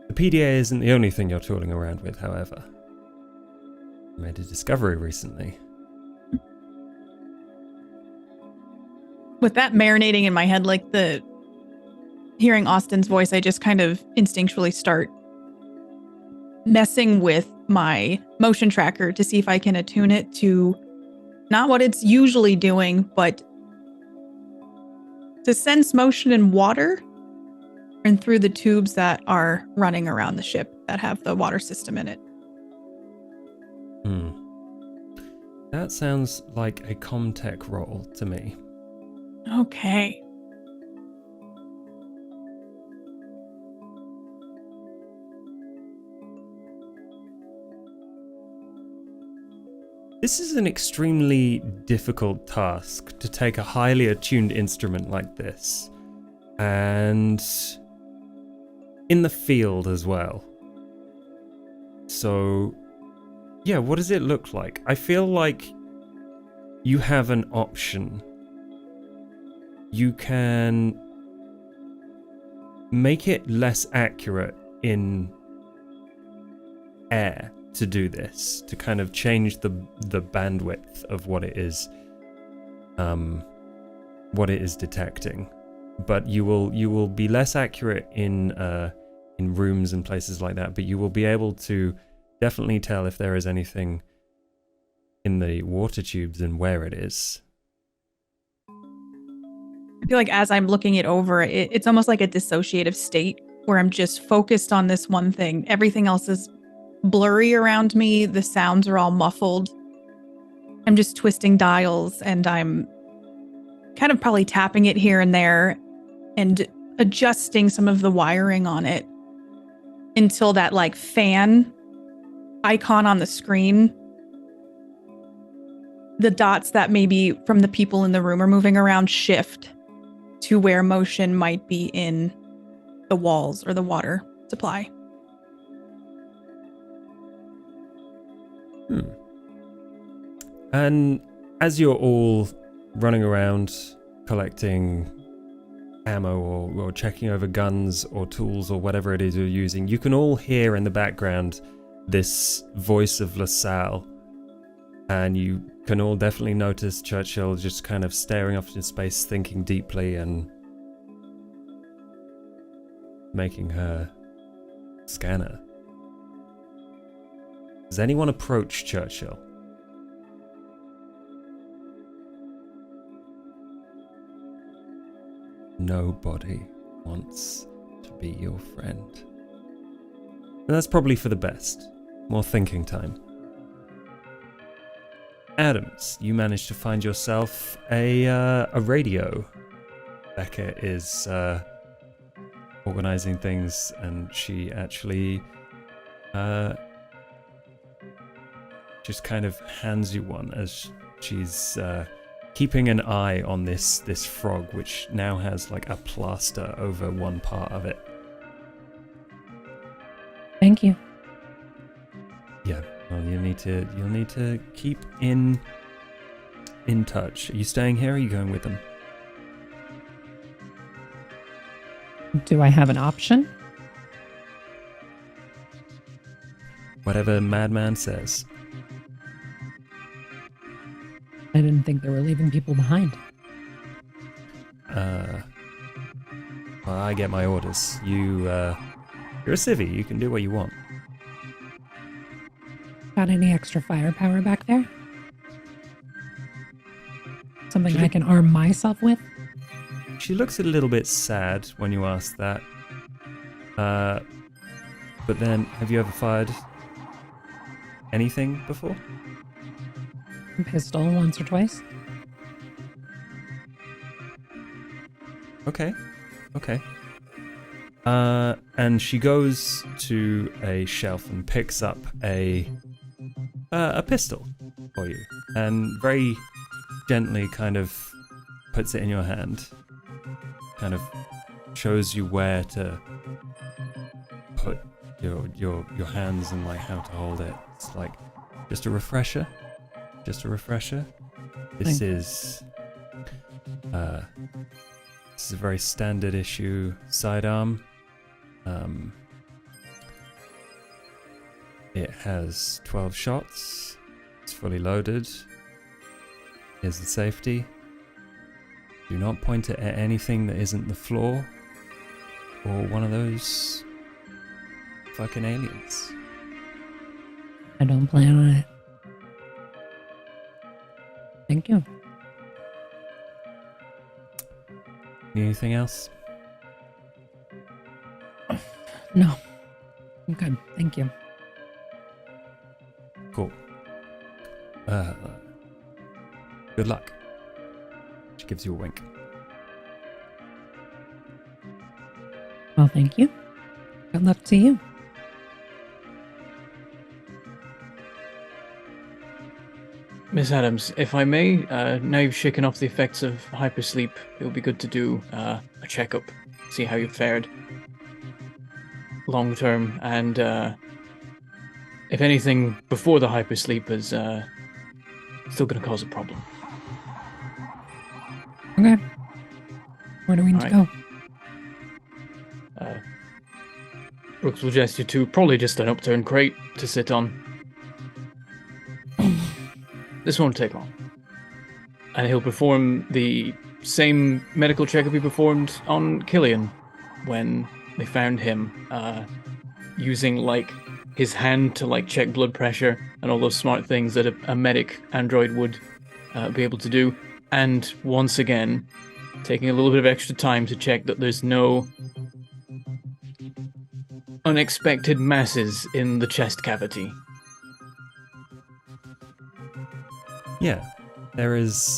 The PDA isn't the only thing you're tooling around with, however. You made a discovery recently. With that marinating in my head, like the hearing Austin's voice, I just kind of instinctually start messing with my motion tracker to see if I can attune it to not what it's usually doing, but to sense motion in water and through the tubes that are running around the ship that have the water system in it. That sounds like a Comtech role to me. Okay. This is an extremely difficult task, to take a highly attuned instrument like this and in the field as well. So, yeah, what does it look like? I feel like you have an option. You can make it less accurate in air to do this, to kind of change the bandwidth of what it is detecting. But you will be less accurate in rooms and places like that, but you will be able to definitely tell if there is anything in the water tubes and where it is. I feel like as I'm looking it over, it's almost like a dissociative state where I'm just focused on this one thing. Everything else is blurry around me. The sounds are all muffled. I'm just twisting dials and I'm kind of probably tapping it here and there and adjusting some of the wiring on it until that like fan icon on the screen, the dots that maybe from the people in the room are moving around shift to where motion might be in the walls or the water supply. And as you're all running around collecting ammo or checking over guns or tools or whatever it is you're using, you can all hear in the background this voice of LaSalle, and you can all definitely notice Churchill just kind of staring off into space, thinking deeply and making her scanner. Does anyone approach Churchill? Nobody wants to be your friend. And that's probably for the best. More thinking time. Adams, you managed to find yourself a radio. Becca is organizing things, and she actually just kind of hands you one as she's keeping an eye on this frog, which now has like a plaster over one part of it. Thank you. Yeah, well, you'll need to keep in touch. Are you staying here or are you going with them? Do I have an option? Whatever Madman says. I didn't think they were leaving people behind. Well, I get my orders. You're a civvy. You can do what you want. Got any extra firepower back there? Something I can arm myself with? She looks a little bit sad when you ask that. But then, have you ever fired anything before? A pistol once or twice. Okay. And she goes to a shelf and picks up a pistol for you, and very gently kind of puts it in your hand. Kind of shows you where to put your hands and like how to hold it. It's like just a refresher. This is a very standard issue sidearm. It has 12 shots. It's fully loaded. Here's the safety. Do not point it at anything that isn't the floor or one of those fucking aliens. I don't plan on it. Thank you. Need anything else? No. I'm good. Thank you. Cool. Good luck. She gives you a wink. Well, thank you. Good luck to you. Miss Adams, if I may, now you've shaken off the effects of hypersleep, it would be good to do a checkup, see how you've fared long term, and if anything before the hypersleep is still going to cause a problem. Okay. Where do we need to go? Brooks will suggest you to probably just an upturned crate to sit on. This won't take long. And he'll perform the same medical checkup he performed on Killian when they found him, using like his hand to like check blood pressure and all those smart things that a medic android would be able to do. And once again, taking a little bit of extra time to check that there's no unexpected masses in the chest cavity. Yeah, there is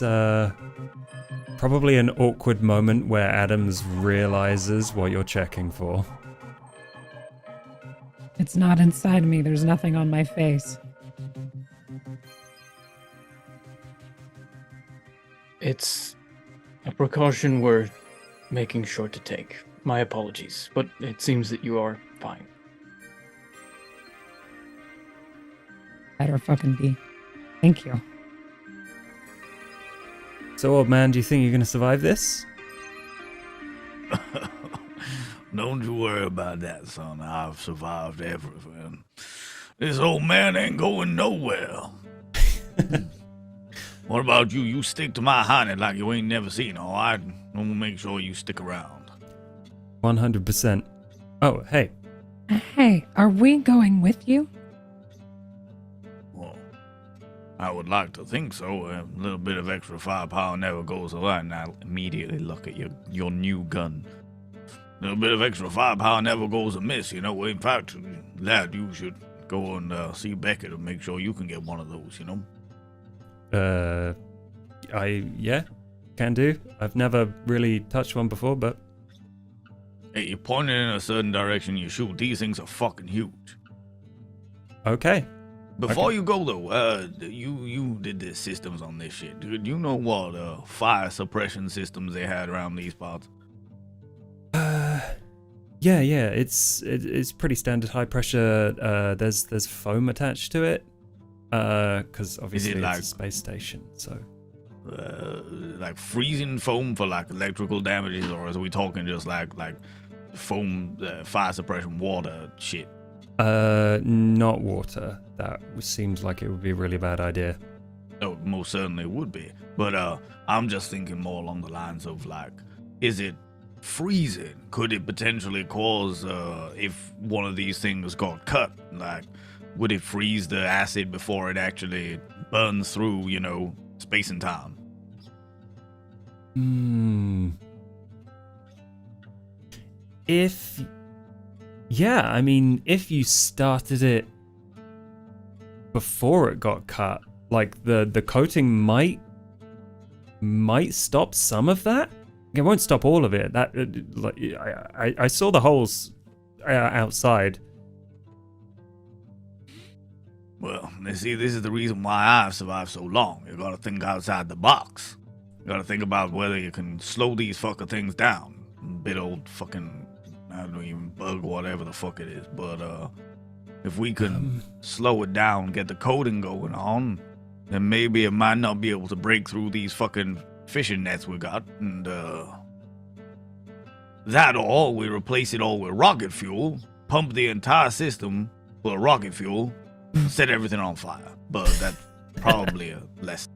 probably an awkward moment where Adams realizes what you're checking for. It's not inside me. There's nothing on my face. It's a precaution we're making sure to take. My apologies, but it seems that you are fine. Better fucking be. Thank you. So, old man, do you think you're going to survive this? Don't you worry about that, son. I've survived everything. This old man ain't going nowhere. What about you? You stick to my honey like you ain't never seen, all right? I'm gonna make sure you stick around. 100%. Oh, hey. Hey, are we going with you? Well, I would like to think so. A little bit of extra firepower never goes a lot. And I immediately look at your new gun. A little bit of extra firepower never goes amiss, you know. In fact, lad, you should go and see Beckett and make sure you can get one of those, you know. Yeah, can do. I've never really touched one before, but Hey, you point it in a certain direction, you shoot. These things are fucking huge. okay. Before you go though, you did the systems on this shit. Do you know what fire suppression systems they had around these parts? Yeah. It's pretty standard high pressure. There's foam attached to it. Because obviously it's a space station, so. Like freezing foam for like electrical damages, or are we talking just like foam, fire suppression, water shit? Not water. That seems like it would be a really bad idea. Oh, most certainly would be. But I'm just thinking more along the lines of like, is it freezing? Could it potentially cause if one of these things got cut? Like, would it freeze the acid before it actually burns through, you know, space and time? If you started it before it got cut, like the coating might stop some of that. It won't stop all of it. That I saw the holes outside. Well, you see, this is the reason why I've survived so long. You gotta think outside the box. You gotta think about whether you can slow these fucker things down. Bit old fucking, I don't even bug whatever the fuck it is. But if we can slow it down, get the coating going on, then maybe it might not be able to break through these fucking fishing nets we got. And that or we replace it all with rocket fuel, pump the entire system full of rocket fuel, set everything on fire. But that's probably a less.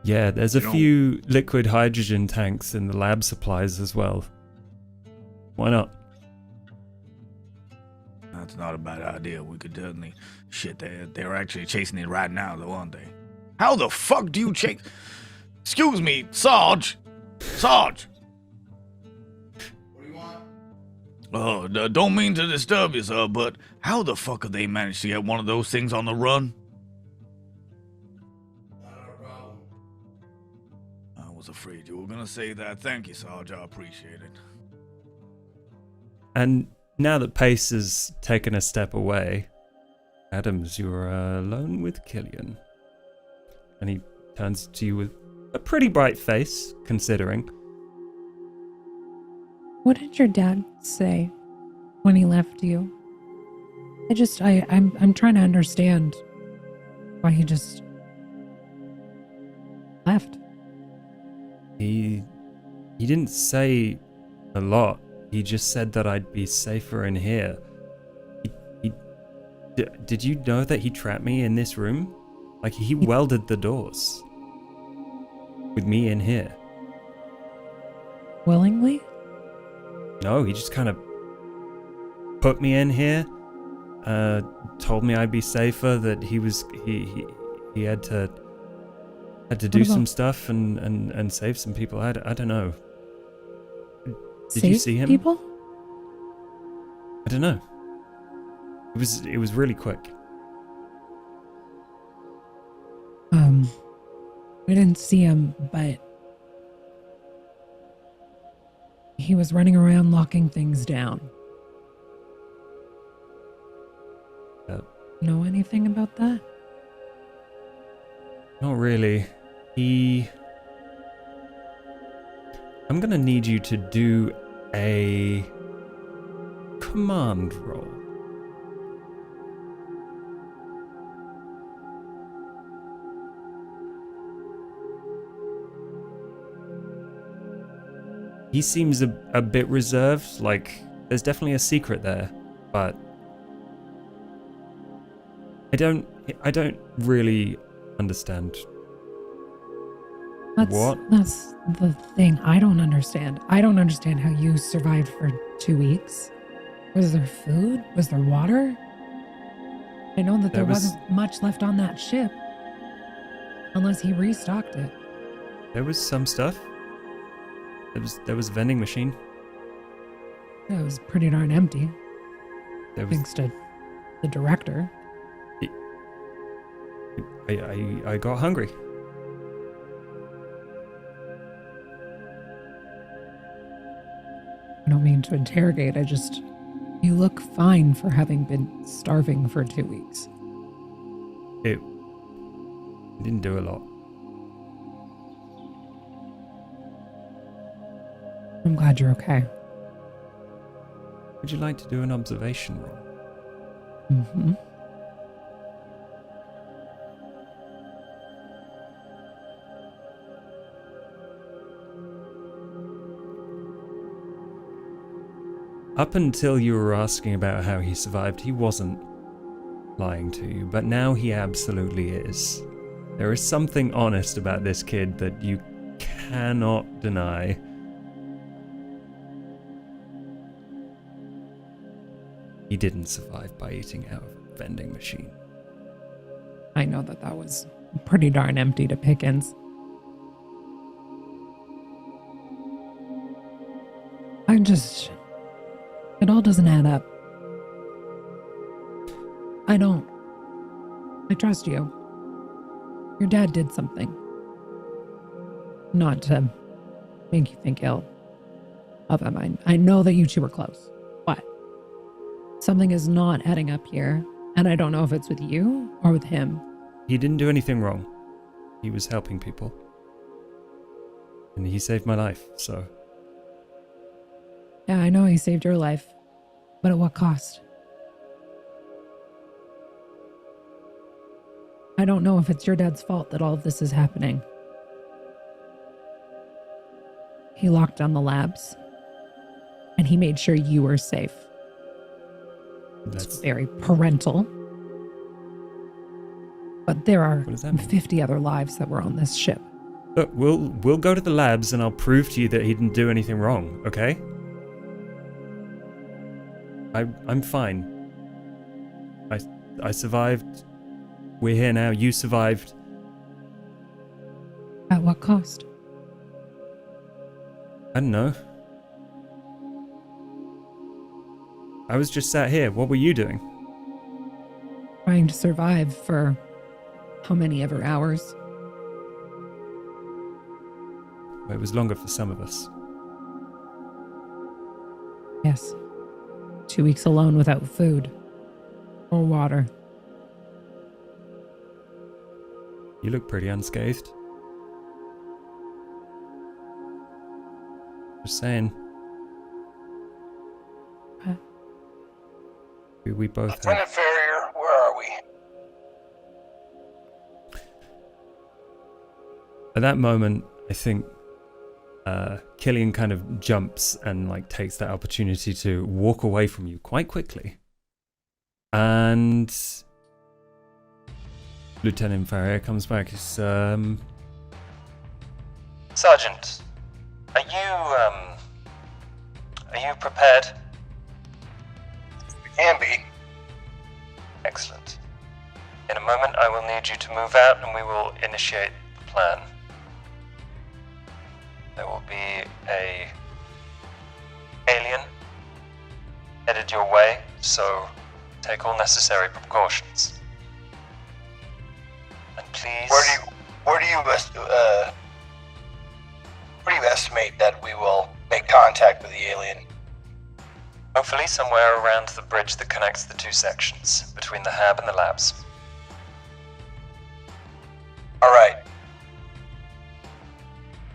Yeah, there's a few liquid hydrogen tanks in the lab supplies as well. Why not? That's not a bad idea. We could certainly... Shit, they're actually chasing it right now, though, aren't they? How the fuck do you chase... Excuse me, Sarge! Sarge! What do you want? Oh, don't mean to disturb you, sir, but how the fuck have they managed to get one of those things on the run? Not our problem. I was afraid you were gonna say that. Thank you, Sarge. I appreciate it. And now that Pace has taken a step away, Adams, you're alone with Killian. And he turns to you with a pretty bright face, considering. What did your dad say when he left you? I'm trying to understand why he just left. He didn't say a lot. He just said that I'd be safer in here. Did you know that he trapped me in this room? Like, he welded the doors with me in here. Willingly? No, he just kind of put me in here, told me I'd be safer, that he had to do some stuff and save some people. I don't know. Did you see him? People? I don't know. It was really quick. We didn't see him, but he was running around locking things down. Know anything about that? Not really. I'm gonna need you to do a command roll. he seems a bit reserved. Like, there's definitely a secret there, but I don't really understand. That's the thing I don't understand. I don't understand how you survived for 2 weeks. Was there food? Was there water? I know that there wasn't much left on that ship. Unless he restocked it. There was some stuff. There was a vending machine. It was pretty darn empty. Thanks to the director. I got hungry. I don't mean to interrogate, you look fine for having been starving for 2 weeks. It didn't do a lot. I'm glad you're okay. Would you like to do an observation roll? Mm-hmm. Up until you were asking about how he survived, he wasn't lying to you, but now he absolutely is. There is something honest about this kid that you cannot deny. He didn't survive by eating out of a vending machine. I know that was pretty darn empty to Pickens. It all doesn't add up. I trust you. Your dad did something. Not to make you think ill of him. I know that you two were close, but something is not adding up here, and I don't know if it's with you or with him. He didn't do anything wrong. He was helping people. And he saved my life, so... Yeah, I know he saved your life, but at what cost? I don't know if it's your dad's fault that all of this is happening. He locked down the labs, and he made sure you were safe. It's very parental. But there are 50 other lives that were on this ship. Look, we'll go to the labs and I'll prove to you that he didn't do anything wrong, okay? I'm fine. I survived. We're here now. You survived. At what cost? I don't know. I was just sat here. What were you doing? Trying to survive for how many ever hours? It was longer for some of us. Yes. 2 weeks alone without food or water. You look pretty unscathed. Just saying. Huh? We both have... Lieutenant Farrier, where are we? At that moment, I think Killian kind of jumps and like takes that opportunity to walk away from you quite quickly. And Lieutenant Farrier comes back. He's, Sergeant, are you prepared? We can be. Excellent. In a moment, I will need you to move out and we will initiate the plan. There will be a alien headed your way, so take all necessary precautions. And please... Where do you estimate that we will make contact with the alien? Hopefully somewhere around the bridge that connects the two sections, between the hab and the labs. Alright.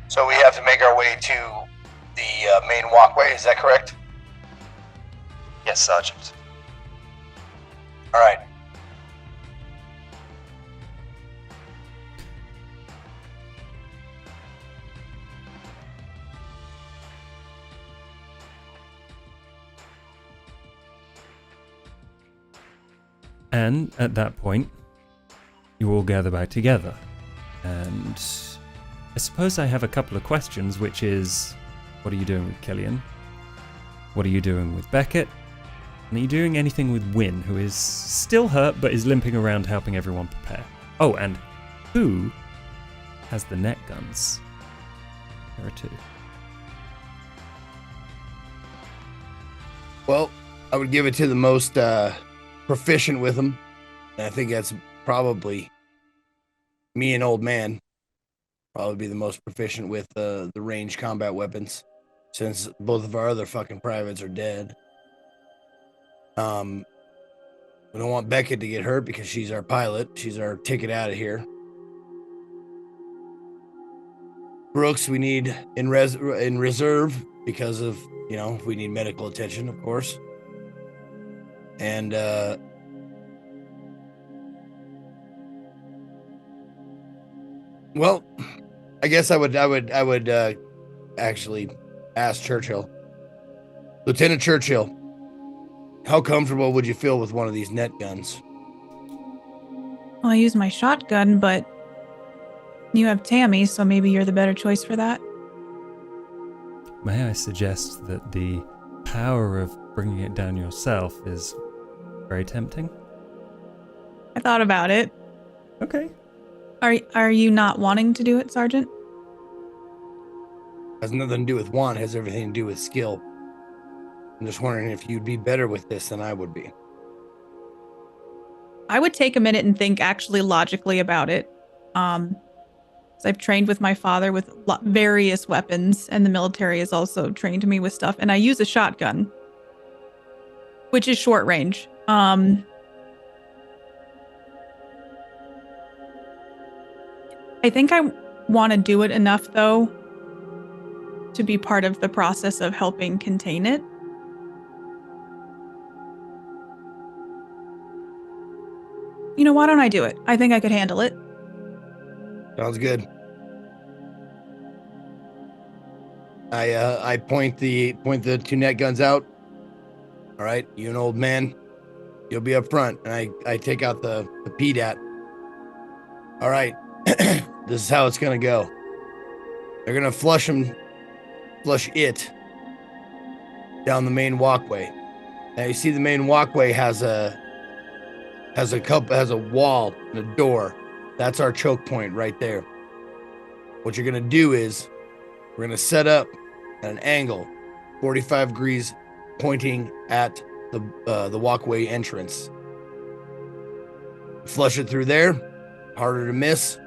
So we have to make our way to the main walkway, is that correct? Yes, Sergeant. Alright. And at that point, you all gather back together. And I suppose I have a couple of questions, which is, what are you doing with Killian? What are you doing with Beckett? And are you doing anything with Wynne, who is still hurt but is limping around helping everyone prepare? Oh, and who has the net guns? There are 2. Well, I would give it to the most proficient with them. And I think that's probably me and Old Man. Probably be the most proficient with the range combat weapons, since both of our other fucking privates are dead. We don't want Beckett to get hurt because she's our pilot. She's our ticket out of here. Brooks, we need in reserve because of, if we need medical attention, of course. And well, I guess I would actually ask Churchill. Lieutenant Churchill, how comfortable would you feel with one of these net guns? Well, I use my shotgun, but you have Tammy, so maybe you're the better choice for that. May I suggest that the power of bringing it down yourself is very tempting? I thought about it. Okay. Are you not wanting to do it, Sergeant? Has nothing to do with want, has everything to do with skill. I'm just wondering if you'd be better with this than I would be. I would take a minute and think actually logically about it. I've trained with my father with various weapons, and the military has also trained me with stuff. And I use a shotgun, which is short range. I think I want to do it enough, though, to be part of the process of helping contain it. Why don't I do it? I think I could handle it. Sounds good. I point the 2 net guns out. All right, you and Old Man, you'll be up front, and I take out the PDAT. All right, this is how it's gonna go. They're gonna flush it down the main walkway. Now you see the main walkway has a wall and a door. That's our choke point right there. What you're gonna do is we're gonna set up at an angle, 45 degrees, pointing at the walkway entrance. Flush it through there. Harder to miss.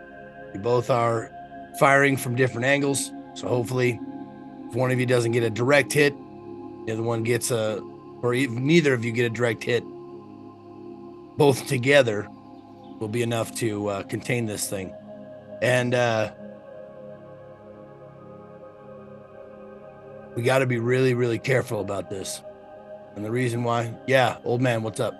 You both are firing from different angles, so hopefully, if one of you doesn't get a direct hit, the other one gets or even neither of you get a direct hit. Both together will be enough to contain this thing. And we got to be really, really careful about this. And the reason why, Old Man, what's up?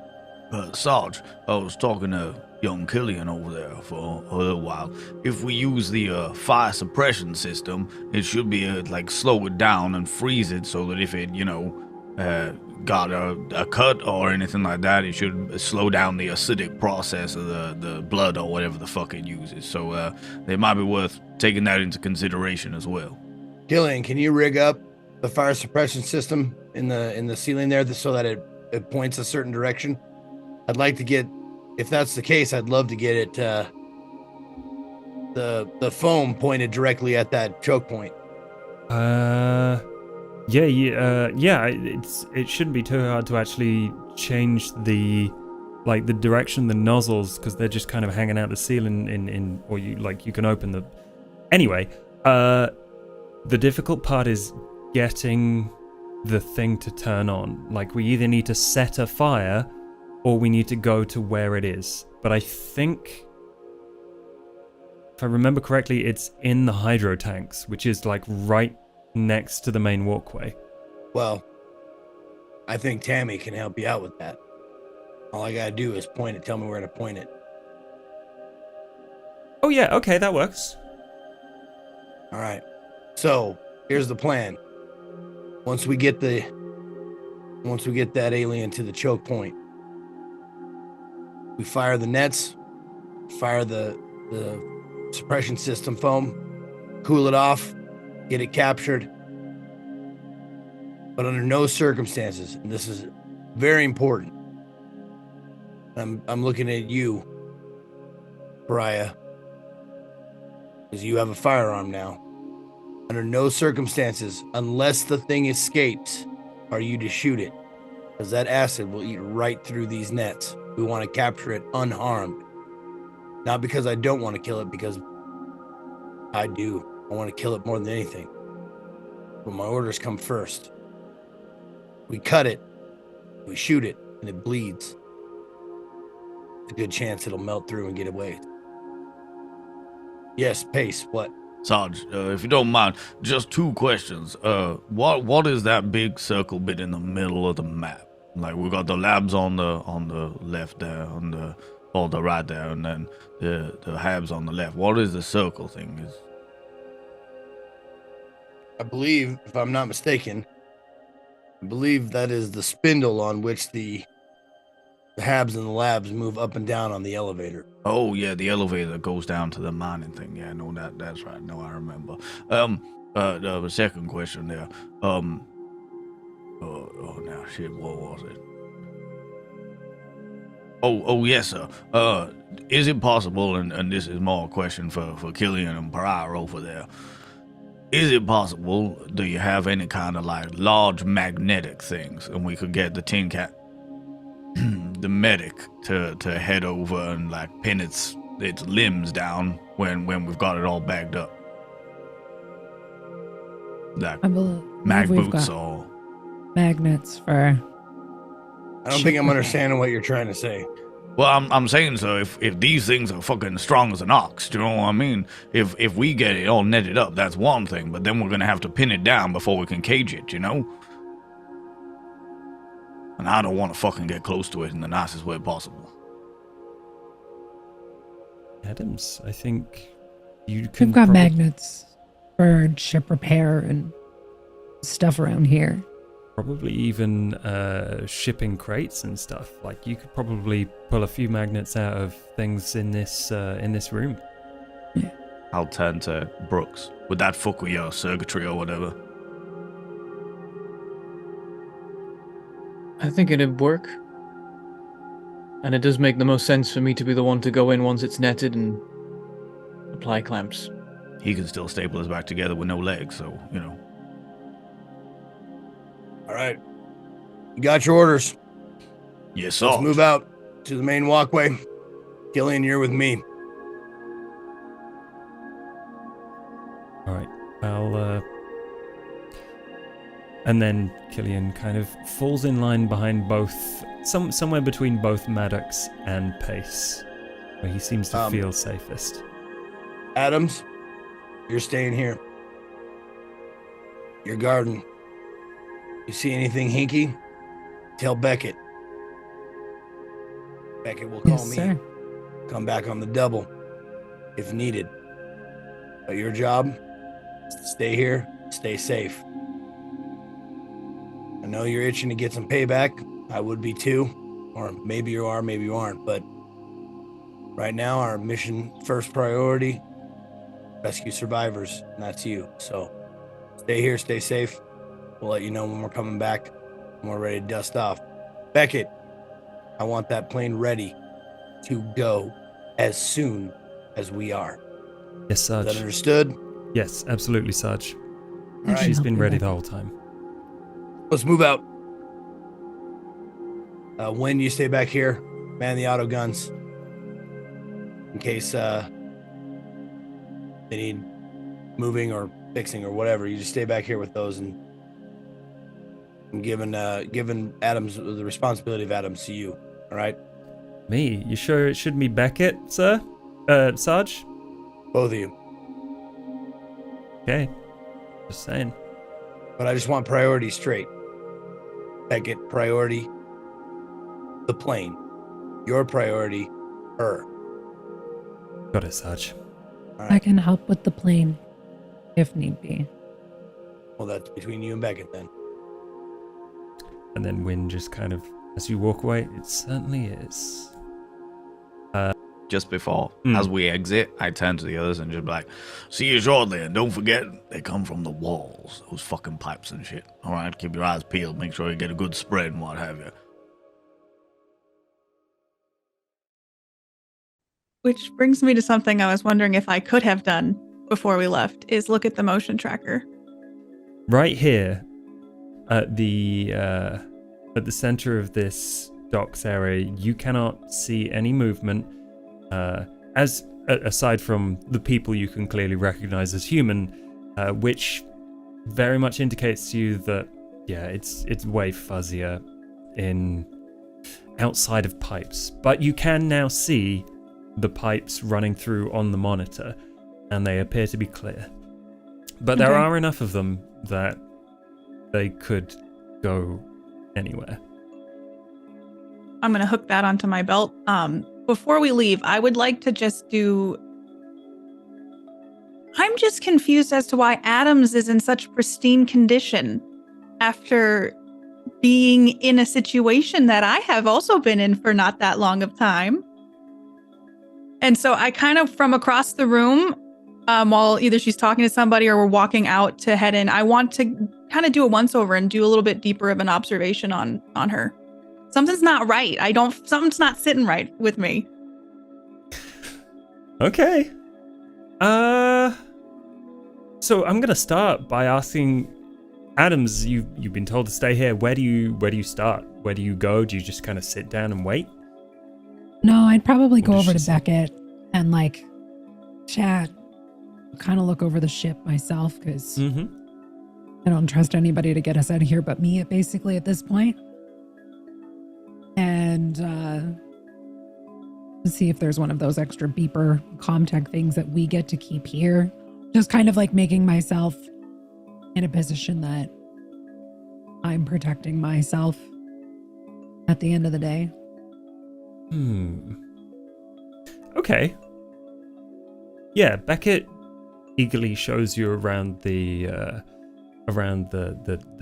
Sarge, I was talking to young Killian over there for a little while. If we use the fire suppression system, it should be slow it down and freeze it so that if it, got a cut or anything like that, it should slow down the acidic process of the blood or whatever the fuck it uses. So it might be worth taking that into consideration as well. Killian, can you rig up the fire suppression system in the ceiling there so that it points a certain direction? I'd like to get, if that's the case, I'd love to get it the foam pointed directly at that choke point. It shouldn't be too hard to actually change the direction of the nozzles, because they're just kind of hanging out the ceiling or you can open the. Anyway, the difficult part is getting the thing to turn on. We either need to set a fire or we need to go to where it is. But I think, if I remember correctly, it's in the hydro tanks, which is right next to the main walkway. Well, I think Tammy can help you out with that. All I gotta do is point it, tell me where to point it. Oh yeah, okay, that works. All right. So, here's the plan. Once we get that alien to the choke point, We fire the nets, fire the suppression system foam, cool it off, get it captured. But under no circumstances, and this is very important, I'm looking at you, Pariah, because you have a firearm now. Under no circumstances, unless the thing escapes, are you to shoot it, because that acid will eat right through these nets. We want to capture it unharmed. Not because I don't want to kill it, because I do. I want to kill it more than anything. But my orders come first. We cut it, we shoot it, and it bleeds. There's a good chance it'll melt through and get away. Yes, Pace, what? Sarge, if you don't mind, just 2 questions. What is that big circle bit in the middle of the map? Like, we got the labs on the left there, on the right there, and then the habs on the left. What is the circle thing? I believe, if I'm not mistaken, that is the spindle on which the habs and the labs move up and down on the elevator. Oh yeah, the elevator that goes down to the mining thing. Yeah, no, that's right. No, I remember. The second question there. Now shit, what was it? Oh yes, sir. Is it possible, and this is more a question for Killian and Pariah over there. Is it possible, do you have any kind of like large magnetic things, and we could get the Tin Cat, the medic, to head over and like pin its limbs down when we've got it all bagged up? Like I believe mag we've boots got or magnets for. I don't think I'm understanding what you're trying to say. Well, I'm saying, so if these things are fucking strong as an ox, do you know what I mean? If we get it all netted up, that's one thing, but then we're gonna have to pin it down before we can cage it, you know? And I don't want to fucking get close to it in the nicest way possible. Adams, I think you can. We've got magnets for ship repair and stuff around here. Probably even shipping crates and stuff. Like, you could probably pull a few magnets out of things in this room. Yeah. I'll turn to Brooks. Would that fuck with your circuitry or whatever? I think it'd work. And it does make the most sense for me to be the one to go in once it's netted and apply clamps. He can still staple us back together with no legs, so, you know. All right. You got your orders. Yes, sir. Let's move out to the main walkway. Killian, you're with me. All right. And then Killian kind of falls in line behind somewhere between both Maddox and Pace, where he seems to feel safest. Adams, you're staying here. You're guarding. You see anything hinky? Tell Beckett. Beckett will call me. Sir. Come back on the double if needed. But your job is to stay here, stay safe. I know you're itching to get some payback. I would be too. Or maybe you are, maybe you aren't. But right now, our mission first priority, rescue survivors, and that's you. So stay here, stay safe. We'll let you know when we're coming back and we're ready to dust off. Beckett, I want that plane ready to go as soon as we are. Yes, Sarge. Is that understood? Yes, absolutely, Sarge. All right. She's been ready the whole time. Let's move out. When you stay back here, man the auto guns in case they need moving or fixing or whatever. You just stay back here with those and given Adams, the responsibility of Adams, to you. All right. Me? You sure it should be Beckett, sir? Sarge? Both of you. Okay. Just saying. But I just want priority straight. Beckett, priority the plane. Your priority, her. Got it, Sarge. All right. I can help with the plane, if need be. Well, that's between you and Beckett then. And then Wynn just kind of, as you walk away, it certainly is. just before, Mm. as we exit, I turn to the others and just be like, see you shortly, and don't forget, they come from the walls, those fucking pipes and shit. Alright, keep your eyes peeled, make sure you get a good spread and what have you. Which brings me to something I was wondering if I could have done before we left, is look at the motion tracker. Right here, at the center of this docks area, you cannot see any movement. Aside from the people you can clearly recognize as human, which very much indicates to you that it's way fuzzier in outside of pipes. But you can now see the pipes running through on the monitor, and they appear to be clear. But there are enough of them that they could go anywhere. I'm going to hook that onto my belt. Before we leave, I would like to just do... I'm just confused as to why Adams is in such pristine condition after being in a situation that I have also been in for not that long of time. And so I kind of, from across the room, while either she's talking to somebody or we're walking out to head in, I want to kind of do a once-over and do a little bit deeper of an observation on her. Something's not right. Something's not sitting right with me. Okay. So I'm gonna start by asking Adams, you've been told to stay here. Where do you start? Where do you go? Do you just kind of sit down and wait? No, I'd probably go over to Beckett and like chat, kind of look over the ship myself, because I don't trust anybody to get us out of here but me, basically, at this point. And see if there's one of those extra beeper comtech things that we get to keep here. Just kind of like making myself in a position that I'm protecting myself at the end of the day. Okay. Yeah, Beckett eagerly shows you around the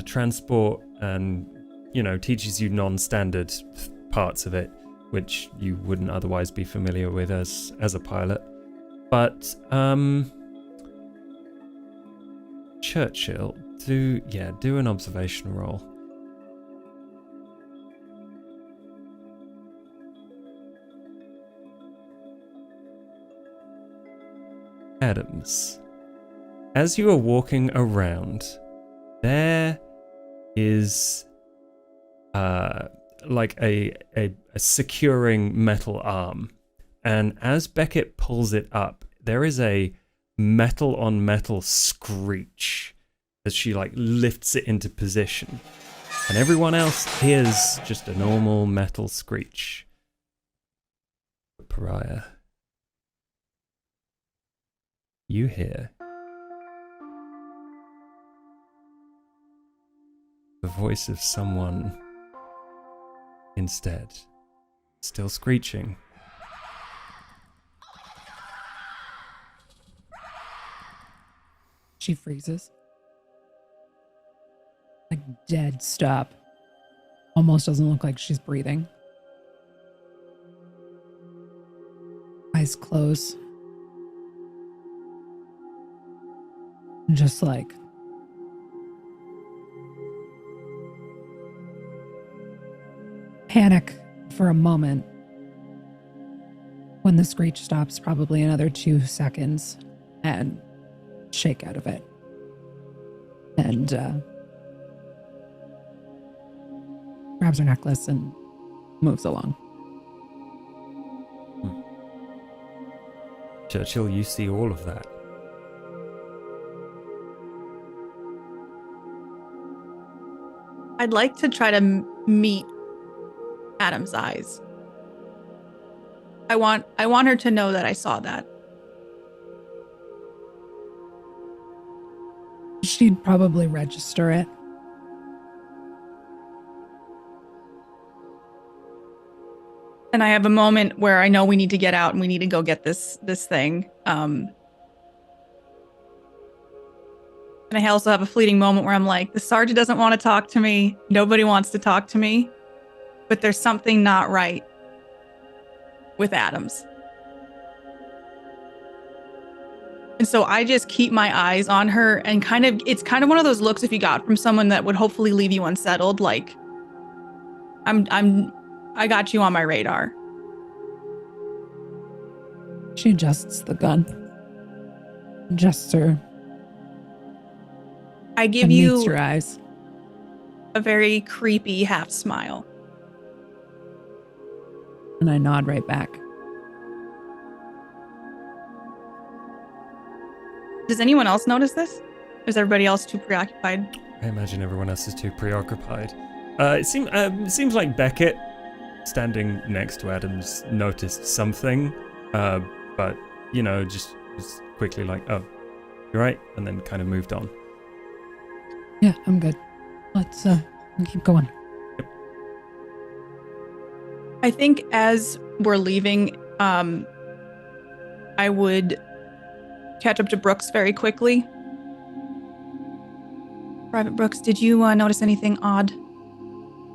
transport, and teaches you non-standard parts of it, which you wouldn't otherwise be familiar with as a pilot. But Churchill, do an observation roll. Adams, as you are walking around, there is like a securing metal arm, and as Beckett pulls it up, there is a metal on metal screech as she like lifts it into position, and everyone else hears just a normal metal screech. But Pariah, you hear the voice of someone instead, still screeching. She freezes. Like dead stop. Almost doesn't look like she's breathing. Eyes close. Just like panic for a moment. When the screech stops, probably another 2 seconds, and shake out of it. And grabs her necklace and moves along. Churchill, you see all of that. I'd like to try to meet Adam's eyes. I want her to know that I saw that. She'd probably register it. And I have a moment where I know we need to get out and we need to go get this thing. And I also have a fleeting moment where I'm like, the sergeant doesn't want to talk to me. Nobody wants to talk to me. But there's something not right with Adams. And so I just keep my eyes on her and it's kind of one of those looks if you got from someone that would hopefully leave you unsettled, like I got you on my radar. She adjusts the gun. Adjusts her. I give and you meets your eyes. a very creepy half smile. And I nod right back. Does anyone else notice this? Or is everybody else too preoccupied? I imagine everyone else is too preoccupied. It seems like Beckett, standing next to Adams, noticed something, but just quickly like, "Oh, you're right," and then kind of moved on. Yeah, I'm good. Let's keep going. Yep. I think as we're leaving, I would catch up to Brooks very quickly. Private Brooks, did you notice anything odd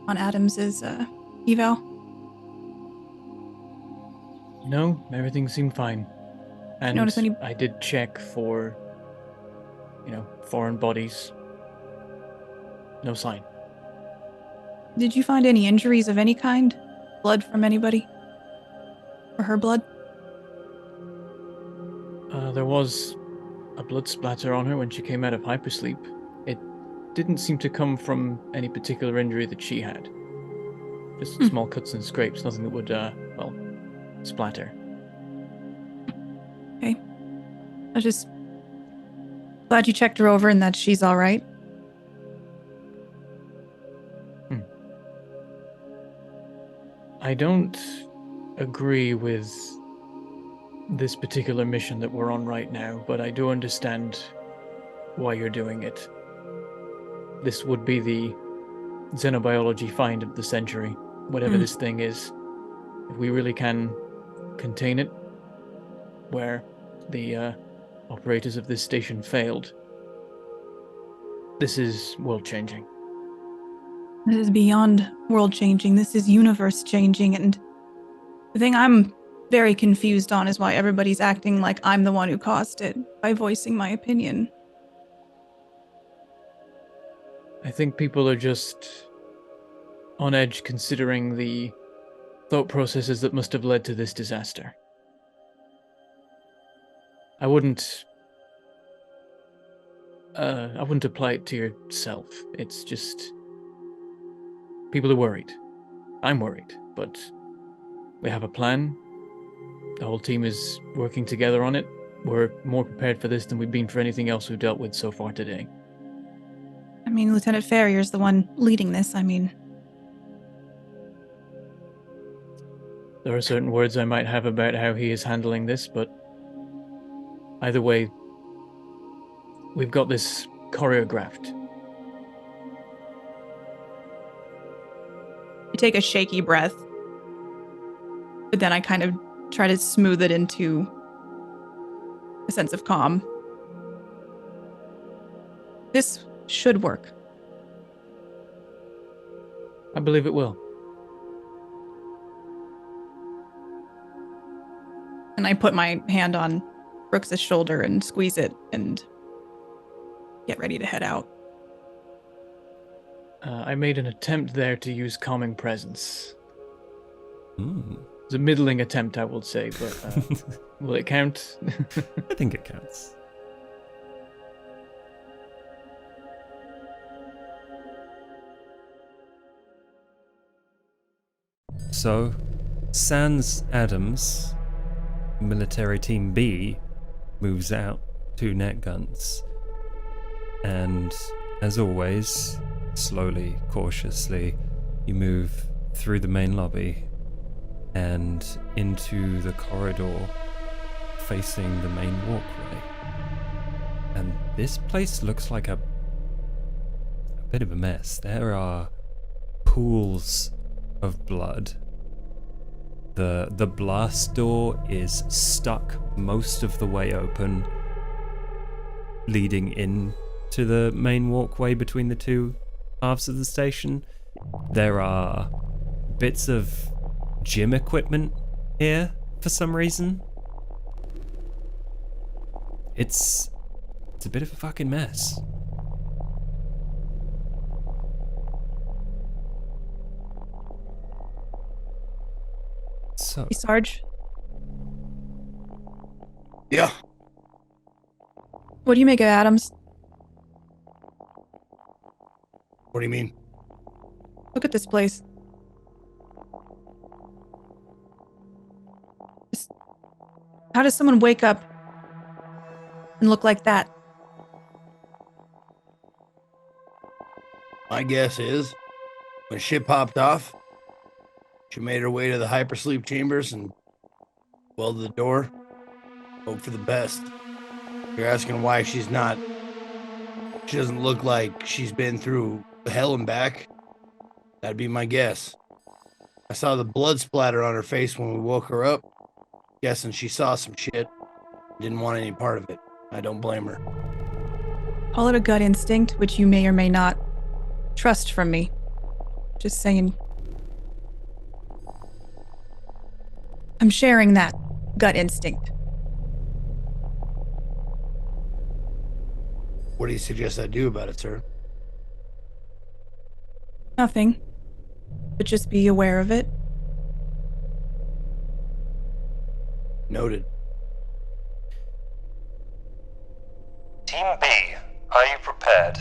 on Adams's eval? No, everything seemed fine. And Notice any- I did check for, foreign bodies. No sign. Did you find any injuries of any kind? Blood from anybody? Or her blood? There was a blood splatter on her when she came out of hypersleep. It didn't seem to come from any particular injury that she had. Just small cuts and scrapes, nothing that would, splatter. Okay. I was just glad you checked her over and that she's all right. I don't agree with this particular mission that we're on right now, but I do understand why you're doing it. This would be the xenobiology find of the century, whatever this thing is. If we really can contain it, where the operators of this station failed, this is world-changing. This is beyond world-changing. This is universe-changing, and the thing I'm very confused on is why everybody's acting like I'm the one who caused it by voicing my opinion. I think people are just on edge considering the thought processes that must have led to this disaster. I wouldn't apply it to yourself. It's just people are worried. I'm worried, but we have a plan. The whole team is working together on it. We're more prepared for this than we've been for anything else we've dealt with so far today. I mean, Lieutenant Ferrier's the one leading this. I mean, there are certain words I might have about how he is handling this, but either way, we've got this choreographed. I take a shaky breath, but then I kind of try to smooth it into a sense of calm. This should work. I believe it will. And I put my hand on Brooks's shoulder and squeeze it and get ready to head out. I made an attempt there to use calming presence. Mm. It's a middling attempt, I would say, but will it count? I think it counts. So, sans Adams, military team B moves out 2 net guns. And as always, slowly, cautiously, you move through the main lobby and into the corridor facing the main walkway. And this place looks like a bit of a mess. There are pools of blood. The blast door is stuck most of the way open, leading in to the main walkway between the 2 halves of the station. There are bits of gym equipment here for some reason. it's a bit of a fucking mess. So, Hey, Sarge, Yeah. what do you make of Adams? What do you mean? Look at this place. How does someone wake up and look like that? My guess is when shit popped off, she made her way to the hypersleep chambers and welded the door. Hope for the best. You're asking why she doesn't look like she's been through hell and back. That'd be my guess. I saw the blood splatter on her face when we woke her up. Guessing she saw some shit. Didn't want any part of it. I don't blame her. Call it a gut instinct, which you may or may not trust from me. Just saying. I'm sharing that gut instinct. What do you suggest I do about it, sir? Nothing. But just be aware of it. Noted. Team B, are you prepared?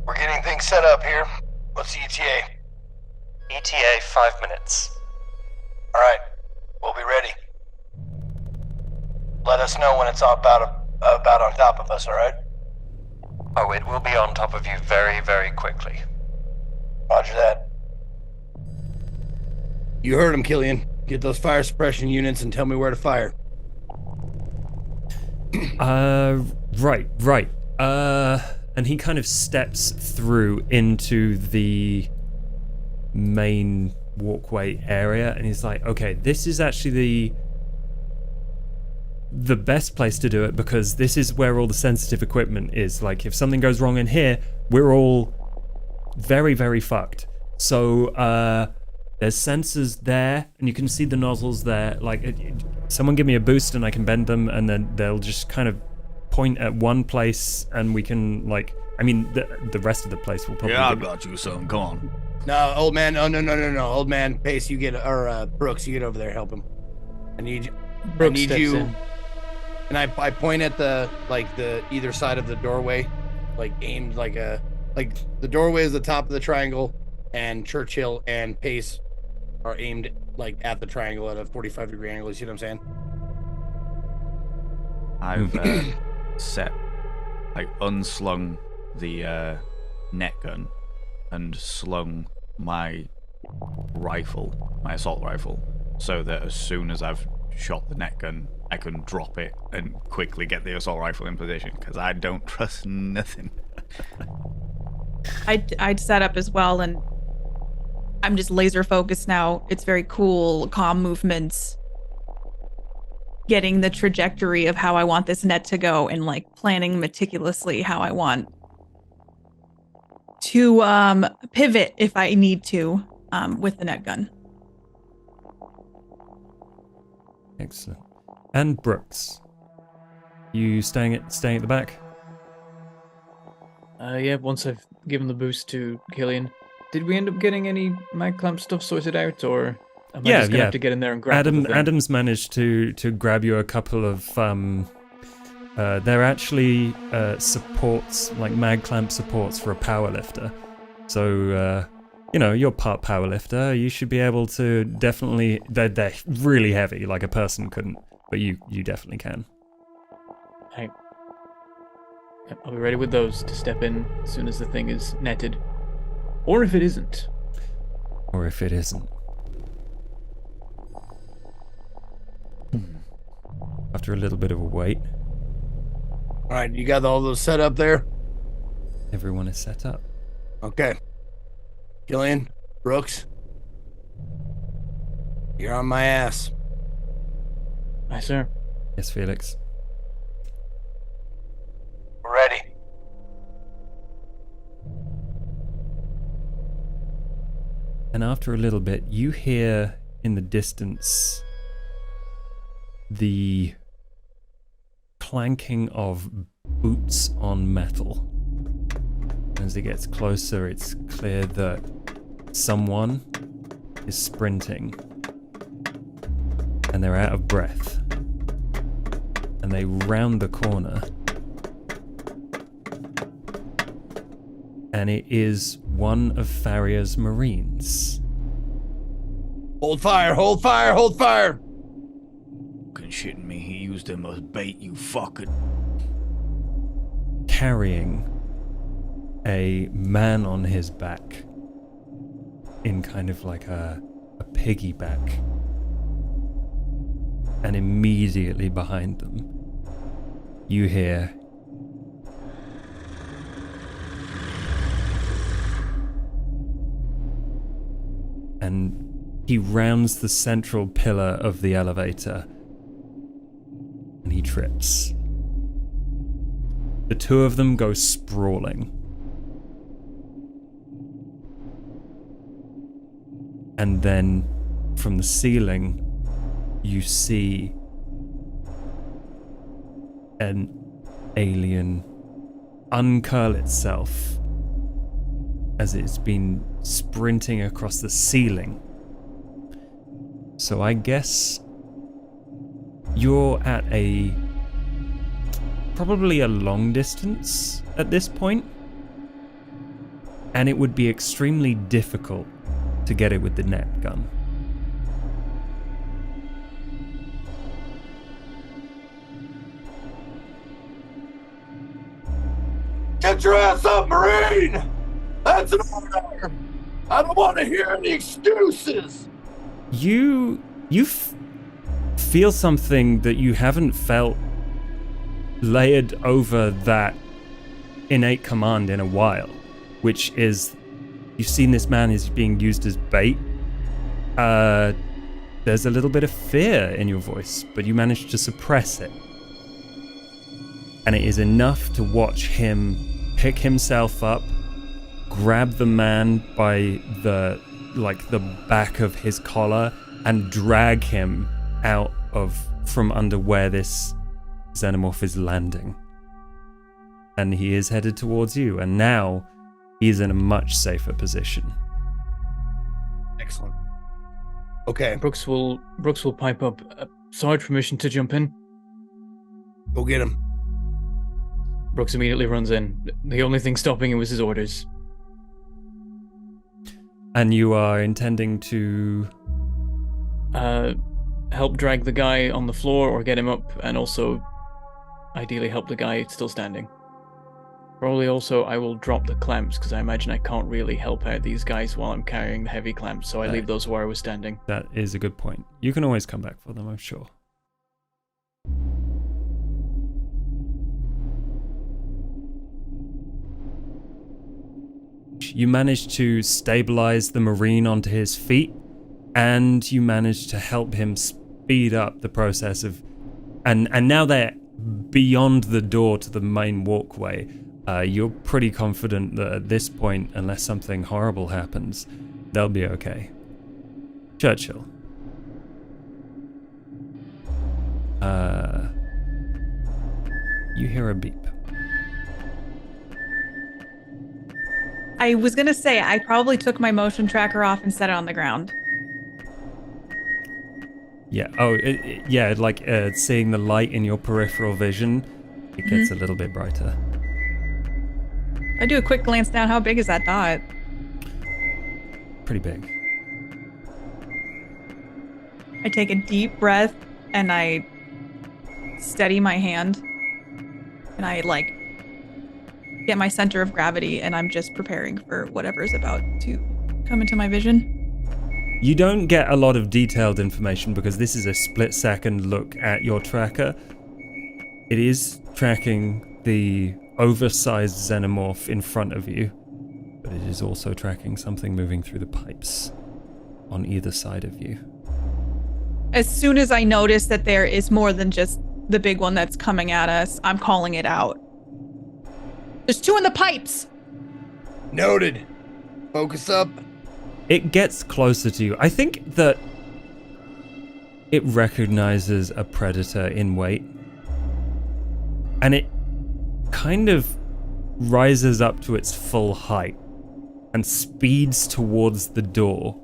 We're getting things set up here. What's the ETA? ETA 5 minutes. All right, we'll be ready. Let us know when it's about on top of us, all right? Oh, it will be on top of you very, very quickly. Roger that. You heard him, Killian. Get those fire suppression units and tell me where to fire. Right. And he kind of steps through into the main walkway area, and he's like, okay, this is actually the best place to do it, because this is where all the sensitive equipment is. Like, if something goes wrong in here, we're all very, very fucked. So, there's sensors there, and you can see the nozzles there. Like, someone give me a boost and I can bend them, and then they'll just kind of point at one place, and we can, like, I mean, the rest of the place will probably... Yeah, I got you, son. Come on. No, old man. Oh, no. Old man, Pace, you get, or Brooks, you get over there, help him. I need Brooks you. steps in. And I point at the either side of the doorway, like aimed like the doorway is the top of the triangle, and Churchill and Pace are aimed like at the triangle at a 45-degree angle. You see what I'm saying? I've unslung the net gun and slung my assault rifle, so that as soon as I've shot the net gun, I can drop it and quickly get the assault rifle in position, because I don't trust nothing. I'd set up as well, and I'm just laser focused now. It's very cool, calm movements, getting the trajectory of how I want this net to go, and like planning meticulously how I want to pivot if I need to with the net gun. Excellent. And Brooks, you staying at the back? Yeah, once I've given the boost to Killian. Did we end up getting any mag clamp stuff sorted out, or am I just gonna have to get in there and grab the thing? Adam's managed to grab you a couple of they're actually supports, like mag clamp supports for a power lifter. So you're part power lifter. You should be able to definitely. They're really heavy, like a person couldn't, but you definitely can. Hey, I'll be ready with those to step in as soon as the thing is netted, or if it isn't. After a little bit of a wait. All right, you got all those set up there? Everyone is set up. Okay. Killian, Brooks, you're on my ass. Aye, sir. Yes, Felix. We're ready. And after a little bit, you hear in the distance the clanking of boots on metal. As it gets closer, it's clear that someone is sprinting. And they're out of breath. And they round the corner. And it is one of Farrier's Marines. Hold fire, hold fire, hold fire! Fucking shitting me, he used them as bait, you fucking... Carrying a man on his back in kind of like a piggyback. And immediately behind them, you hear and he rounds the central pillar of the elevator and he trips. The two of them go sprawling. And then from the ceiling, you see an alien uncurl itself as it's been sprinting across the ceiling. So I guess you're at probably a long distance at this point, and it would be extremely difficult to get it with the net gun. Get your ass up, Marine! That's an order! I don't want to hear any excuses! You feel something that you haven't felt layered over that innate command in a while, which is you've seen this man is being used as bait. There's a little bit of fear in your voice, but you manage to suppress it. And it is enough to watch him pick himself up, grab the man by the back of his collar and drag him out from under where this xenomorph is landing. And he is headed towards you, and now he's in a much safer position. Excellent. Okay. Brooks will pipe up. Sarge, permission to jump in? Go get him. Brooks immediately runs in. The only thing stopping him was his orders. And you are intending to... help drag the guy on the floor or get him up, and also ideally help the guy still standing. Probably also I will drop the clamps, because I imagine I can't really help out these guys while I'm carrying the heavy clamps, so I leave those where I was standing. That is a good point. You can always come back for them, I'm sure. You managed to stabilize the Marine onto his feet, and you managed to help him speed up the process of... And now they're beyond the door to the main walkway. You're pretty confident that at this point, unless something horrible happens, they'll be okay. Churchill. You hear a beep. I was gonna say, I probably took my motion tracker off and set it on the ground. Yeah, seeing the light in your peripheral vision, it gets a little bit brighter. I do a quick glance down. How big is that dot? Pretty big. I take a deep breath and I steady my hand and I get my center of gravity, and I'm just preparing for whatever is about to come into my vision. You don't get a lot of detailed information because this is a split-second look at your tracker. It is tracking the oversized xenomorph in front of you, but it is also tracking something moving through the pipes on either side of you. As soon as I notice that there is more than just the big one that's coming at us, I'm calling it out. There's two in the pipes! Noted. Focus up. It gets closer to you. I think that it recognizes a predator in weight. and it kind of rises up to its full height and speeds towards the door.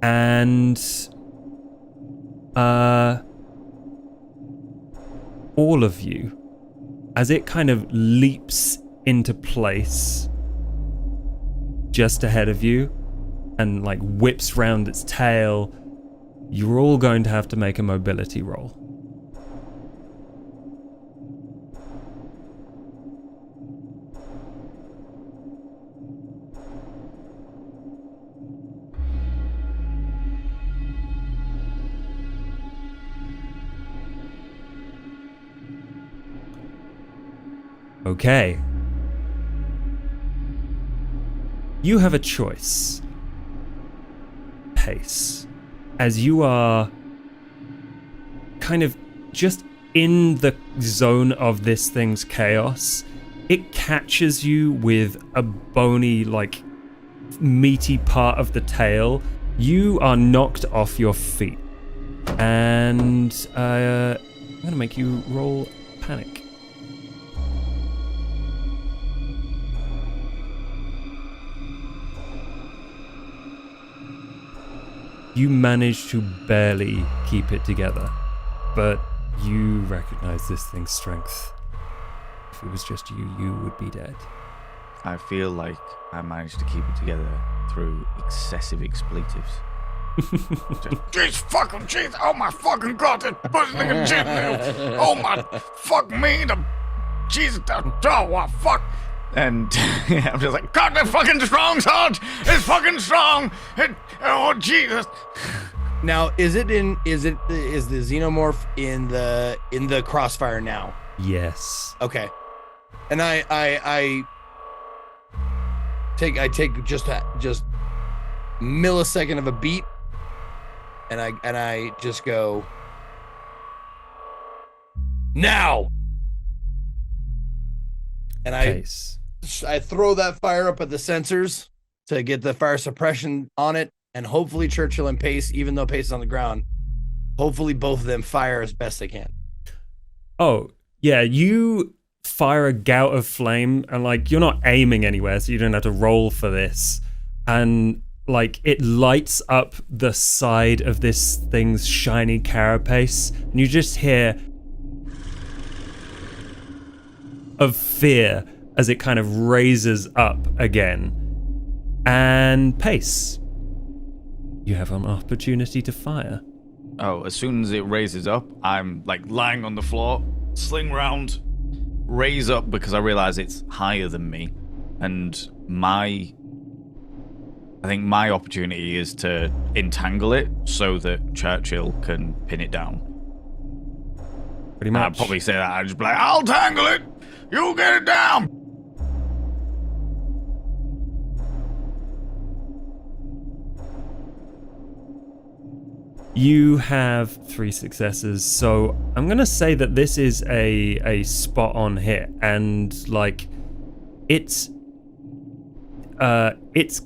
And all of you, as it kind of leaps into place just ahead of you and like whips round its tail, you're all going to have to make a mobility roll. Okay. You have a choice. Pace. As you are kind of just in the zone of this thing's chaos, it catches you with a bony, like, meaty part of the tail. You are knocked off your feet. And I'm going to make you roll panic. You manage to barely keep it together, but you recognize this thing's strength. If it was just you, you would be dead. I feel like I managed to keep it together through excessive expletives. Jeez, fucking jeez, oh my fucking god, this buzzing shit. Oh my, fuck me, the Jesus, oh what fuck. And I'm just like, God, they're fucking strong, Sarge! It's fucking strong! Oh Jesus! Now, is the xenomorph in the crossfire now? Yes. Okay. And I take just millisecond of a beat, and I just go now. And I throw that fire up at the sensors to get the fire suppression on it, and hopefully Churchill and Pace, even though Pace is on the ground, hopefully both of them fire as best they can. Oh, yeah, you fire a gout of flame, and like you're not aiming anywhere, so you don't have to roll for this. And like it lights up the side of this thing's shiny carapace, and you just hear of fear as it kind of raises up again. And Pace, you have an opportunity to fire. Oh, as soon as it raises up, I'm like lying on the floor, sling round, raise up because I realize it's higher than me. And I think my opportunity is to entangle it so that Churchill can pin it down. Pretty much. I'd probably say that. I'd just be like, I'll tangle it! You get it down! You have 3 successes, so I'm gonna say that this is a spot on hit, and like its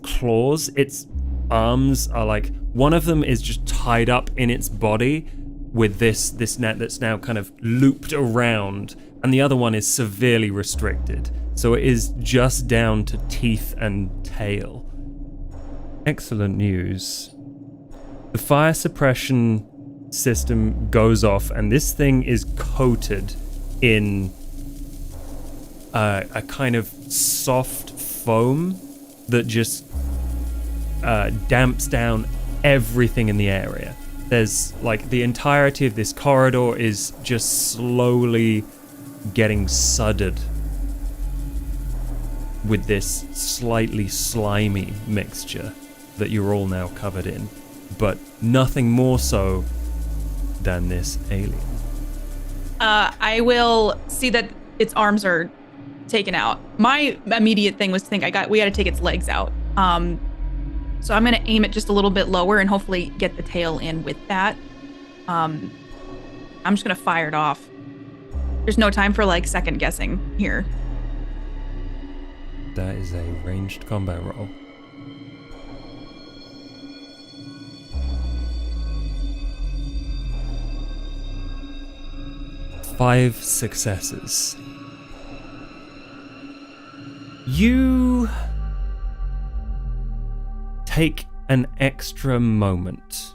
claws, its arms are like, one of them is just tied up in its body with this net that's now kind of looped around, and the other one is severely restricted. So it is just down to teeth and tail. Excellent news. The fire suppression system goes off, and this thing is coated in a kind of soft foam that just damps down everything in the area. There's like the entirety of this corridor is just slowly getting sudded with this slightly slimy mixture that you're all now covered in, but nothing more so than this alien. I will see that its arms are taken out. My immediate thing was to think we got to take its legs out. So I'm going to aim it just a little bit lower and hopefully get the tail in with that. I'm just going to fire it off. There's no time for like second guessing here. That is a ranged combat roll. 5 successes. You take an extra moment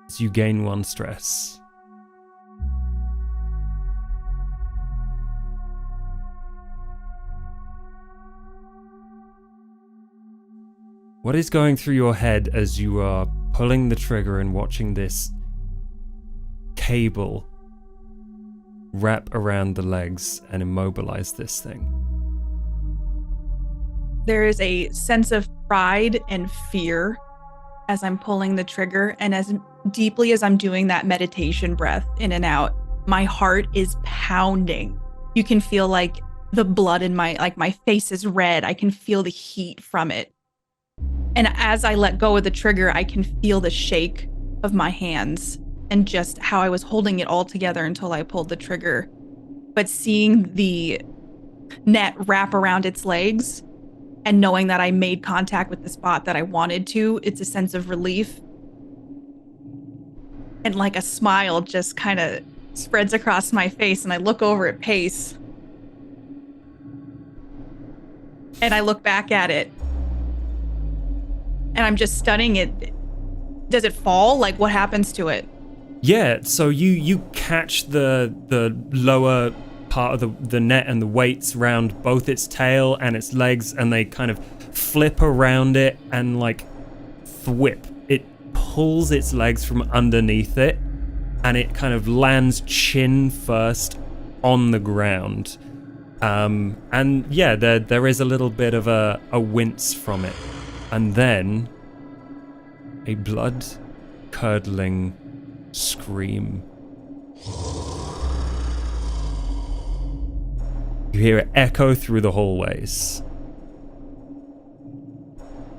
as you gain 1 stress. What is going through your head as you are pulling the trigger and watching this cable wrap around the legs and immobilize this thing? There is a sense of pride and fear as I'm pulling the trigger, and as deeply as I'm doing that meditation breath in and out, my heart is pounding. You can feel like the blood in my face is red. I can feel the heat from it. And as I let go of the trigger, I can feel the shake of my hands and just how I was holding it all together until I pulled the trigger. But seeing the net wrap around its legs and knowing that I made contact with the spot that I wanted to, it's a sense of relief. And like a smile just kind of spreads across my face, and I look over at Pace. And I look back at it. And I'm just studying it. Does it fall? Like, what happens to it? Yeah, so you catch the lower part of the net and the weights around both its tail and its legs, and they kind of flip around it and like thwip. It pulls its legs from underneath it, and it kind of lands chin first on the ground. And yeah, there is a little bit of a wince from it. And then a blood-curdling scream. You hear it echo through the hallways.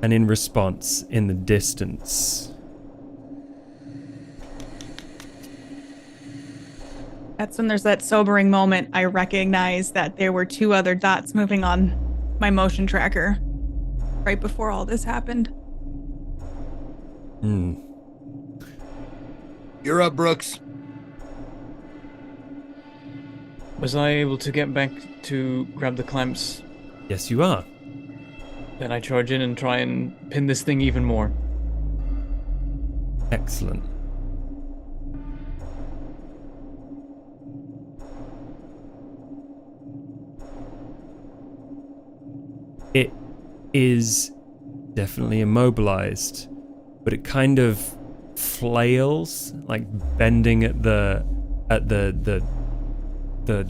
And in response, in the distance, that's when there's that sobering moment. I recognize that there were 2 other dots moving on my motion tracker right before all this happened. You're up, Brooks. Was I able to get back to grab the clamps? Yes, you are. Then I charge in and try and pin this thing even more. Excellent. It is definitely immobilized, but it kind of flails, like bending at the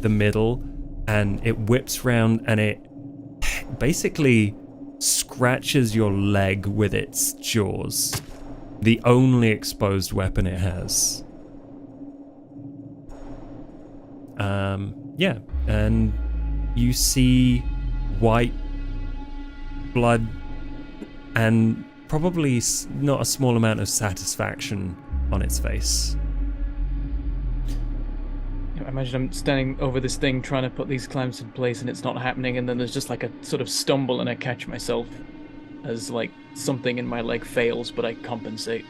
middle, and it whips round and it basically scratches your leg with its jaws, the only exposed weapon it has. Yeah, and you see white blood and probably not a small amount of satisfaction on its face. I imagine I'm standing over this thing trying to put these clamps in place and it's not happening, and then there's just like a sort of stumble and I catch myself as like something in my leg fails, but I compensate.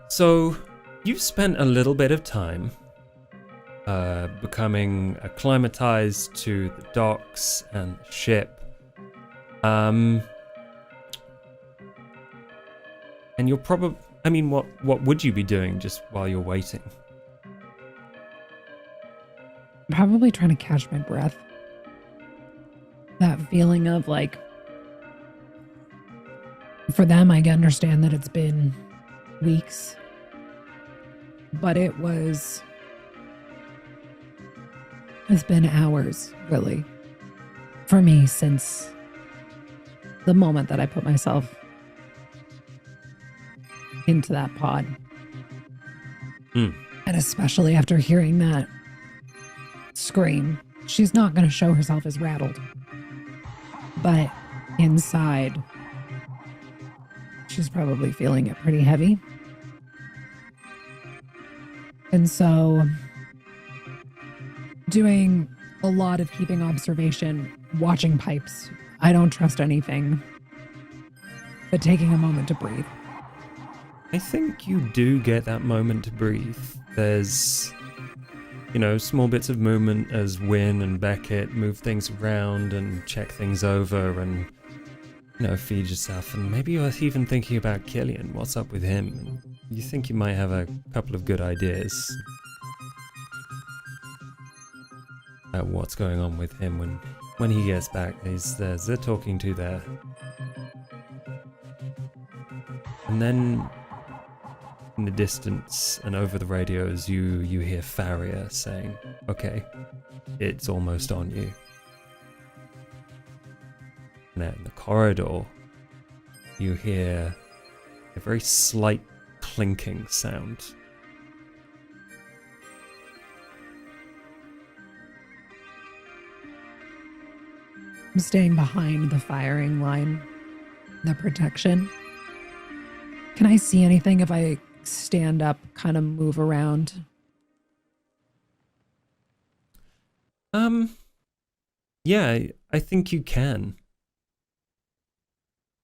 So, you've spent a little bit of time becoming acclimatized to the docks and the ship. And you're probably... I mean, what would you be doing just while you're waiting? Probably trying to catch my breath. That feeling of like... For them, I can understand that it's been weeks. But it's been hours, really, for me since the moment that I put myself into that pod. And especially after hearing that scream, she's not going to show herself as rattled. But inside, she's probably feeling it pretty heavy. And so, doing a lot of keeping observation, watching pipes. I don't trust anything, but taking a moment to breathe. I think you do get that moment to breathe. There's, small bits of movement as Wynn and Beckett move things around and check things over and, feed yourself. And maybe you're even thinking about Killian. What's up with him? And you think you might have a couple of good ideas about what's going on with him when he gets back. They're talking to there. And then in the distance and over the radios, you hear Farrier saying, "Okay, it's almost on you." And out in the corridor, you hear a very slight clinking sound. I'm staying behind the firing line, the protection. Can I see anything if I stand up, kind of move around? Yeah, I think you can.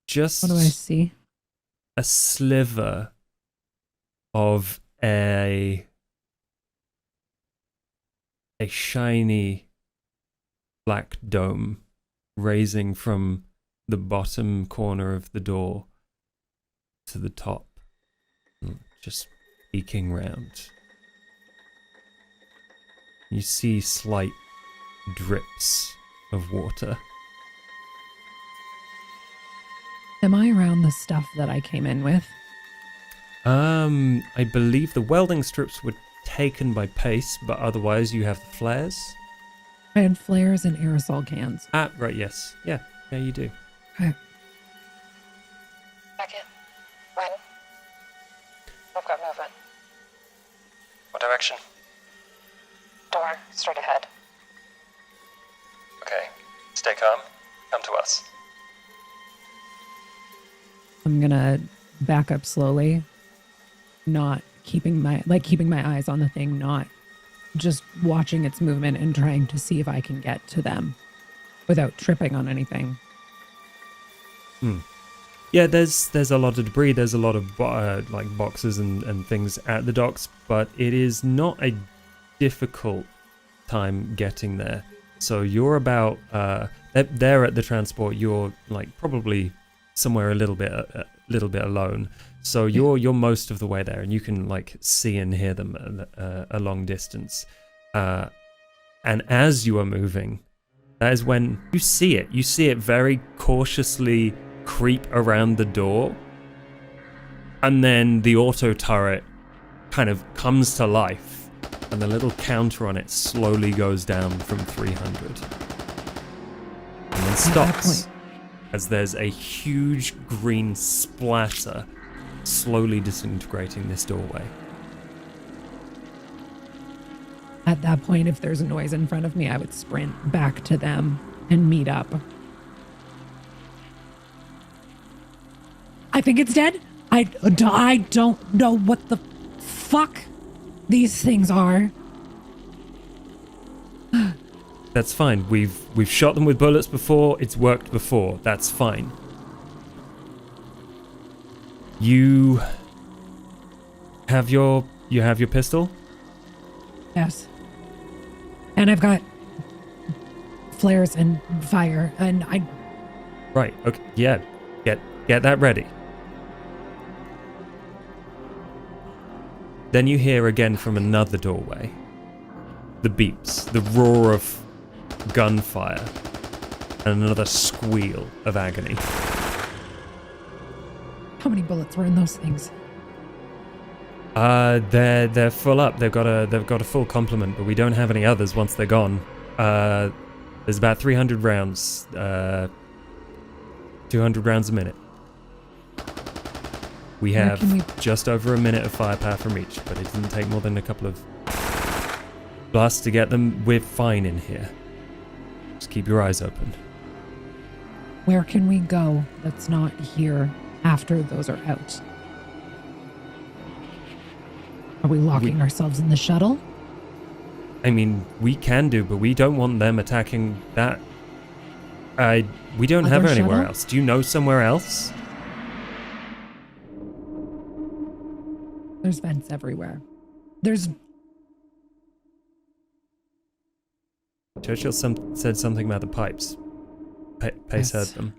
Just What do I see? a sliver of a shiny black dome raising from the bottom corner of the door to the top, just peeking round. You see slight drips of water. Am I around the stuff that I came in with? I believe the welding strips were taken by Pace, but otherwise you have the flares. I had flares and aerosol cans. Ah, right, yes. Yeah, you do. Okay. Beckett, Wynn, we've got movement. What direction? Door, straight ahead. Okay. Stay calm. Come to us. I'm gonna back up slowly, not keeping my eyes on the thing, not just watching its movement and trying to see if I can get to them without tripping on anything. Yeah, there's a lot of debris. There's a lot of boxes and things at the docks, but it is not a difficult time getting there. So you're about there at the transport. You're probably somewhere a little bit alone. So you're most of the way there, and you can see and hear them a long distance. And as you are moving, that is when you see it. You see it very cautiously creep around the door, and then the auto turret kind of comes to life, and the little counter on it slowly goes down from 300 and then stops as there's a huge green splatter slowly disintegrating this doorway. At that point, if there's a noise in front of me, I would sprint back to them and meet up. I think it's dead. I don't know what the fuck these things are. That's fine. We've shot them with bullets before. It's worked before. That's fine. You have your pistol? Yes. And I've got flares and fire, and I... Right, okay, yeah. Get that ready. Then you hear again from another doorway the beeps, the roar of gunfire, and another squeal of agony. How many bullets were in those things? They're full up. They've got a full complement, but we don't have any others once they're gone. There's about 300 rounds, 200 rounds a minute. We have just over a minute of firepower from each, but it didn't take more than a couple of blasts to get them. We're fine in here. Just keep your eyes open. Where can we go that's not here after those are out? Are we locking ourselves in the shuttle? I mean, we can do, but we don't want them attacking that. We don't have anywhere else. Do you know somewhere else? There's vents everywhere. There's... Churchill said something about the pipes. Pace heard them.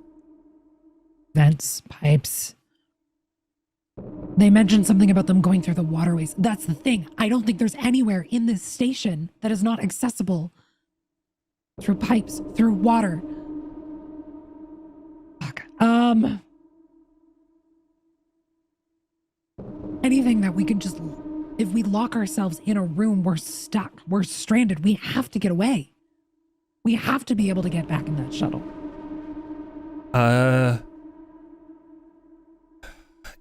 Vents, pipes. They mentioned something about them going through the waterways. That's the thing. I don't think there's anywhere in this station that is not accessible through pipes, through water. Fuck. Anything that we can just... If we lock ourselves in a room, we're stuck. We're stranded. We have to get away. We have to be able to get back in that shuttle.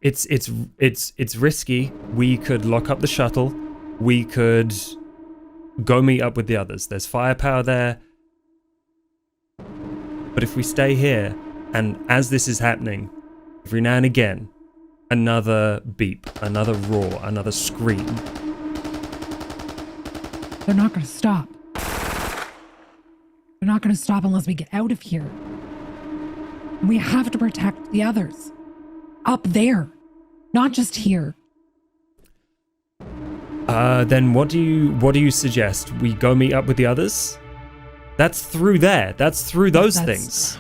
It's risky. We could lock up the shuttle. We could go meet up with the others. There's firepower there. But if we stay here, and as this is happening, every now and again, another beep, another roar, another scream. They're not going to stop. They're not going to stop unless we get out of here. And we have to protect the others. Up there. Not just here. Then what do you suggest? We go meet up with the others? That's through there. That's through those things.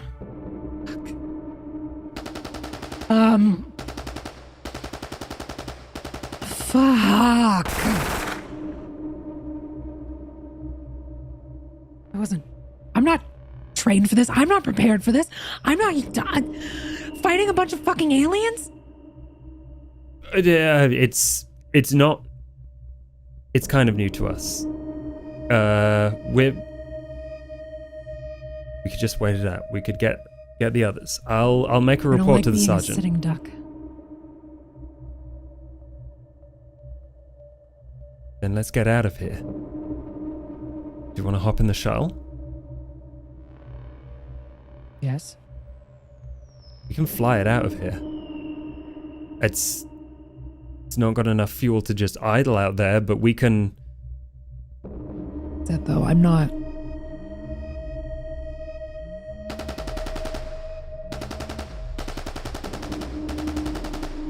Fuck. I'm not trained for this. I'm not prepared for this. I'm not fighting a bunch of fucking aliens. It's not. It's kind of new to us. We could just wait it out. We could get the others. I'll make a report to the sergeant. Sitting duck. Then let's get out of here. Do you want to hop in the shuttle? Yes. We can fly it out of here. It's not got enough fuel to just idle out there, but we can... That though, I'm not...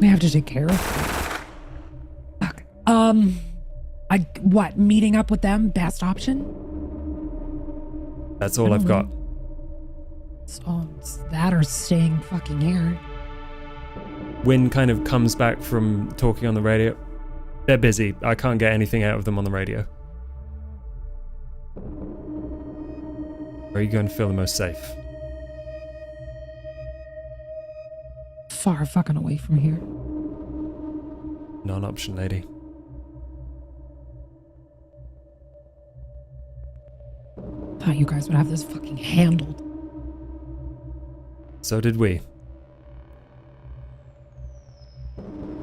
We have to take care of them. Fuck. What? Meeting up with them? Best option? That's all I've got. So it's that or staying fucking here. Wynn kind of comes back from talking on the radio. They're busy. I can't get anything out of them on the radio. Where are you going to feel the most safe? Far fucking away from here. Not an option, lady. Thought you guys would have this fucking handled. So did we.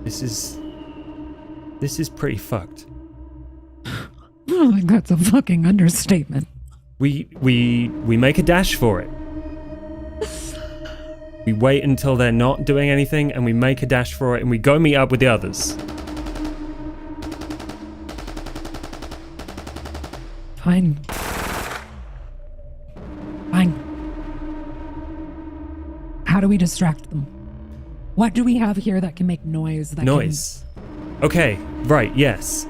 This is pretty fucked. Oh, like that's a fucking understatement. We make a dash for it. We wait until they're not doing anything and we make a dash for it and we go meet up with the others. Fine. Fine. How do we distract them? What do we have here that can make noise? Okay, right, yes.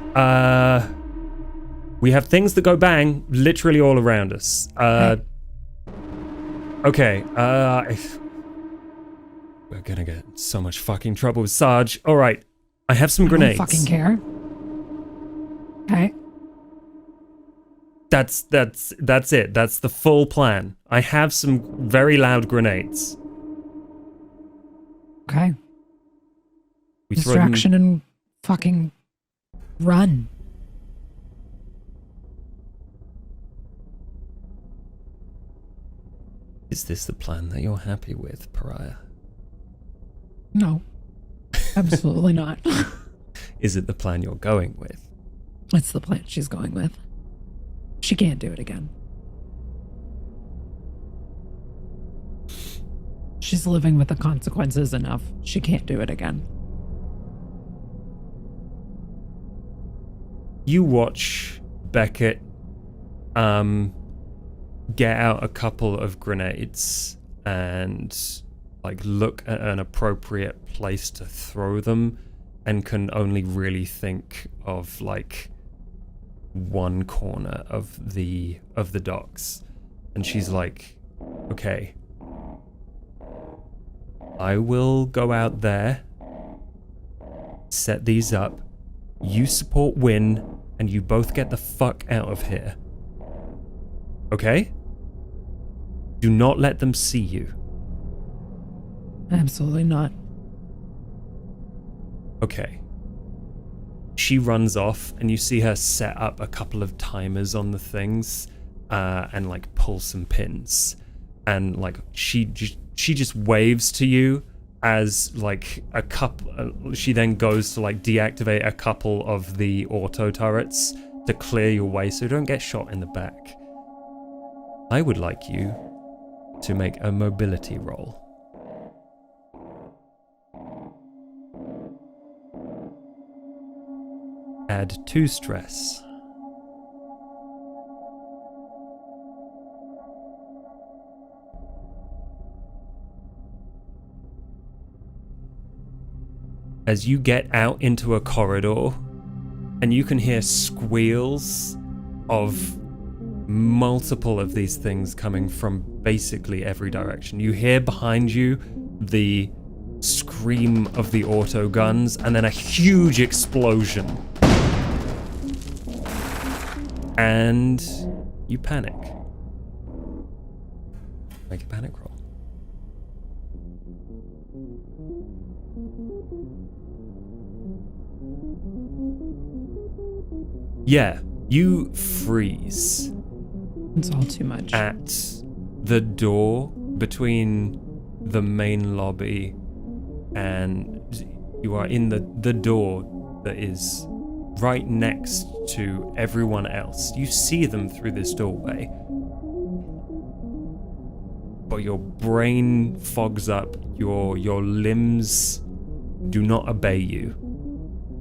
We have things that go bang literally all around us. Okay, we're gonna get so much fucking trouble with Sarge. Alright, I have some grenades. I don't fucking care. Okay. That's it. That's the full plan. I have some very loud grenades. Okay. We Distraction and fucking run. Is this the plan that you're happy with, Pariah? No. Absolutely not. Is it the plan you're going with? It's the plan she's going with. She can't do it again. She's living with the consequences enough. She can't do it again. You watch Beckett get out a couple of grenades and like look at an appropriate place to throw them, and can only really think of like one corner of the docks. And she's like, okay, I will go out there, set these up, you support Win, and you both get the fuck out of here. Okay? Do not let them see you. Absolutely not. Okay. She runs off, and you see her set up a couple of timers on the things, and like pull some pins, and like she just waves to you as like a couple. She then goes to like deactivate a couple of the auto turrets to clear your way, so you don't get shot in the back. I would like you to make a mobility roll. Add 2 stress. As you get out into a corridor, and you can hear squeals of multiple of these things coming from basically every direction. You hear behind you the scream of the auto guns, and then a huge explosion. And you panic. Make a panic roll. Yeah, you freeze. It's all too much. At the door between the main lobby, and you are in the door that is right next to everyone else. You see them through this doorway, but your brain fogs up. Your limbs do not obey you,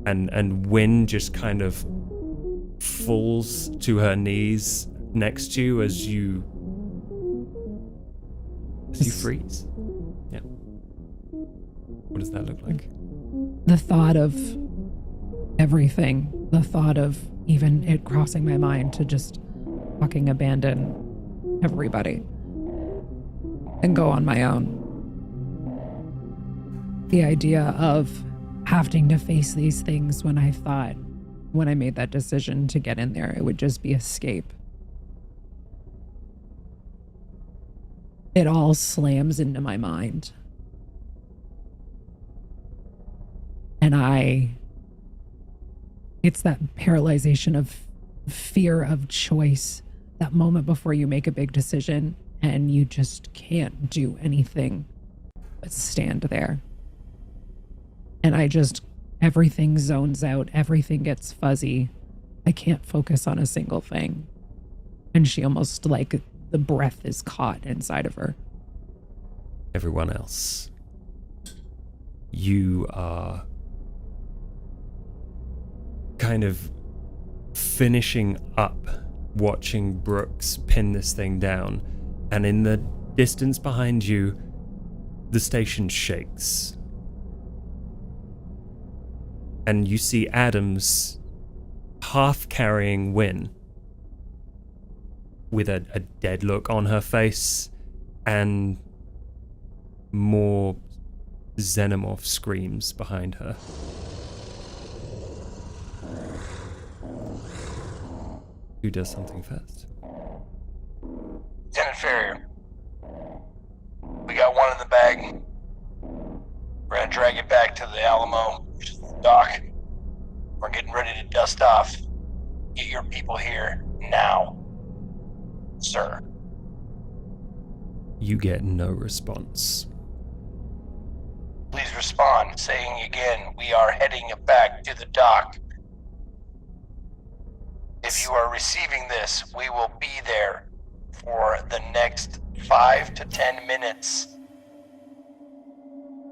and Wynn just kind of falls to her knees next to you as you freeze. Yeah. What does that look like? The thought of everything, the thought of even it crossing my mind to just fucking abandon everybody and go on my own. The idea of having to face these things when I thought, when I made that decision to get in there, it would just be escape. It all slams into my mind. And it's that paralyzation of fear of choice, that moment before you make a big decision and you just can't do anything but stand there. And everything zones out, everything gets fuzzy. I can't focus on a single thing. And she almost like the breath is caught inside of her. Everyone else, you are kind of finishing up watching Brooks pin this thing down, and in the distance behind you, the station shakes. And you see Adams half carrying Wynn with a dead look on her face and more xenomorph screams behind her. Who does something first? Lieutenant Farrier, we got one in the bag. We're gonna drag it back to the Alamo, which is the dock. We're getting ready to dust off. Get your people here now, sir. You get no response. Please respond, saying again, we are heading back to the dock. If you are receiving this, we will be there for the next 5 to 10 minutes.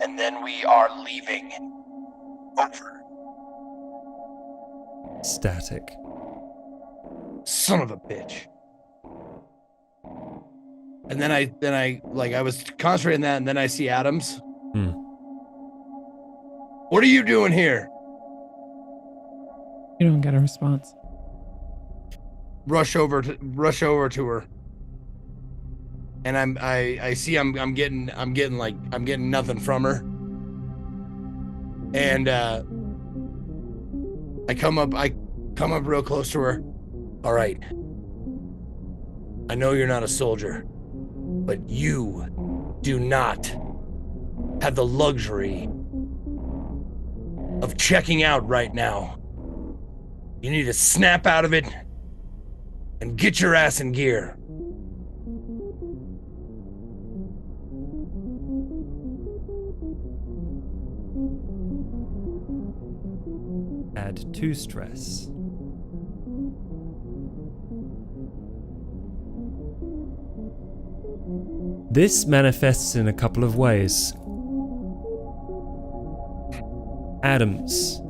And then we are leaving. Over. Static. Son of a bitch. And then I was concentrating on that, and then I see Adams. What are you doing here? You don't get a response. Rush over to her. And I see I'm getting nothing from her. And I come up real close to her. All right. I know you're not a soldier, but you do not have the luxury of checking out right now. You need to snap out of it and get your ass in gear. Add 2 stress. This manifests in a couple of ways. Adams,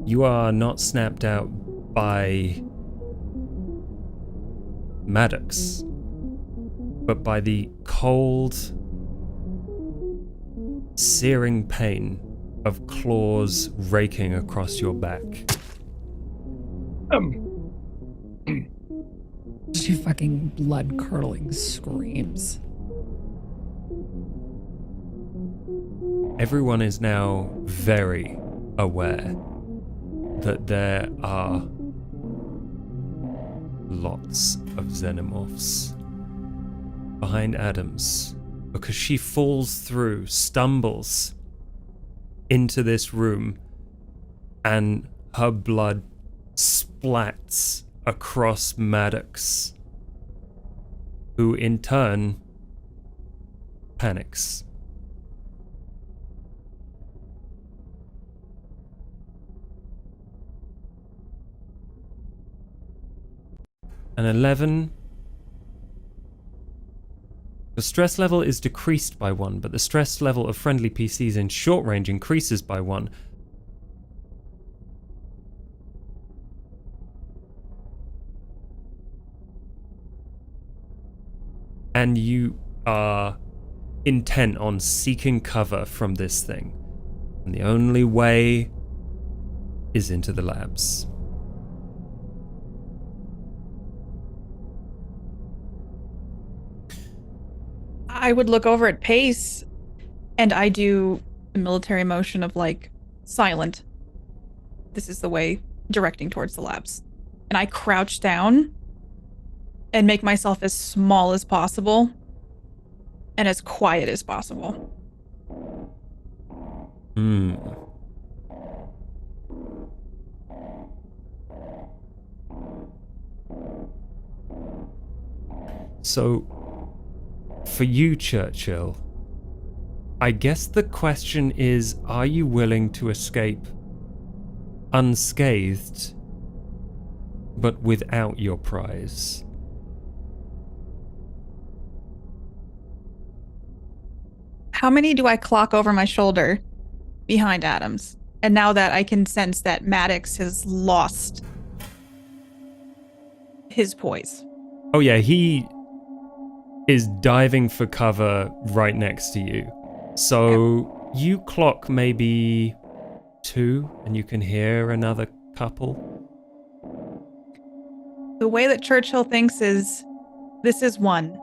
you are not snapped out by Maddox, but by the cold, searing pain of claws raking across your back. She fucking blood-curdling screams. Everyone is now very aware that there are lots of xenomorphs behind Adams, because she falls through, stumbles into this room, and her blood splats across Maddox, who in turn panics. An 11. The stress level is decreased by 1, but the stress level of friendly PCs in short range increases by 1. And you are intent on seeking cover from this thing. And the only way is into the labs. I would look over at Pace, and I do the military motion of, like, silent. This is the way, directing towards the labs. And I crouch down and make myself as small as possible and as quiet as possible. So, for you, Churchill, I guess the question is, are you willing to escape unscathed, but without your prize? How many do I clock over my shoulder behind Adams? And now that I can sense that Maddox has lost his poise. Oh yeah, he is diving for cover right next to you. So you clock maybe 2 and you can hear another couple. The way that Churchill thinks is, this is 1.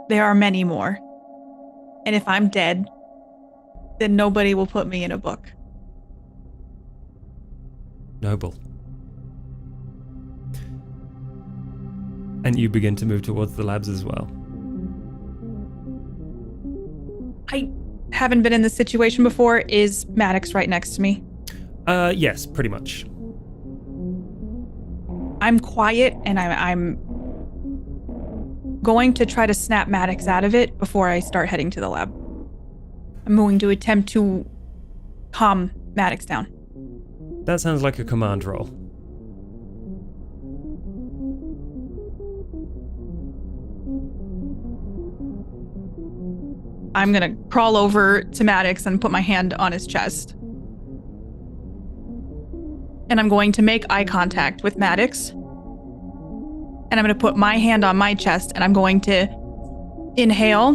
There are many more. And if I'm dead, then nobody will put me in a book. Noble. And you begin to move towards the labs as well. I haven't been in this situation before. Is Maddox right next to me? Yes, pretty much. I'm quiet, and I'm going to try to snap Maddox out of it before I start heading to the lab. I'm going to attempt to calm Maddox down. That sounds like a command roll. I'm going to crawl over to Maddox and put my hand on his chest. And I'm going to make eye contact with Maddox. And I'm going to put my hand on my chest, and I'm going to inhale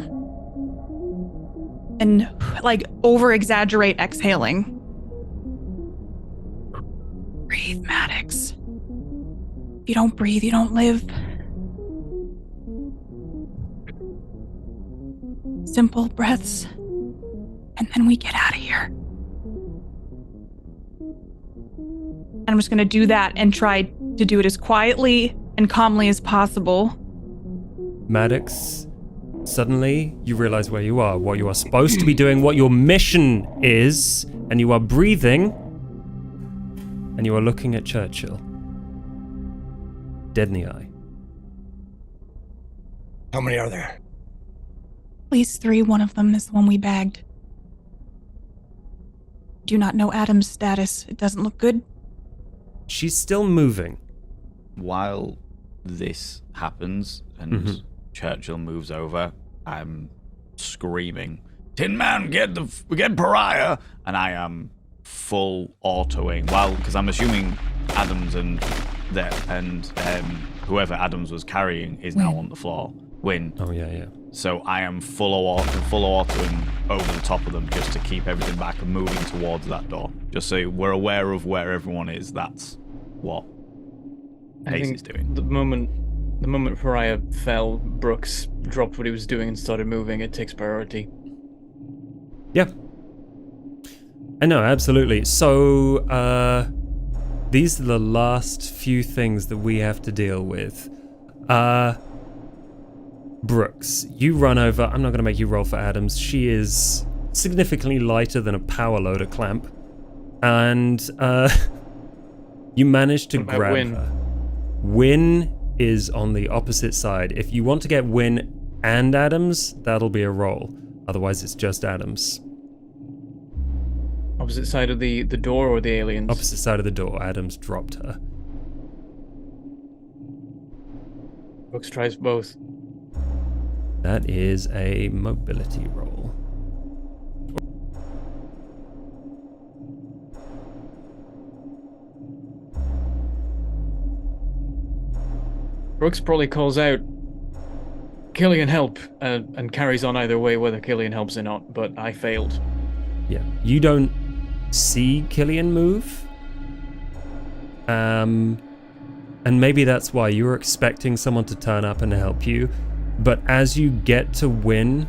and, like, over-exaggerate exhaling. If you don't breathe, you don't live. Simple breaths, and then we get out of here. And I'm just going to do that and try to do it as quietly and calmly as possible. Maddox, suddenly you realize where you are, what you are supposed to be doing, what your mission is, and you are breathing, and you are looking at Churchill. Dead in the eye. How many are there? At least 3. One of them is the one we bagged. Do not know Adam's status. It doesn't look good. She's still moving. While this happens and Churchill moves over, I'm screaming, Tin Man, get Pariah! And I am full autoing. Well, because I'm assuming Adams and whoever Adams was carrying is now on the floor. Win. Oh, yeah. So I am full autoing over the top of them just to keep everything back and moving towards that door. Just so we're aware of where everyone is. That's what Pace is doing. The moment Pariah fell, Brooks dropped what he was doing and started moving. It takes priority. Yeah. I know, absolutely. So, these are the last few things that we have to deal with. Brooks, you run over. I'm not going to make you roll for Adams. She is significantly lighter than a power loader clamp. And, you manage to grab Win? her. Win is on the opposite side. If you want to get Win and Adams, that'll be a roll. Otherwise, it's just Adams. Opposite side of the door or the aliens? Opposite side of the door. Adams dropped her. Brooks tries both. That is a mobility roll. Brooks probably calls out, Killian, help, and carries on either way, whether Killian helps or not, but I failed. Yeah. You don't see Killian move. And maybe that's why you were expecting someone to turn up and help you. But as you get to Win,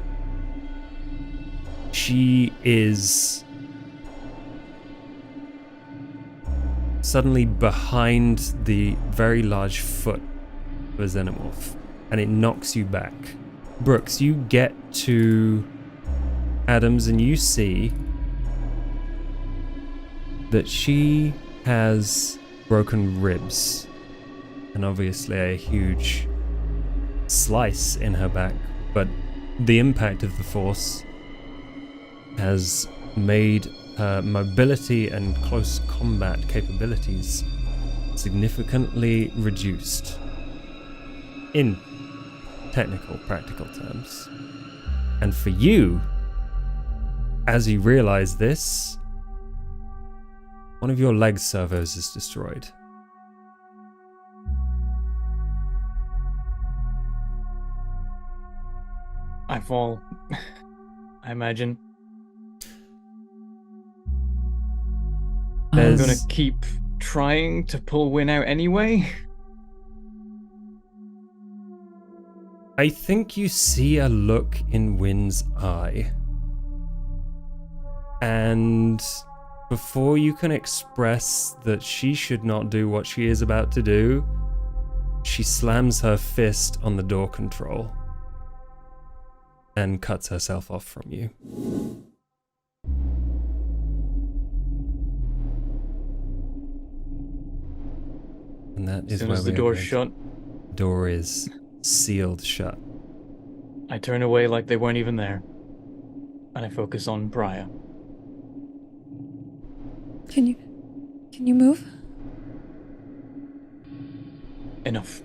she is suddenly behind the very large foot of a xenomorph, and it knocks you back. Brooks, you get to Adams and you see that she has broken ribs and obviously a huge slice in her back, but the impact of the force has made her mobility and close combat capabilities significantly reduced in technical, practical terms. And for you, as you realize this, one of your leg servos is destroyed. I fall, I imagine. I'm gonna keep trying to pull Win out anyway. I think you see a look in Win's eye. And before you can express that she should not do what she is about to do, she slams her fist on the door control and cuts herself off from you. And that is As soon where as the door's shut, door is sealed shut. I turn away like they weren't even there, and I focus on Pariah. Can you move? Enough.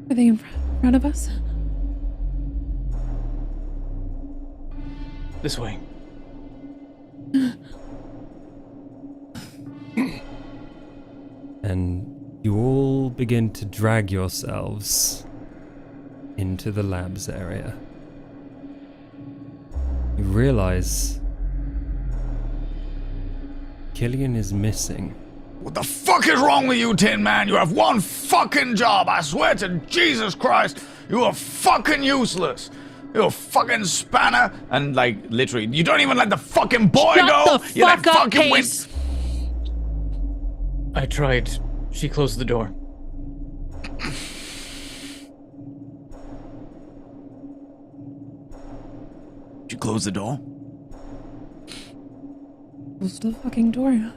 Are they in front of us? This way. And you all begin to drag yourselves into the labs area. You realize Killian is missing. What the fuck is wrong with you, Tin Man? You have one fucking job. I swear to Jesus Christ, you are fucking useless. You're a fucking spanner. And, like, literally, you don't even let the fucking boy go. Shut the You let fuck up, fucking Pace. I tried. She closed the door. Did you close the door? Close the fucking door.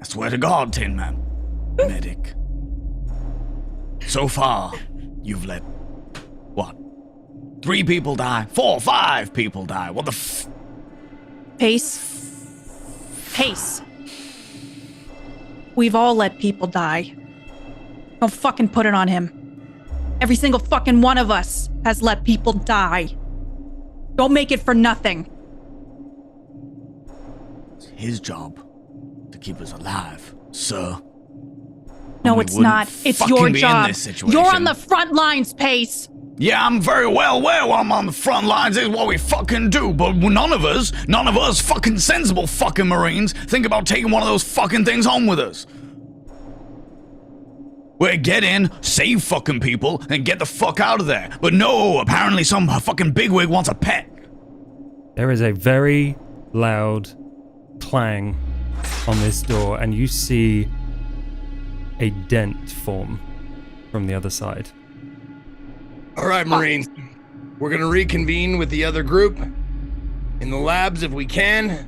I swear to God, Tin Man. Medic. So far, you've let, what? 3 people die? 4, 5 people die? What the Pace. We've all let people die. Don't fucking put it on him. Every single fucking one of us has let people die. Don't make it for nothing. It's his job to keep us alive, sir. No, We it's wouldn't not. It's fucking your be in job. this situation. You're on the front lines, Pace. Yeah, I'm very well aware when I'm on the front lines is what we fucking do, but none of us fucking sensible fucking Marines think about taking one of those fucking things home with us. We get in, save fucking people, and get the fuck out of there. But no, apparently some fucking bigwig wants a pet. There is a very loud clang on this door, and you see a dent form from the other side. All right, Marines. We're going to reconvene with the other group in the labs if we can.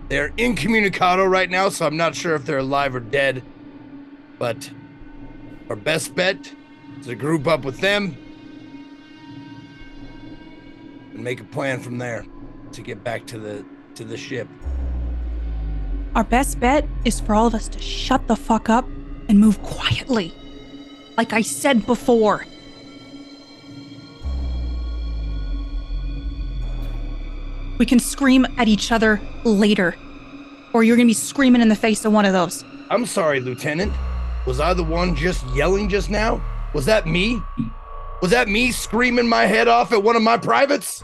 They're incommunicado right now, so I'm not sure if they're alive or dead. But our best bet is to group up with them and make a plan from there to get back to the ship. Our best bet is for all of us to shut the fuck up and move quietly. Like I said before. We can scream at each other later. Or you're gonna be screaming in the face of one of those. I'm sorry, Lieutenant. Was I the one just yelling just now? Was that me? Was that me screaming my head off at one of my privates?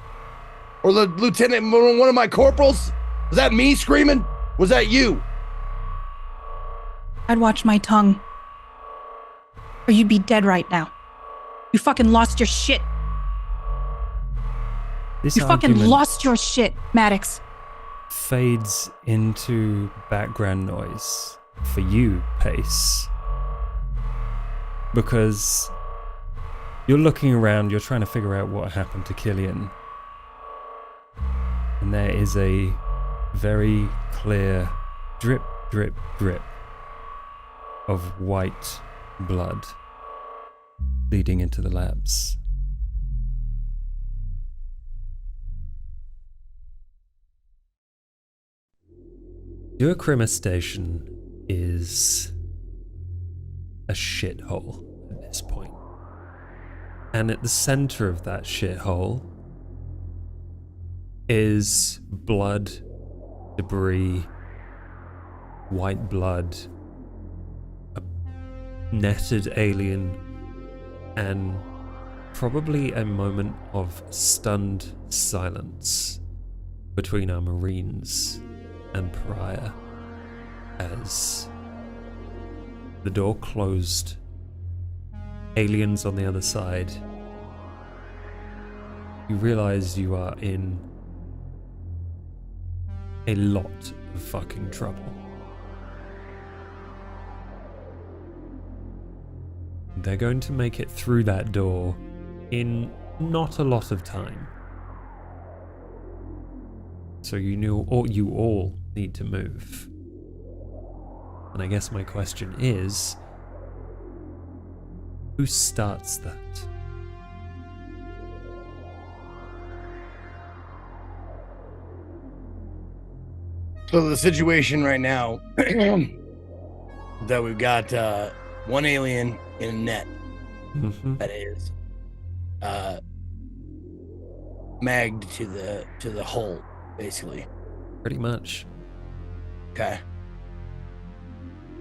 Or the lieutenant, one of my corporals? Was that me screaming? Was that you? I'd watch my tongue. Or you'd be dead right now. You fucking lost your shit. This You fucking argument lost your shit, Maddox. fades into background noise for you, Pace. Because you're looking around, you're trying to figure out what happened to Killian. And there is a very clear drip, drip, drip of white blood leading into the labs. Duacrima Station is a shithole at this point. And at the center of that shithole is blood, debris, white blood, a netted alien, and probably a moment of stunned silence between our Marines and Pariah as the door closed, aliens on the other side. You realize you are in a lot of fucking trouble. They're going to make it through that door in not a lot of time. So you all need to move. And I guess my question is, who starts that? So the situation right now that we've got one alien in a net that is magged to the hull, basically. Pretty much. Okay.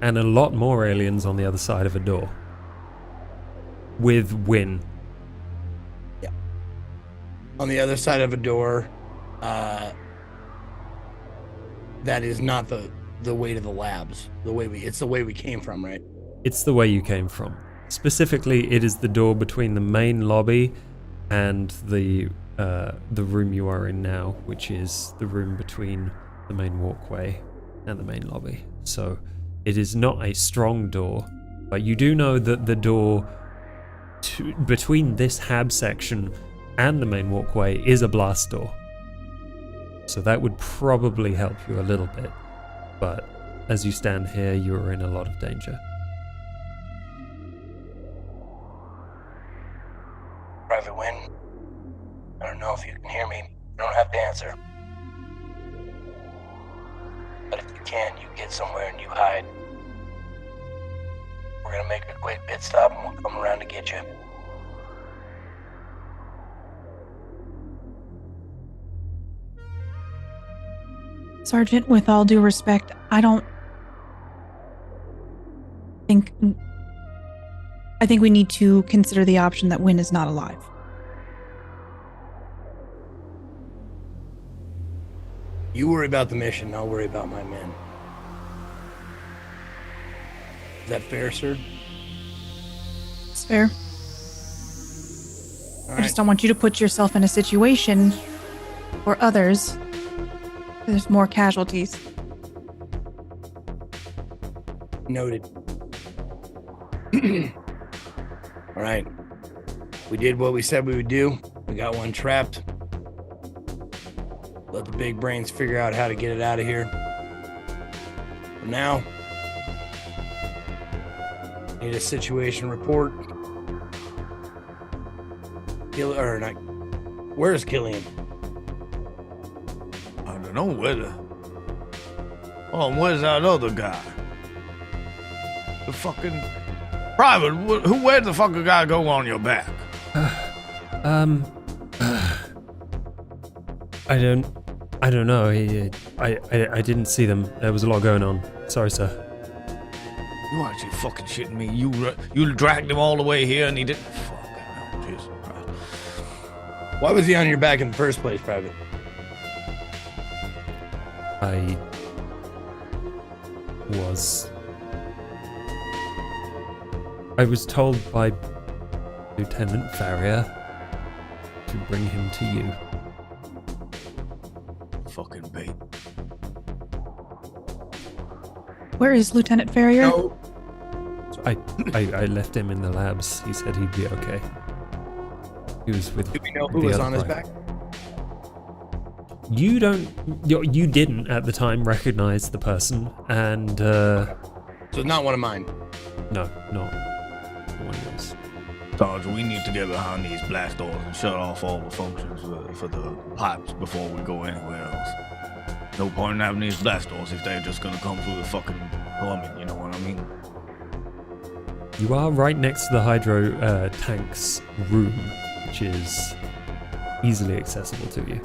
And a lot more aliens on the other side of a door. With Win. Yeah. On the other side of a door, that is not the way to the labs. It's the way we came from, right? It's the way you came from. Specifically, it is the door between the main lobby and the room you are in now, which is the room between the main walkway and the main lobby. So it is not a strong door, but you do know that the door between this hab section and the main walkway is a blast door. So that would probably help you a little bit, but as you stand here, you're in a lot of danger. Private Wynn, I don't know if you can hear me. You don't have to answer. But if you can, you get somewhere and you hide. We're gonna make a quick pit stop and we'll come around to get you. Sergeant, with all due respect, I think we need to consider the option that Wynn is not alive. You worry about the mission, I'll worry about my men. Is that fair, sir? It's fair. All I just don't want you to put yourself in a situation or others where there's more casualties. Noted. All right. We did what we said we would do. We got one trapped. Let the big brains figure out how to get it out of here. For now, need a situation report. Where's Killian? I don't know whether. Oh, where's that other guy? The fucking private. Where'd the fucking guy go on your back? I don't know. I didn't see them. There was a lot going on. Sorry, sir. You actually fucking shitting me? You dragged him all the way here and he didn't. Fucking hell, Jesus Christ. Why was he on your back in the first place, Private? I was told by Lieutenant Farrier to bring him to you. Fucking bait. Where is Lieutenant Farrier? No. I left him in the labs. He said he'd be okay. He was with. Do we know who was on his back? You didn't at the time recognize the person, and so it's not one of mine. No, not one of yours. Sarge, we need to get behind these blast doors and shut off all the functions for the pipes before we go anywhere else. No point in having these blast doors if they're just gonna come through the fucking plumbing, you know what I mean? You are right next to the hydro tank's room, which is easily accessible to you.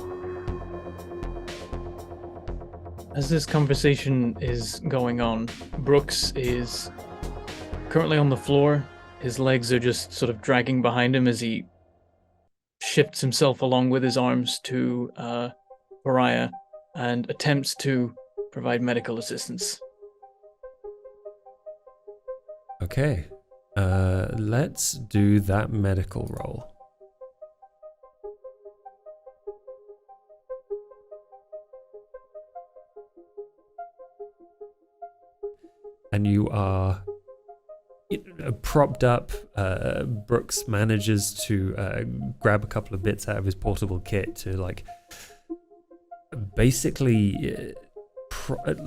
As this conversation is going on, Brooks is currently on the floor. His legs are just sort of dragging behind him as he shifts himself along with his arms to Pariah and attempts to provide medical assistance. Okay. Let's do that medical roll. And you are propped up. Brooks manages to grab a couple of bits out of his portable kit to basically put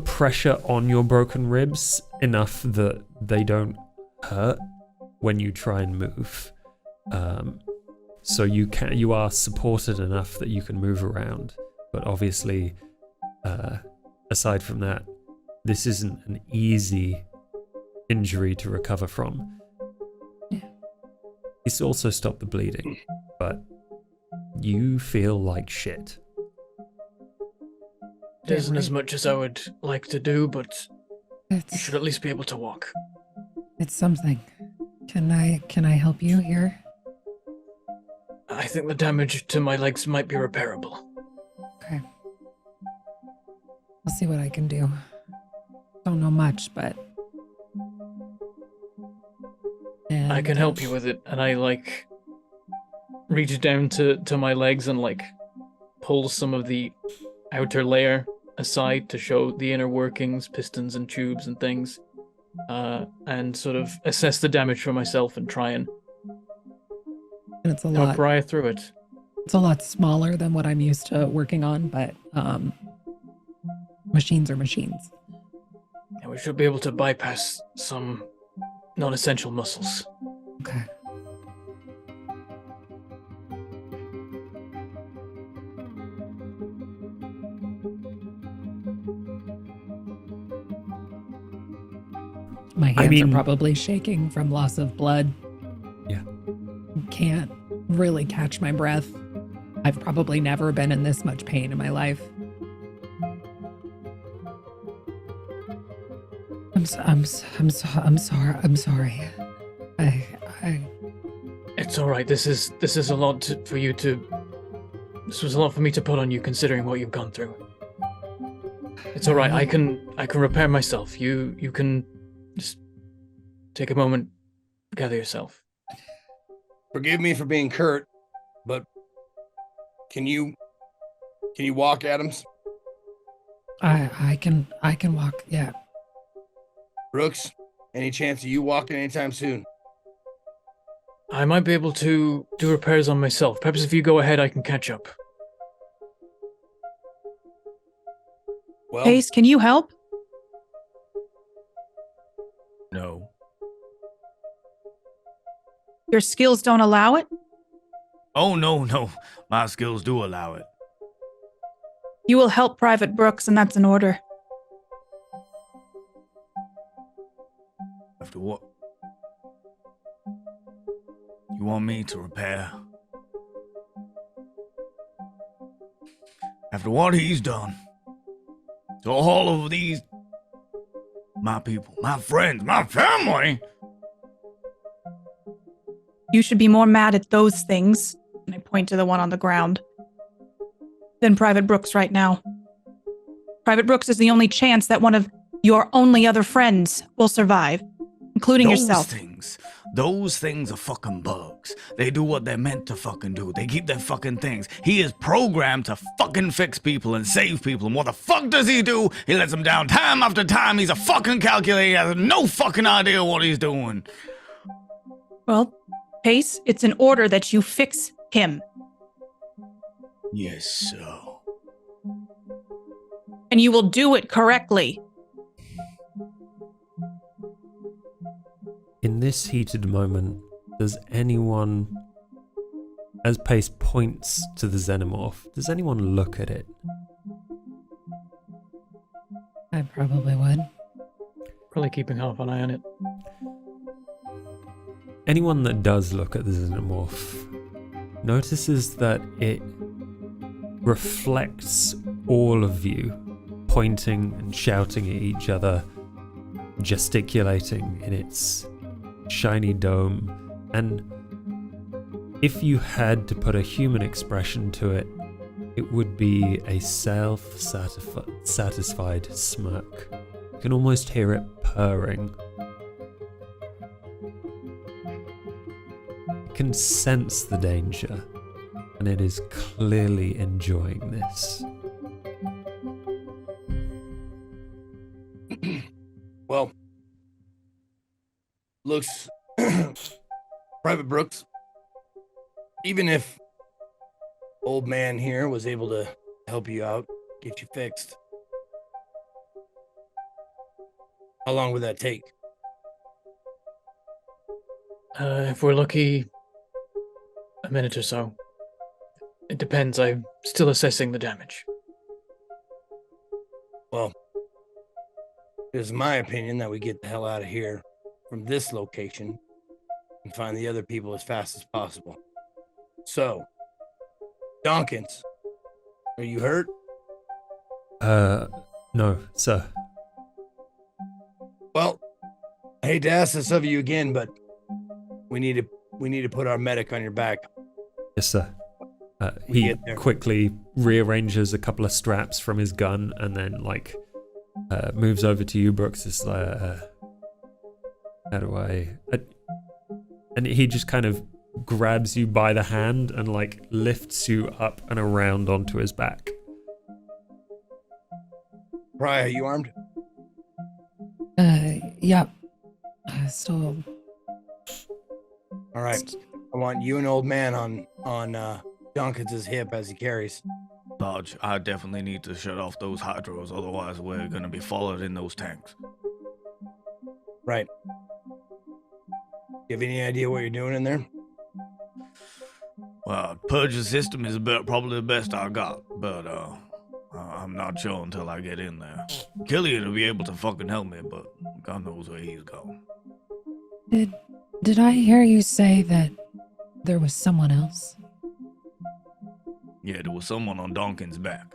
pressure on your broken ribs enough that they don't hurt when you try and move. So you are supported enough that you can move around, but obviously, aside from that, this isn't an easy injury to recover from. It's also stopped the bleeding, but you feel like shit. It isn't as much as I would like to do, but you should at least be able to walk. It's something. Can I help you here? I think the damage to my legs might be repairable. Okay. see what I can do. Don't know much, but... I can help you with it, and I, reach down to my legs and, pull some of the outer layer aside to show the inner workings, pistons and tubes and things, and sort of assess the damage for myself and try and it's a help lot. Raya through it. It's a lot smaller than what I'm used to working on, but machines are machines. And we should be able to bypass some non-essential muscles. Okay. My hands are probably shaking from loss of blood. Yeah. Can't really catch my breath. I've probably never been in this much pain in my life. I'm sorry. It's all right. This is a lot for you to. This was a lot for me to put on you, considering what you've gone through. It's all right. I can repair myself. You can just take a moment, gather yourself. Forgive me for being curt, but can you walk, Adams? I can walk. Yeah. Brooks, any chance of you walking anytime soon? I might be able to do repairs on myself. Perhaps if you go ahead, I can catch up. Well, Pace, can you help? No. Your skills don't allow it? Oh, no. My skills do allow it. You will help Private Brooks, and that's an order. After what? You want me to repair? After what he's done to all of these, my people, my friends, my family. You should be more mad at those things, and I point to the one on the ground, than Private Brooks right now. Private Brooks is the only chance that one of your only other friends will survive, including yourself. Those things are fucking bugs. They do what they're meant to fucking do. They keep their fucking things. He is programmed to fucking fix people and save people. And what the fuck does he do? He lets them down time after time. He's a fucking calculator. He has no fucking idea what he's doing. Well, Pace, it's an order that you fix him. Yes, sir. And you will do it correctly. In this heated moment, does anyone, as Pace points to the xenomorph, does anyone look at it? I probably would. Probably keeping half an eye on it. Anyone that does look at the xenomorph notices that it reflects all of you, pointing and shouting at each other, gesticulating in its shiny dome, and if you had to put a human expression to it, it would be a self-satisfied smirk. You can almost hear it purring. You can sense the danger, and it is clearly enjoying this. Well, looks, Private Brooks, even if old man here was able to help you out, get you fixed, how long would that take? If we're lucky, a minute or so. It depends. I'm still assessing the damage. Well, it is my opinion that we get the hell out of here from this location and find the other people as fast as possible. So, Donkins, are you hurt? No, sir. Well, I hate to ask this of you again, but we need to put our medic on your back. Yes, sir. He quickly rearranges a couple of straps from his gun and then, moves over to you, Brooks. It's like, how do and he just kind of grabs you by the hand and like lifts you up and around onto his back. Pry, are you armed? Yep. Still. All right. I want you and old man on Duncan's hip as he carries. Dodge, I definitely need to shut off those hydros, otherwise we're gonna be followed in those tanks. Right. You have any idea what you're doing in there? Well, purge the system is probably the best I got, but I'm not sure until I get in there. Killian will be able to fucking help me, but God knows where he's going. Did I hear you say that there was someone else? Yeah, there was someone on Donkin's back.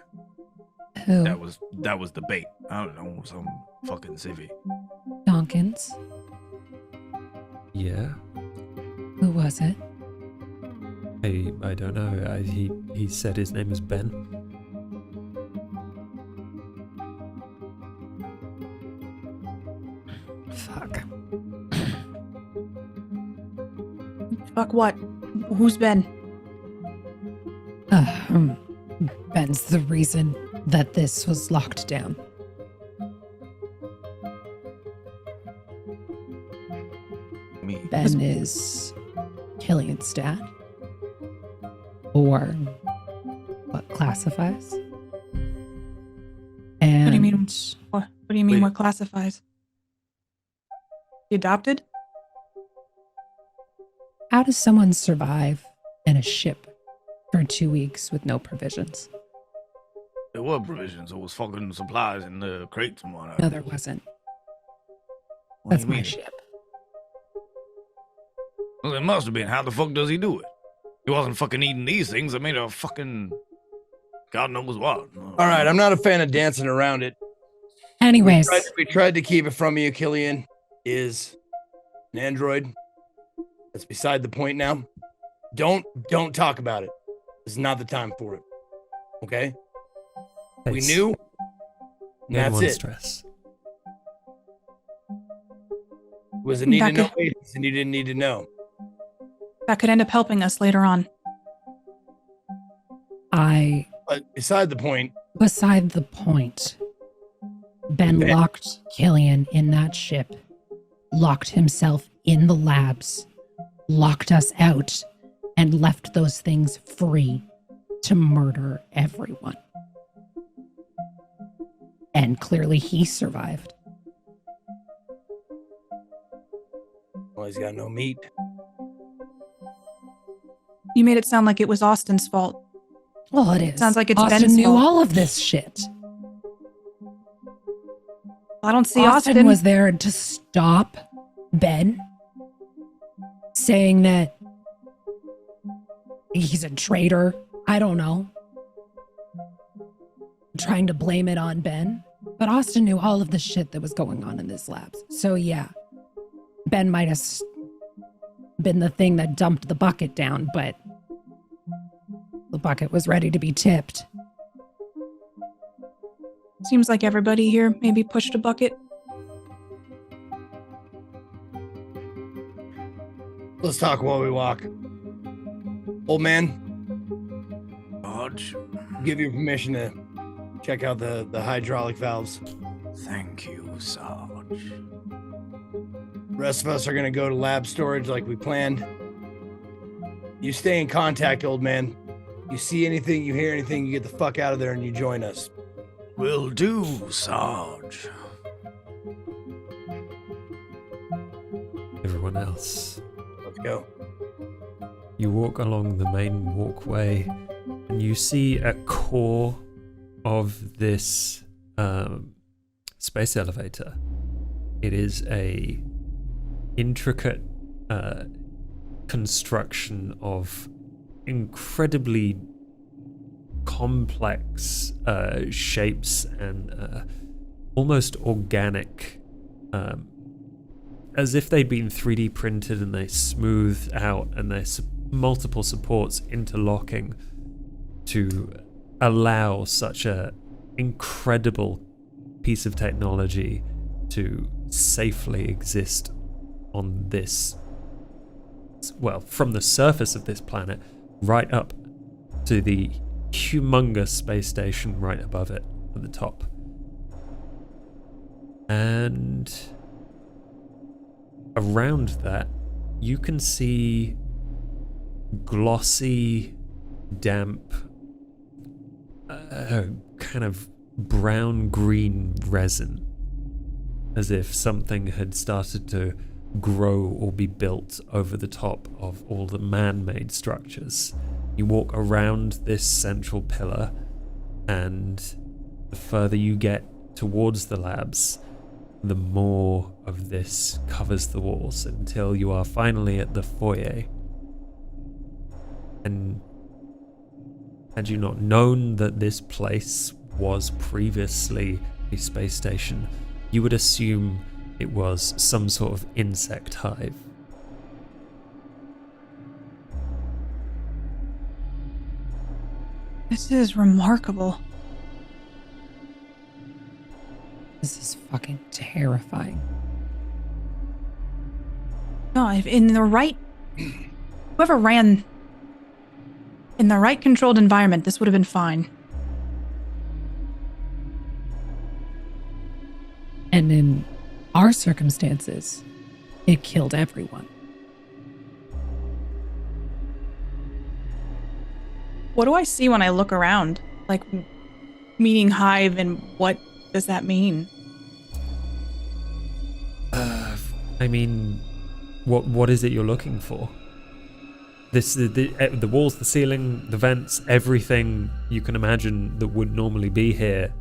Who? That was the bait. I don't know, some fucking civvy. Donkins? Yeah. Who was it? I don't know. He said his name was Ben. Fuck. Fuck what? Who's Ben? Ben's the reason that this was locked down. Me. Ben is Killian's dad. Or what classifies. And What do you mean? What do you mean? Wait. What classifies? You adopted? how does someone survive in a ship for 2 weeks with no provisions? There were provisions. There was fucking supplies in the crates and whatnot. No, there wasn't. What do That's you my mean? ship. Well, it must have been. How the fuck does he do it? He wasn't fucking eating these things. I made a fucking God knows what. All right, I'm not a fan of dancing around it. Anyways, we tried to keep it from you. Killian is an android. That's beside the point now. Don't talk about it. This is not the time for it. Okay? We knew. And that's it. Stress. Was a need to That know could- basis, and you didn't need to know. That could end up helping us later on. But beside the point, Ben locked Killian in that ship, locked himself in the labs, locked us out, and left those things free to murder everyone. And clearly he survived. well, he's got no meat. You made it sound like it was Austin's fault. Well, it is. Sounds like it's Austin Ben's knew fault. all of this shit. I don't see Austin Austin. was there to stop Ben, saying that he's a traitor. I don't know. Trying to blame it on Ben. But Austin knew all of the shit that was going on in these labs. So yeah, Ben might have been the thing that dumped the bucket down, but the bucket was ready to be tipped. Seems like everybody here maybe pushed a bucket. Let's talk while we walk. Old man, Dodge. give you permission to check out the hydraulic valves. Thank you, Sarge. Rest of us are going to go to lab storage like we planned. You stay in contact, old man. You see anything, you hear anything, you get the fuck out of there and you join us. Will do, Sarge. Everyone else. Let's go. You walk along the main walkway and you see at core of this space elevator, it is a intricate construction of incredibly complex shapes and almost organic, as if they'd been 3D printed and they smoothed out and there's multiple supports interlocking to allow such a incredible piece of technology to safely exist on this, well, from the surface of this planet right up to the humongous space station right above it at the top. And around that, you can see glossy, damp, kind of brown-green resin, as if something had started to grow or be built over the top of all the man-made structures. You walk around this central pillar, and the further you get towards the labs, the more of this covers the walls until you are finally at the foyer. And had you not known that this place was previously a space station, you would assume it was some sort of insect hive. This is remarkable. This is fucking terrifying. No, if in the right... Whoever ran in the right controlled environment, this would have been fine. And in our circumstances, it killed everyone. What do I see when I look around? Like, meaning hive, and what does that mean? I mean, what is it you're looking for? The walls, the ceiling, the vents, everything you can imagine that would normally be here,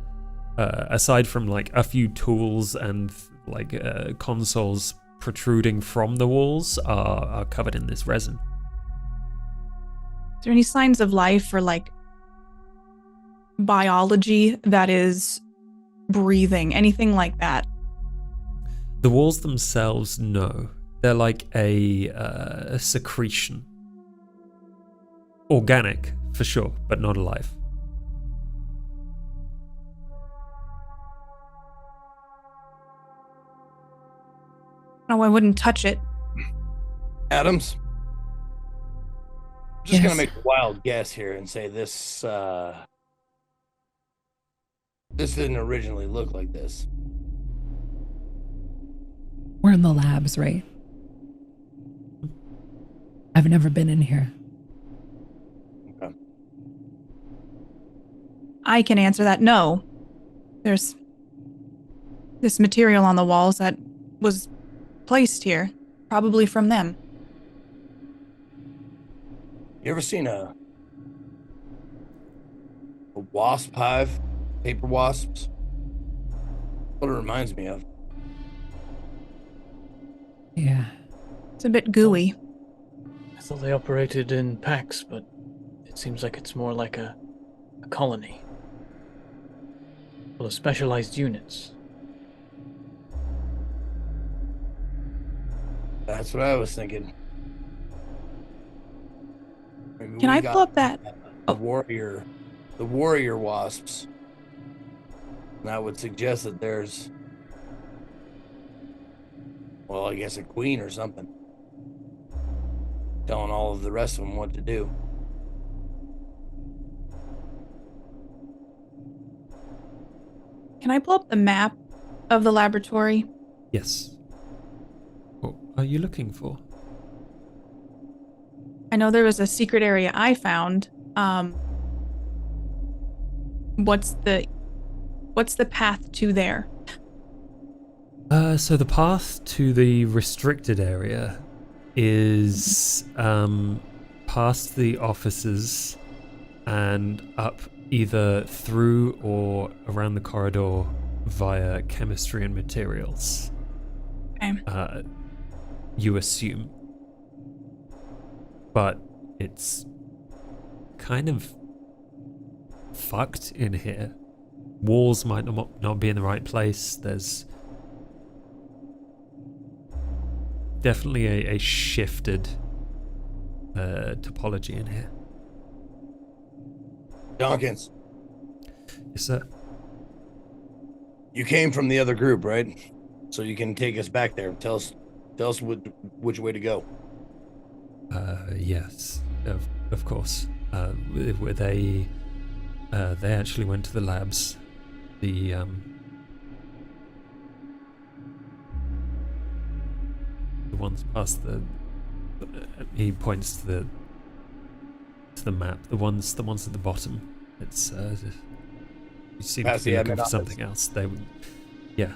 aside from like a few tools and like consoles protruding from the walls, are covered in this resin. Is there any signs of life or like biology that is breathing? Anything like that? The walls themselves, no. They're like a secretion. Organic, for sure, but not alive. No, I wouldn't touch it. Adams? Just Yes. gonna make a wild guess here and say this this didn't originally look like this. We're in the labs, right? I've never been in here. Okay. I can answer that. No. There's this material on the walls that was placed here, probably from them. You ever seen a wasp hive? Paper wasps? What it reminds me of. Yeah. It's a bit gooey. I thought they operated in packs, but it seems like it's more like a colony. Full of specialized units. That's what I was thinking. I mean, Can we I got pull up that? the warrior wasps. And that would suggest that there's, well, I guess a queen or something, telling all of the rest of them what to do. Can I pull up the map of the laboratory? Yes. What are you looking for? I know there was a secret area I found. What's the path to there? So the path to the restricted area is past the offices and up either through or around the corridor via chemistry and materials. Okay. You assume. But it's kind of fucked in here. Walls might not be in the right place. There's definitely a shifted topology in here. Dawkins, Yes, sir. You came from the other group, right? So you can take us back there. Tell us which way to go. Yes, of course. They actually went to the labs. The ones past the. He points to the map. The ones at the bottom. It's you seem Past to be the looking admin for office. something else. They would, yeah,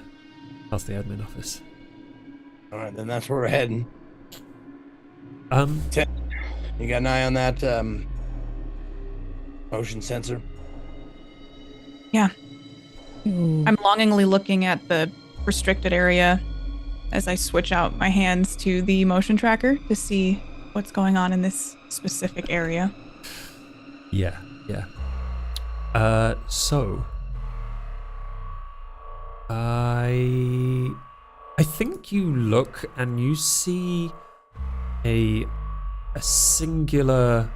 past the admin office. All right, then that's where we're heading. Um, You got an eye on that motion sensor? Yeah. I'm longingly looking at the restricted area as I switch out my hands to the motion tracker to see what's going on in this specific area. yeah. So I think you look and you see a singular.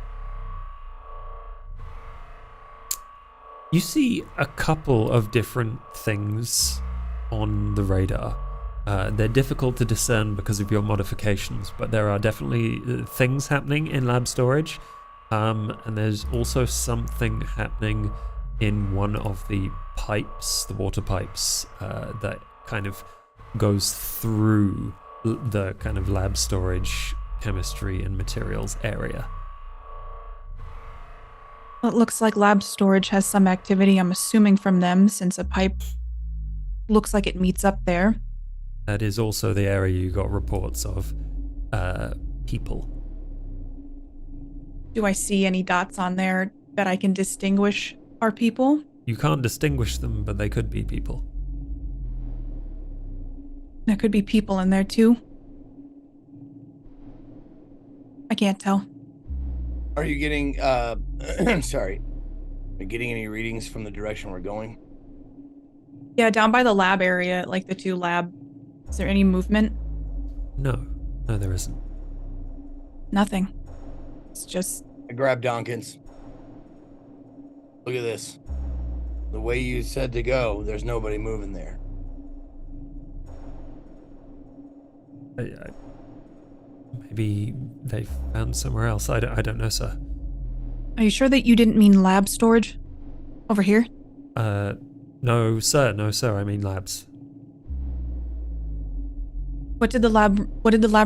You see a couple of different things on the radar. They're difficult to discern because of your modifications, but there are definitely things happening in lab storage. And there's also something happening in one of the pipes, the water pipes, that kind of goes through the kind of lab storage, chemistry and materials area. Well, it looks like lab storage has some activity, I'm assuming from them, since a pipe looks like it meets up there. That is also the area you got reports of people. Do I see any dots on there that I can distinguish are people? You can't distinguish them, but they could be people. There could be people in there too. I can't tell. Are you getting sorry. Are you getting any readings from the direction we're going? Yeah, down by the lab area, like the two lab. Is there any movement? No, there isn't. Nothing. It's just. I grabbed Donkins. Look at this. The way you said to go, there's nobody moving there. Maybe they found somewhere else. I don't know, sir. Are you sure that you didn't mean lab storage? Over here? No, sir. I mean labs. What did the lab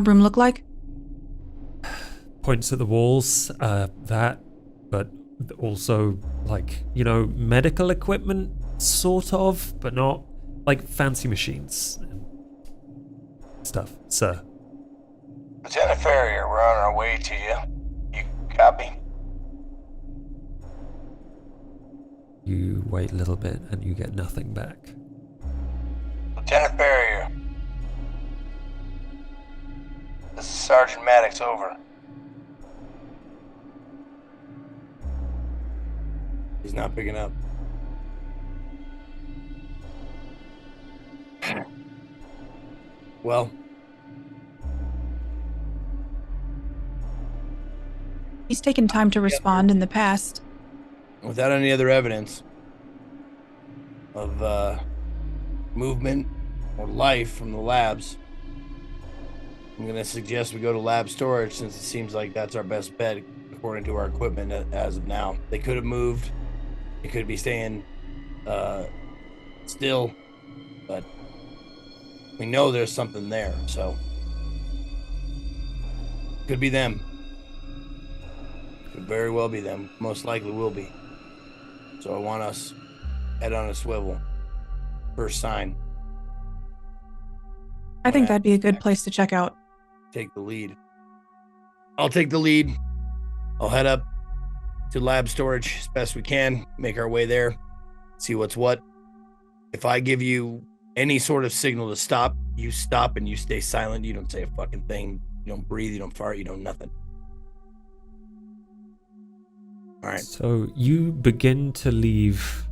room look like? Points at the walls, that, but also, like, medical equipment, sort of, but not, like, fancy machines and stuff, sir. Lieutenant Ferrier, we're on our way to you. You copy? You wait a little bit and you get nothing back. Lieutenant Ferrier. This is Sergeant Maddox, over. He's not picking up. Well, He's taken time to respond in the past. without any other evidence of movement or life from the labs, I'm going to suggest we go to lab storage, since it seems like that's our best bet according to our equipment as of now. They could have moved. They could be staying still, but we know there's something there, so could be them. Could very well be them. Most likely will be. So I want us head on a swivel. First sign. I think that'd be a good place to check out. Take the lead. I'll take the lead. I'll head up to lab storage as best we can. Make our way there. See what's what. If I give you any sort of signal to stop, you stop and you stay silent. You don't say a fucking thing. You don't breathe. You don't fart. You don't nothing. All right. So you begin to leave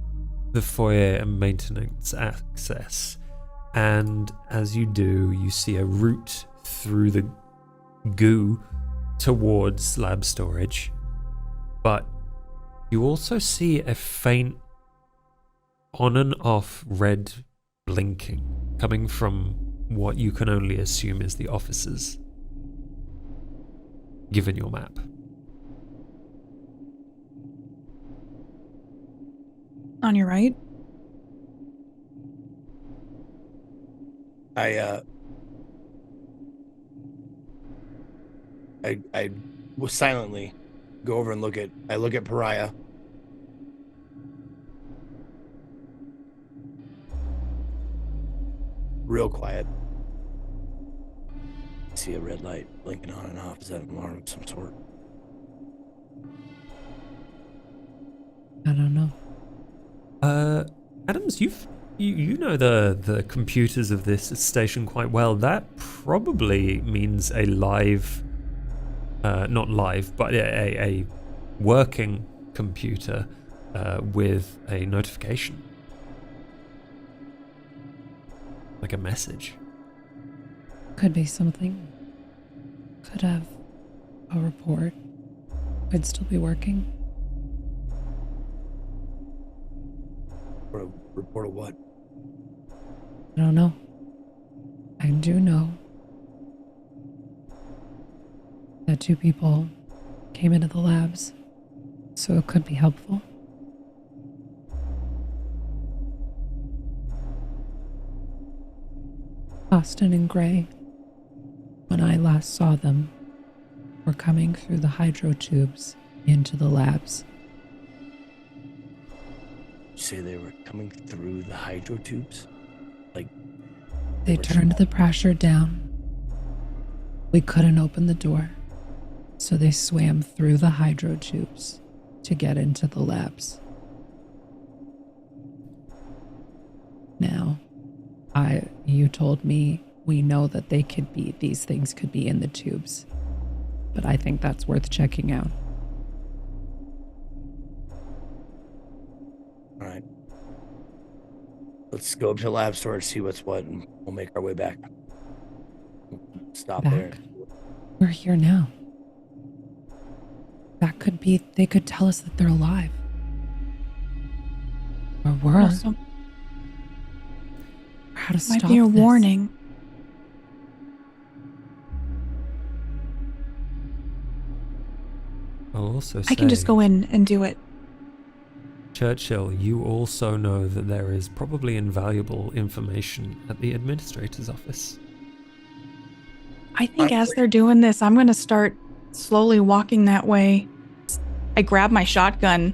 the foyer and maintenance access, and as you do, you see a route through the goo towards lab storage, but you also see a faint on and off red blinking coming from what you can only assume is the officers, given your map. On your right? I will silently go over and look at Pariah. Real quiet. See a red light blinking on and off. Is that an alarm of some sort? I don't know. Adams, you know the computers of this station quite well. That probably means a live, not live, but a working computer with a notification, like a message. Could be something. Could have a report. Could still be working. Report of what? I don't know. I do know that 2 people came into the labs, so it could be helpful. Austin and Gray, when I last saw them, were coming through the hydro tubes into the labs. You say they were coming through the hydro tubes? Like, They turned the pressure down. We couldn't open the door, so they swam through the hydro tubes to get into the labs. Now, you told me we know that these things could be in the tubes, but I think that's worth checking out. all right. Let's go up to lab storage, see what's what, and we'll make our way back. Stop Back? there. We're here now. That could be, they could tell us that they're alive. Or we're Also, how to might stop be a this. warning. I'll also say, I can just go in and do it. Churchill, you also know that there is probably invaluable information at the administrator's office. I think as they're doing this, I'm going to start slowly walking that way. I grab my shotgun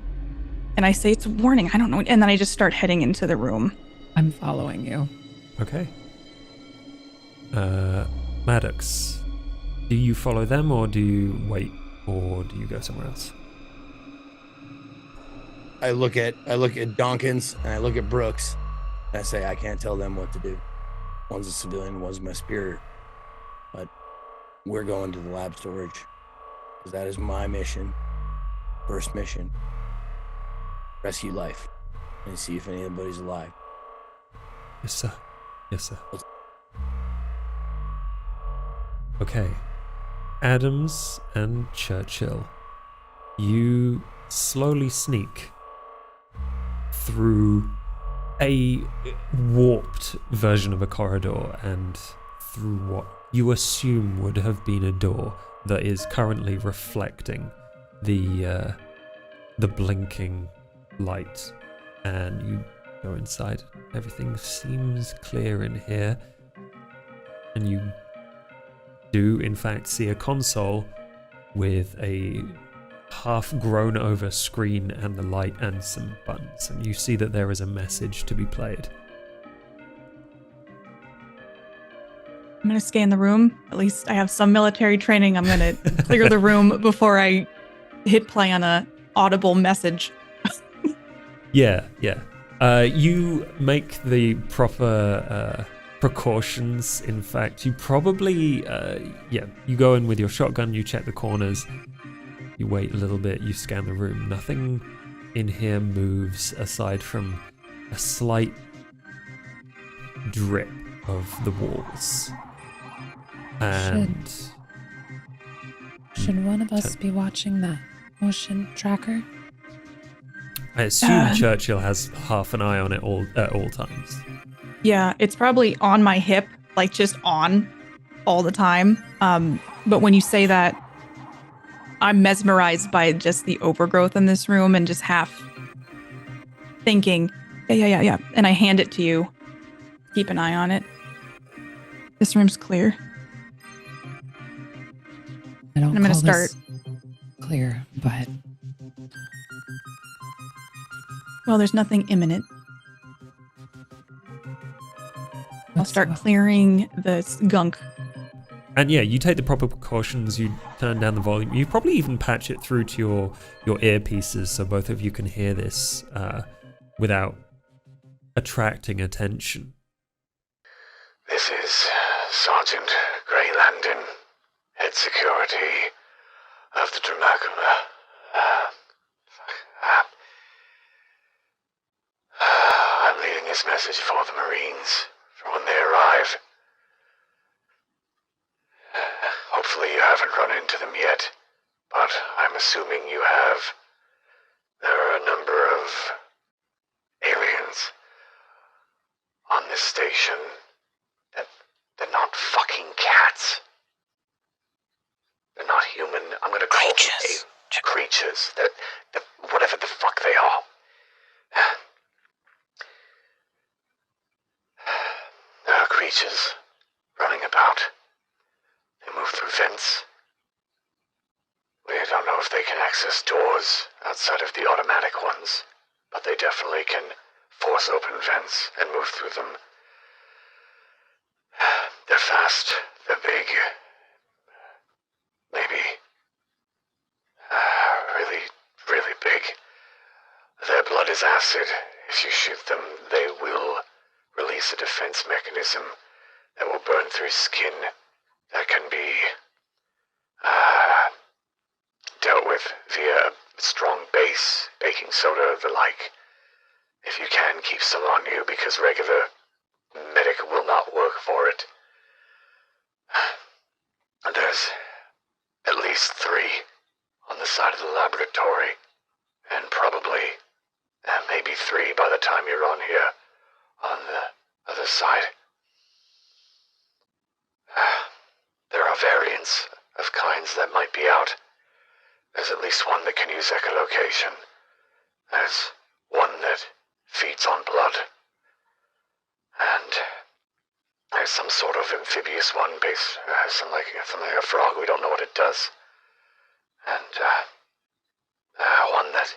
and I say it's a warning. I don't know. And then I just start heading into the room. I'm following you. Okay. Maddox, do you follow them or do you wait or do you go somewhere else? I look at Donkins and I look at Brooks and I say I can't tell them what to do. One's a civilian, one's my superior. But we're going to the lab storage because that is my mission. First mission. Rescue life and see if anybody's alive. Yes, sir. Yes, sir. Okay. Adams and Churchill, you slowly sneak through a warped version of a corridor and through what you assume would have been a door that is currently reflecting the blinking light, and you go inside. Everything seems clear in here, and you do in fact see a console with a half grown over screen and the light and some buttons, and you see that there is a message to be played. I'm going to scan the room. At least I have some military training. I'm going to clear the room before I hit play on a audible message. Yeah. You make the proper precautions. In fact, you probably, you go in with your shotgun, you check the corners, you wait a little bit, you scan the room. Nothing in here moves aside from a slight drip of the walls. And should one of us be watching that motion tracker? I assume Churchill has half an eye on it at all times. Yeah, it's probably on my hip, like just on all the time. But when you say that, I'm mesmerized by just the overgrowth in this room and just half thinking, yeah. And I hand it to you. Keep an eye on it. This room's clear. I don't I'm gonna call start. this clear, but Well, there's nothing imminent. I'll start clearing the gunk. And yeah, you take the proper precautions, you turn down the volume, you probably even patch it through to your earpieces so both of you can hear this without attracting attention. This is Sergeant Greylandon, head security of the Duacrima. I'm leaving this message for the Marines for when they arrive. Hopefully you haven't run into them yet, but I'm assuming you have. There are a number of aliens on this station that they're not fucking cats. They're not human. I'm gonna call them creatures. They're whatever the fuck they are. There are creatures running about. They move through vents. We don't know if they can access doors outside of the automatic ones, but they definitely can force open vents and move through them. They're fast. They're big. Maybe really, really big. Their blood is acid. If you shoot them, they will release a defense mechanism that will burn through skin that can be dealt with via strong base, baking soda, the like. If you can, keep some on you because regular medic will not work for it. There's at least 3 on the side of the laboratory, and probably maybe 3 by the time you're on here on the other side. There are variants of kinds that might be out. There's at least one that can use echolocation. There's one that feeds on blood. And there's some sort of amphibious one based, something like a frog. We don't know what it does. And one that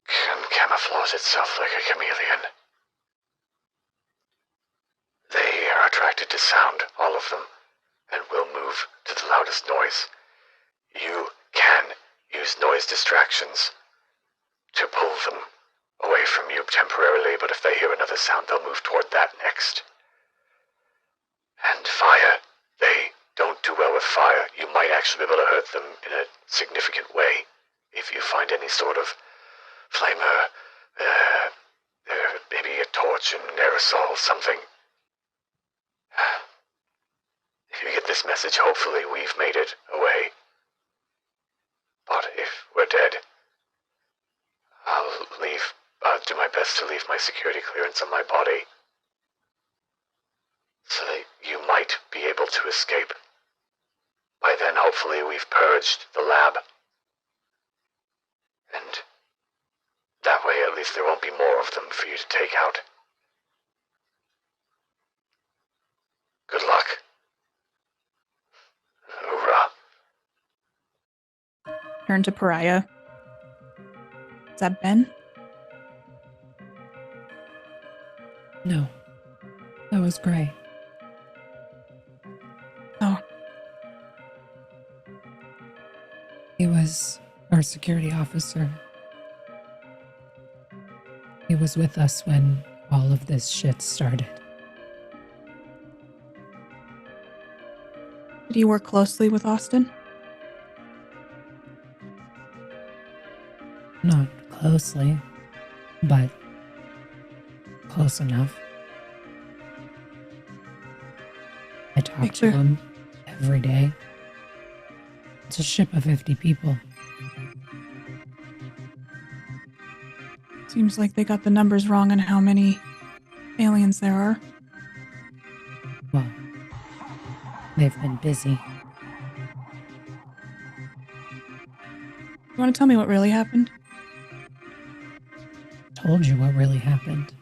can camouflage itself like a chameleon. They are attracted to sound, all of them, and will move to the loudest noise. You can use noise distractions to pull them away from you temporarily, but if they hear another sound, they'll move toward that next. And fire, they don't do well with fire. You might actually be able to hurt them in a significant way if you find any sort of flamer, maybe a torch, an aerosol, something. If you get this message, hopefully we've made it away. But if we're dead, I'll do my best to leave my security clearance on my body so that you might be able to escape. By then, hopefully, we've purged the lab. And that way, at least there won't be more of them for you to take out. Good luck. Hoorah. Turn to Pariah. Is that Ben? no. That was Gray. Oh. He was our security officer. He was with us when all of this shit started. Did you work closely with Austin? Not closely, but close enough. I talk to him every day. It's a ship of 50 people. Seems like they got the numbers wrong on how many aliens aliens there are. Well, they've been busy. You want to tell me what really happened? Told you what really happened.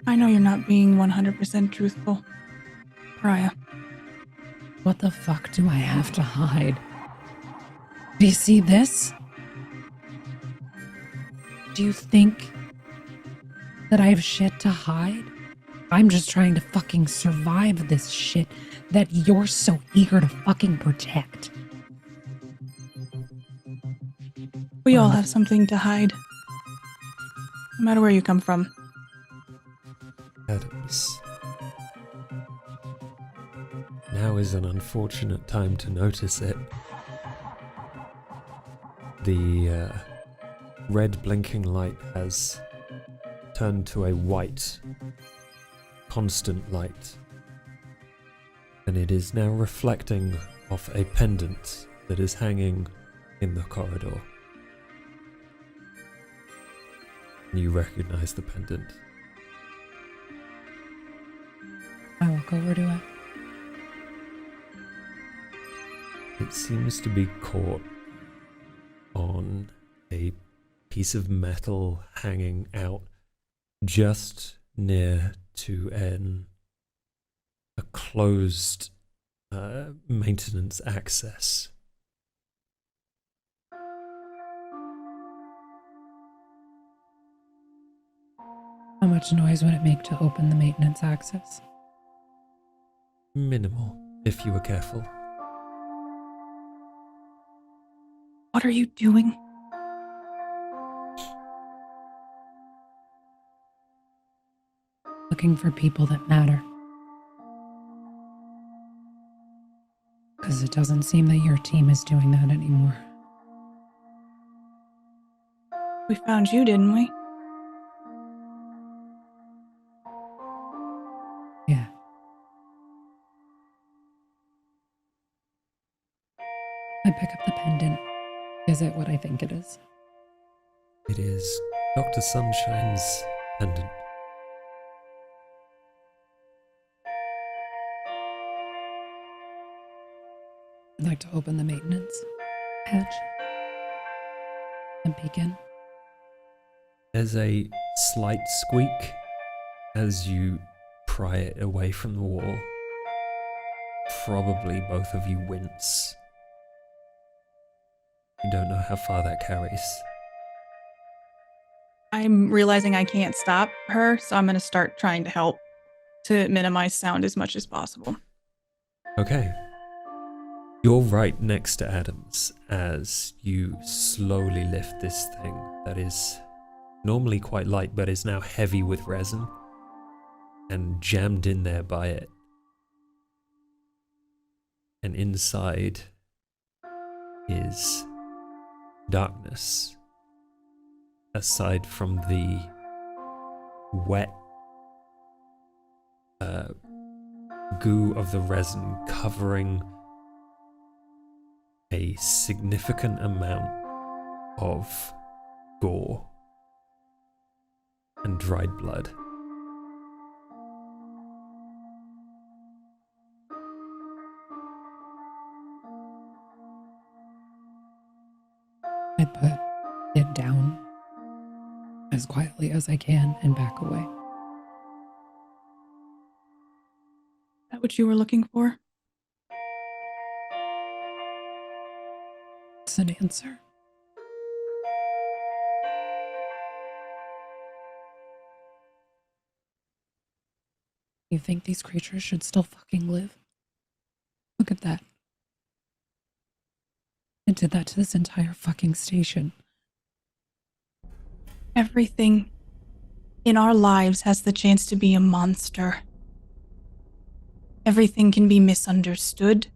I know you're not being 100% truthful, Pariah. What the fuck do I have to hide? Do you see this? Do you think that I have shit to hide? I'm just trying to fucking survive this shit that you're so eager to fucking protect. We all have something to hide. No matter where you come from. Adams. Now is an unfortunate time to notice it. The red blinking light has turned to a white, constant light, and it is now reflecting off a pendant that is hanging in the corridor. You recognize the pendant. I walk over to it. It seems to be caught on a piece of metal hanging out just near to a closed maintenance access. How much noise would it make to open the maintenance access? Minimal, if you were careful. What are you doing? Looking for people that matter. Because it doesn't seem that your team is doing that anymore. We found you, didn't we? Yeah. I pick up the pendant. Is it what I think it is? It is Dr. Sunshine's pendant. I'd like to open the maintenance hatch and peek in. There's a slight squeak as you pry it away from the wall. Probably both of you wince. You don't know how far that carries. I'm realizing I can't stop her, so I'm going to start trying to help to minimize sound as much as possible. Okay. You're right next to Adams as you slowly lift this thing that is normally quite light but is now heavy with resin and jammed in there by it. And inside is darkness, aside from the wet goo of the resin covering a significant amount of gore and dried blood. I put it down as quietly as I can and back away. Is that what you were looking for? It's an answer. You think these creatures should still fucking live? Look at that. It did that to this entire fucking station. Everything in our lives has the chance to be a monster. Everything can be misunderstood.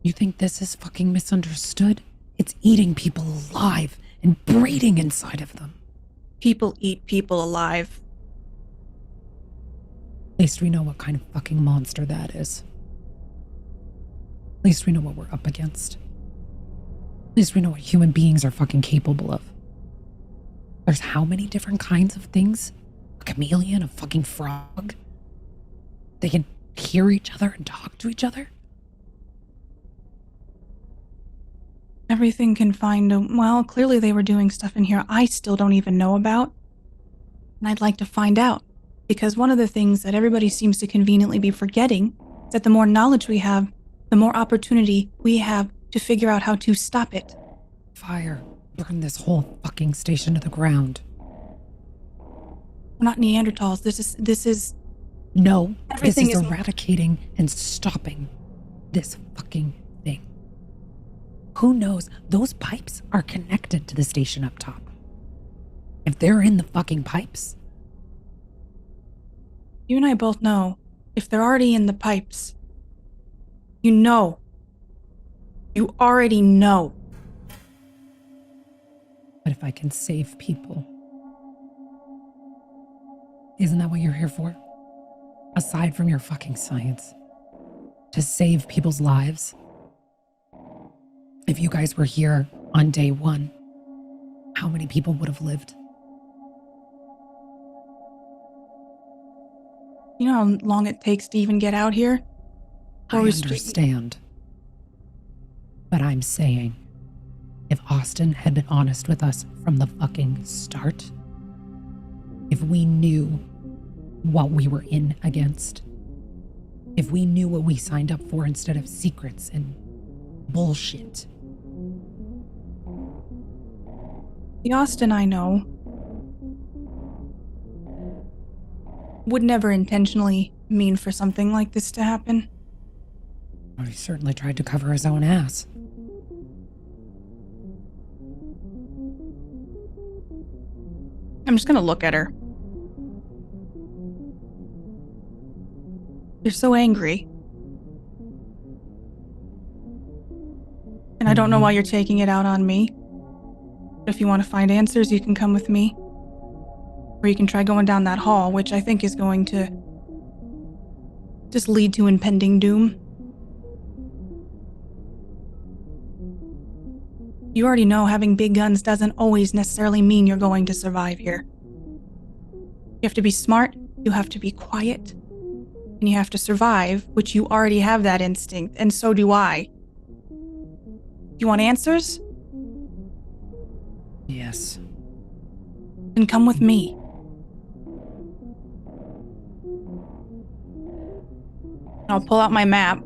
You think this is fucking misunderstood? It's eating people alive and breeding inside of them. People eat people alive. At least we know what kind of fucking monster that is. At least we know what we're up against. At least we know what human beings are fucking capable of. There's how many different kinds of things? A chameleon, a fucking frog? They can hear each other and talk to each other? Everything confined to, well, clearly they were doing stuff in here I still don't even know about. And I'd like to find out. Because one of the things that everybody seems to conveniently be forgetting is that the more knowledge we have, the more opportunity we have to figure out how to stop it. Fire. Burn this whole fucking station to the ground. We're not Neanderthals. This is... No, Everything this is is- eradicating and stopping this fucking thing. Who knows? Those pipes are connected to the station up top. If they're in the fucking pipes, You and I both know, if they're already in the pipes, you know. You already know. but if I can save people, isn't that what you're here for? Aside from your fucking science, to save people's lives. If you guys were here on day one, how many people would have lived? You know how long it takes to even get out here? I understand. But I'm saying, if Austin had been honest with us from the fucking start, if we knew what we were in against, if we knew what we signed up for instead of secrets and bullshit. The Austin I know would never intentionally mean for something like this to happen. Well, he certainly tried to cover his own ass. I'm just gonna look at her. You're so angry. And I don't know why you're taking it out on me. But if you want to find answers, you can come with me. Or you can try going down that hall, which I think is going to just lead to impending doom. You already know having big guns doesn't always necessarily mean you're going to survive here. You have to be smart, you have to be quiet, and you have to survive, which you already have that instinct, and so do I. You want answers? Yes. Then come with me. I'll pull out my map,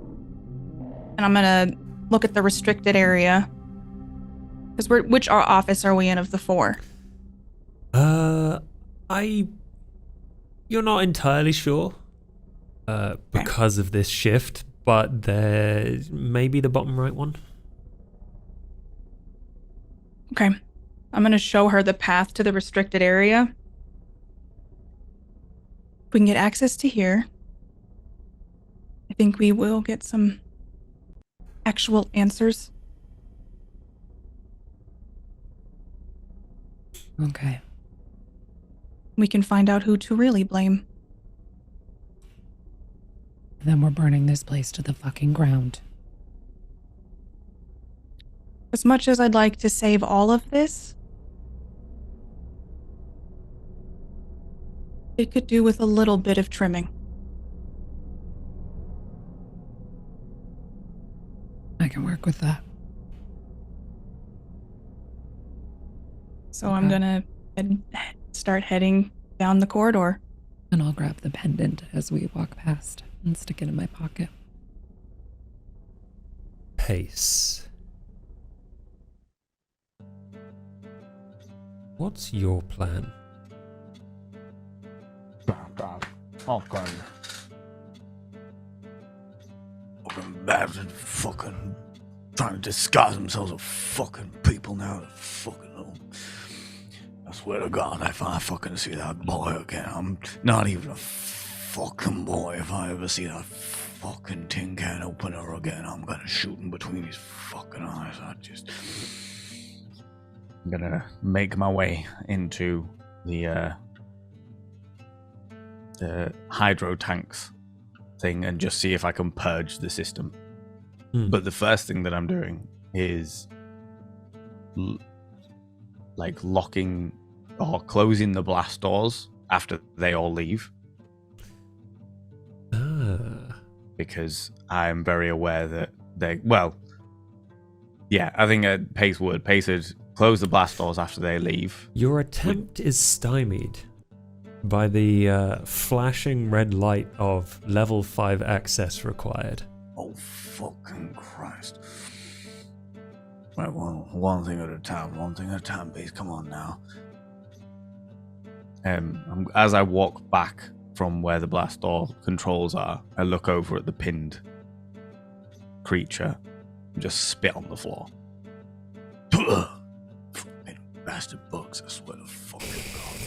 and I'm gonna look at the restricted area. Because which office are we in of the four? You're not entirely sure, because of this shift, but there may be the bottom right one. Okay. I'm gonna show her the path to the restricted area. If we can get access to here, I think we will get some actual answers. Okay. We can find out who to really blame. Then we're burning this place to the fucking ground. As much as I'd like to save all of this, it could do with a little bit of trimming. I can work with that. So I'm gonna start heading down the corridor. And I'll grab the pendant as we walk past and stick it in my pocket. Pace. What's your plan? Fucking bastards, fucking trying to disguise themselves as fucking people now. Fucking little. I swear to God, if I fucking see that boy again, I'm not even a fucking boy. If I ever see that fucking tin can opener again, I'm gonna shoot him between his fucking eyes. I'm gonna make my way into the hydro tanks thing and just see if I can purge the system. But the first thing that I'm doing is like locking or closing the blast doors after they all leave. Because I'm very aware that I think Pace would. Pace would close the blast doors after they leave. Your attempt is stymied by the flashing red light of level 5 access required. Oh, fucking Christ. Right, one thing at a time, Pace. Come on now. As I walk back from where the blast door controls are, I look over at the pinned creature and just spit on the floor. Fucking bastard bugs, I swear to fucking God.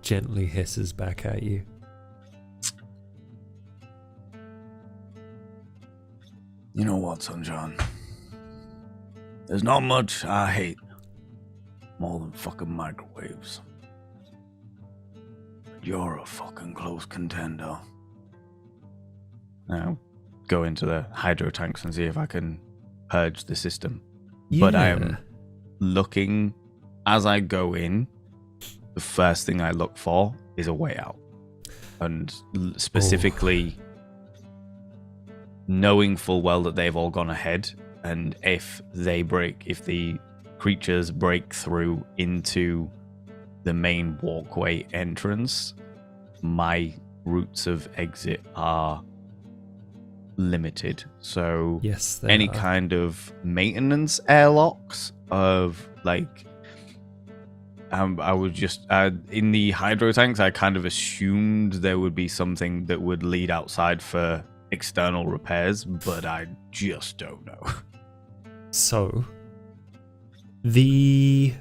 Gently hisses back at you. You know what, Sunshine? There's not much I hate more than fucking microwaves. You're a fucking close contender. Now, go into the hydro tanks and see if I can purge the system. But I am looking, as I go in, the first thing I look for is a way out. And specifically, knowing full well that they've all gone ahead, and if the creatures break through into the main walkway entrance, my routes of exit are limited. So yes, any kind of maintenance airlocks of like, I would just in the hydro tanks, I kind of assumed there would be something that would lead outside for external repairs, but I just don't know. So the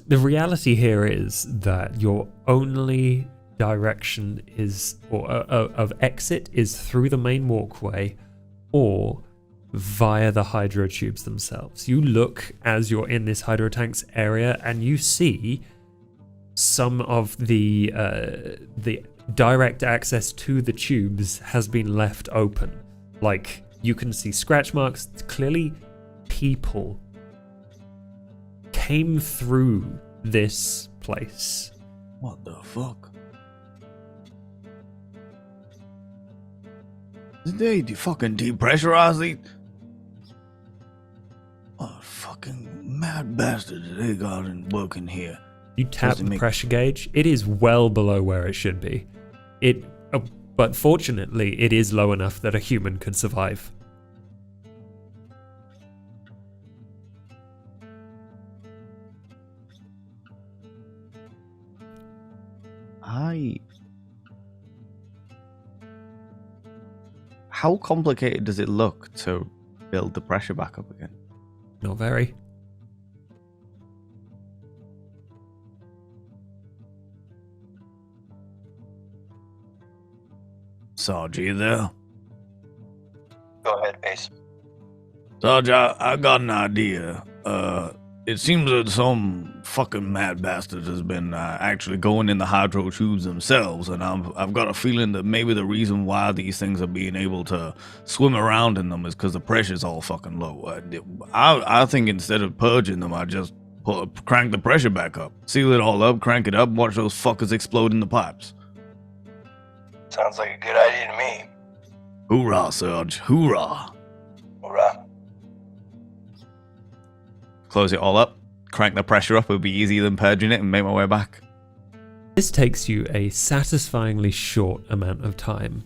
reality here is that your only direction of exit is through the main walkway or via the hydro tubes themselves. You look as you're in this hydro tanks area and you see some of the direct access to the tubes has been left open. Like, you can see scratch marks. Clearly people came through this place. What the fuck? Did they fucking depressurize these? What fucking mad bastards they got working here? You tap the pressure gauge. It is well below where it should be. But fortunately, it is low enough that a human could survive. How complicated does it look to build the pressure back up again? Not very. Sarge, you there? Go ahead, Pace. Sarge, I got an idea. It seems that some fucking mad bastard has been actually going in the hydro tubes themselves, and I've got a feeling that maybe the reason why these things are being able to swim around in them is because the pressure's all fucking low. I think instead of purging them, I just crank the pressure back up, seal it all up, crank it up, watch those fuckers explode in the pipes. Sounds like a good idea to me. Hoorah, Sarge, hoorah. Hoorah. Close it all up, crank the pressure up. It would be easier than purging it and make my way back. This takes you a satisfyingly short amount of time.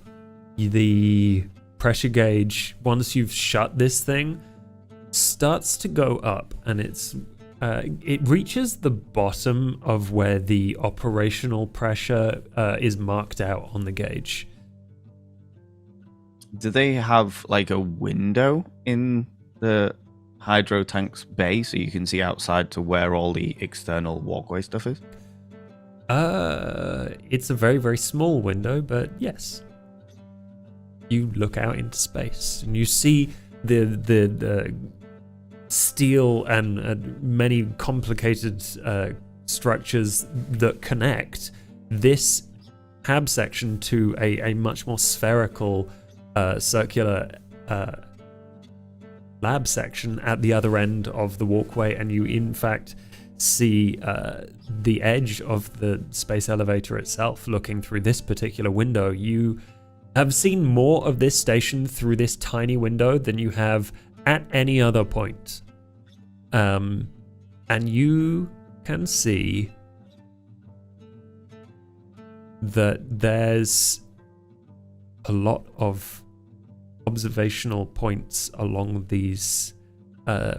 The pressure gauge, once you've shut this thing, starts to go up, and it reaches the bottom of where the operational pressure is marked out on the gauge. Do they have like a window in the hydro tank's bay so you can see outside to where all the external walkway stuff is? It's a very, very small window, but yes. You look out into space and you see the steel and many complicated structures that connect this hab section to a much more spherical circular lab section at the other end of the walkway, and you in fact see the edge of the space elevator itself looking through this particular window. You have seen more of this station through this tiny window than you have at any other point. And you can see that there's a lot of observational points along these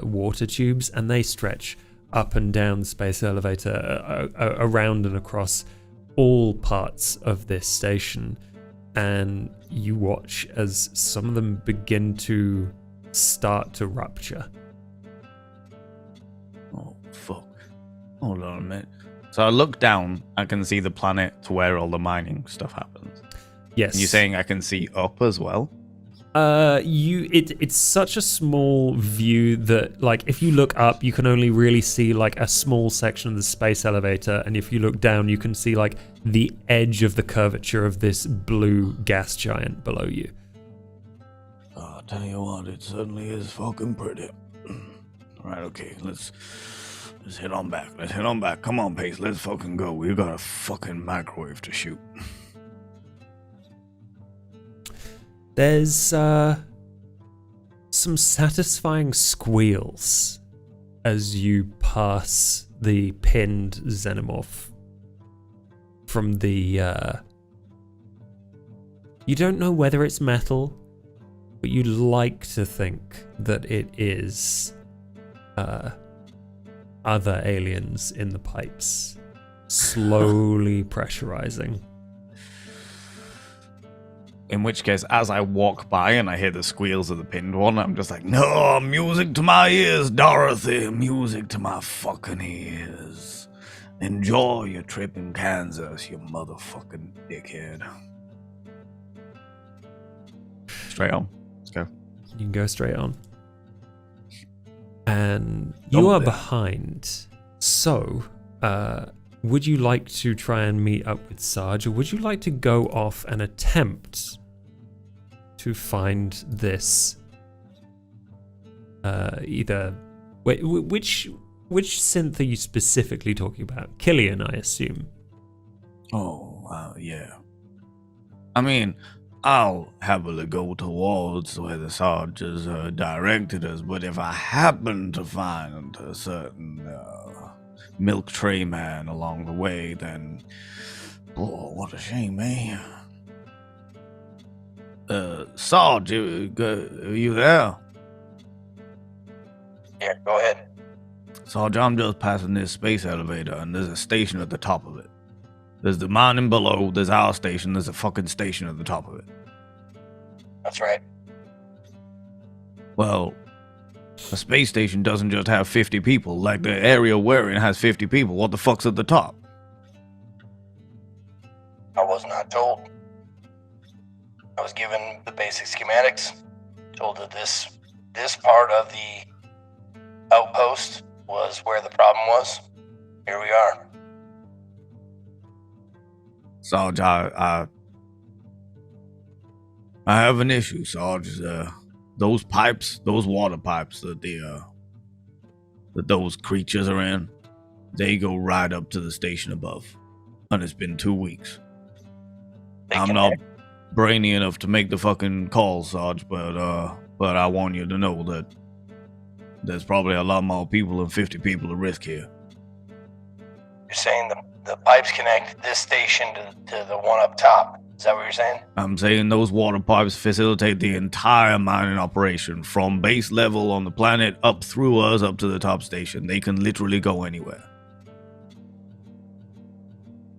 water tubes, and they stretch up and down the space elevator, around and across all parts of this station. And you watch as some of them begin to start to rupture. Oh, fuck. Hold on a minute. So I look down, I can see the planet to where all the mining stuff happens. Yes. And you're saying I can see up as well? It's such a small view that, like, if you look up, you can only really see like a small section of the space elevator, and if you look down, you can see like the edge of the curvature of this blue gas giant below you. I'll tell you what, it certainly is fucking pretty. Alright, okay, let's head on back. Let's head on back. Come on, Pace, let's fucking go. We've got a fucking microwave to shoot. There's some satisfying squeals as you pass the pinned xenomorph from the... You don't know whether it's metal, but you'd like to think that it is other aliens in the pipes, slowly pressurizing. In which case, as I walk by and I hear the squeals of the pinned one, I'm just like, no, music to my ears, Dorothy, music to my fucking ears. Enjoy your trip in Kansas, you motherfucking dickhead. Straight on. Let's go. You can go straight on. And you are behind. So, would you like to try and meet up with Sarge, or would you like to go off and attempt to find this? Either. Wait, which synth are you specifically talking about? Killian, I assume. Oh, yeah. I mean, I'll happily go towards where the Sarge has directed us, but if I happen to find a certain milk tray man along the way, then what a shame, eh? Sarge, are you there? Yeah, go ahead. Sarge, I'm just passing this space elevator, and there's a station at the top of it. There's the mining below, there's our station, there's a fucking station at the top of it. That's right. Well, a space station doesn't just have 50 people. Like the area we're in has 50 people. What the fuck's at the top? I was not told. I was given the basic schematics. Told that this part of the outpost was where the problem was. Here we are. Sarge, I have an issue, Sarge. Those pipes, those water pipes that those creatures are in, they go right up to the station above. And it's been 2 weeks. I'm not brainy enough to make the fucking call, Sarge, but I want you to know that there's probably a lot more people than 50 people at risk here. You're saying the pipes connect this station to the one up top. Is that what you're saying? I'm saying those water pipes facilitate the entire mining operation from base level on the planet up through us up to the top station. They can literally go anywhere.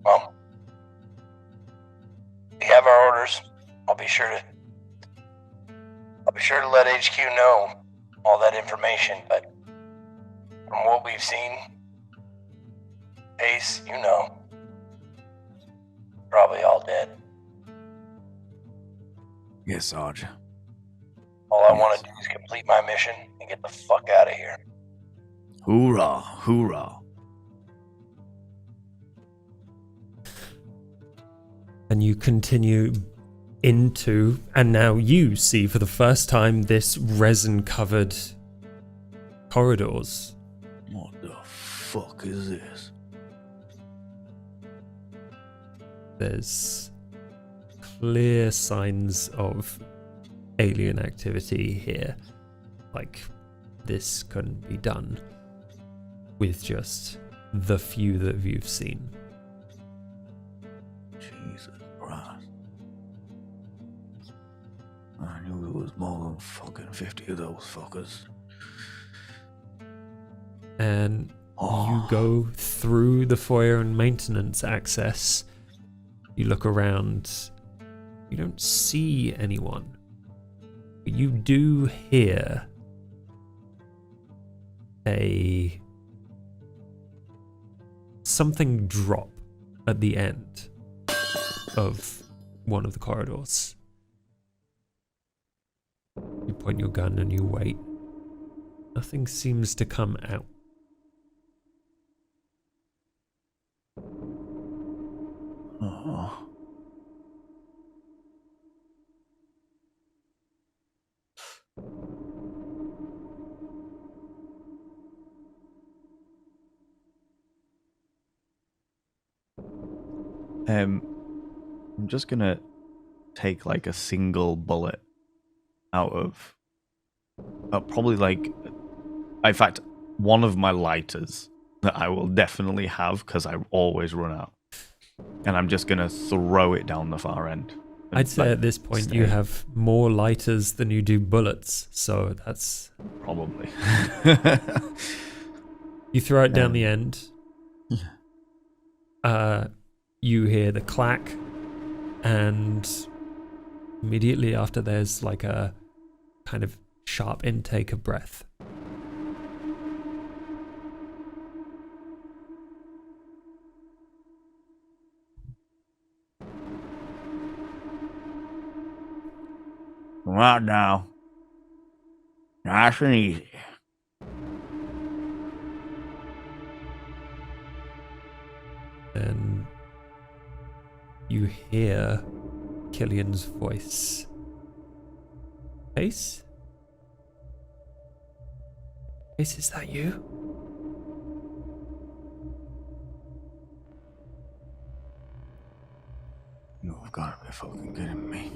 Well, we have our orders. I'll be sure to let HQ know all that information, but from what we've seen, Ace, you know, probably all dead. Yes, Sarge. All I want to do is complete my mission and get the fuck out of here. Hoorah, hoorah. And you continue into, and now you see for the first time, this resin-covered corridors. What the fuck is this? There's clear signs of alien activity here. Like, this couldn't be done with just the few that you've seen. Jesus Christ. I knew there was more than fucking 50 of those fuckers. And you go through the foyer and maintenance access. You look around. You don't see anyone. But you do hear something drop at the end of one of the corridors. You point your gun and you wait. Nothing seems to come out. Oh. I'm just gonna take like a single bullet out of probably like, in fact, one of my lighters that I will definitely have because I always run out, and I'm just gonna throw it down the far end. I'd say at this point you have more lighters than you do bullets, so that's probably. You throw it down the end. You hear the clack, and immediately after there's like a kind of sharp intake of breath. Come out now. Nice and easy. And you hear Killian's voice. Ace? Ace, is that you? You've got to be fucking kidding me.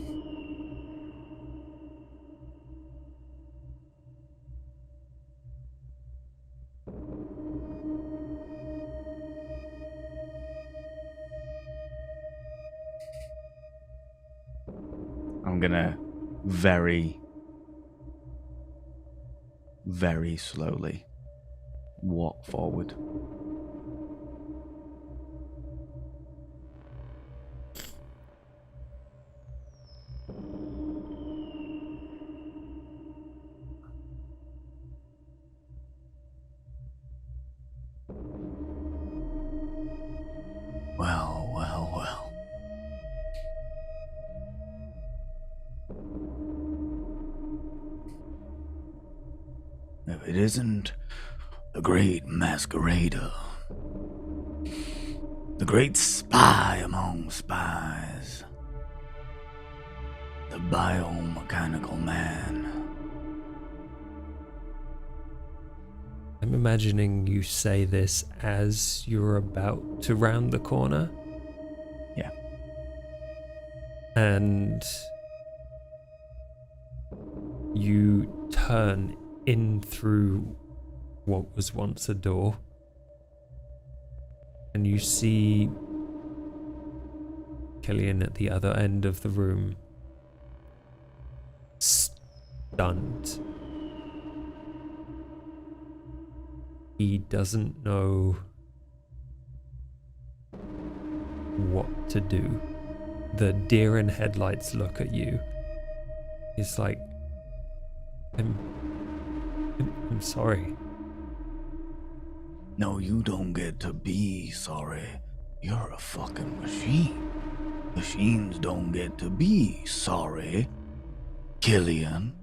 I'm gonna very, very slowly walk forward. Well, well, well. If it isn't the great masquerader, the great spy among spies, the biomechanical man. I'm imagining you say this as you're about to round the corner. Yeah. And you turn in through what was once a door, and you see Killian at the other end of the room, stunned. He doesn't know what to do. The deer in headlights look at you. He's like, I'm sorry. No, you don't get to be sorry. You're a fucking machine. Machines don't get to be sorry. Killian,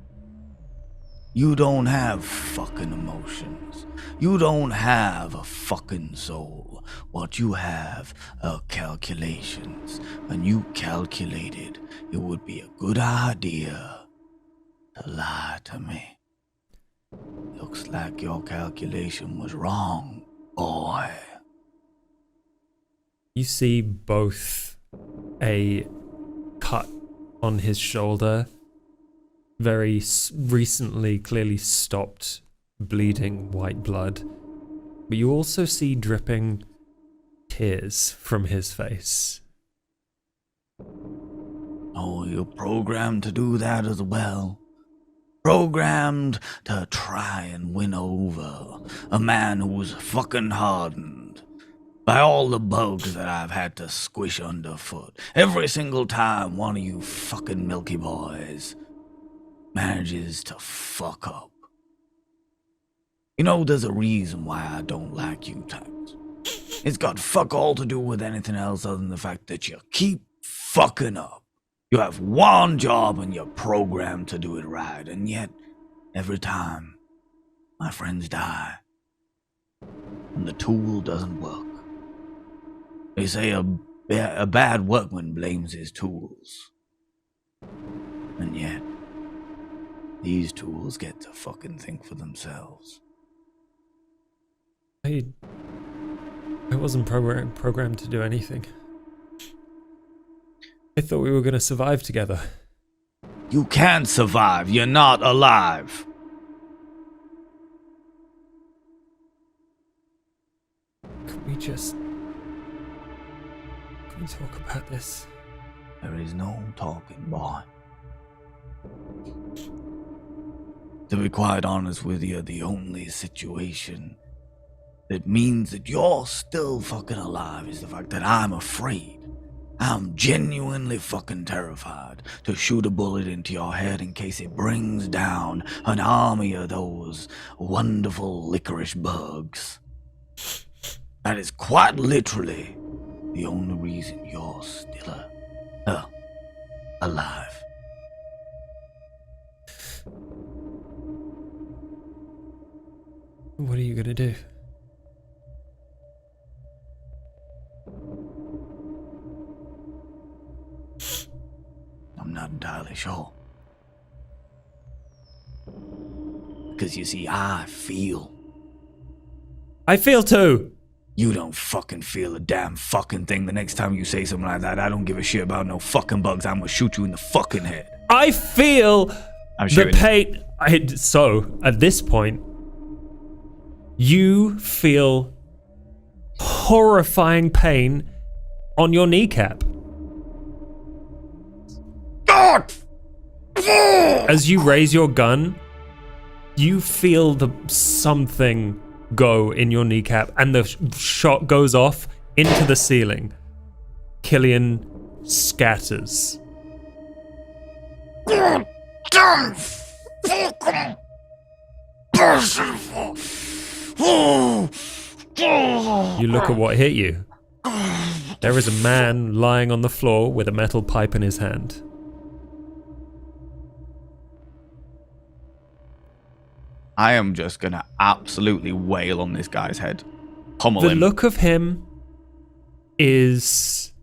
You don't have fucking emotions. You don't have a fucking soul. What you have are calculations. And you calculated it would be a good idea to lie to me. Looks like your calculation was wrong, boy. You see both a cut on his shoulder, very recently clearly stopped bleeding white blood, but you also see dripping tears from his face. Oh, you're programmed to do that as well. Programmed to try and win over a man who's fucking hardened by all the bugs that I've had to squish underfoot. Every single time one of you fucking Milky Boys manages to fuck up. You know, there's a reason why I don't like you types. It's got fuck all to do with anything else other than the fact that you keep fucking up. You have one job and you're programmed to do it right, and yet, every time, my friends die. And the tool doesn't work. They say a bad workman blames his tools. And yet, these tools get to fucking think for themselves. I wasn't programmed to do anything. I thought we were going to survive together. You can't survive. You're not alive. Can we talk about this? There is no talking, boy. To be quite honest with you, the only situation that means that you're still fucking alive is the fact that I'm afraid. I'm genuinely fucking terrified to shoot a bullet into your head in case it brings down an army of those wonderful licorice bugs. That is quite literally the only reason you're still alive. What are you gonna do? I'm not entirely sure. Because you see, I feel. I feel too! You don't fucking feel a damn fucking thing. The next time you say something like that, I don't give a shit about no fucking bugs. I'm gonna shoot you in the fucking head. I feel the pain. So, at this point, you feel horrifying pain on your kneecap. God! As you raise your gun, you feel something go in your kneecap, and the shot goes off into the ceiling. Killian scatters. God damn fucking merciful. You look at what hit you. There is a man lying on the floor with a metal pipe in his hand. I am just gonna absolutely wail on this guy's head. Pummel The him. look of him is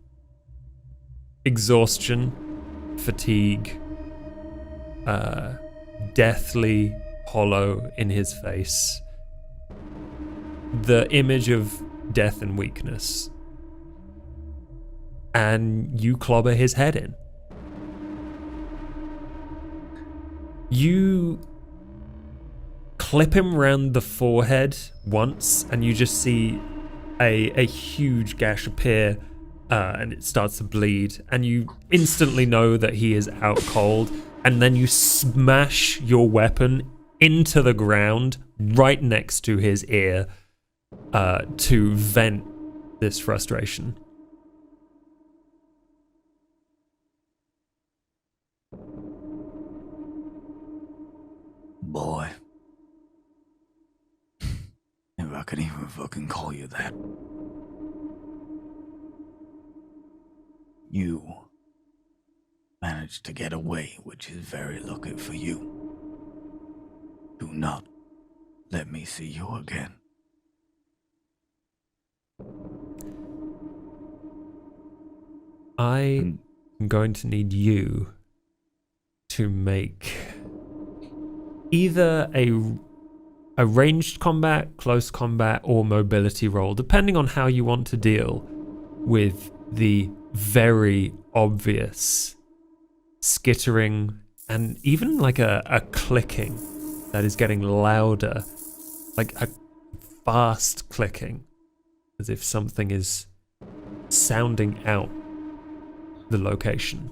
exhaustion, fatigue, deathly hollow in his face. The image of death and weakness. And you clobber his head in. You clip him round the forehead once, and you just see a huge gash appear, and it starts to bleed, and you instantly know that he is out cold, and then you smash your weapon into the ground right next to his ear to vent this frustration. Boy. If I could even fucking call you that. You managed to get away, which is very lucky for you. Do not let me see you again. I'm going to need you to make either a ranged combat, close combat, or mobility roll, depending on how you want to deal with the very obvious skittering and even like a clicking that is getting louder, like a fast clicking, as if something is sounding out the location.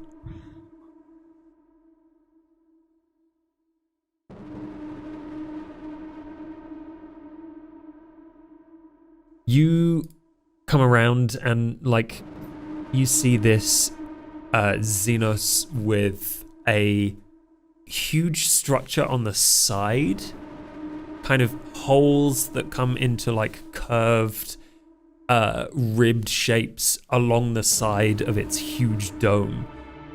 You come around and like you see this Xenos with a huge structure on the side, kind of holes that come into like curved ribbed shapes along the side of its huge dome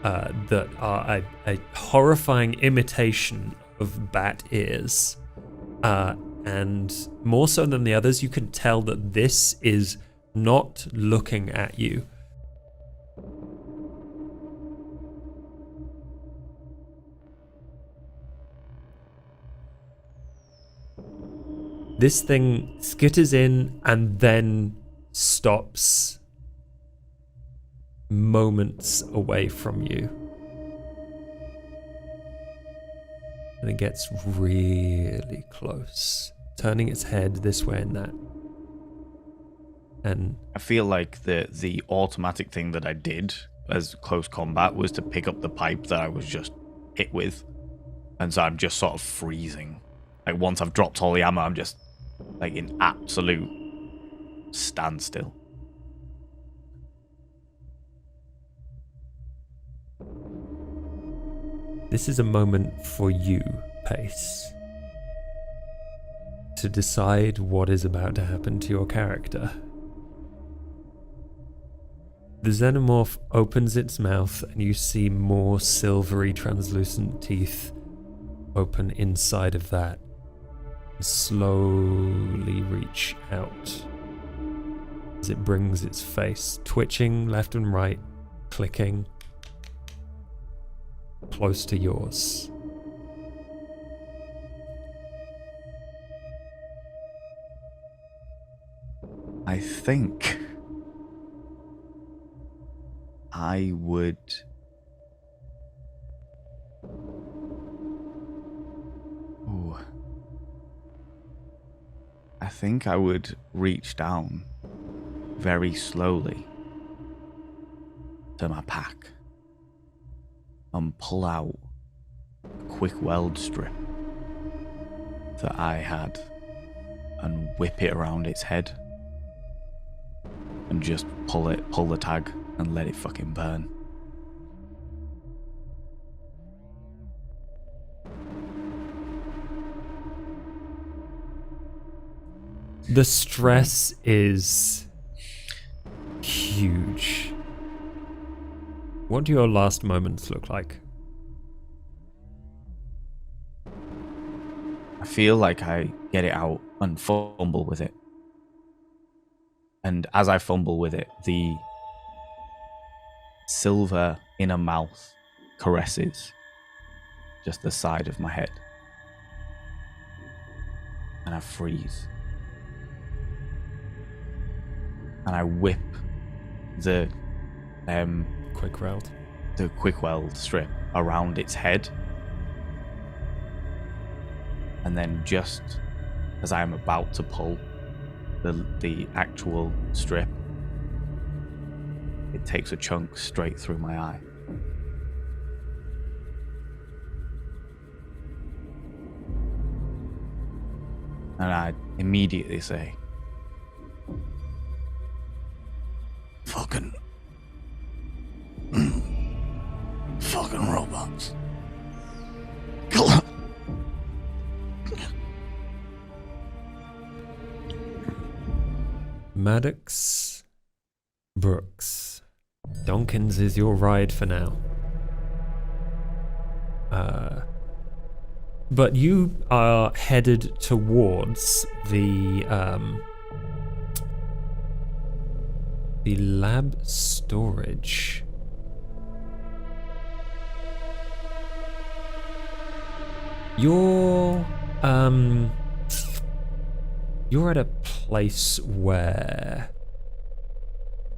that are a horrifying imitation of bat ears. And more so than the others, you can tell that this is not looking at you. This thing skitters in and then stops moments away from you. And it gets really close, turning its head this way and that. And I feel like the automatic thing that I did as close combat was to pick up the pipe that I was just hit with. And so I'm just sort of freezing. Like once I've dropped all the ammo, I'm just like in absolute standstill. this is a moment for you, Pace, to decide what is about to happen to your character. The xenomorph opens its mouth and you see more silvery translucent teeth open inside of that and slowly reach out as it brings its face, twitching left and right, clicking close to yours. I think I would reach down very slowly to my pack and pull out a quick weld strip that I had and whip it around its head and just pull the tag and let it fucking burn. The stress is huge. What do your last moments look like? I feel like I get it out and fumble with it. And as I fumble with it, the silver inner mouth caresses just the side of my head. And I freeze. And I whip the quick weld strip around its head. And then just as I am about to pull the actual strip, it takes a chunk straight through my eye. And I immediately say, Fucking robots. Kill them. Maddox, Brooks, Donkins is your ride for now. But you are headed towards the lab storage. You're at a place where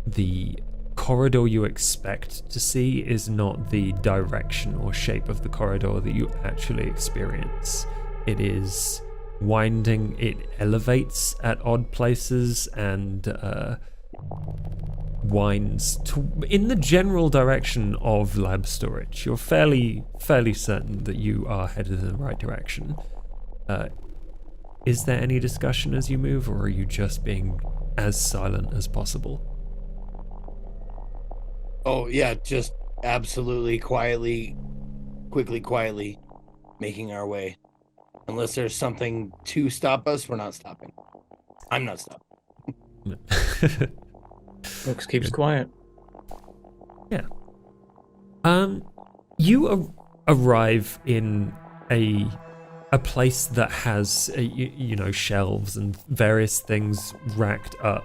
the corridor you expect to see is not the direction or shape of the corridor that you actually experience. It is winding, it elevates at odd places and winds in the general direction of lab storage. You're fairly certain that you are headed in the right direction. Is there any discussion as you move, or are you just being as silent as possible? Oh, yeah, just absolutely quietly making our way. Unless there's something to stop us, we're not stopping. I'm not stopping. Brooks keeps quiet. Yeah. You arrive in a place that has shelves and various things racked up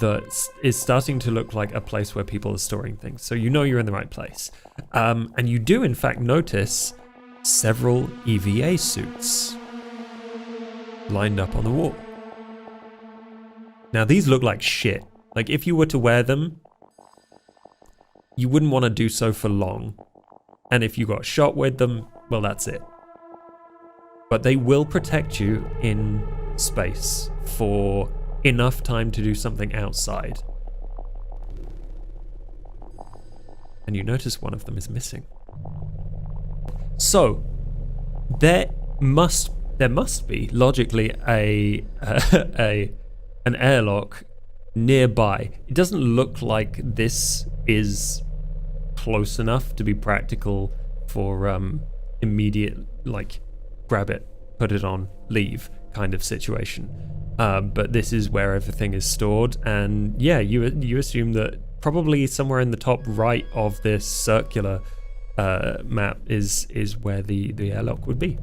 that is starting to look like a place where people are storing things. So you know you're in the right place. And you do in fact notice several EVA suits lined up on the wall. Now these look like shit. Like if you were to wear them, you wouldn't want to do so for long. And if you got shot with them, well, that's it. But they will protect you in space for enough time to do something outside. And you notice one of them is missing. So, there must be logically an airlock nearby. It doesn't look like this is close enough to be practical for immediate, like, grab it, put it on, leave kind of situation. But this is where everything is stored, and yeah, you assume that probably somewhere in the top right of this circular map is where the airlock would be.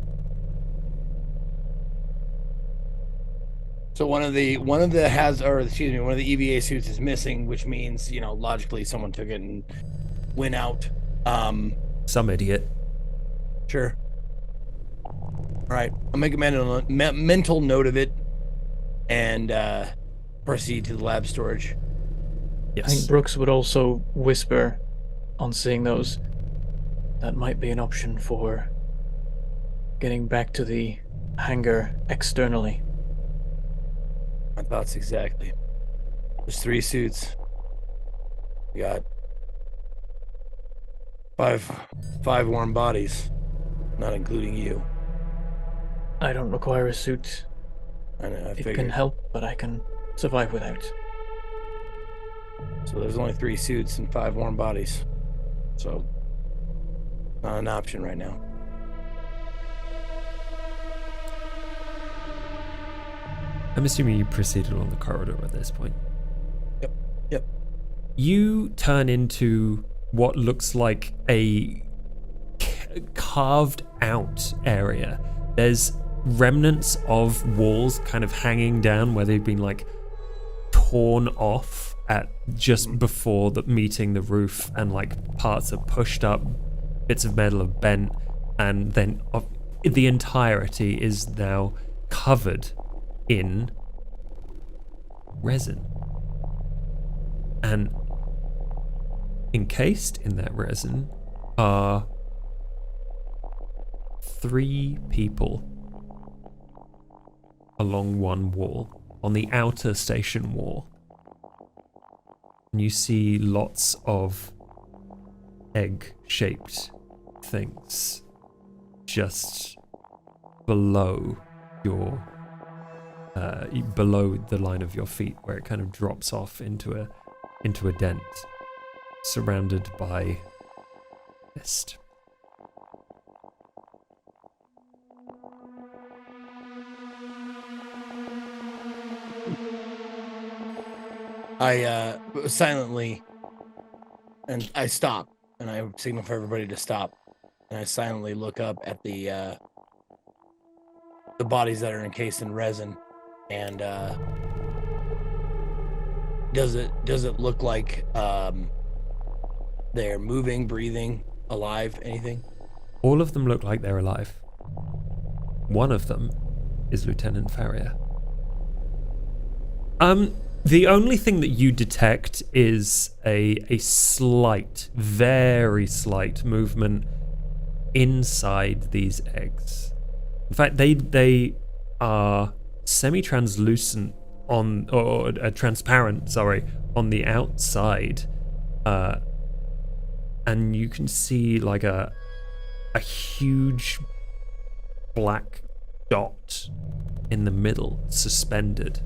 So one of the EVA suits is missing, which means, logically someone took it and went out. Some idiot. Sure. All right, I'll make a mental note of it and proceed to the lab storage. Yes. I think Brooks would also whisper on seeing those. That might be an option for getting back to the hangar externally. My thoughts exactly. There's 3 suits. We got five warm bodies, not including you. I don't require a suit. I know, I it figured. can help, but I can survive without. So there's only 3 suits and 5 warm bodies. So, not an option right now. I'm assuming you proceeded along the corridor at this point. Yep. You turn into what looks like a carved out area. There's remnants of walls kind of hanging down where they've been like torn off at just before meeting the roof, and like parts are pushed up, bits of metal are bent, and then the entirety is now covered in resin. And encased in that resin are 3 people along one wall, on the outer station wall. And you see lots of egg-shaped things just below your below the line of your feet, where it kind of drops off into a dent, surrounded by mist. I silently, and I stop, and I signal for everybody to stop, and I silently look up at the the bodies that are encased in resin, and does it look like they're moving, breathing, alive, anything? All of them look like they're alive. One of them is Lieutenant Farrier. The only thing that you detect is a slight, very slight movement inside these eggs. In fact, they are semi-translucent or transparent, sorry, on the outside. And you can see like a huge black dot in the middle, suspended.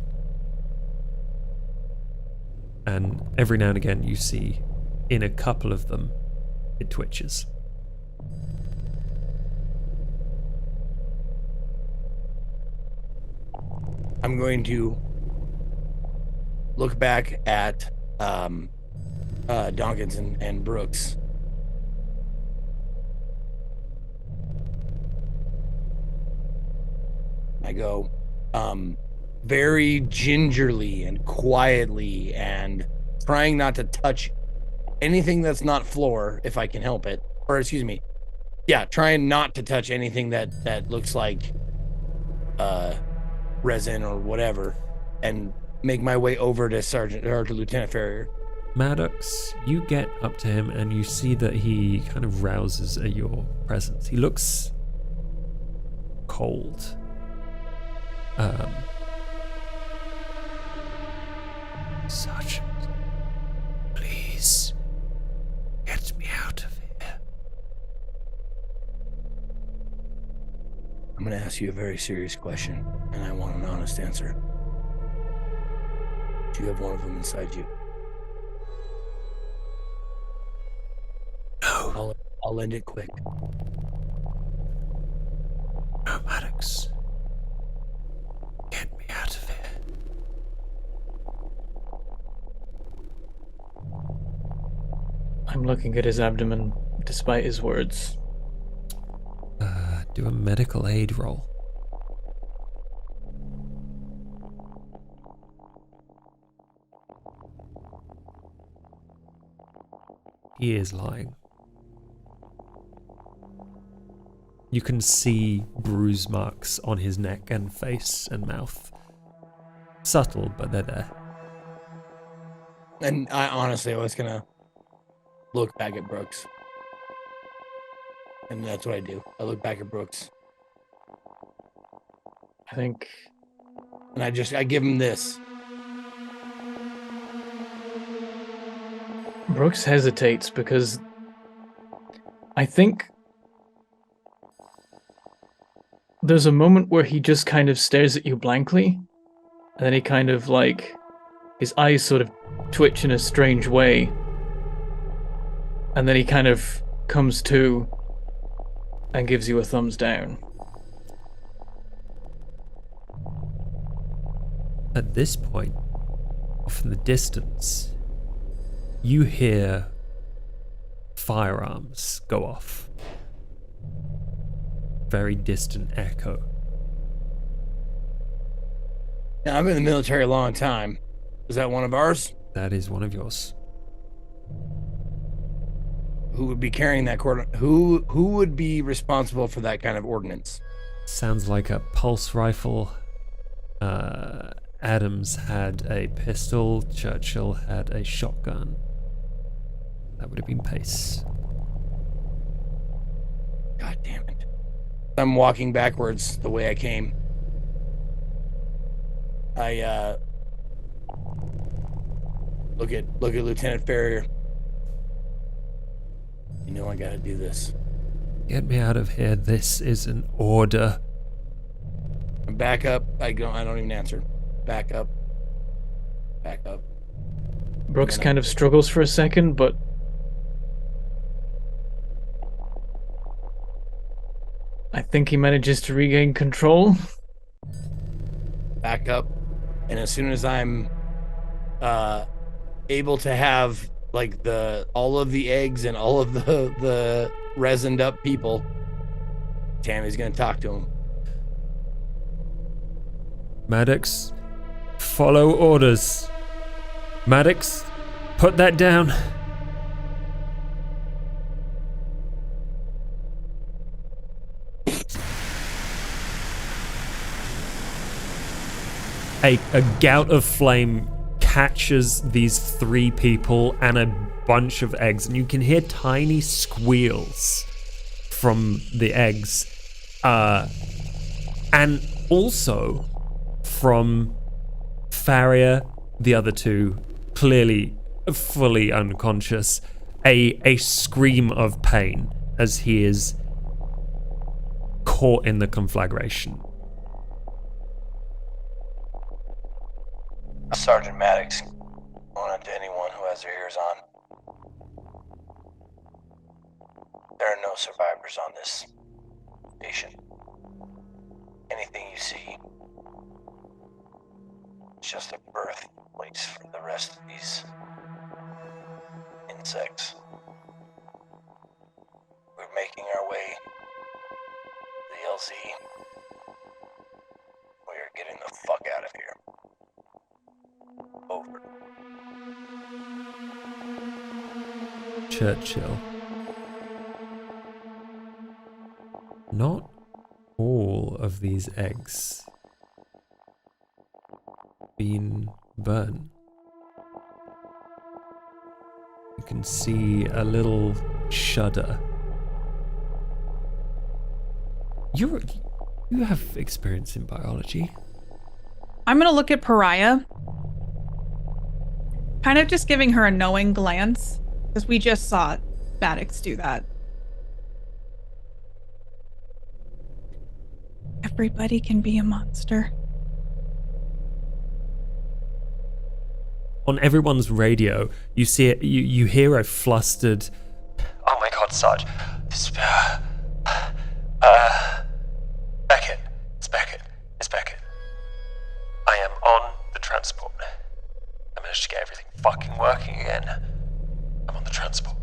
And every now and again you see, in a couple of them, it twitches. I'm going to look back at Dawkins and Brooks. I go, very gingerly and quietly, and trying not to touch anything that's not floor if I can help it. Or excuse me. Yeah, trying not to touch anything that looks like resin or whatever, and make my way over to Lieutenant Farrier. Maddox, you get up to him and you see that he kind of rouses at your presence. He looks cold. Sergeant, please get me out of here. I'm going to ask you a very serious question, and I want an honest answer. Do you have one of them inside you? No. I'll end it quick. No, Maddox. Get me out of here. I'm looking at his abdomen, despite his words. Do a medical aid roll. He is lying. You can see bruise marks on his neck and face and mouth. Subtle, but they're there. And I was gonna look back at Brooks. And that's what I do. I look back at Brooks. I think... And I give him this. Brooks hesitates because I think there's a moment where he just kind of stares at you blankly, and then he kind of like, his eyes sort of twitch in a strange way, and then he kind of comes to and gives you a thumbs down. At this point, off in the distance, you hear firearms go off. Very distant echo. Now, I've been in the military a long time. Is that one of ours? That is one of yours. Who would be carrying that who would be responsible for that kind of ordnance? Sounds like a pulse rifle. Adams had a pistol. Churchill had a shotgun. That would have been Pace. God damn it. I'm walking backwards the way I came. I look at Lieutenant Farrier. You know I gotta do this. Get me out of here. This is an order. Back up. I don't even answer. Back up. Back up. Brooks kind of struggles for a second, but I think he manages to regain control. Back up. And as soon as I'm able to have like all of the eggs and all of the resined up people, Tammy's gonna talk to him. Maddox, follow orders. Maddox, put that down. A gout of flame catches these 3 people and a bunch of eggs, and you can hear tiny squeals from the eggs, and also from Farrier, the other 2, clearly fully unconscious, a scream of pain as he is caught in the conflagration. Sergeant Maddox, going up to anyone who has their ears on. There are no survivors on this station. Anything you see, it's just a birth place for the rest of these insects. We're making our way to the LZ. We are getting the fuck out of here. Over. Churchill. Not all of these eggs been burned. You can see a little shudder. You have experience in biology. I'm gonna look at Pariah, kind of just giving her a knowing glance, because we just saw Maddox do that. Everybody can be a monster. On everyone's radio, you see it. You hear a flustered. Oh my God, Sarge! This, Beckett. It's Beckett. It's Beckett. I am on the transport. I managed to get everything fucking working again. I'm on the transport.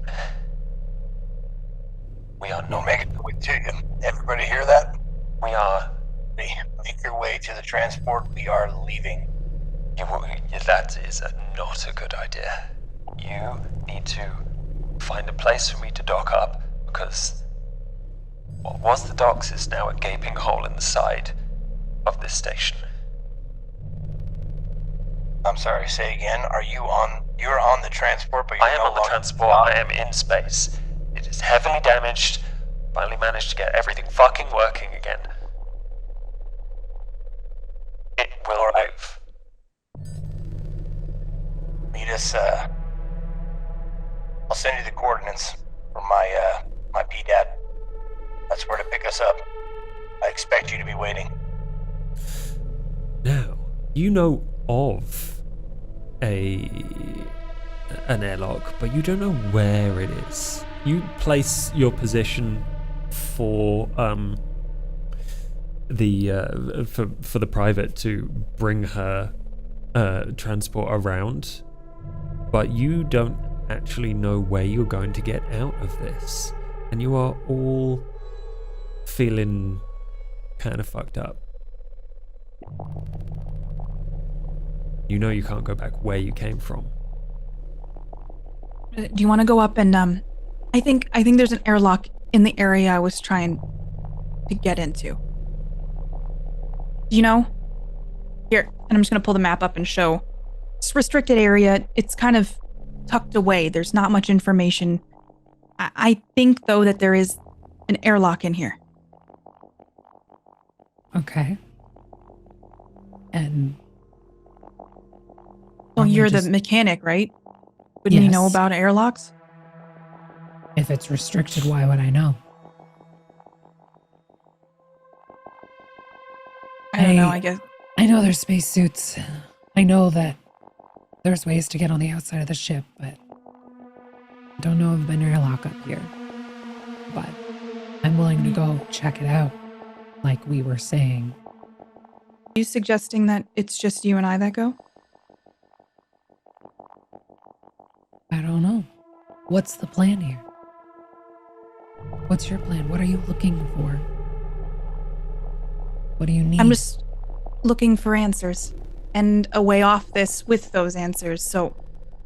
We are not making the way to you. Everybody hear that? We are. Make your way to the transport. We are leaving. That is not a good idea. You need to find a place for me to dock up, because what was the docks is now a gaping hole in the side of this station. I'm sorry, say again. You're on the transport, but I am on the transport. I am in space. It is heavily damaged. Finally managed to get everything fucking working again. It will move. Meet us, I'll send you the coordinates from my PDAT. That's where to pick us up. I expect you to be waiting. Now, you know of an airlock, but you don't know where it is. You place your position for the private to bring her transport around, but you don't actually know where you're going to get out of this, and you are all feeling kind of fucked up. You know you can't go back where you came from. Do you want to go up and I think there's an airlock in the area I was trying to get into. Do you know? Here, and I'm just gonna pull the map up and show. It's a restricted area. It's kind of tucked away. There's not much information. I think though that there is an airlock in here. Okay. And well, you're the mechanic, right? Wouldn't you know about airlocks? If it's restricted, why would I know? I don't know, I guess. I know there's spacesuits. I know that there's ways to get on the outside of the ship, but I don't know of an airlock up here. But I'm willing to go check it out, like we were saying. Are you suggesting that it's just you and I that go? I don't know. What's the plan here? What's your plan? What are you looking for? What do you need? looking for answers and a way off this with those answers. So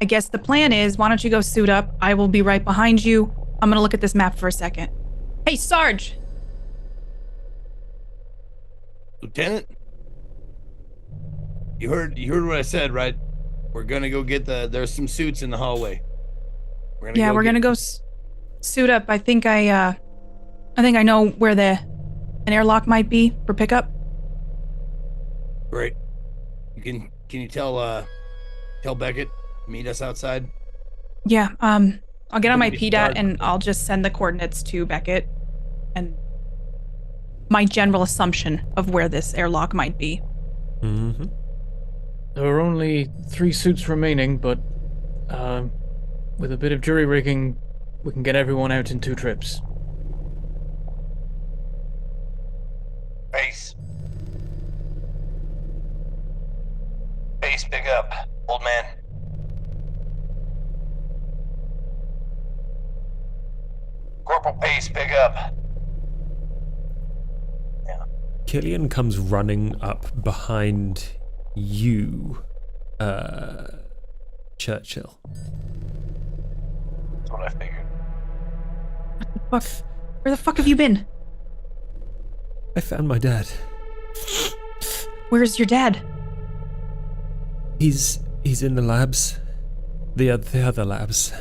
I guess the plan is, why don't you go suit up? I will be right behind you. I'm going to look at this map for a second. Hey, Sarge! Lieutenant? You heard what I said, right? We're gonna go get there's some suits in the hallway. We're gonna go suit up. I think I know where an airlock might be for pickup. Great. Can you tell Beckett meet us outside? Yeah. I'll get on my PDAT and I'll just send the coordinates to Beckett and my general assumption of where this airlock might be. Mm-hmm. There are only 3 suits remaining, but with a bit of jury rigging, we can get everyone out in 2 trips. Base, pick up, old man. Corporal Pace, pick up. Yeah. Killian comes running up behind you, Churchill. That's what I figured. What the fuck? Where the fuck have you been? I found my dad. Where's your dad? He's in the labs. The other labs.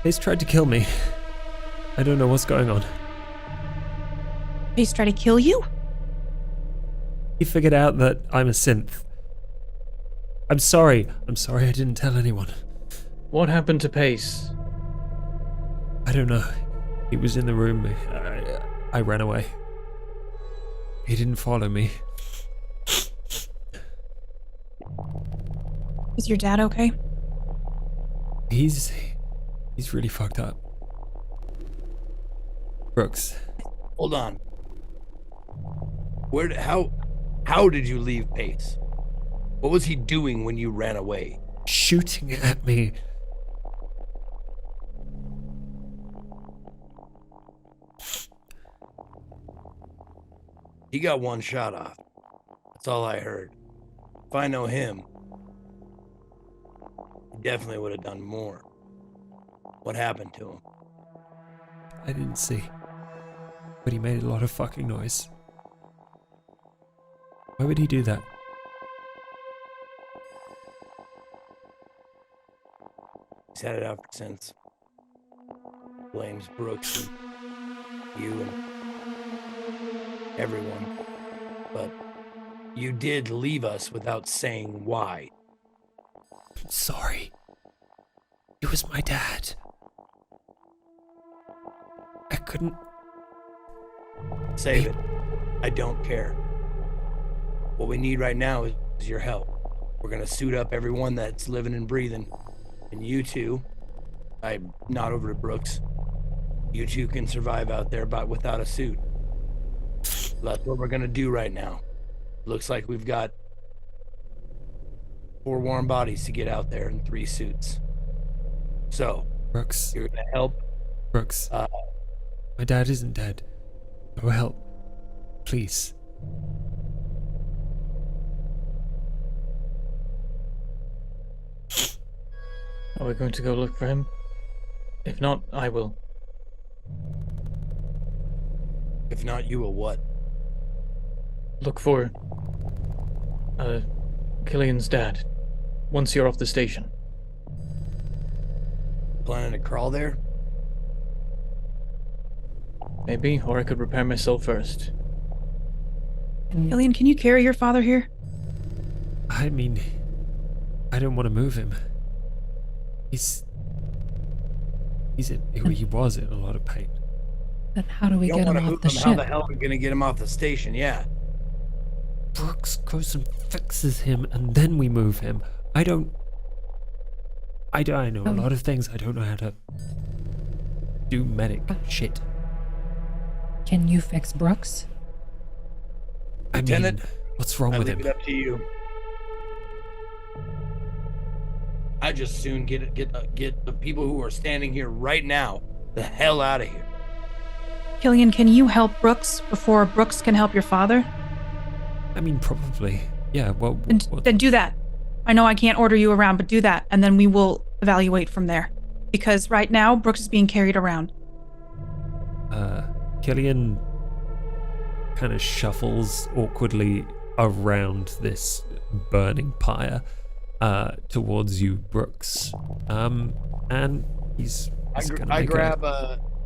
He's tried to kill me. I don't know what's going on. He's trying to kill you? He figured out that I'm a synth. I'm sorry I didn't tell anyone. What happened to Pace? I don't know. He was in the room. I ran away. He didn't follow me. Is your dad okay? He's really fucked up. Brooks. Hold on. How did you leave Pace? What was he doing when you ran away? Shooting at me. He got one shot off. That's all I heard. If I know him, he definitely would have done more. What happened to him? I didn't see. But he made a lot of fucking noise. Why would he do that? He's had it out since. Blames Brooks and you and everyone. But you did leave us without saying why. I'm sorry. It was my dad. I couldn't... Save it. I don't care. What we need right now is your help. We're gonna suit up everyone that's living and breathing. And you two, I nod over to Brooks. You two can survive out there but without a suit. That's what we're gonna do right now. Looks like we've got 4 warm bodies to get out there in 3 suits. So, Brooks. You're gonna help. Brooks. My dad isn't dead. Go help. Please. Are we going to go look for him? If not, I will. If not, you will what? Look for Killian's dad. Once you're off the station. Planning to crawl there? Maybe, or I could repair myself first. Killian, can you carry your father here? I mean, I don't want to move him. He was in a lot of pain. Then how do we get him off the ship? How the hell are we gonna get him off the station? Yeah. Brooks goes and fixes him, and then we move him. I know a lot of things. I don't know how to do medic shit. Can you fix Brooks? Lieutenant, what's wrong with him? I leave it up to you. I just soon get the people who are standing here right now the hell out of here. Killian, can you help Brooks before Brooks can help your father? I mean, probably. Yeah, well... Then do that. I know I can't order you around, but do that, and then we will evaluate from there. Because right now, Brooks is being carried around. Killian kind of shuffles awkwardly around this burning pyre towards you, Brooks. And he's gonna I make grab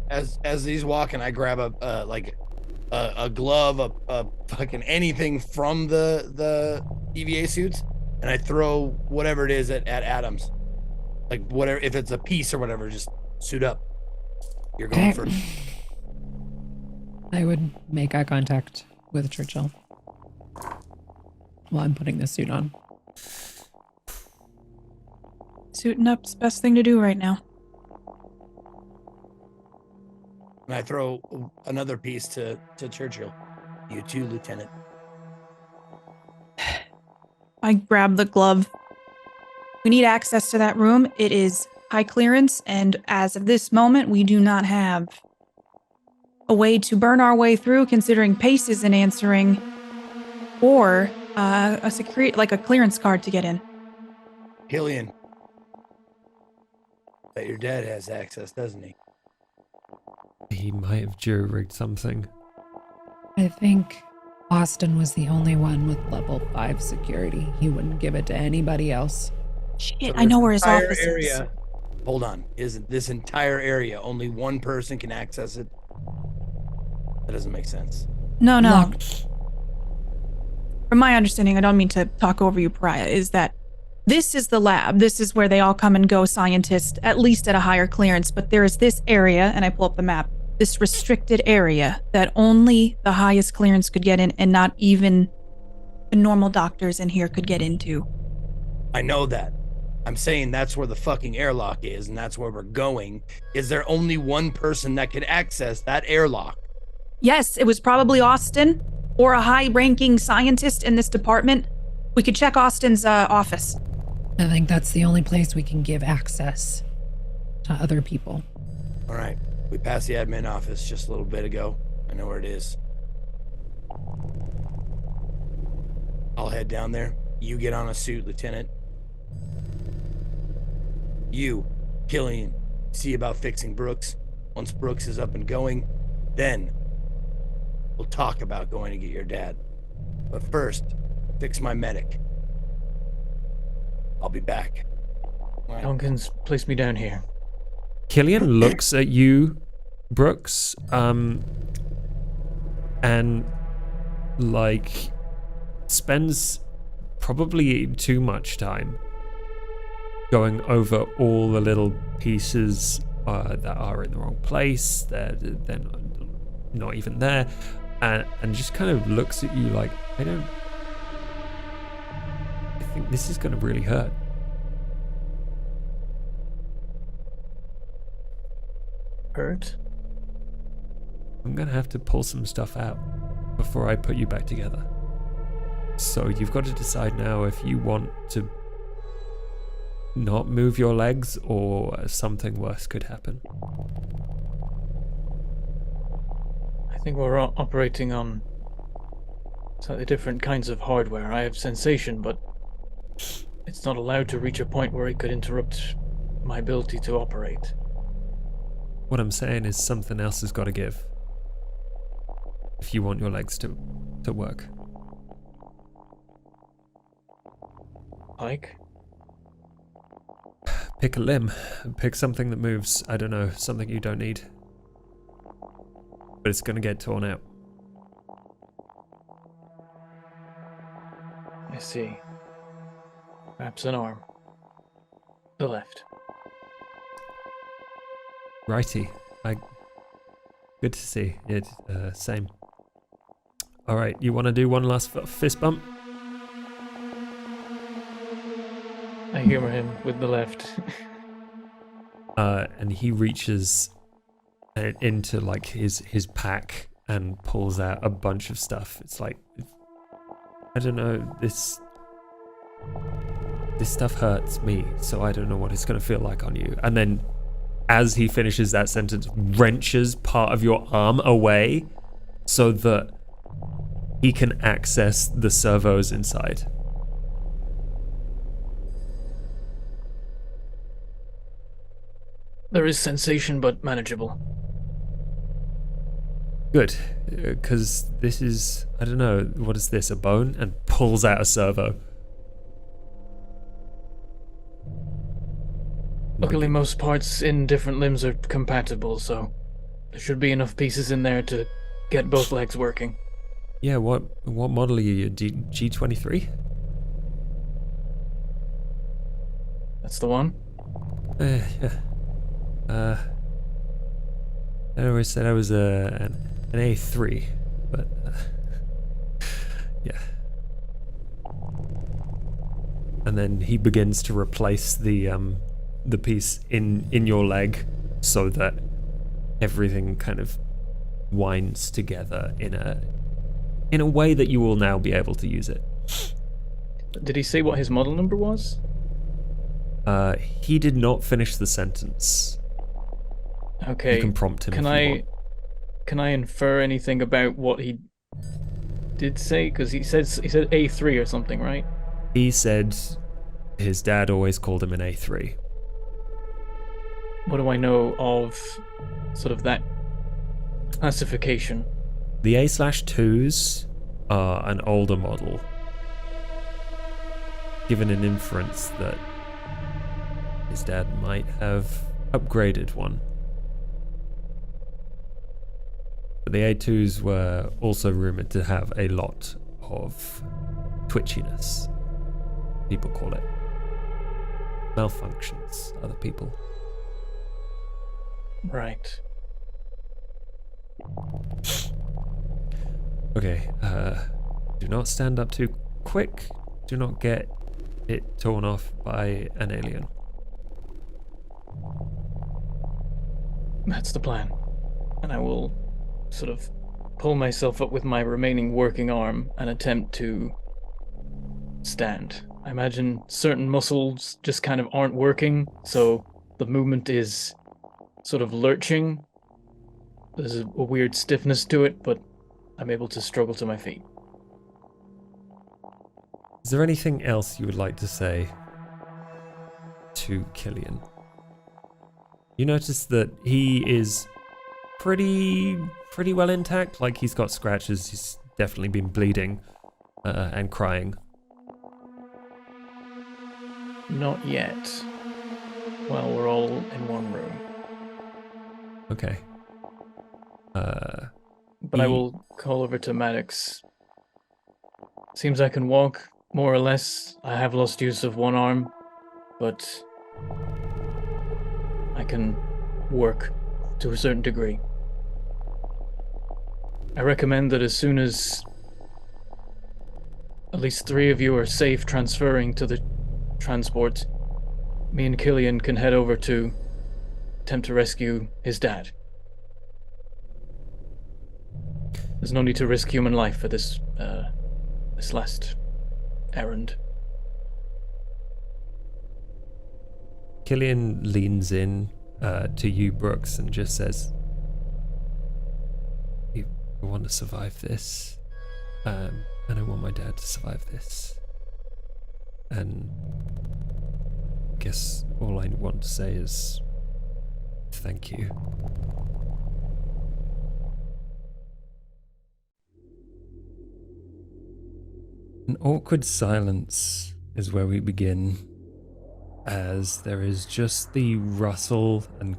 as he's walking, I grab a glove, a fucking anything from the EVA suits, and I throw whatever it is at Adams. Like whatever, if it's a piece or whatever, just suit up. You're going first. I would make eye contact with Churchill while I'm putting this suit on. Suiting up's the best thing to do right now. And I throw another piece to Churchill. You too, Lieutenant. I grab the glove. We need access to that room. It is high clearance, and as of this moment, we do not have a way to burn our way through, considering Pace isn't answering, or a security, like a clearance card to get in. Killian. Bet your dad has access, doesn't he? He might have jury-rigged something. I think Austin was the only one with level 5 security. He wouldn't give it to anybody else. Shit, I know where his office is. Hold on. Is this entire area only one person can access it? That doesn't make sense. No. Locked. From my understanding, I don't mean to talk over you, Pariah, is that this is the lab. This is where they all come and go, scientists, at least at a higher clearance. But there is this area, and I pull up the map, this restricted area that only the highest clearance could get in, and not even the normal doctors in here could get into. I know that. I'm saying that's where the fucking airlock is, and that's where we're going. Is there only one person that can access that airlock? Yes, it was probably Austin or a high-ranking scientist in this department. We could check Austin's office. I think that's the only place we can give access to other people. All right. We passed the admin office just a little bit ago. I know where it is. I'll head down there. You get on a suit, Lieutenant. You, Killian, see about fixing Brooks. Once Brooks is up and going, then we'll talk about going to get your dad. But first, fix my medic. I'll be back. Right. Duncan's placed me down here. Killian looks at you, Brooks, and like spends probably too much time going over all the little pieces that are in the wrong place. They're not even there, and just kind of looks at you like, I think this is going to really hurt. Hurt? I'm going to have to pull some stuff out before I put you back together. So you've got to decide now if you want to not move your legs or something worse could happen. I think we're operating on slightly different kinds of hardware. I have sensation, but it's not allowed to reach a point where it could interrupt my ability to operate. What I'm saying is something else has got to give if you want your legs to work. Like? Pick a limb. Pick something that moves. I don't know, something you don't need. But it's going to get torn out. I see. Perhaps an arm. The left. Righty. Good to see. It same. All right, you want to do one last fist bump? I humor him with the left. And he reaches into like his pack and pulls out a bunch of stuff. It's like, I don't know, this stuff hurts me, so I don't know what it's going to feel like on you. And then as he finishes that sentence, wrenches part of your arm away so that he can access the servos inside. There is sensation, but manageable. Good, because this is, I don't know, what is this, a bone? And pulls out a servo. Luckily, most parts in different limbs are compatible, so there should be enough pieces in there to get both legs working. Yeah, what model are you? G23? That's the one? Yeah. I always said I was an A3, but yeah. And then he begins to replace the piece in your leg so that everything kind of winds together in a way that you will now be able to use it. Did he say what his model number was? He did not finish the sentence. Okay. You can prompt him. Can I infer anything about what he did say? Because he said A3 or something, right? He said his dad always called him an A3. What do I know of sort of that classification? The A/2s are an older model, given an inference that his dad might have upgraded one. But the A2s were also rumored to have a lot of twitchiness. People call it malfunctions, other people. Right. Okay, do not stand up too quick. Do not get it torn off by an alien. That's the plan. And I will sort of pull myself up with my remaining working arm and attempt to stand. I imagine certain muscles just kind of aren't working, so the movement is sort of lurching. There's a weird stiffness to it, but I'm able to struggle to my feet. Is there anything else you would like to say to Killian? You notice that he is pretty well intact. Like, he's got scratches. He's definitely been bleeding and crying. Not yet. Well, we're all in one room. Okay. But I will call over to Maddox. Seems I can walk, more or less. I have lost use of one arm, but I can work to a certain degree. I recommend that as soon as at least 3 of you are safe transferring to the transport, me and Killian can head over to attempt to rescue his dad. There's no need to risk human life for this last errand. Killian leans in to you, Brooks, and just says, "You want to survive this, and I want my dad to survive this. And I guess all I want to say is thank you." An awkward silence is where we begin, as there is just the rustle and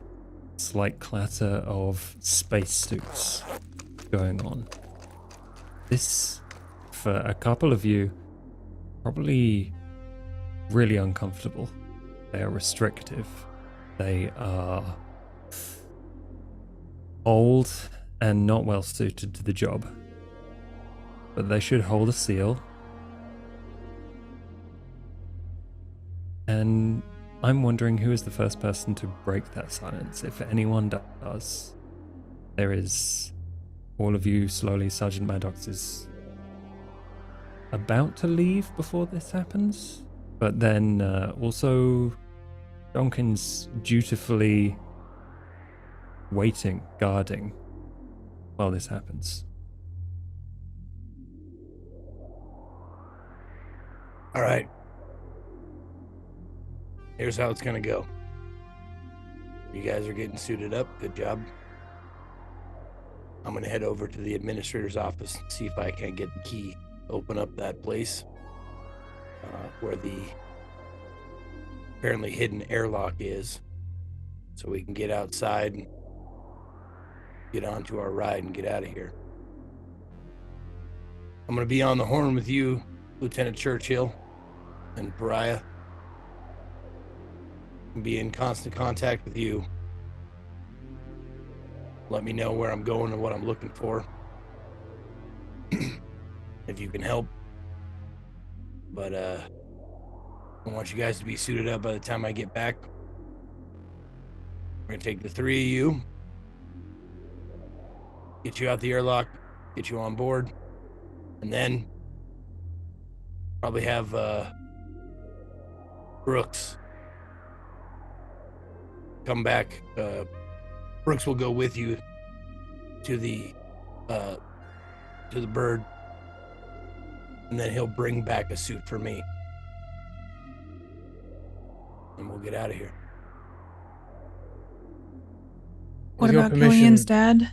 slight clatter of spacesuits going on. This, for a couple of you, probably really uncomfortable. They are restrictive. They are old and not well suited to the job. But they should hold a seal. And I'm wondering who is the first person to break that silence. If anyone does, there is all of you slowly. Sergeant Maddox is about to leave before this happens, but then also Donkin's dutifully waiting, guarding while this happens. All right. Here's how it's gonna go. You guys are getting suited up. Good job. I'm gonna head over to the administrator's office and see if I can get the key, open up that place where the apparently hidden airlock is, so we can get outside and get onto our ride and get out of here. I'm gonna be on the horn with you, Lieutenant Churchill and Pariah. Be in constant contact with you. Let me know where I'm going and what I'm looking for. If you can help. But I want you guys to be suited up by the time I get back. We're gonna take the three of you, get you out the airlock, get you on board, and then probably have Brooks come back. Brooks will go with you to the bird, and then he'll bring back a suit for me, and we'll get out of here. What With your about permission- Killian's dad?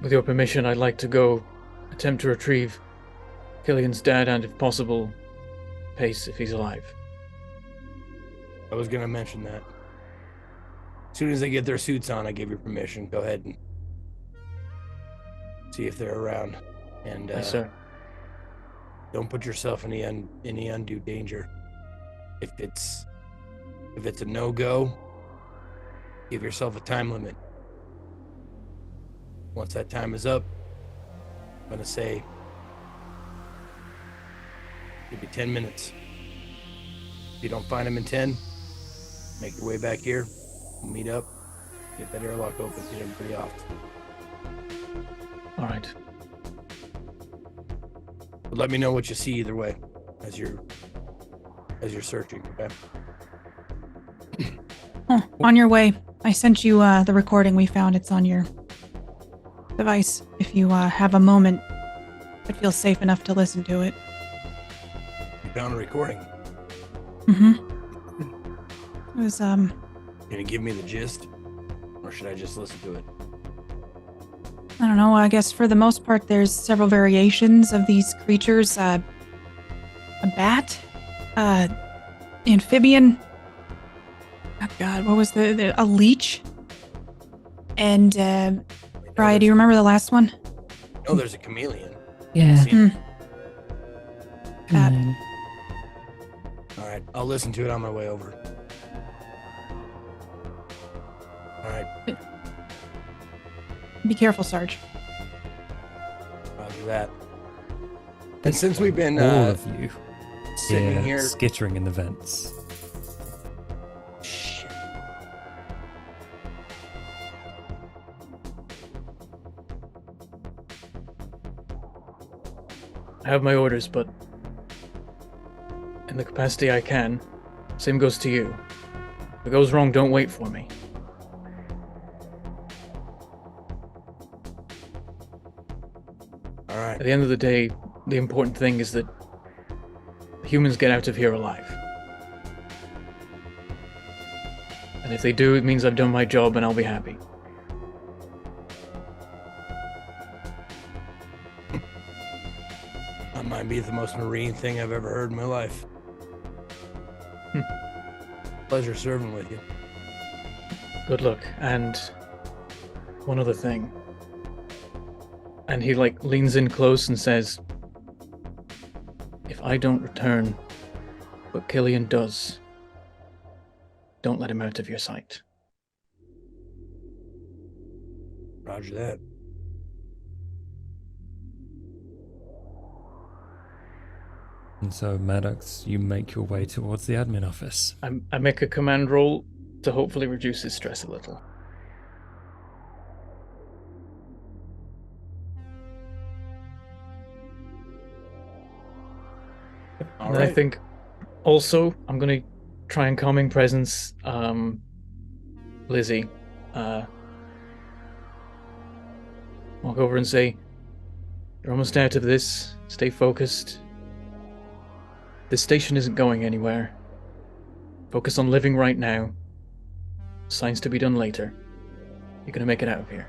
With your permission, I'd like to go attempt to retrieve Killian's dad and, if possible, Pace if he's alive. I was gonna mention that. As soon as they get their suits on, I give you permission. Go ahead and see if they're around. And Yes, sir. don't put yourself in any undue danger. If it's a no-go, give yourself a time limit. Once that time is up, I'm gonna say, give you 10 minutes. If you don't find him in 10, make your way back here. We'll meet up, get that airlock open, get everybody off. All right. But let me know what you see either way as you're searching, okay? Oh, on your way. I sent you the recording we found. It's on your device. If you have a moment, it feels safe enough to listen to it. You found a recording. It was, Can you give me the gist? Or should I just listen to it? I don't know. I guess for the most part, there's several variations of these creatures. A bat, amphibian. Oh God, what was a leech? And Brian, do you remember the last one? Oh, there's a chameleon. Yeah. That. All right, I'll listen to it on my way over. All right, Be careful, Sarge. Roger that. And since we've been all of you sitting here, skittering in the vents. I have my orders, but in the capacity I can, same goes to you. If it goes wrong, don't wait for me. all right. At the end of the day, the important thing is that humans get out of here alive. And if they do, it means I've done my job and I'll be happy. That might be the most marine thing I've ever heard in my life. Pleasure serving with you. Good luck. And one other thing. And he leans in close and says, if I don't return, but Killian does, don't let him out of your sight. Roger that. And so, Maddox, you make your way towards the admin office. I make a command roll to hopefully reduce his stress a little. And then I think also I'm going to try and calming presence Lizzie. Walk over and say, you're almost out of this. Stay focused. This station isn't going anywhere. Focus on living right now. Science to be done later. You're gonna make it out of here.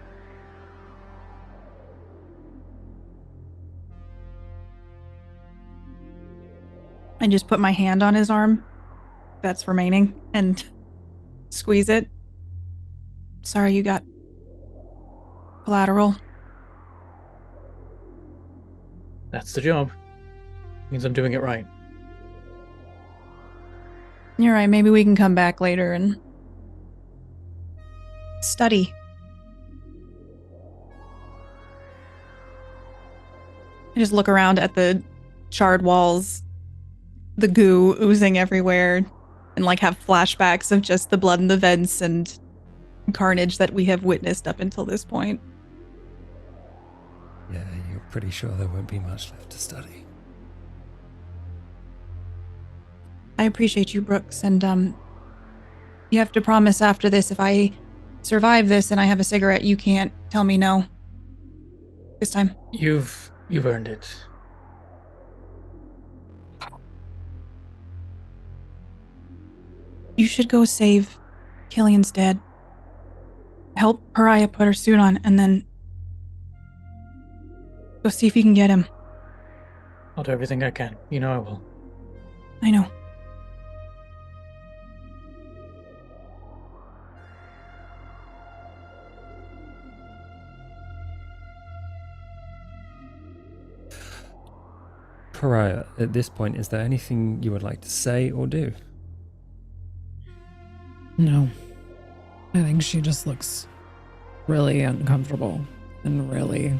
I just put my hand on his arm that's remaining and squeeze it. Sorry you got collateral. That's the job. Means I'm doing it right. You're right, maybe we can come back later and study. I just look around at the charred walls, the goo oozing everywhere, and like have flashbacks of just the blood in the vents and carnage that we have witnessed up until this point. Yeah, you're pretty sure there won't be much left to study. I appreciate you, Brooks, and you have to promise after this, if I survive this and I have a cigarette, you can't tell me no. This time. You've earned it. You should go save Killian's dad. Help Pariah put her suit on, and then go see if you can get him. I'll do everything I can. You know I will. I know. Pariah, at this point, is there anything you would like to say or do? No. I think she just looks really uncomfortable and really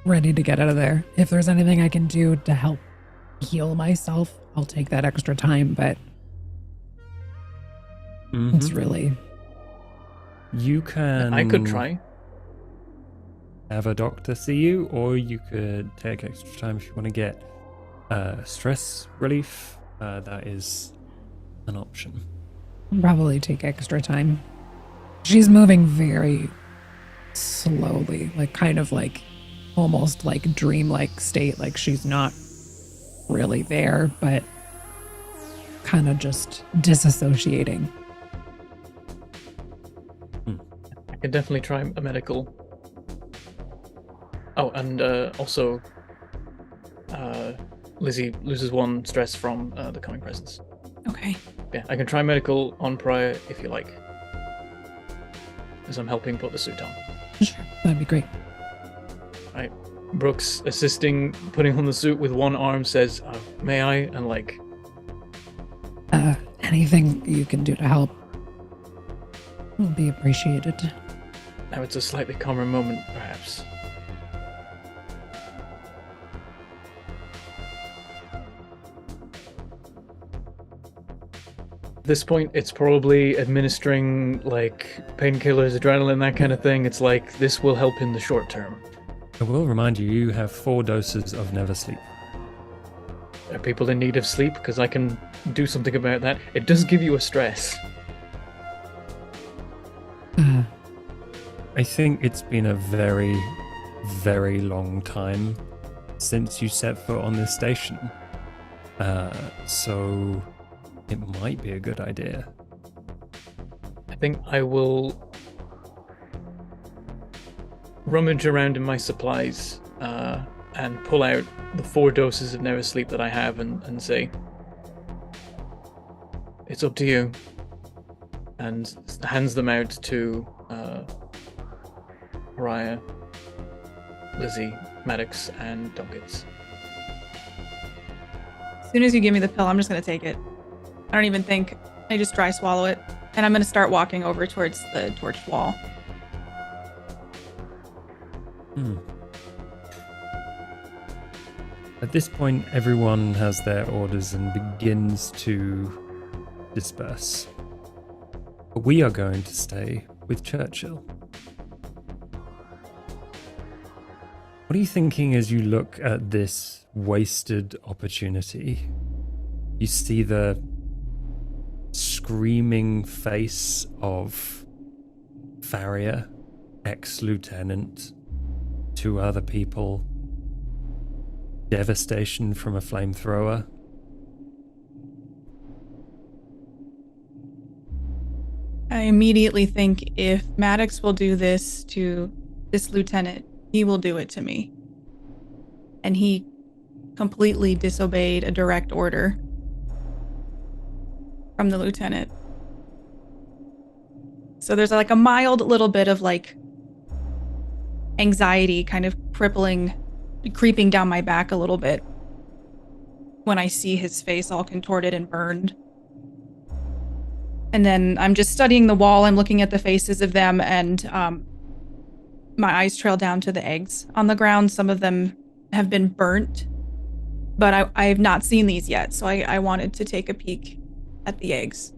ready to get out of there. If there's anything I can do to help heal myself, I'll take that extra time, but it's really... You can... I could try. Have a doctor see you, or you could take extra time if you want to get stress relief. That is an option. Probably take extra time. She's moving very slowly, like kind of like almost like dreamlike state, like she's not really there, but kind of just disassociating. I could definitely try a medical. Oh, and also, Lizzie loses 1 stress from the coming presence. Okay. Yeah, I can try medical on Pariah if you like, as I'm helping put the suit on. Sure, that'd be great. Right, Brooks, assisting putting on the suit with 1 arm, says, "May I?" And like, anything you can do to help will be appreciated. now it's a slightly calmer moment, perhaps. At this point, it's probably administering like painkillers, adrenaline, that kind of thing. It's like, this will help in the short term. I will remind you, you have 4 doses of Never Sleep. Are people in need of sleep? Because I can do something about that. It does give you a stress. I think it's been a very, very long time since you set foot on this station. So it might be a good idea. I think I will rummage around in my supplies and pull out the 4 doses of Never Sleep that I have and say, it's up to you. And hands them out to Pariah, Lizzie, Maddox, and Dunkins. As soon as you give me the pill, I'm just going to take it. I don't even think. I just dry swallow it. And I'm going to start walking over towards the torched wall. At this point, everyone has their orders and begins to disperse. But we are going to stay with Churchill. What are you thinking as you look at this wasted opportunity? You see the screaming face of Farrier, ex-lieutenant, 2 other people. devastation from a flamethrower. I immediately think if Maddox will do this to this lieutenant, he will do it to me. And he completely disobeyed a direct order from the lieutenant. So there's like a mild little bit of like anxiety kind of creeping down my back a little bit when I see his face all contorted and burned. And then I'm just studying the wall. I'm looking at the faces of them, and my eyes trail down to the eggs on the ground. Some of them have been burnt, but I have not seen these yet, so I wanted to take a peek at the eggs.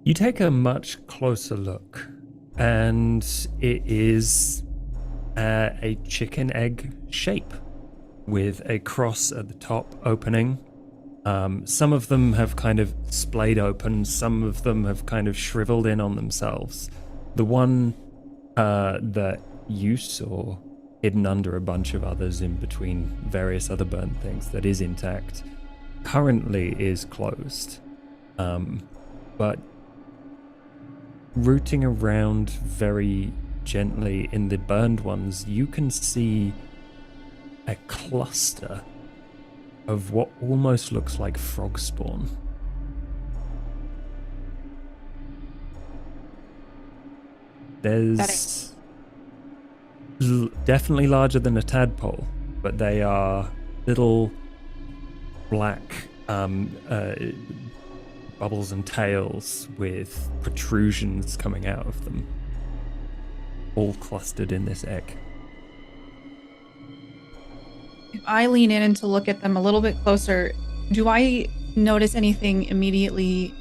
You take a much closer look, and it is a chicken egg shape with a cross at the top opening. Some of them have kind of splayed open, some of them have kind of shriveled in on themselves. The one that you saw hidden under a bunch of others in between various other burnt things that is intact currently is closed. But rooting around very gently in the burned ones, you can see a cluster of what almost looks like frog spawn. There's definitely larger than a tadpole, but they are little black bubbles and tails with protrusions coming out of them, all clustered in this egg. If I lean in and to look at them a little bit closer, do I notice anything immediately?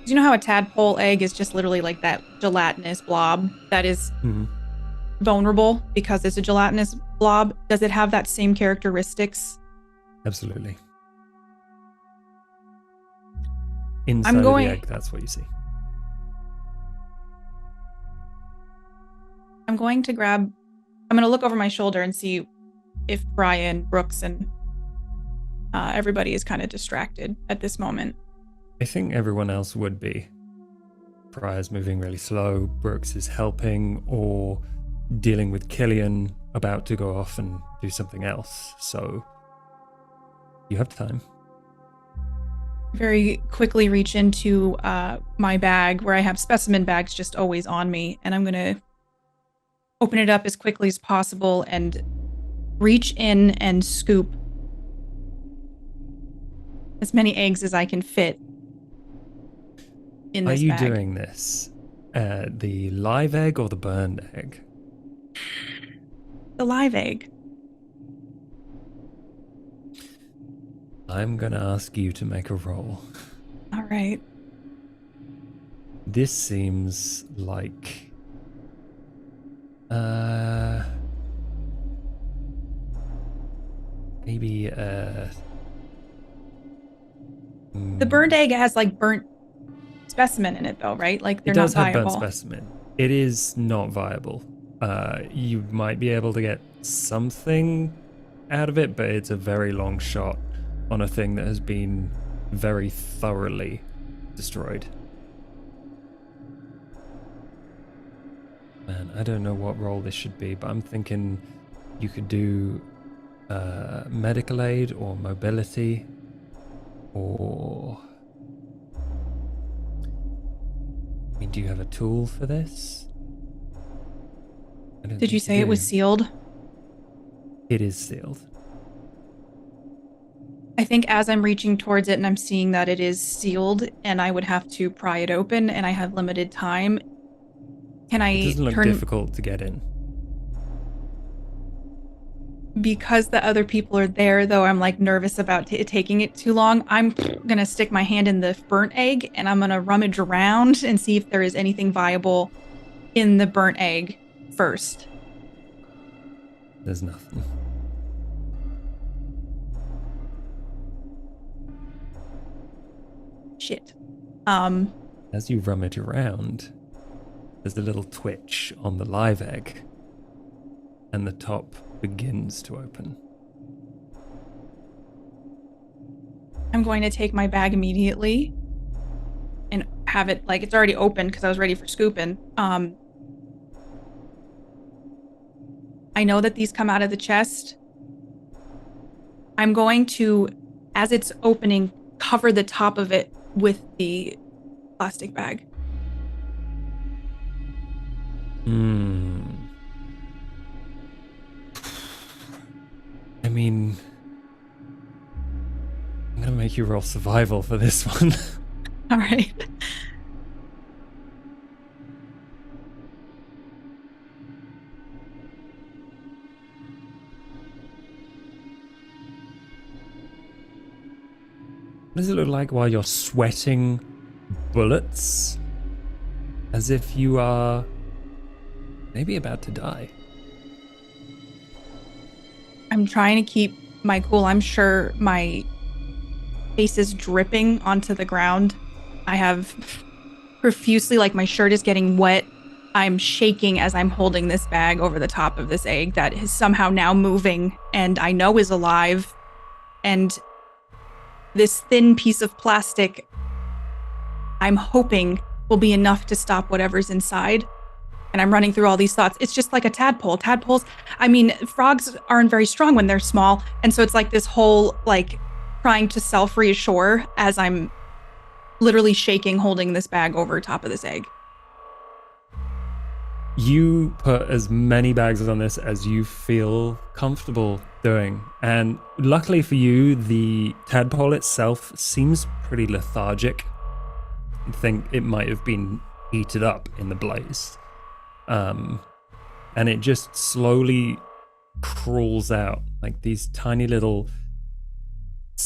Do you know how a tadpole egg is just literally like that gelatinous blob that is vulnerable because it's a gelatinous blob? Does it have that same characteristics? Absolutely. Inside of the egg, that's what you see. I'm going to look over my shoulder and see if Brian, Brooks, and everybody is kind of distracted at this moment. I think everyone else would be. Briar's moving really slow, Brooks is helping or dealing with Killian, about to go off and do something else. So you have time. Very quickly reach into my bag where I have specimen bags just always on me, and I'm going to open it up as quickly as possible and reach in and scoop as many eggs as I can fit in this bag. Are you doing this? The live egg or the burned egg? The live egg. I'm gonna ask you to make a roll. All right. This seems like maybe the burned egg has like burnt specimen in it though, right? Like they're it does not have viable. burnt specimen. It is not viable. You might be able to get something out of it, but it's a very long shot on a thing that has been very thoroughly destroyed. Man, I don't know what role this should be, but I'm thinking you could do medical aid or mobility or... I mean, do you have a tool for this? Did you say it was sealed? It is sealed. I think as I'm reaching towards it and I'm seeing that it is sealed and I would have to pry it open and I have limited time, can I It doesn't look difficult to get in. Because the other people are there, though, I'm like nervous about taking it too long. I'm going to stick my hand in the burnt egg and I'm going to rummage around and see if there is anything viable in the burnt egg first. There's nothing. Shit. As you rummage around, there's a little twitch on the live egg, and the top begins to open. I'm going to take my bag immediately and have it, like, it's already open because I was ready for scooping. I know that these come out of the chest. I'm going to, as it's opening, cover the top of it with the plastic bag. I mean, I'm gonna make you roll survival for this one. All right. What does it look like while you're sweating bullets? As if you are maybe about to die. I'm trying to keep my cool. I'm sure my face is dripping onto the ground. I have profusely, like, my shirt is getting wet. I'm shaking as I'm holding this bag over the top of this egg that is somehow now moving and I know is alive. And this thin piece of plastic, I'm hoping, will be enough to stop whatever's inside. And I'm running through all these thoughts. It's just like a tadpole. Tadpoles, I mean, frogs aren't very strong when they're small. And so it's like this whole, like, trying to self-reassure as I'm literally shaking, holding this bag over top of this egg. You put as many bags on this as you feel comfortable doing. And luckily for you, the tadpole itself seems pretty lethargic. I think it might have been heated up in the blaze. And it just slowly crawls out, like these tiny little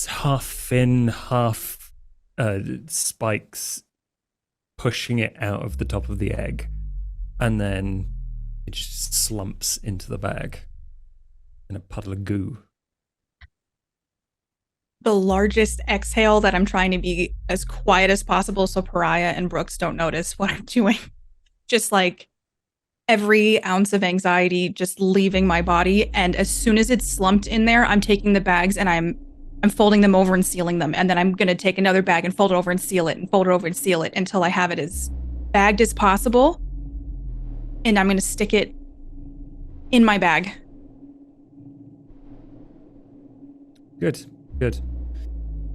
half fin, half spikes pushing it out of the top of the egg. And then it just slumps into the bag in a puddle of goo. The largest exhale that I'm trying to be as quiet as possible so Pariah and Brooks don't notice what I'm doing. Just like every ounce of anxiety just leaving my body. And as soon as it's slumped in there, I'm taking the bags and I'm folding them over and sealing them. And then I'm going to take another bag and fold it over and seal it and fold it over and seal it until I have it as bagged as possible. And I'm going to stick it in my bag. Good, good.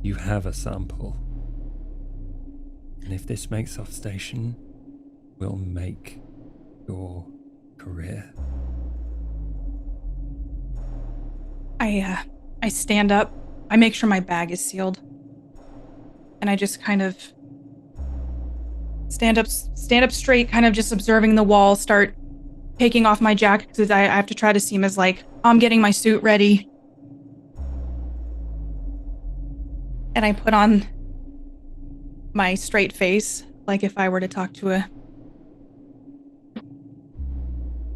You have a sample. And if this makes off station, we'll make your career. I stand up. I make sure my bag is sealed. And I just kind of stand up straight, kind of just observing the wall, start taking off my jacket because I have to try to seem as like, I'm getting my suit ready. And I put on my straight face, like if I were to talk to a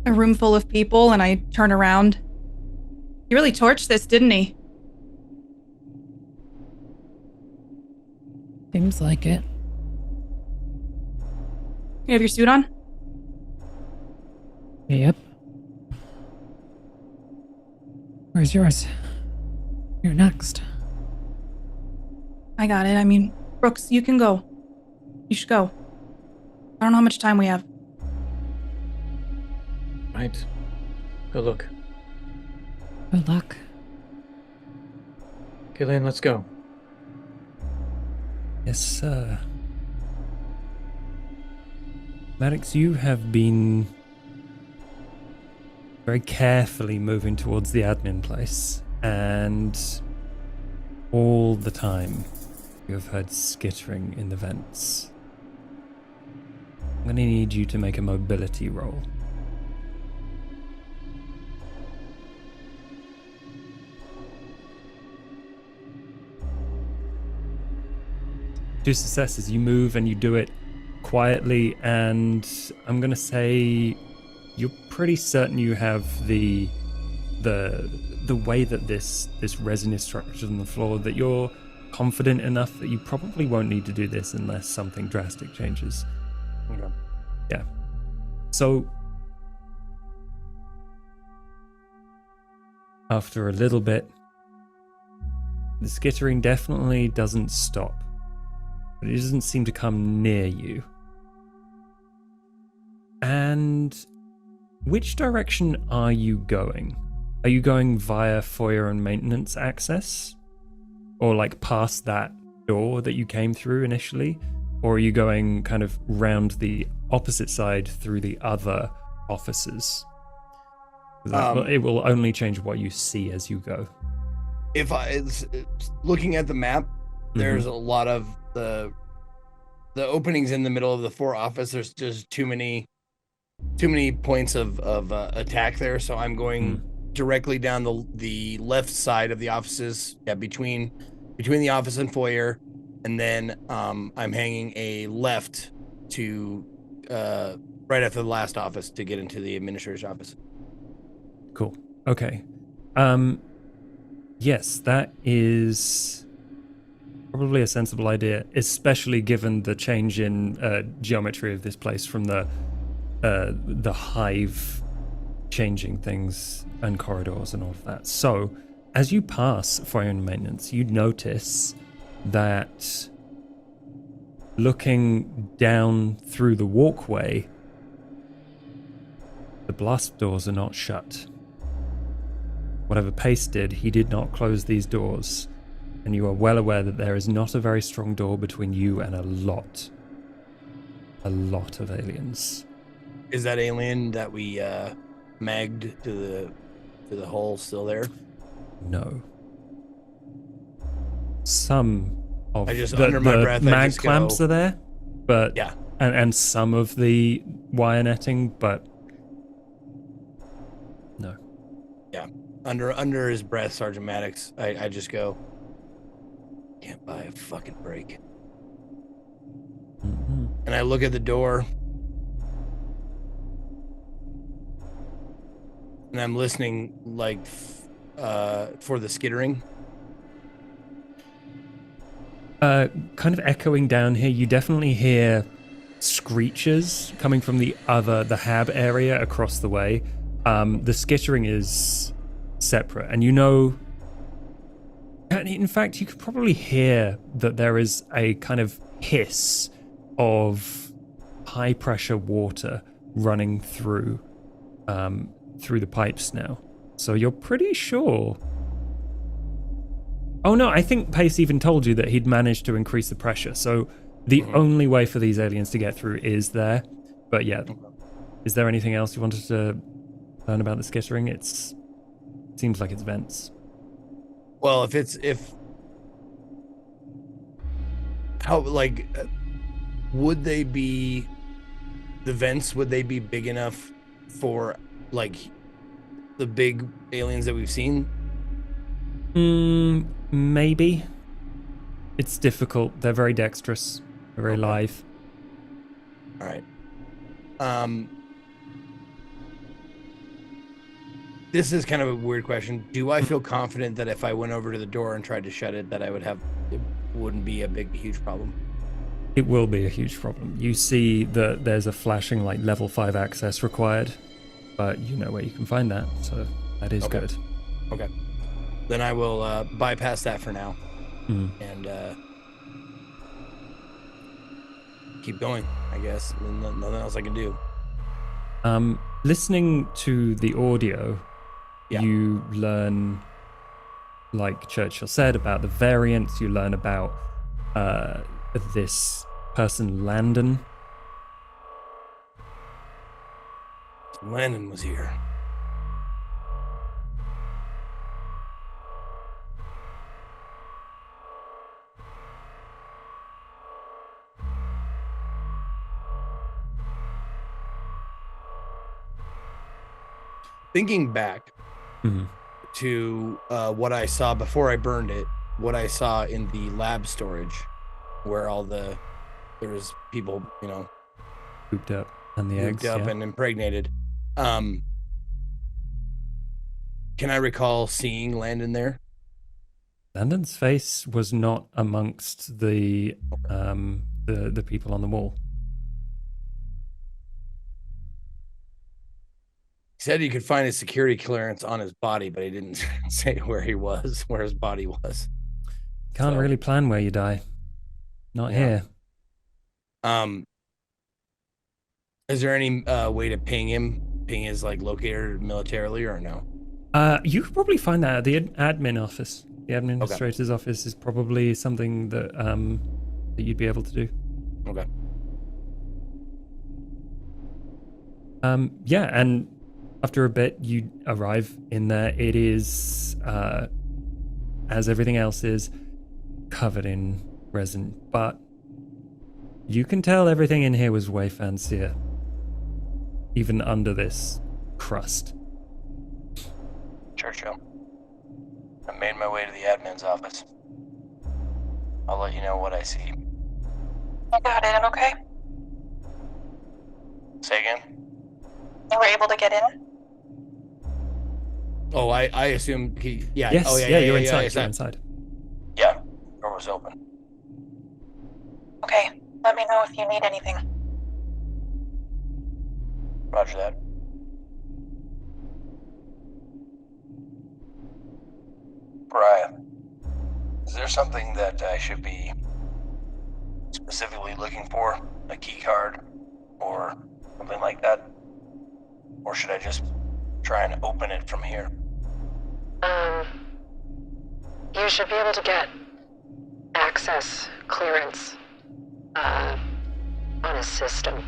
room full of people, and I turn around. He really torched this, didn't he? Seems like it. You have your suit on? Yep. Where's yours? You're next. I got it. I mean, Brooks, you can go. You should go. I don't know how much time we have. Right. Good luck. Good luck. Killian, let's go. Yes, sir. Maddox, you have been very carefully moving towards the admin place, and all the time you have heard skittering in the vents. I'm going to need you to make a mobility roll. Two successes. You move and you do it quietly, and I'm going to say you're pretty certain you have the way that this resin is structured on the floor, that you're confident enough that you probably won't need to do this unless something drastic changes. Okay. Yeah. So after a little bit, the skittering definitely doesn't stop, but it doesn't seem to come near you. And which direction are you going? Are you going via foyer and maintenance access? Or like past that door that you came through initially? Or are you going kind of round the opposite side through the other offices? It will only change what you see as you go. If it's looking at the map, there's a lot of the openings in the middle of the 4 offices. There's just too many points of attack there. So I'm going directly down the left side of the offices, between the office and foyer, and then I'm hanging a left to right after the last office to get into the administrator's office. Cool. Okay. Yes, that is probably a sensible idea, especially given the change in geometry of this place from the hive changing things and corridors and all of that. So, as you pass foyer and maintenance, you notice that looking down through the walkway, the blast doors are not shut. Whatever Pace did, he did not close these doors, and you are well aware that there is not a very strong door between you and a lot of aliens. Is that alien that we magged to the hole still there? No. Some of under my breath, mag clamps are there, but yeah, and some of the wire netting, but no. Yeah, under his breath, Sergeant Maddox, I just go, can't buy a fucking break. And I look at the door, and I'm listening like for the skittering. Kind of echoing down here, you definitely hear screeches coming from the hab area across the way. The skittering is separate, and in fact, you could probably hear that there is a kind of hiss of high pressure water running through the pipes now. So you're pretty sure. Oh no, I think Pace even told you that he'd managed to increase the pressure. So the only way for these aliens to get through is there. But yeah, is there anything else you wanted to learn about the skittering? It seems like it's vents. Well, would they be, the vents, would they be big enough for like the big aliens that we've seen? Maybe. It's difficult. They're very dexterous. They're very live. All right. This is kind of a weird question. Do I feel confident that if I went over to the door and tried to shut it, that it wouldn't be a huge problem? It will be a huge problem. You see that there's a flashing like level 5 access required, but you know where you can find that, so that is good. Okay. Then I will bypass that for now and keep going, I guess. Nothing else I can do. Listening to the audio, you learn, like Churchill said, about the variants. You learn about this person, Landon. Landon was here. Thinking back to what I saw before I burned it, what I saw in the lab storage, where there was people, cooped up, and the eggs, cooped up and impregnated. Can I recall seeing Landon there? Landon's face was not amongst the people on the wall. said you could find his security clearance on his body, but he didn't say where his body was. Can't really plan where you die. Not here. Is there any way to ping his like locator militarily or no? You could probably find that at the admin office. The administrator's office is probably something that that you'd be able to do. Okay. Yeah, and after a bit, you arrive in there. It is, as everything else is, covered in resin, but you can tell everything in here was way fancier, even under this crust. Churchill, I made my way to the admin's office. I'll let you know what I see. You got in, okay? Say again? You were able to get in? Oh, I assume he. Yeah. Yes. Oh, yeah. You're inside. You're inside. Yeah. Door was open. Okay. Let me know if you need anything. Roger that. Brian, is there something that I should be specifically looking for? A key card or something like that? Or should I just try and open it from here? You should be able to get access clearance on a system.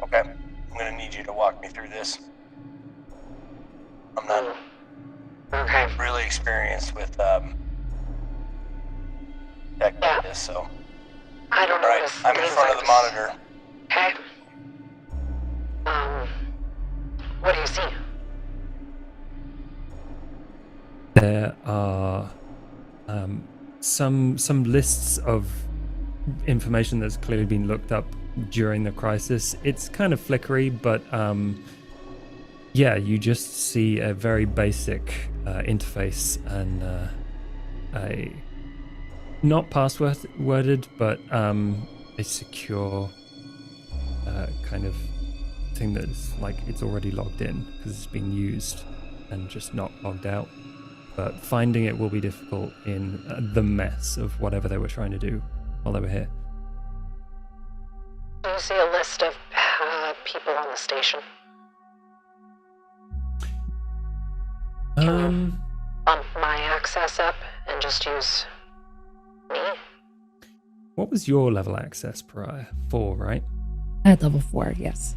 Okay. I'm gonna need you to walk me through this. I'm not really experienced with tech like this, so. I don't know. Alright, I'm in front of the monitor. Okay. What do you see? There are some lists of information that's clearly been looked up during the crisis. It's kind of flickery, but yeah, you just see a very basic interface and a not passworded, but a secure kind of thing that's like it's already logged in because it's been used and just not logged out. But finding it will be difficult in the mess of whatever they were trying to do while they were here. Do you see a list of people on the station? Can you bump my access up and just use me? What was your level access prior? 4, right? At level 4, yes.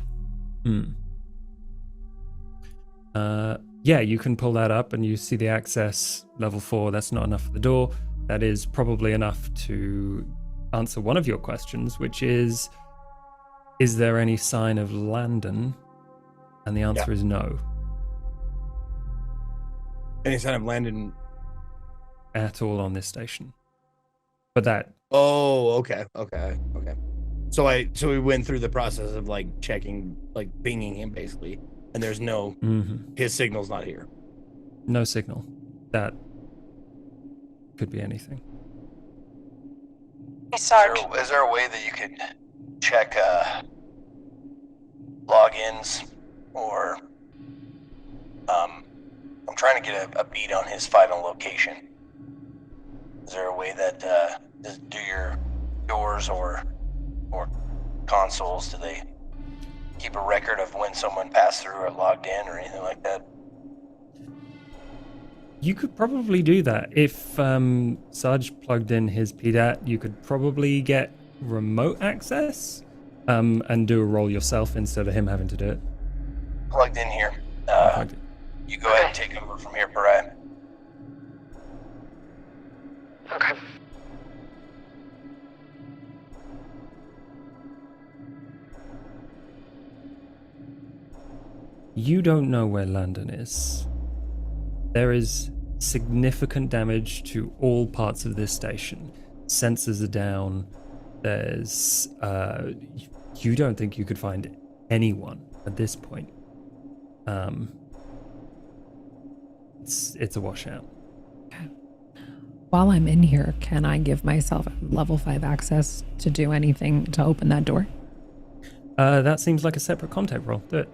Yeah, you can pull that up and you see the access level 4. That's not enough for the door. That is probably enough to answer one of your questions, which is there any sign of Landon? And the answer is no. Any sign of Landon at all on this station? But that. Oh, okay. So we went through the process of like checking, like pinging him basically, and there's no his signal's not here. No signal. That could be anything. Hey, Sarge. Is there a way that you could check logins or I'm trying to get a beat on his final location. Is there a way that do your doors or consoles, do they keep a record of when someone passed through or logged in or anything like that? You could probably do that. If Sarge plugged in his PDAT, you could probably get remote access and do a roll yourself instead of him having to do it. Plugged in here. You go ahead and take over from here, Pariah. Okay. You don't know where Landon is. There is significant damage to all parts of this station. Sensors are down. There's you don't think you could find anyone at this point. It's a washout. Okay. While I'm in here, can I give myself level 5 access to do anything to open that door? That seems like a separate contact roll. Do it.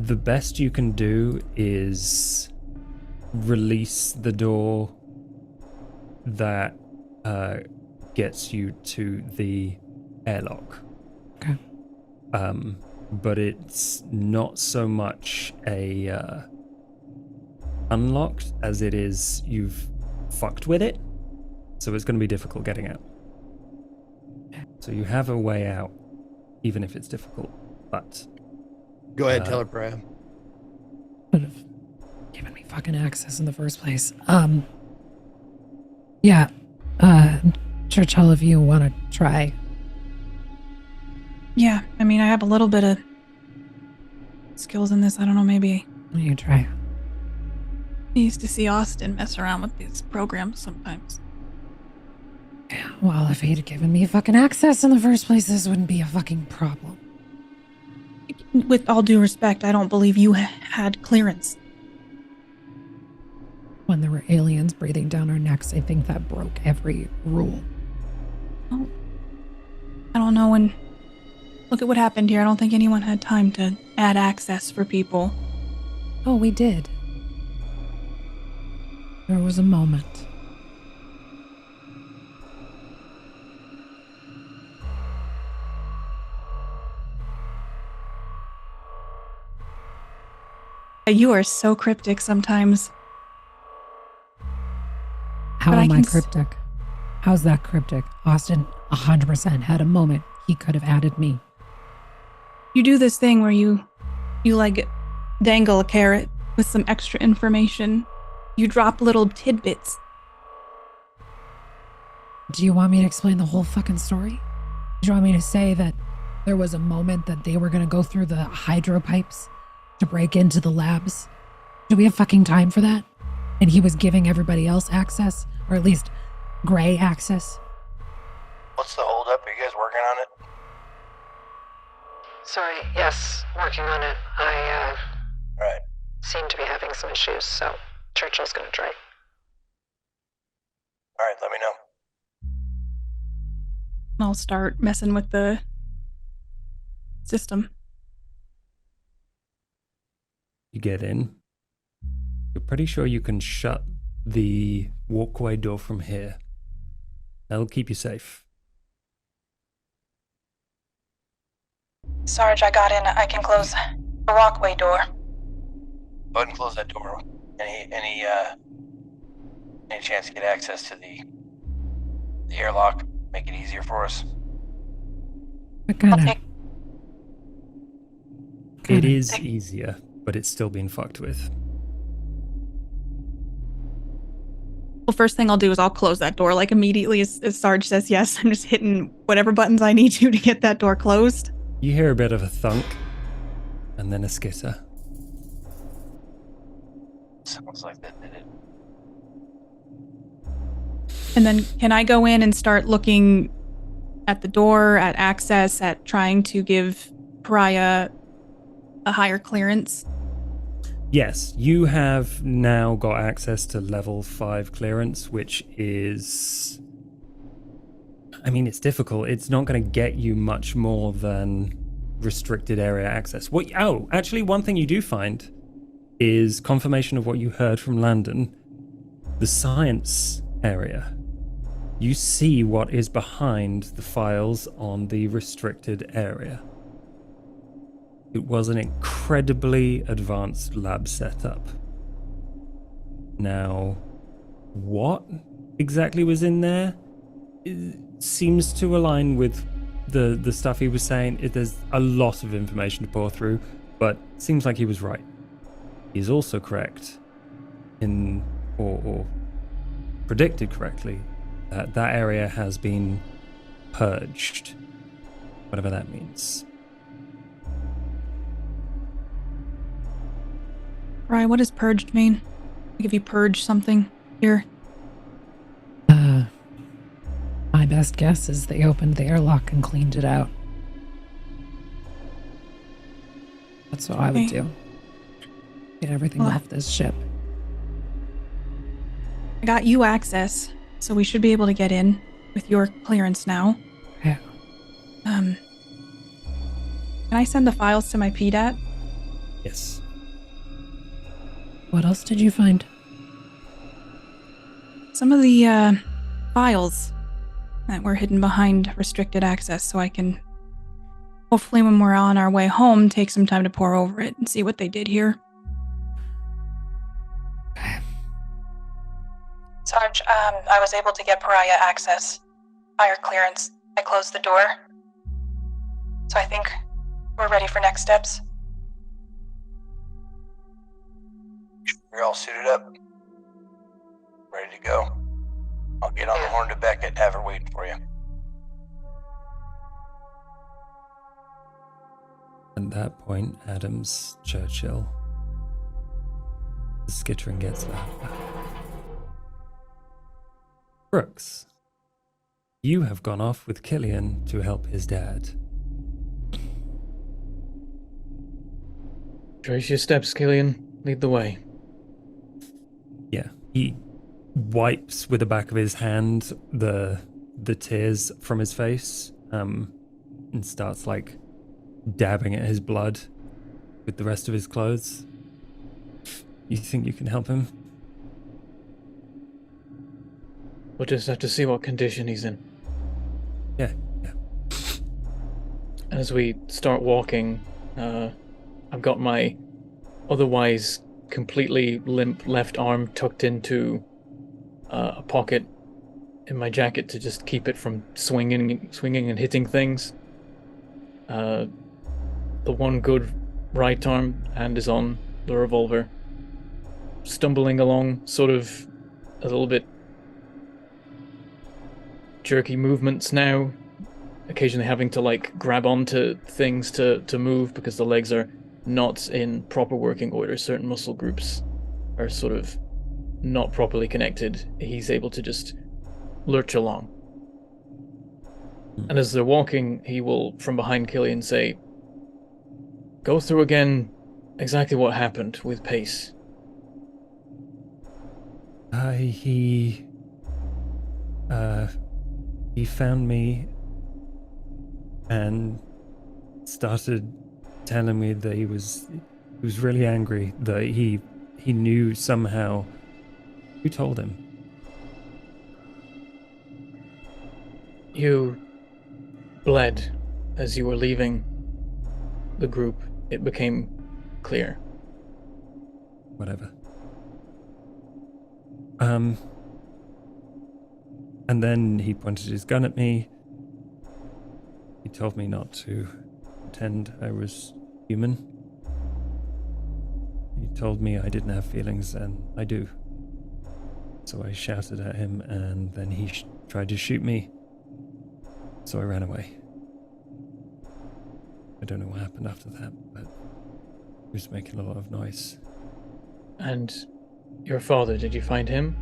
the best you can do is release the door that gets you to the airlock. Okay. But it's not so much a unlocked as it is you've fucked with it, so it's going to be difficult getting out. So you have a way out, even if it's difficult. But go ahead, tell her, Priya. Would have given me fucking access in the first place. Yeah. Churchill, if you want to try. Yeah, I mean, I have a little bit of skills in this. I don't know, maybe. You try. I used to see Austin mess around with these programs sometimes. Yeah, well, if he'd given me fucking access in the first place, this wouldn't be a fucking problem. With all due respect, I don't believe you had clearance. When there were aliens breathing down our necks, I think that broke every rule. Oh, I don't know. And look at what happened here. I don't think anyone had time to add access for people. Oh, we did. There was a moment. You are so cryptic sometimes. How am I cryptic? How's that cryptic? Austin 100% had a moment. He could have added me. You do this thing where you like dangle a carrot with some extra information. You drop little tidbits. Do you want me to explain the whole fucking story? Do you want me to say that there was a moment that they were going to go through the hydro pipes to break into the labs? Do we have fucking time for that? And he was giving everybody else access, or at least Gray access? What's the holdup? Are you guys working on it? Sorry, yes, working on it. I, Right. seem to be having some issues, so Churchill's gonna try. Alright, let me know. I'll start messing with the system. You get in. You're pretty sure you can shut the walkway door from here. That'll keep you safe. Sarge, I got in. I can close the walkway door. Go ahead and close that door. Any chance to get access to the airlock? Make it easier for us. It is easier, but it's still being fucked with. Well, first thing I'll do is I'll close that door, like immediately as Sarge says yes. I'm just hitting whatever buttons I need to get that door closed. You hear a bit of a thunk, and then a skitter. Sounds like that did it. And then can I go in and start looking at the door, at access, at trying to give Pariah a higher clearance? Yes, you have now got access to level 5 clearance, which is... I mean, it's difficult. It's not going to get you much more than restricted area access. Actually, one thing you do find is confirmation of what you heard from Landon. The science area. You see what is behind the files on the restricted area. It was an incredibly advanced lab setup. Now, what exactly was in there? It seems to align with the stuff he was saying. There's a lot of information to pour through, but it seems like he was right. He's also correct in, or predicted correctly, that that area has been purged, whatever that means. Right, what does purged mean? Like if you purge something here? My best guess is they opened the airlock and cleaned it out. That's what I would do. Get everything off this ship. I got you access, so we should be able to get in with your clearance now. Yeah. Can I send the files to my PDAT? Yes. What else did you find? Some of the files that were hidden behind restricted access, so I can hopefully when we're on our way home take some time to pore over it and see what they did here. Sarge, I was able to get Pariah access. Fire clearance. I closed the door. So I think we're ready for next steps. You're all suited up. Ready to go. I'll get on the horn to Beckett, have her waiting for you. At that point, Adams, Churchill, the skittering gets louder. Brooks, you have gone off with Killian to help his dad. Trace your steps, Killian. Lead the way. Yeah, he wipes with the back of his hand the tears from his face, and starts like dabbing at his blood with the rest of his clothes. You think you can help him? We'll just have to see what condition he's in. Yeah. And as we start walking, I've got my otherwise completely limp left arm tucked into a pocket in my jacket to just keep it from swinging and hitting things. The one good right arm hand is on the revolver. Stumbling along, sort of a little bit jerky movements now, occasionally having to like grab onto things to move because the legs are not in proper working order. Certain muscle groups are sort of not properly connected. He's able to just lurch along. And as they're walking, he will, from behind Killian, say, "Go through again exactly what happened with Pace." He found me and started telling me that he was really angry, that he knew somehow. Who told him? You bled as you were leaving the group. It became clear. Whatever. And then he pointed his gun at me. He told me not to pretend I was human. He told me I didn't have feelings, and I do. So I shouted at him, and then he tried to shoot me. So I ran away. I don't know what happened after that, but he was making a lot of noise. And your father, did you find him?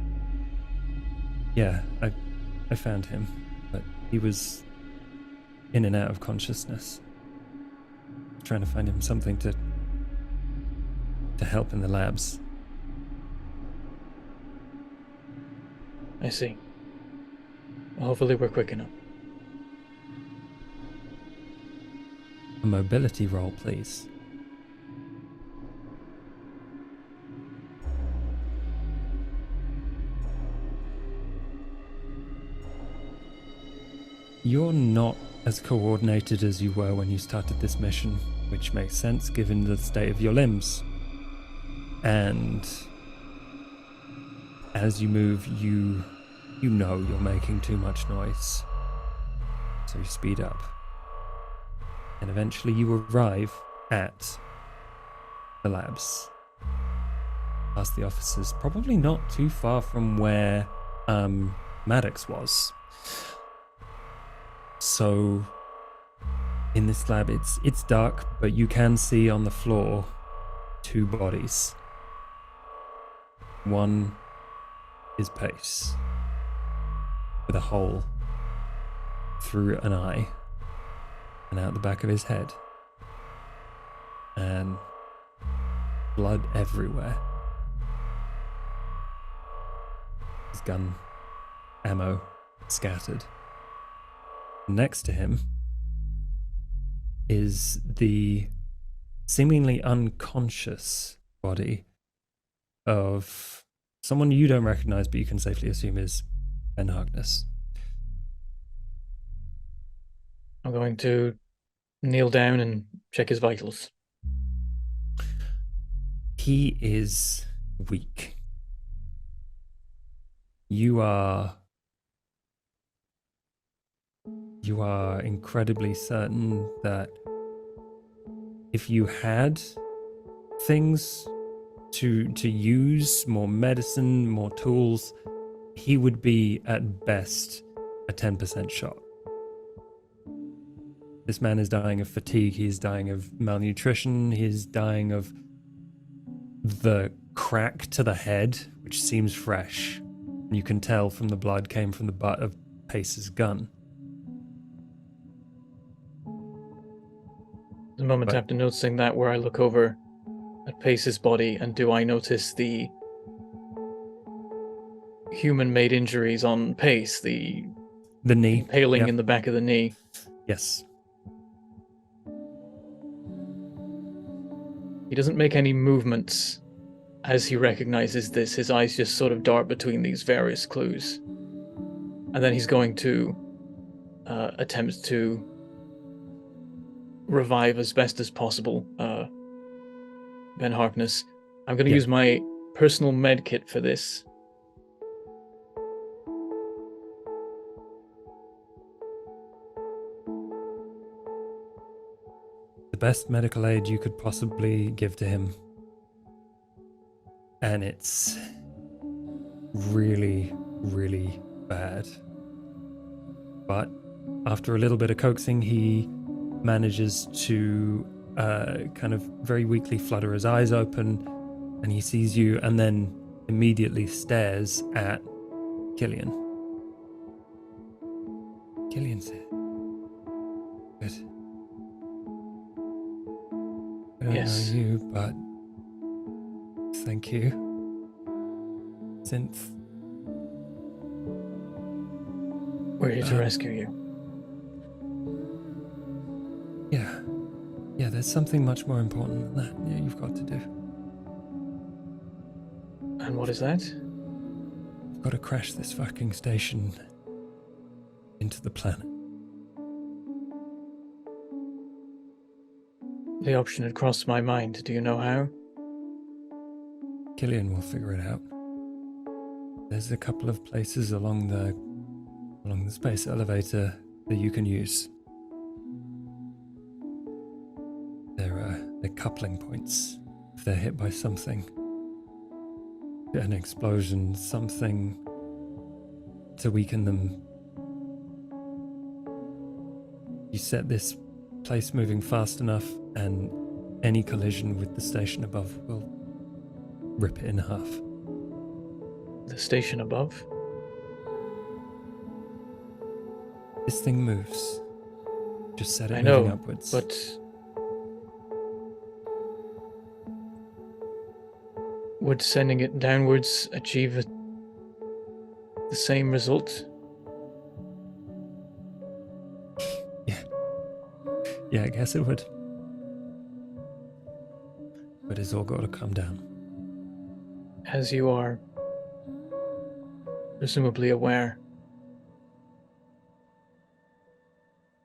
Yeah, I found him, but he was in and out of consciousness. Trying to find him something to help in the labs. I see. Well, hopefully we're quick enough. A mobility roll, please. You're not as coordinated as you were when you started this mission, which makes sense given the state of your limbs. And as you move, you know you're making too much noise. So you speed up. And eventually you arrive at the labs. Past the officers, probably not too far from where Maddox was. So in this lab, it's dark, but you can see on the floor 2 bodies. One is Pace, with a hole through an eye and out the back of his head, and blood everywhere. His gun ammo scattered. Next to him is the seemingly unconscious body of someone you don't recognize, but you can safely assume is Ben Harkness. I'm going to kneel down and check his vitals. He is weak. You are incredibly certain that if you had things to use, more medicine, more tools, he would be at best a 10% shot. This man is dying of fatigue, he's dying of malnutrition, he's dying of the crack to the head, which seems fresh. And you can tell from the blood came from the butt of Pace's gun. The moment But- after noticing that, where I look over at Pace's body, and do I notice the human-made injuries on Pace, the knee impaling yep. in the back of the knee? Yes. He doesn't make any movements as he recognizes this. His eyes just sort of dart between these various clues. And then he's going to attempt to revive as best as possible Ben Harkness. I'm going to use my personal med kit for this. The best medical aid you could possibly give to him. And it's really, really bad. But after a little bit of coaxing, he manages to kind of very weakly flutter his eyes open, and he sees you and then immediately stares at Killian. Killian's here. Good. I don't Yes. know you, but thank you. Synth. We're here to rescue you. Yeah, there's something much more important than that you've got to do. And what is that? You've got to crash this fucking station into the planet. The option had crossed my mind. Do you know how? Killian will figure it out. There's a couple of places along the space elevator that you can use. They're coupling points. If they're hit by something, an explosion, something to weaken them, you set this place moving fast enough, and any collision with the station above will rip it in half. The station above? This thing moves. Just set it I moving know, upwards. but would sending it downwards achieve the same result? Yeah, I guess it would. But it's all got to come down. As you are presumably aware,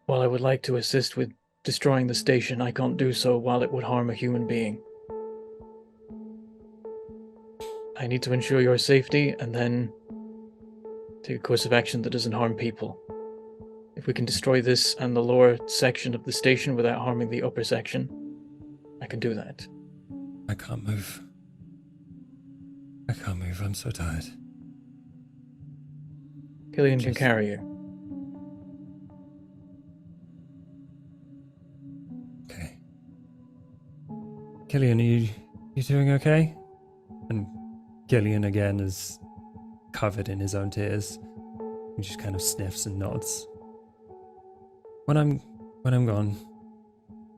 while I would like to assist with destroying the station, I can't do so while it would harm a human being. I need to ensure your safety and then take a course of action that doesn't harm people. If we can destroy this and the lower section of the station without harming the upper section, I can do that. I can't move. I'm so tired. Killian can carry you. Okay. Killian, are you doing okay? And Killian again is covered in his own tears. He just kind of sniffs and nods. When I'm gone,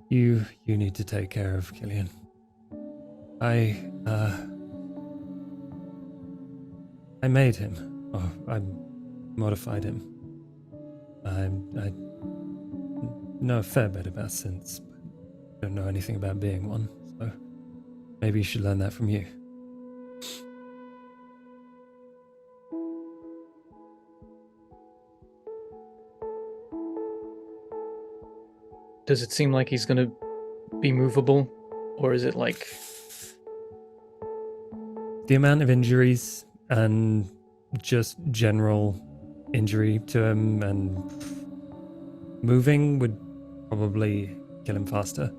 you need to take care of Killian. I made him. Oh, I modified him. I know a fair bit about synths, but don't know anything about being one, so maybe you should learn that from you. Does it seem like he's gonna be movable, or is it like the amount of injuries and just general injury to him and moving would probably kill him faster?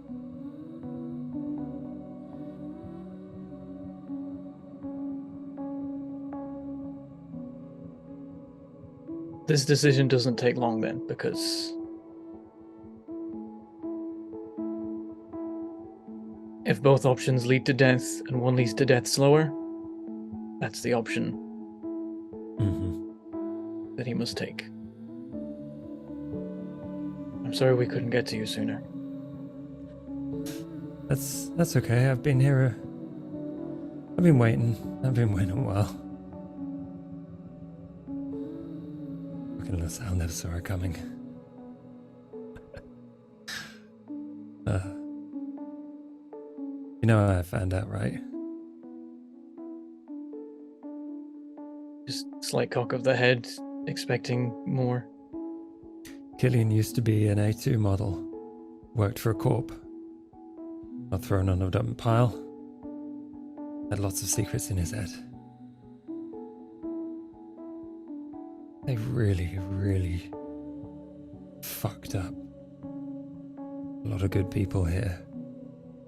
this decision doesn't take long then? Because if both options lead to death and one leads to death slower, that's the option that he must take. I'm sorry we couldn't get to you sooner. That's okay. I've been here. I've been waiting a while. Goodness, I'll never saw her coming. You know how I found out, right? Just slight cock of the head, expecting more. Killian used to be an A2 model. Worked for a corp. Got thrown on a dump pile. Had lots of secrets in his head. They really, really fucked up. A lot of good people here.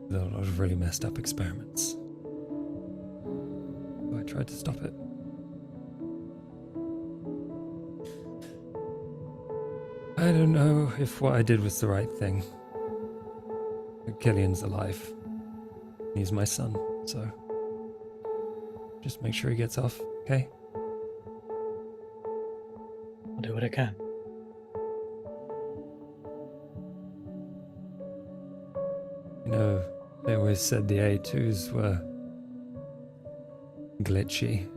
With a lot of really messed up experiments. I tried to stop it. I don't know if what I did was the right thing. But Killian's alive. He's my son, so just make sure he gets off, okay? I'll do what I can. You know, they always said the A2s were glitchy,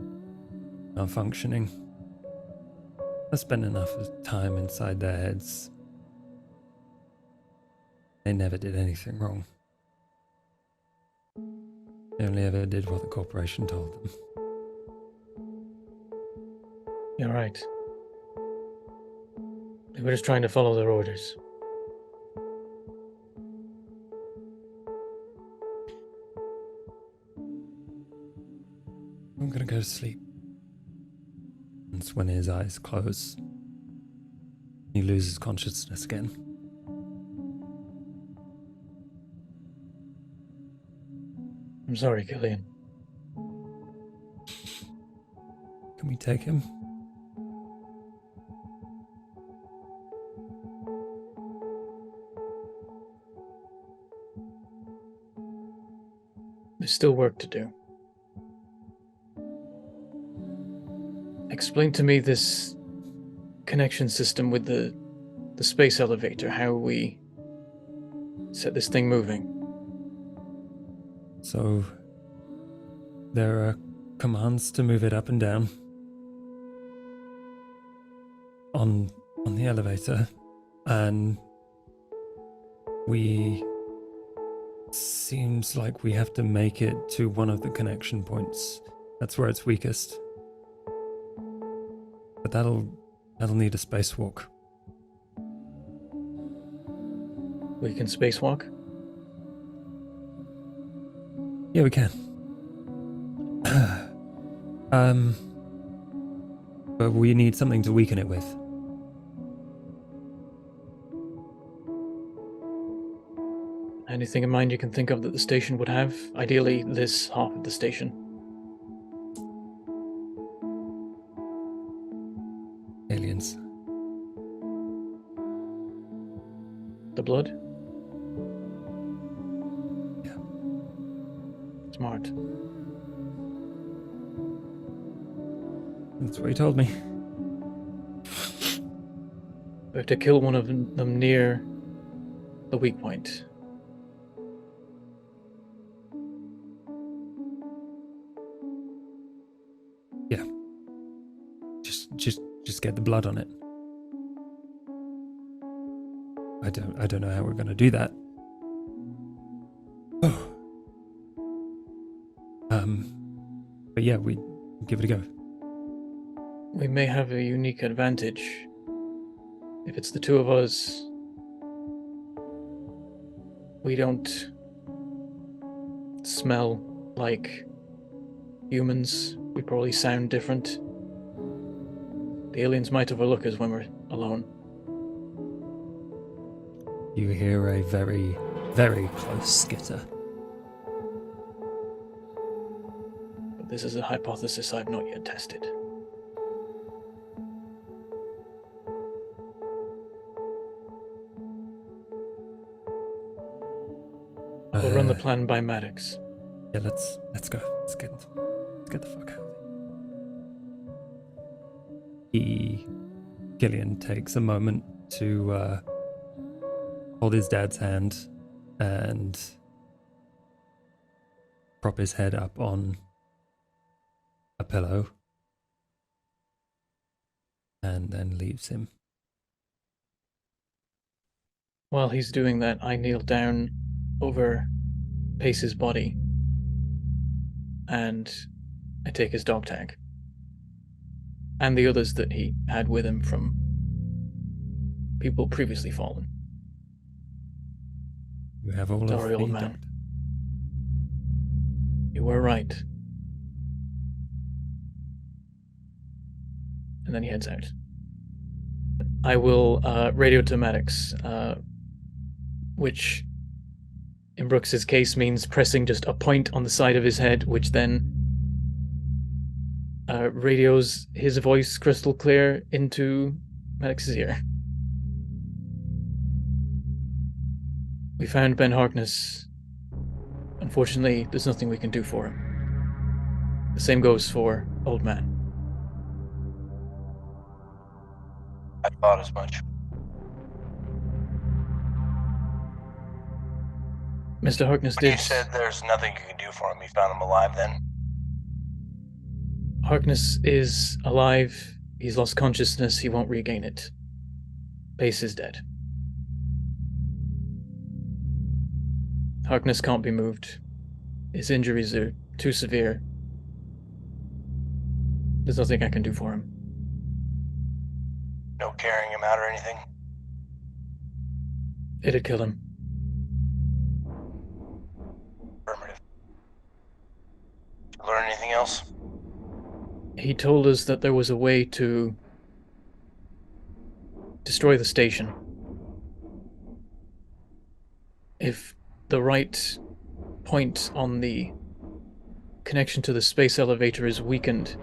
malfunctioning. I spent enough time inside their heads. They never did anything wrong. They only ever did what the corporation told them. You're right. They were just trying to follow their orders. I'm gonna go to sleep. That's when his eyes close. He loses consciousness again. I'm sorry, Killian. Can we take him? There's still work to do. Explain to me this connection system with the space elevator, how we set this thing moving. So, there are commands to move it up and down on the elevator, and seems like we have to make it to one of the connection points. That's where it's weakest. But that'll need a spacewalk. We can spacewalk? Yeah, we can. But we need something to weaken it with. Anything in mind you can think of that the station would have? Ideally, this half of the station. Aliens. The blood? Yeah. Smart. That's what he told me. We have to kill one of them near the weak point. Yeah. Just get the blood on it. I don't know how we're gonna do that. yeah, we give it a go. We may have a unique advantage. If it's the two of us, we don't smell like humans. We probably sound different. The aliens might overlook us when we're alone. You hear a very, very close skitter. But this is a hypothesis I've not yet tested. We'll run the plan by Maddox. Yeah, let's go. Let's get the fuck out. Gillian takes a moment to hold his dad's hand and prop his head up on a pillow and then leaves him. While he's doing that, I kneel down over Pace's body and I take his dog tag and the others that he had with him from people previously fallen. You have all Sorry, of old the man. dog. You were right. And then he heads out. I will radio to Maddox, which in Brooks's case means pressing just a point on the side of his head, which then radios his voice crystal clear into Maddox's ear. We found Ben Harkness. Unfortunately, there's nothing we can do for him. The same goes for Old Man. I thought as much. Mr. Harkness But did. you said there's nothing you can do for him. You found him alive then? Harkness is alive. He's lost consciousness. He won't regain it. Pace is dead. Harkness can't be moved. His injuries are too severe. There's nothing I can do for him. No carrying him out or anything? It'd kill him. Affirmative. Did you learn anything else? He told us that there was a way to destroy the station. If the right point on the connection to the space elevator is weakened,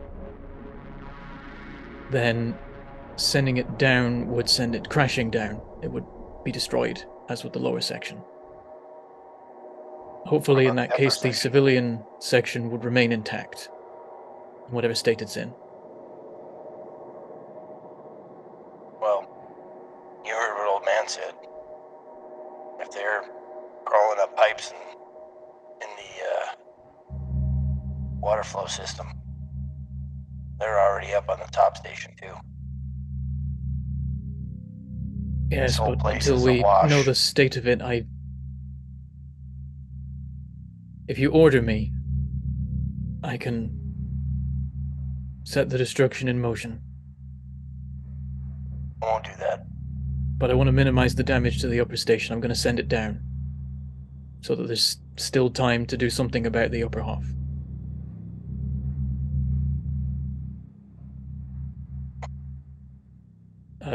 then sending it down would send it crashing down. It would be destroyed, as would the lower section. Hopefully, in that case, the civilian section would remain intact, in whatever state it's in. Well, you heard what old man said. If they're crawling up pipes in the water flow system, they're already up on the top station too. Yes, This whole but place until is we awash. know the state of it, if you order me, I can set the destruction in motion. I won't do that. But I want to minimize the damage to the upper station. I'm going to send it down, so that there's still time to do something about the upper half.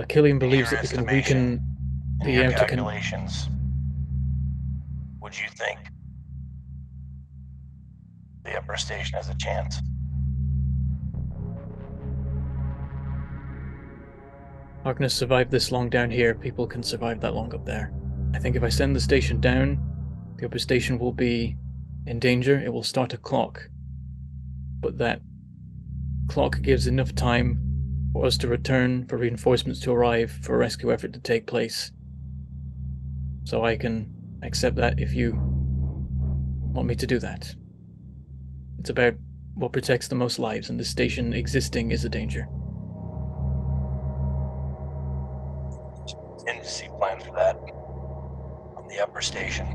Killian believes that we can weaken In the your outer calculations, would you think the upper station has a chance? Harkness survived this long down here. People can survive that long up there. I think if I send the station down, the upper station will be in danger. It will start a clock. But that clock gives enough time for us to return, for reinforcements to arrive, for a rescue effort to take place. So I can accept that if you want me to do that. It's about what protects the most lives, and the station existing is a danger. Contingency plan for that on the upper station.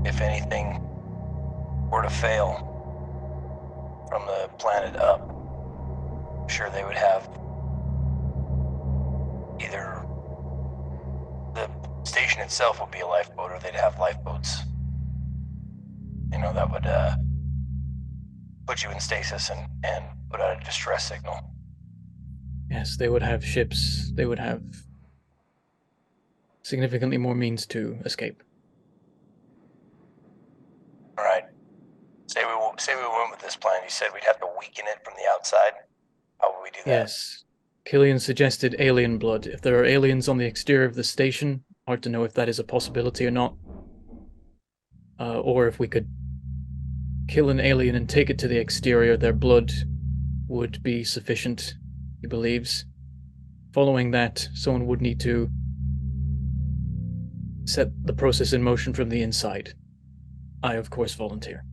If anything were to fail, from the planet up. I'm sure they would have either the station itself would be a lifeboat, or they'd have lifeboats. You know, that would put you in stasis and put out a distress signal. Yes, they would have ships. They would have significantly more means to escape. All right. Say we went with this plan. You said we'd have to weaken it from the outside. How would we do that? Yes. Killian suggested alien blood. If there are aliens on the exterior of the station, hard to know if that is a possibility or not. Or if we could kill an alien and take it to the exterior, their blood would be sufficient, he believes. Following that, someone would need to set the process in motion from the inside. I, of course, volunteer.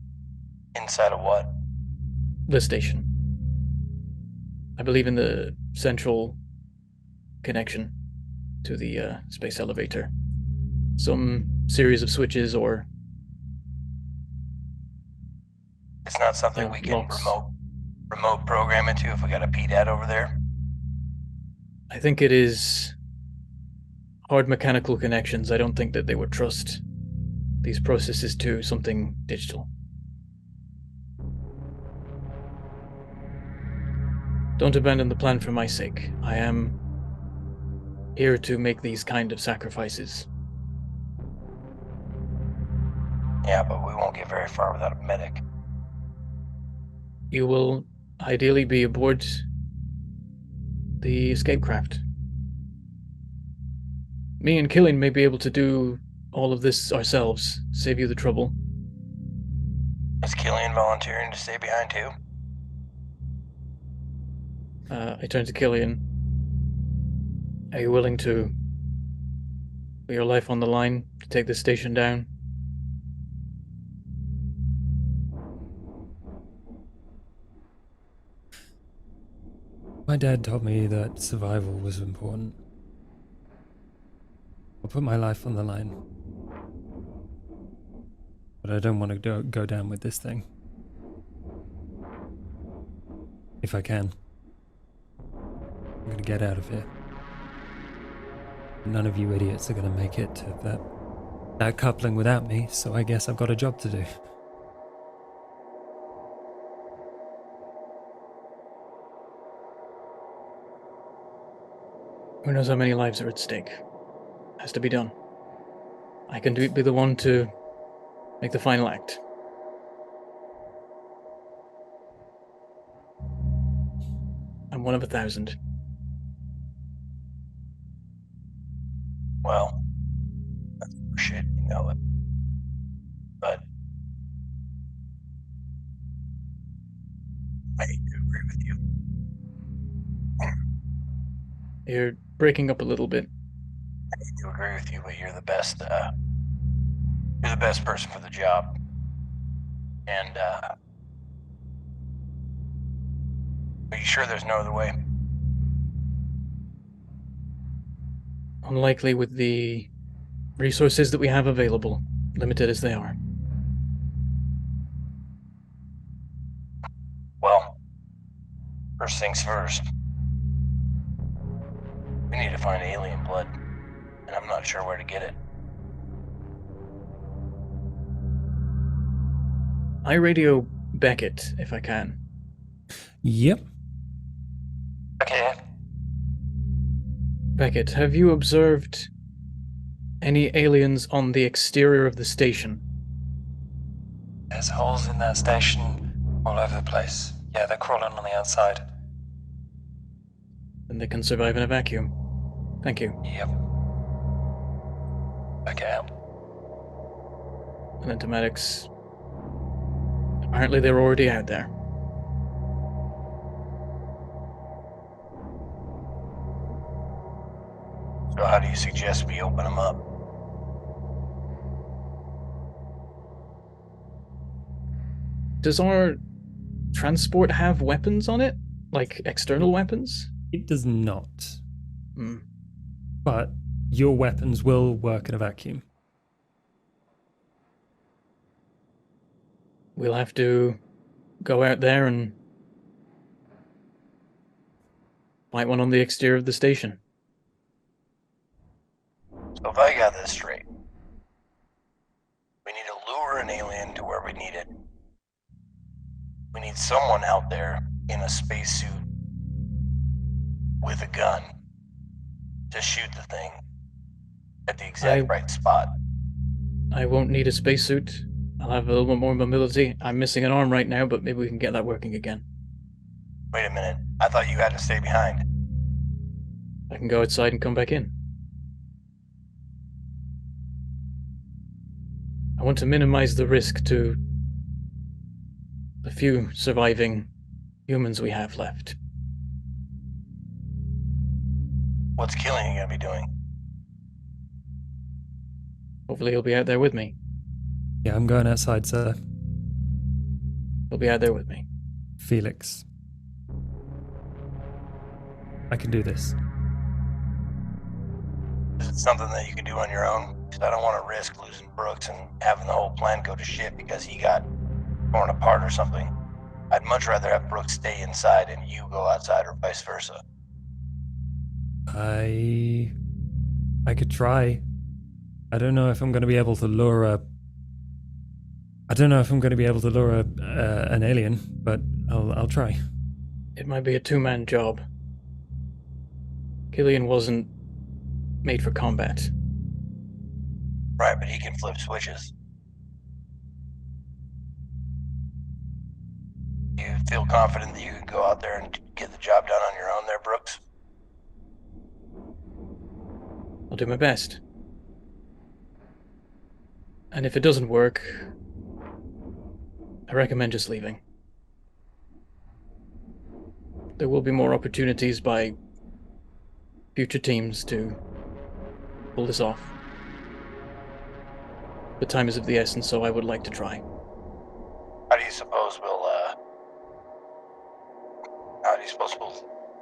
Inside of what? The station. I believe in the central connection to the space elevator. Some series of switches or... It's not something we can remote program into if we got a PDAT over there? I think it is hard mechanical connections. I don't think that they would trust these processes to something digital. Don't abandon the plan for my sake. I am here to make these kind of sacrifices. Yeah, but we won't get very far without a medic. You will ideally be aboard the escape craft. Me and Killian may be able to do all of this ourselves, save you the trouble. Is Killian volunteering to stay behind too? I turn to Killian. Are you willing to put your life on the line to take this station down? My dad told me that survival was important. I'll put my life on the line. But I don't want to go down with this thing. If I can. I'm gonna get out of here. None of you idiots are gonna make it to that coupling without me, so I guess I've got a job to do. Who knows how many lives are at stake? Has to be done. I can be the one to make the final act. I'm one of 1,000. Well, that's for shit, you know it. But I hate to agree with you. You're breaking up a little bit. I hate to agree with you, but you're the best. You're the best person for the job. And are you sure there's no other way? Unlikely with the resources that we have available, limited as they are. Well, first things first. We need to find alien blood, and I'm not sure where to get it. I radio Beckett, if I can. Yep. Okay. Beckett, have you observed any aliens on the exterior of the station? There's holes in that station all over the place. Yeah, they're crawling on the outside. Then they can survive in a vacuum. Thank you. Yep. Back out. And then to medics. Apparently they're already out there. So how do you suggest we open them up? Does our transport have weapons on it? Like external weapons? It does not. Hmm. But your weapons will work in a vacuum. We'll have to go out there and light one on the exterior of the station. So if I got this straight, we need to lure an alien to where we need it. We need someone out there in a spacesuit with a gun to shoot the thing at the exact right spot. I won't need a spacesuit. I'll have a little bit more mobility. I'm missing an arm right now, but maybe we can get that working again. Wait a minute. I thought you had to stay behind. I can go outside and come back in. I want to minimize the risk to the few surviving humans we have left. What's Killian gonna be doing? Hopefully he'll be out there with me. Yeah, I'm going outside, sir. He'll be out there with me. Felix. I can do this. Is it something that you can do on your own? Because I don't want to risk losing Brooks and having the whole plan go to shit because he got torn apart or something. I'd much rather have Brooks stay inside and you go outside or vice versa. I could try. I don't know if I'm going to be able to lure an alien, but I'll try. It might be a two-man job. Killian wasn't made for combat. Right, but he can flip switches. You feel confident that you can go out there and get the job done on your own there, Brooks? I'll do my best. And if it doesn't work, I recommend just leaving. There will be more opportunities by future teams to pull this off. But time is of the essence, so I would like to try. How do you suppose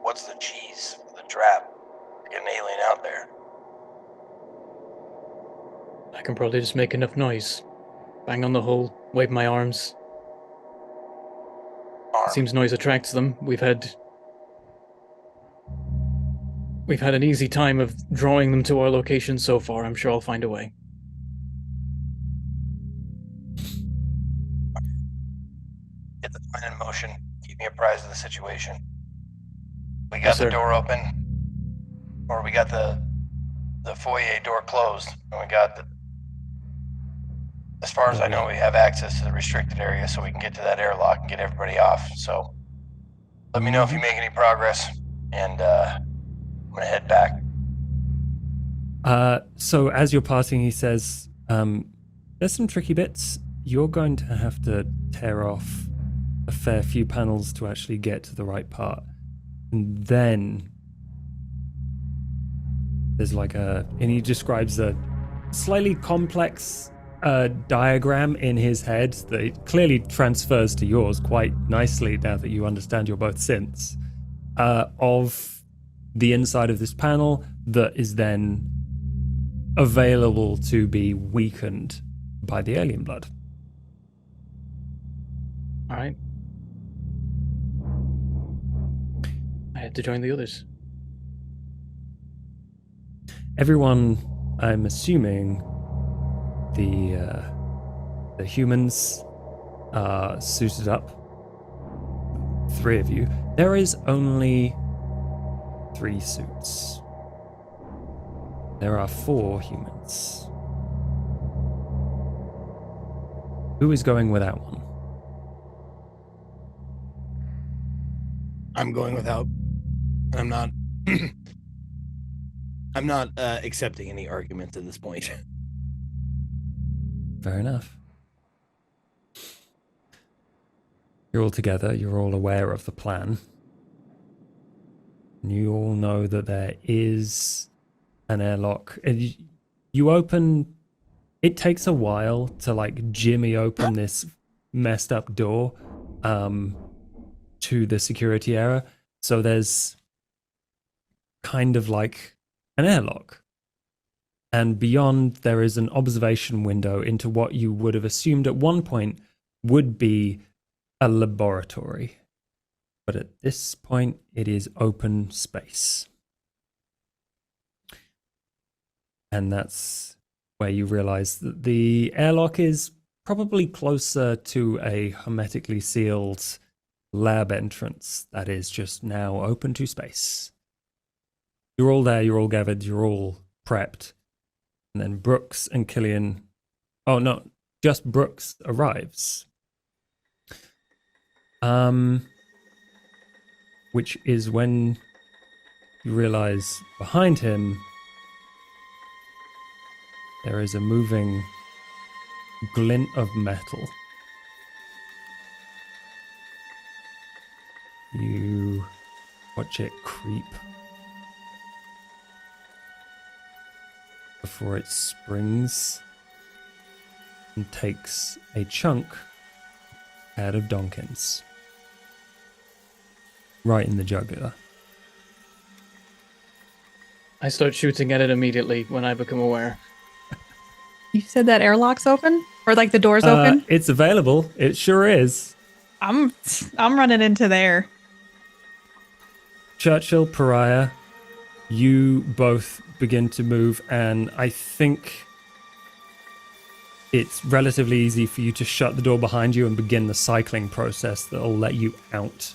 what's the cheese for the trap to get an alien out there? I can probably just make enough noise. Bang on the hull, wave my arms. It seems noise attracts them. We've had an easy time of drawing them to our location so far. I'm sure I'll find a way. Get the plan in motion. Keep me apprised of the situation. We got the door open, or we got the foyer door closed, and we got the. As far as I know, we have access to the restricted area, so we can get to that airlock and get everybody off. So, let me know if you make any progress, and I'm gonna head back. So as you're passing, he says, "There's some tricky bits. You're going to have to tear off a fair few panels to actually get to the right part, and then there's and he describes a slightly complex diagram in his head that clearly transfers to yours quite nicely now that you understand you're both synths, of the inside of this panel that is then available to be weakened by the alien blood." All right. I had to join the others. Everyone, I'm assuming the humans are suited up. 3 of you. There is only 3 suits. There are 4 humans. Who is going without one? I'm going without. I'm not. I'm not accepting any arguments at this point. Fair enough. You're all together. You're all aware of the plan. You all know that there is an airlock. You open. It takes a while to jimmy open this messed up door to the security area. So there's kind of like an airlock. And beyond, there is an observation window into what you would have assumed at one point would be a laboratory. But at this point, it is open space. And that's where you realize that the airlock is probably closer to a hermetically sealed lab entrance that is just now open to space. You're all there, you're all gathered, you're all prepped. And then Brooks and Killian... Oh, no, just Brooks arrives. Which is when you realize behind him there is a moving glint of metal. You watch it creep before it springs and takes a chunk out of Donkin's. Right in the jugular. I start shooting at it immediately when I become aware. You said that airlock's open? Or like the door's open? It's available. It sure is. I'm running into there. Churchill, Pariah, you both begin to move, and I think it's relatively easy for you to shut the door behind you and begin the cycling process that'll let you out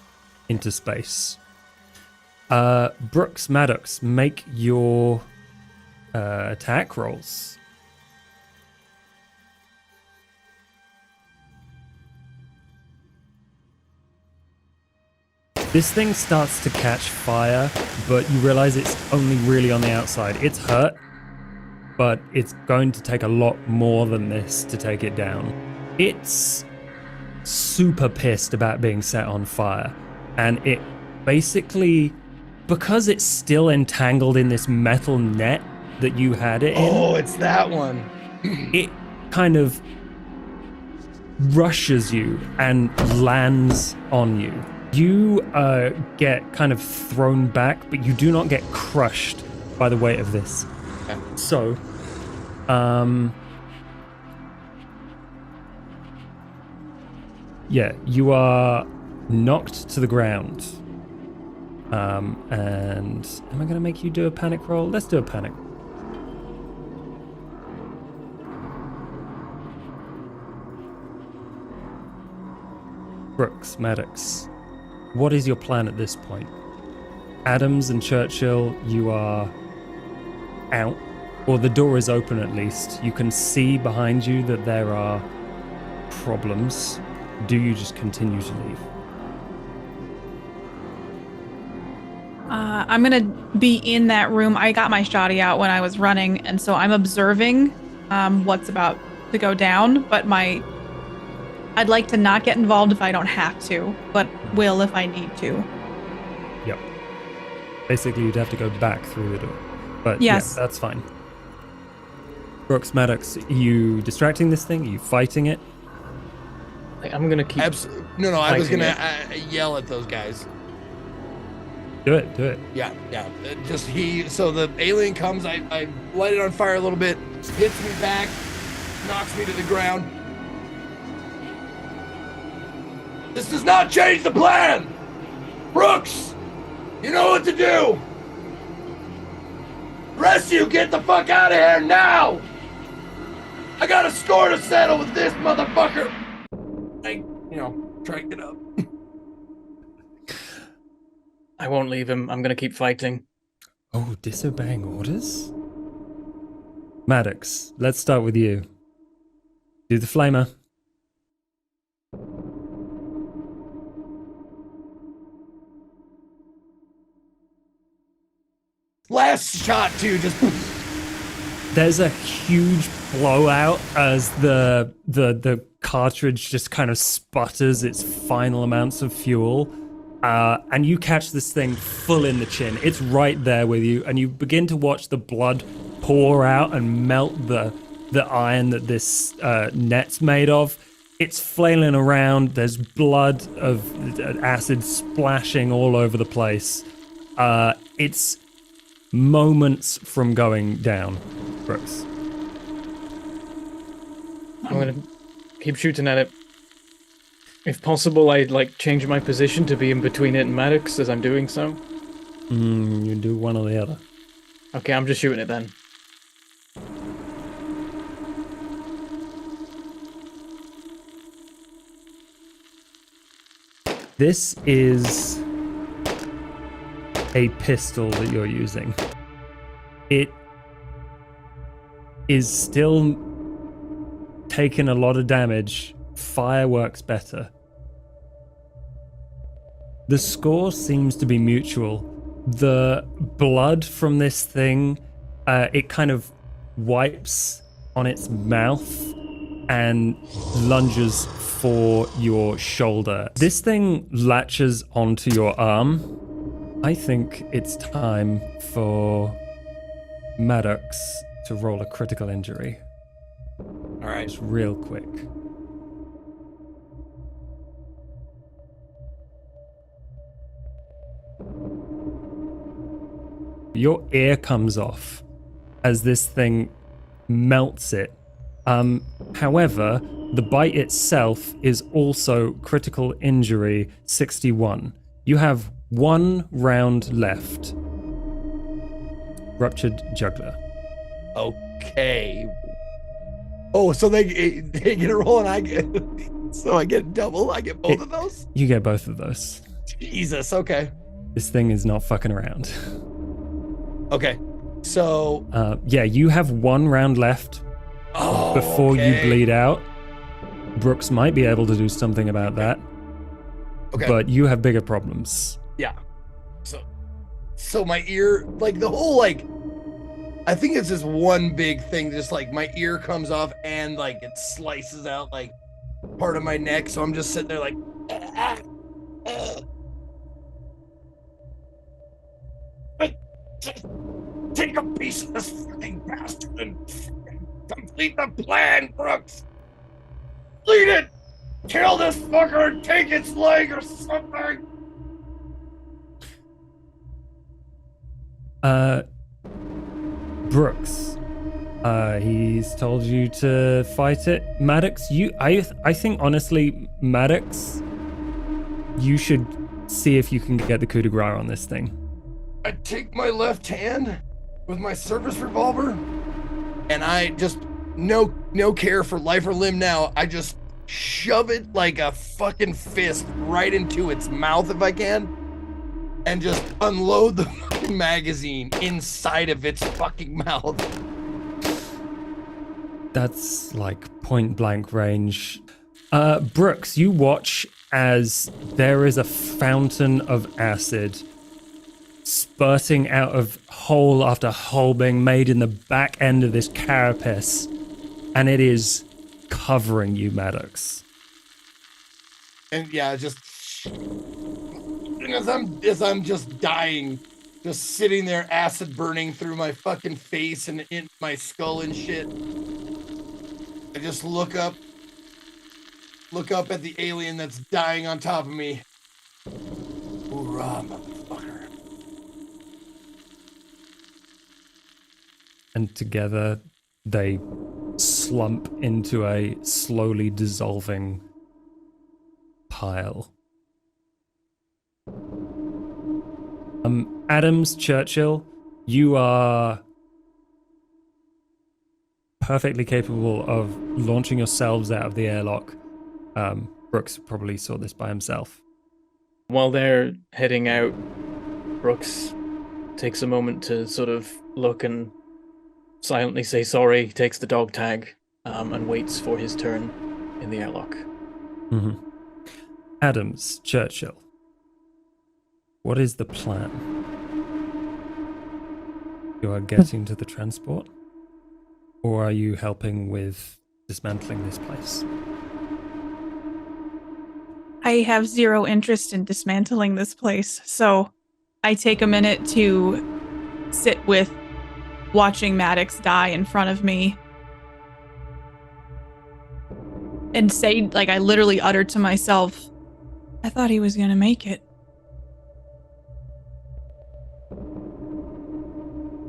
into space. Brooks, Maddox, make your attack rolls. This thing starts to catch fire, but you realize it's only really on the outside. It's hurt, but it's going to take a lot more than this to take it down. It's super pissed about being set on fire, and it basically, because it's still entangled in this metal net that you had it in. Oh, it's that one. It kind of rushes you and lands on you. You get kind of thrown back, but you do not get crushed by the weight of this. Okay. So, yeah, you are knocked to the ground. And am I going to make you do a panic roll? Let's do a panic. Brooks, Maddox, what is your plan at this point? Adams and Churchill, you are out, or the door is open at least. You can see behind you that there are problems. Do you just continue to leave? I'm going to be in that room. I got my shotty out when I was running, and so I'm observing what's about to go down, but I'd like to not get involved if I don't have to, but will if I need to. Yep. Basically, you'd have to go back through the door. But yes, yeah, that's fine. Brooks, Maddox, are you distracting this thing? Are you fighting it? I'm going to keep... No, I was going to yell at those guys. Do it. Yeah. So the alien comes, I light it on fire a little bit, hits me back, knocks me to the ground. This does not change the plan! Brooks! You know what to do! Rest you, get the fuck out of here now! I got a score to settle with this motherfucker! Try to get up. I won't leave him. I'm going to keep fighting. Oh, disobeying orders? Maddox, let's start with you. Do the flamer. Last shot, too, just... There's a huge blowout as the cartridge just kind of sputters its final amounts of fuel. And you catch this thing full in the chin. It's right there with you, and you begin to watch the blood pour out and melt the iron that this net's made of. It's flailing around. There's blood of acid splashing all over the place. It's moments from going down, Brooks. I'm going to keep shooting at it. If possible, I'd like change my position to be in between it and Maddox as I'm doing so. You do one or the other. Okay, I'm just shooting it then. This is a pistol that you're using. It is still taking a lot of damage. Fire works better. The score seems to be mutual. The blood from this thing, it kind of wipes on its mouth and lunges for your shoulder. This thing latches onto your arm. I think it's time for Maddox to roll a critical injury. All right. Just real quick. Your ear comes off as this thing melts it. However, the bite itself is also critical injury 61. You have 1 round left. Ruptured jugular. Okay. Oh, so they get a roll and I get, so I get double. I get both of those. You get both of those. Jesus. Okay. This thing is not fucking around. Okay. So. Yeah, you have 1 round left before you bleed out. Brooks might be able to do something about that. Okay. But you have bigger problems. Yeah. So my ear, like the whole, like, I think it's just one big thing. Just like my ear comes off and like it slices out like part of my neck. So I'm just sitting there like. Take a piece of this fucking bastard and complete the plan, Brooks. Lead it. Kill this fucker and take its leg or something. Brooks, he's told you to fight it. Maddox, I think honestly, Maddox, you should see if you can get the coup de grace on this thing. I take my left hand with my service revolver, and I just no care for life or limb now. I just shove it like a fucking fist right into its mouth if I can, and just unload the magazine inside of its fucking mouth. That's like point blank range. Brooks, you watch as there is a fountain of acid spurting out of hole after hole being made in the back end of this carapace, and it is covering you, Maddox. And yeah, just and as I'm just dying, just sitting there, acid burning through my fucking face and in my skull and shit. I just look up at the alien that's dying on top of me. Hoorah, motherfucker. And together they slump into a slowly dissolving pile. Adams, Churchill, you are perfectly capable of launching yourselves out of the airlock. Brooks probably saw this by himself. While they're heading out, Brooks takes a moment to sort of look and silently say sorry, takes the dog tag, and waits for his turn in the airlock. Mm-hmm. Adams, Churchill, what is the plan? You are getting to the transport? Or are you helping with dismantling this place? I have zero interest in dismantling this place, so I take a minute to sit with watching Maddox die in front of me and say, like, I literally uttered to myself, I thought he was gonna make it.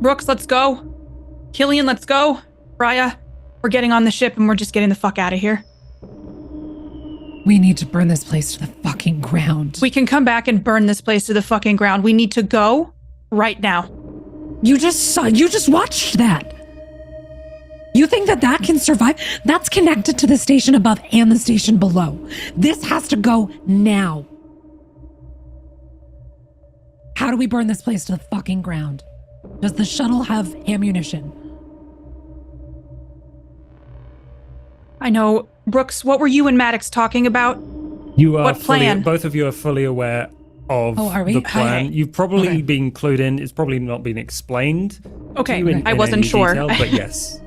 Brooks, let's go. Killian, let's go. Raya, we're getting on the ship and we're just getting the fuck out of here. We need to burn this place to the fucking ground. We can come back and burn this place to the fucking ground. We need to go right now. You just watched that. You think that can survive? That's connected to the station above and the station below. This has to go now. How do we burn this place to the fucking ground? Does the shuttle have ammunition? I know. Brooks, what were you and Maddox talking about? You are what plan? both of you are fully aware of the plan. Okay. You've probably been clued in. It's probably not been explained. Okay, to you I in wasn't any sure. detail, but yes.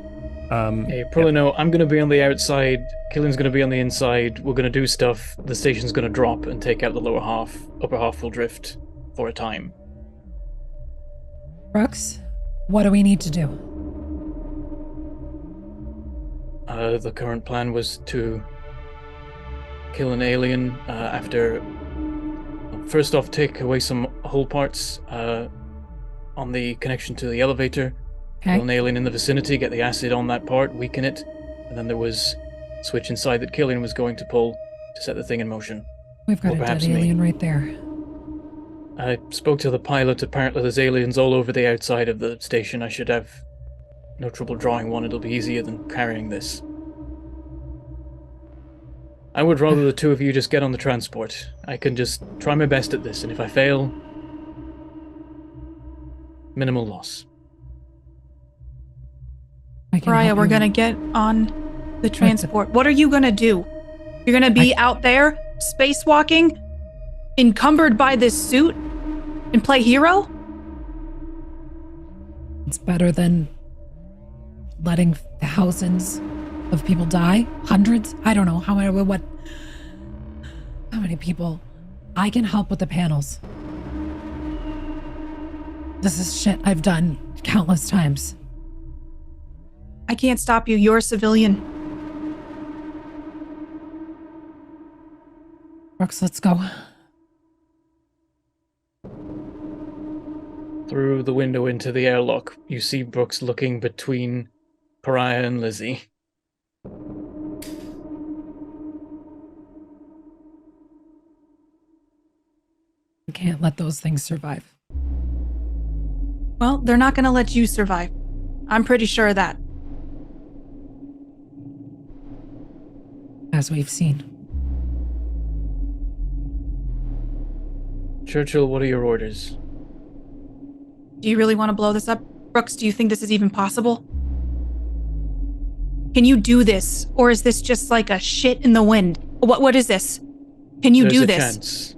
You probably know I'm going to be on the outside, Killian's going to be on the inside, we're going to do stuff, the station's going to drop and take out the lower half, upper half will drift for a time. Brooks, what do we need to do? The current plan was to kill an alien after... First off, take away some hull parts on the connection to the elevator. Okay. Kill an alien in the vicinity, get the acid on that part, weaken it, and then there was a switch inside that Killian was going to pull to set the thing in motion. We've got Or a dead perhaps me. alien right there. I spoke to the pilot. Apparently there's aliens all over the outside of the station. I should have no trouble drawing one. It'll be easier than carrying this. I would rather the two of you just get on the transport. I can just try my best at this, and if I fail, minimal loss. Mariah, we're gonna get on the transport. What are you gonna do? You're gonna be out there, spacewalking, encumbered by this suit, and play hero? It's better than letting thousands of people die. Hundreds? I don't know how many people. I can help with the panels. This is shit I've done countless times. I can't stop you. You're a civilian. Brooks, let's go. Through the window into the airlock, you see Brooks looking between Pariah and Lizzie. We can't let those things survive. Well, they're not gonna let you survive. I'm pretty sure of that. As we've seen. Churchill, what are your orders? Do you really want to blow this up? Brooks, do you think this is even possible? Can you do this? Or is this just like a shit in the wind? What is this? Can you do this? There's a chance.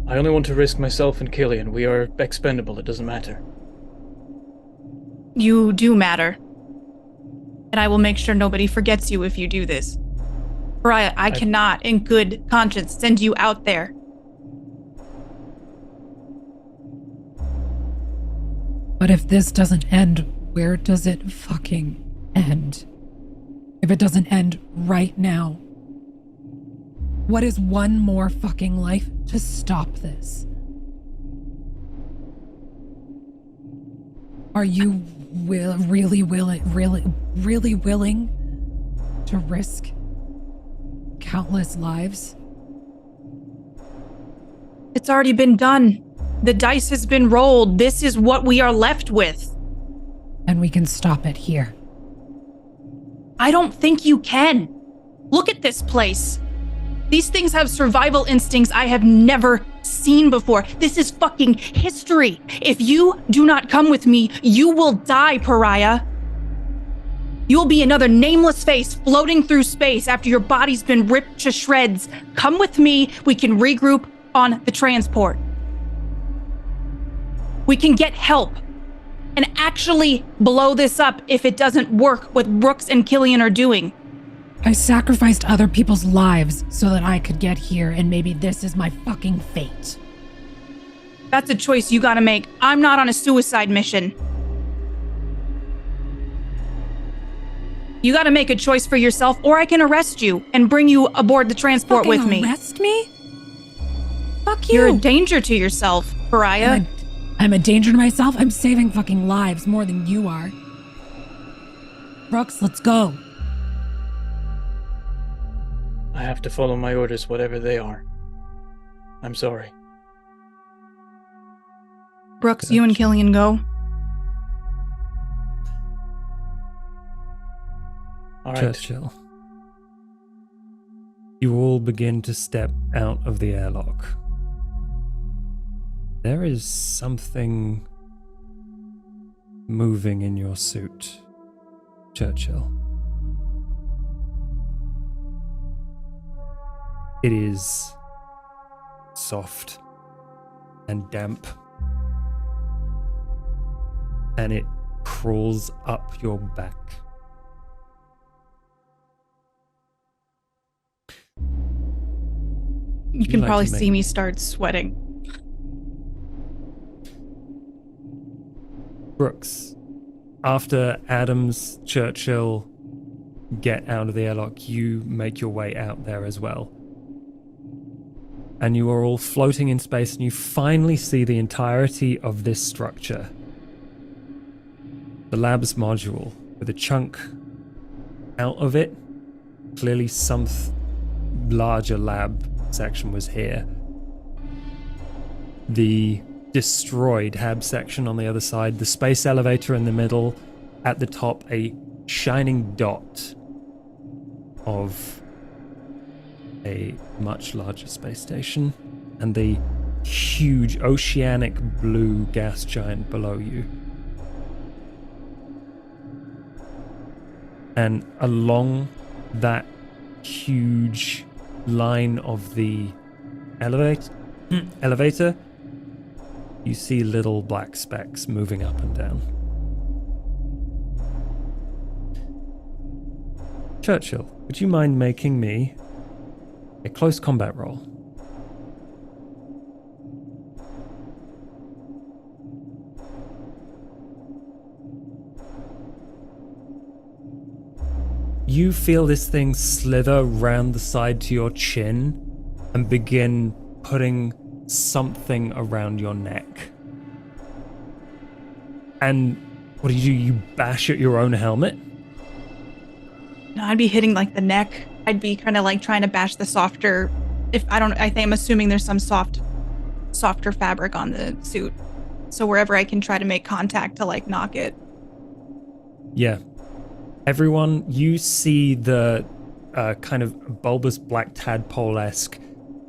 I only want to risk myself and Killian. We are expendable, it doesn't matter. You do matter. And I will make sure nobody forgets you if you do this. Pariah, I cannot, in good conscience, send you out there. But if this doesn't end, where does it fucking end? If it doesn't end right now, what is one more fucking life to stop this? Are you really willing to risk countless lives? It's already been done. The dice has been rolled. This is what we are left with. And we can stop it here. I don't think you can. Look at this place. These things have survival instincts I have never seen before. This is fucking history. If you do not come with me, you will die, Pariah. You will be another nameless face floating through space after your body's been ripped to shreds. Come with me. We can regroup on the transport. We can get help and actually blow this up if it doesn't work what Brooks and Killian are doing. I sacrificed other people's lives so that I could get here, and maybe this is my fucking fate. That's a choice you gotta make. I'm not on a suicide mission. You gotta make a choice for yourself, or I can arrest you and bring you aboard the transport with me. Arrest me? Fuck you. You're a danger to yourself, Pariah. I'm a danger to myself? I'm saving fucking lives more than you are. Brooks, let's go. I have to follow my orders, whatever they are. I'm sorry. Brooks, you and Killian go. All right. Churchill. You all begin to step out of the airlock. There is something moving in your suit, Churchill. It is soft and damp, and it crawls up your back. You can like probably to make- see me start sweating. Brooks, after Adams, Churchill get out of the airlock, you make your way out there as well. And you are all floating in space, and you finally see the entirety of this structure. The lab's module, with a chunk out of it. Clearly some larger lab section was here. The destroyed hab section on the other side, the space elevator in the middle, at the top a shining dot of a much larger space station, and the huge oceanic blue gas giant below you. And along that huge line of the elevator, you see little black specks moving up and down. Churchill, would you mind making me a close combat roll? You feel this thing slither round the side to your chin and begin putting something around your neck. And what do? You bash at your own helmet? No, I'd be hitting like the neck. I'd be kind of like trying to bash the softer. I'm assuming there's some softer fabric on the suit. So wherever I can try to make contact to like knock it. Yeah. Everyone, you see the kind of bulbous black tadpole-esque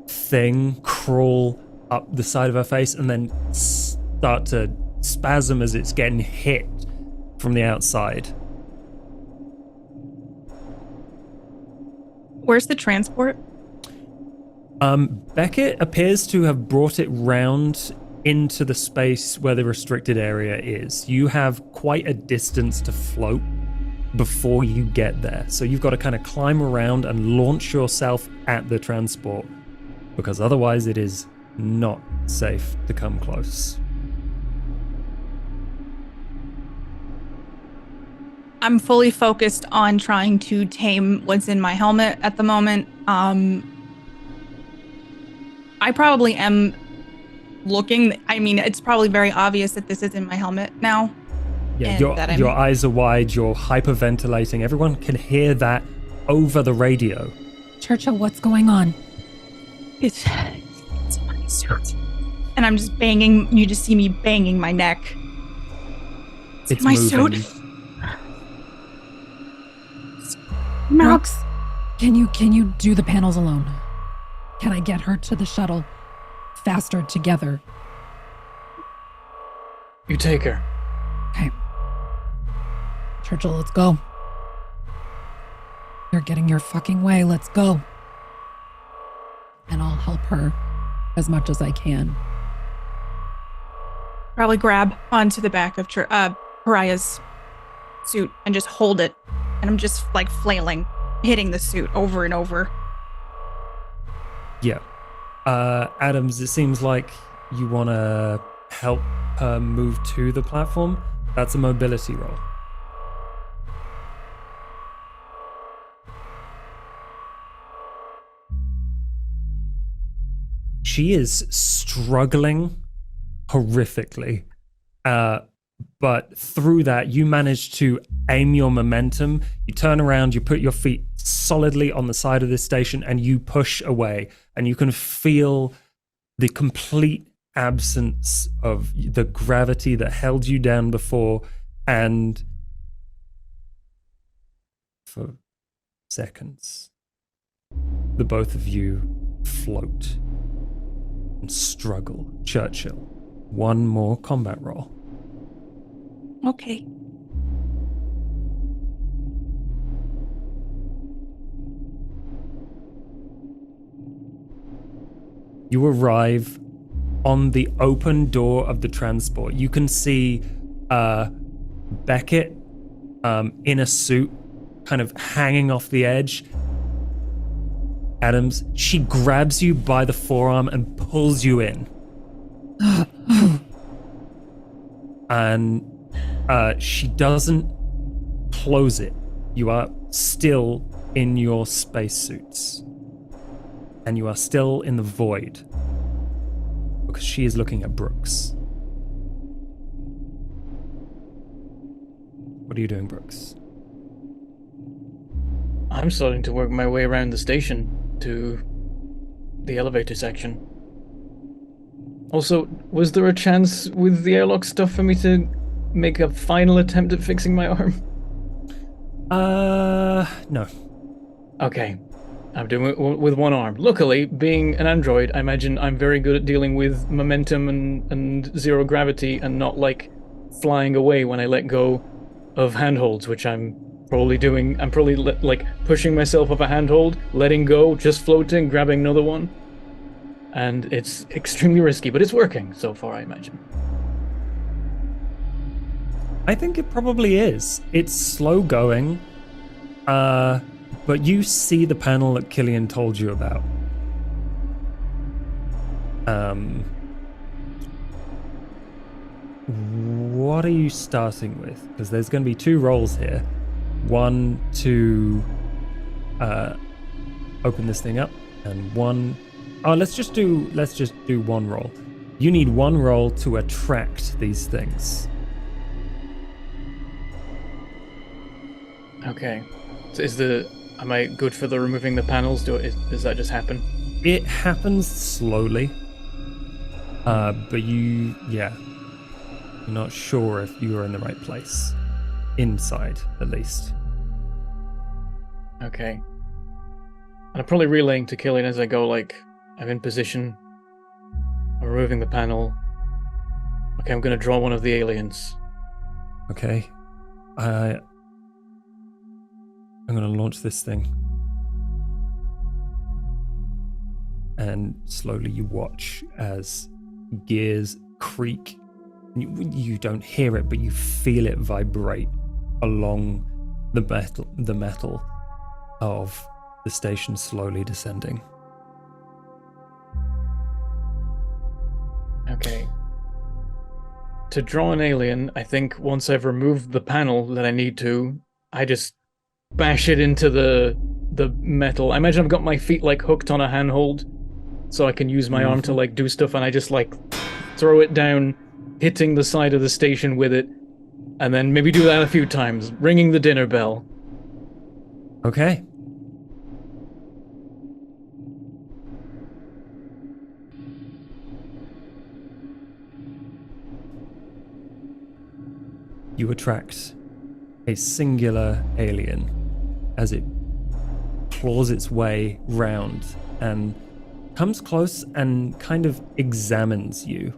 thing crawl up the side of her face and then start to spasm as it's getting hit from the outside. Where's the transport? Beckett appears to have brought it round into the space where the restricted area is. You have quite a distance to float before you get there. So you've got to kind of climb around and launch yourself at the transport, because otherwise it is not safe to come close. I'm fully focused on trying to tame what's in my helmet at the moment. I probably am looking. I mean, it's probably very obvious that this is in my helmet now. Yeah, your eyes are wide, you're hyperventilating. Everyone can hear that over the radio. Churchill, what's going on? It's my suit. And I'm just banging. You just see me banging my neck. It's my moving. suit. Brooks, can you do the panels alone? Can I get her to the shuttle faster together? You take her. Okay. Churchill, let's go. You're getting your fucking way. Let's go. And I'll help her as much as I can. Probably grab onto the back of Pariah's suit and just hold it. And I'm just like flailing, hitting the suit over and over. Yeah. Adams, it seems like you want to help her move to the platform. That's a mobility roll. She is struggling horrifically. But through that, you manage to aim your momentum. You turn around, you put your feet solidly on the side of this station, and you push away, and you can feel the complete absence of the gravity that held you down before, and for seconds, the both of you float and struggle. Churchill, one more combat roll. Okay. You arrive on the open door of the transport. You can see Beckett in a suit, kind of hanging off the edge. Adams, she grabs you by the forearm and pulls you in. And she doesn't close it. You are still in your spacesuits. And you are still in the void. Because she is looking at Brooks. What are you doing, Brooks? I'm starting to work my way around the station to the elevator section. Also, was there a chance with the airlock stuff for me to make a final attempt at fixing my arm? No. Okay. I'm doing it with one arm. Luckily, being an android, I imagine I'm very good at dealing with momentum and zero gravity and not, like, flying away when I let go of handholds, which I'm probably doing. I'm probably, like, pushing myself off a handhold, letting go, just floating, grabbing another one. And it's extremely risky, but it's working so far, I imagine. I think it probably is. It's slow going. But you see the panel that Killian told you about. What are you starting with? Because there's going to be 2 rolls here. One to open this thing up, and one. Oh, let's just do 1 roll. You need 1 roll to attract these things. Okay. So am I good for the removing the panels? Does that just happen? It happens slowly. But you're not sure if you are in the right place. Inside, at least. Okay. And I'm probably relaying to Killian as I go, like, I'm in position. I'm removing the panel. Okay, I'm gonna draw one of the aliens. Okay. I'm gonna launch this thing. And slowly you watch as gears creak. You don't hear it, but you feel it vibrate along the metal of the station slowly descending. Okay. To draw an alien, I think once I've removed the panel that I need to, I just bash it into the metal. I imagine I've got my feet like hooked on a handhold, so I can use my arm to like do stuff, and I just like throw it down, hitting the side of the station with it, and then maybe do that a few times, ringing the dinner bell. Okay. You attract a singular alien as it claws its way round and comes close and kind of examines you.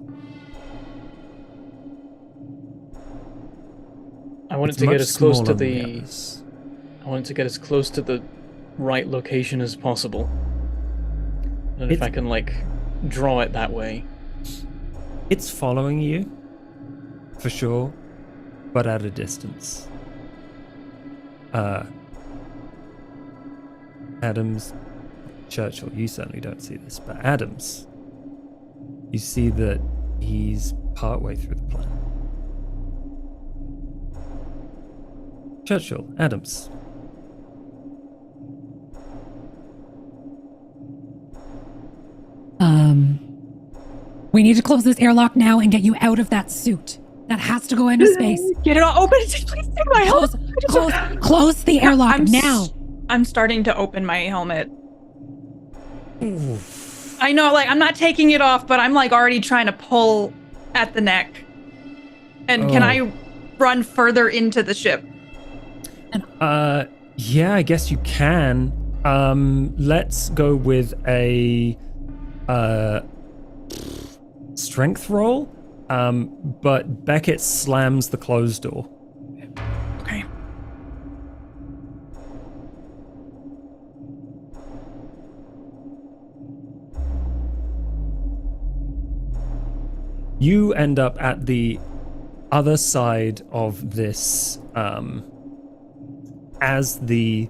I want it to get as close to the right location as possible. And if I can like draw it that way. It's following you, for sure, but at a distance. Adams, Churchill, you certainly don't see this, but Adams, you see that he's partway through the plan. Churchill, Adams. We need to close this airlock now and get you out of that suit. That has to go into space. Get it all open. Please take my help. Close the airlock now. I'm starting to open my helmet. Oof. I know, like, I'm not taking it off, but I'm like already trying to pull at the neck. And can I run further into the ship? Yeah, I guess you can. Let's go with a strength roll. But Beckett slams the closed door. Okay. You end up at the other side of this as the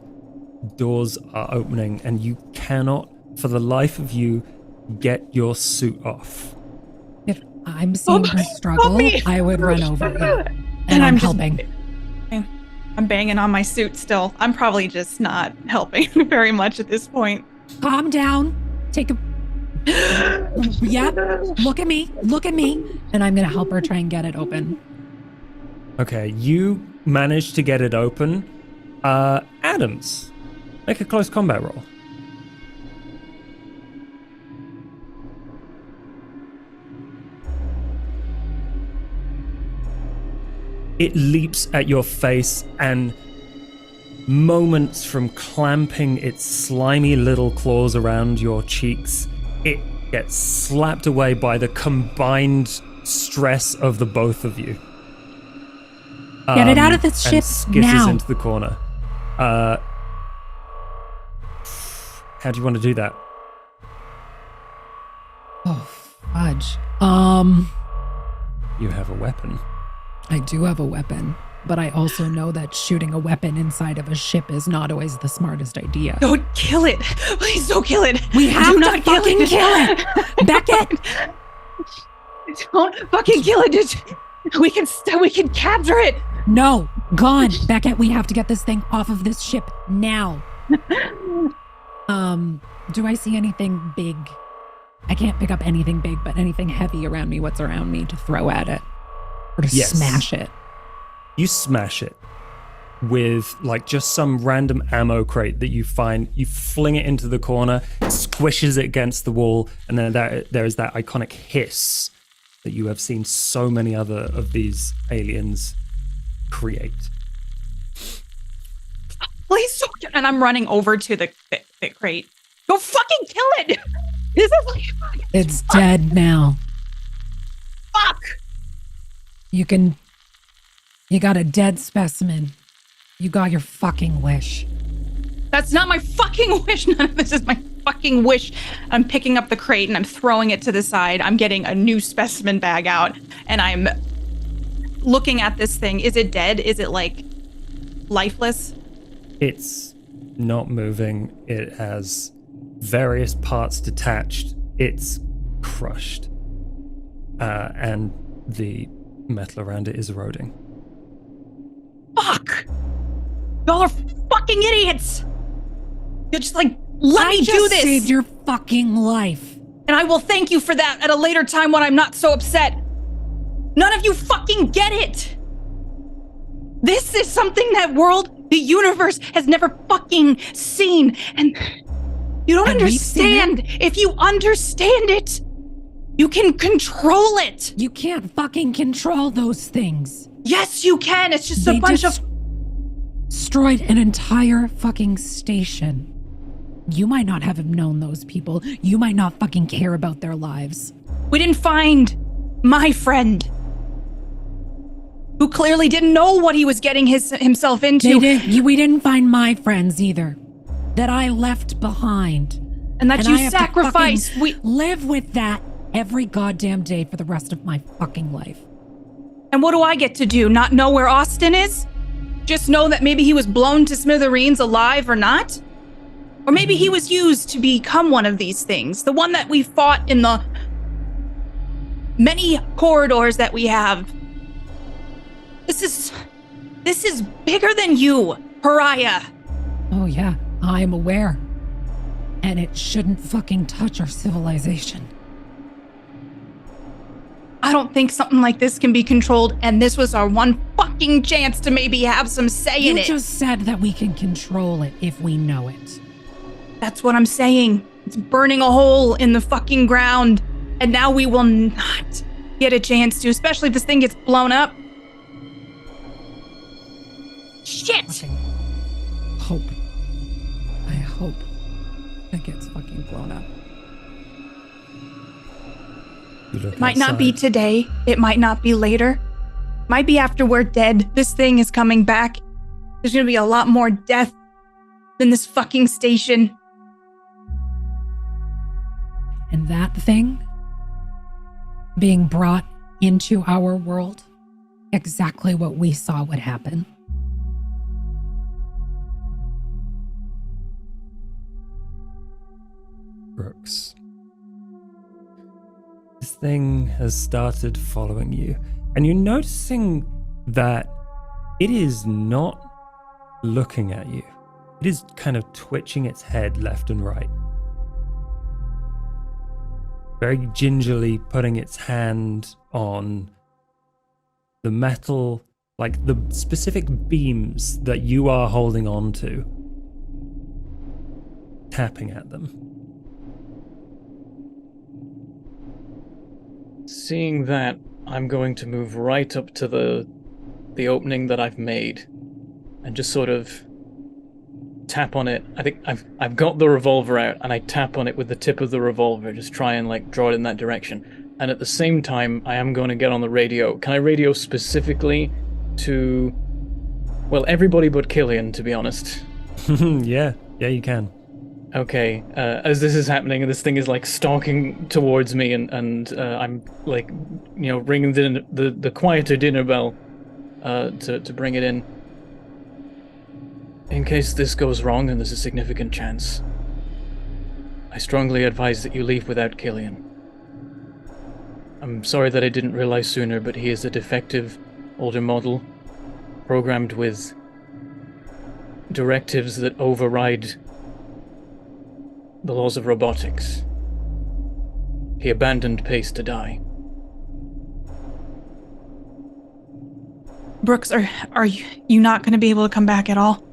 doors are opening, and you cannot, for the life of you, get your suit off. If I'm seeing her struggle, I would run over her. And I'm helping. I'm banging on my suit still. I'm probably just not helping very much at this point. Calm down. Take a... Yep. Look at me. And I'm going to help her try and get it open. Okay, you managed to get it open. Adams, make a close combat roll. It leaps at your face, and moments from clamping its slimy little claws around your cheeks, it gets slapped away by the combined stress of the both of you. Get it out of this ship skisses now. into the corner. How do you want to do that? Oh, fudge. You have a weapon. I do have a weapon, but I also know that shooting a weapon inside of a ship is not always the smartest idea. Don't kill it. Please don't kill it. We have to fucking kill it. Beckett! Don't fucking kill it. We can capture it. No, gone. Beckett, we have to get this thing off of this ship now. Do I see anything big? I can't pick up anything big, but anything heavy around me. What's around me to throw at it? Or to smash it? You smash it with like just some random ammo crate that you find. You fling it into the corner, it squishes it against the wall, and then there is that iconic hiss that you have seen so many other of these aliens create. Please don't. And I'm running over to the crate. Go fucking kill it. This is like, it's dead now. Fuck. You got a dead specimen. You got your fucking wish. That's not my fucking wish. None of this is my fucking wish. I'm picking up the crate and I'm throwing it to the side. I'm getting a new specimen bag out and I'm looking at this thing. Is it dead? Is it like lifeless? It's not moving. It has various parts detached. It's crushed. And the metal around it is eroding. Fuck! Y'all are fucking idiots! You're just like, let me do this! I saved your fucking life. And I will thank you for that at a later time when I'm not so upset. None of you fucking get it! This is something that the universe has never fucking seen. And you don't understand. If you understand it, you can control it. You can't fucking control those things. Yes, you can. It's just a bunch of... destroyed an entire fucking station. You might not have known those people. You might not fucking care about their lives. We didn't find my friend, who clearly didn't know what he was getting himself into. We didn't find my friends either, that I left behind. And that you sacrificed. We live with that every goddamn day for the rest of my fucking life. And what do I get to do? Not know where Austin is? Just know that maybe he was blown to smithereens alive or not? Or maybe he was used to become one of these things. The one that we fought in the many corridors that we have. This is bigger than you, Pariah. Oh yeah, I'm aware. And it shouldn't fucking touch our civilization. I don't think something like this can be controlled, and this was our one fucking fucking chance to maybe have some say in it. You just said that we can control it if we know it. That's what I'm saying. It's burning a hole in the fucking ground, and now we will not get a chance to, especially if this thing gets blown up. Shit! Hope. I hope it gets fucking blown up. It might not be today. It might not be later. Might be after we're dead. This thing is coming back. There's gonna be a lot more death than this fucking station. And that thing being brought into our world, exactly what we saw would happen. Brooks. This thing has started following you, and you're noticing that it is not looking at you. It is kind of twitching its head left and right. Very gingerly putting its hand on the metal, like the specific beams that you are holding on to, tapping at them. Seeing that, I'm going to move right up to the opening that I've made and just sort of tap on it. I think I've got the revolver out, and I tap on it with the tip of the revolver, just try and like draw it in that direction. And at the same time, I am going to get on the radio. Can I radio specifically to, well, everybody but Killian, to be honest? Yeah, you can. Okay, as this is happening and this thing is like stalking towards me, and I'm like, ringing the quieter dinner bell to bring it in. In case this goes wrong, and there's a significant chance, I strongly advise that you leave without Killian. I'm sorry that I didn't realize sooner, but he is a defective older model, programmed with directives that override the laws of robotics. He abandoned Pace to die. Brooks, are you not going to be able to come back at all?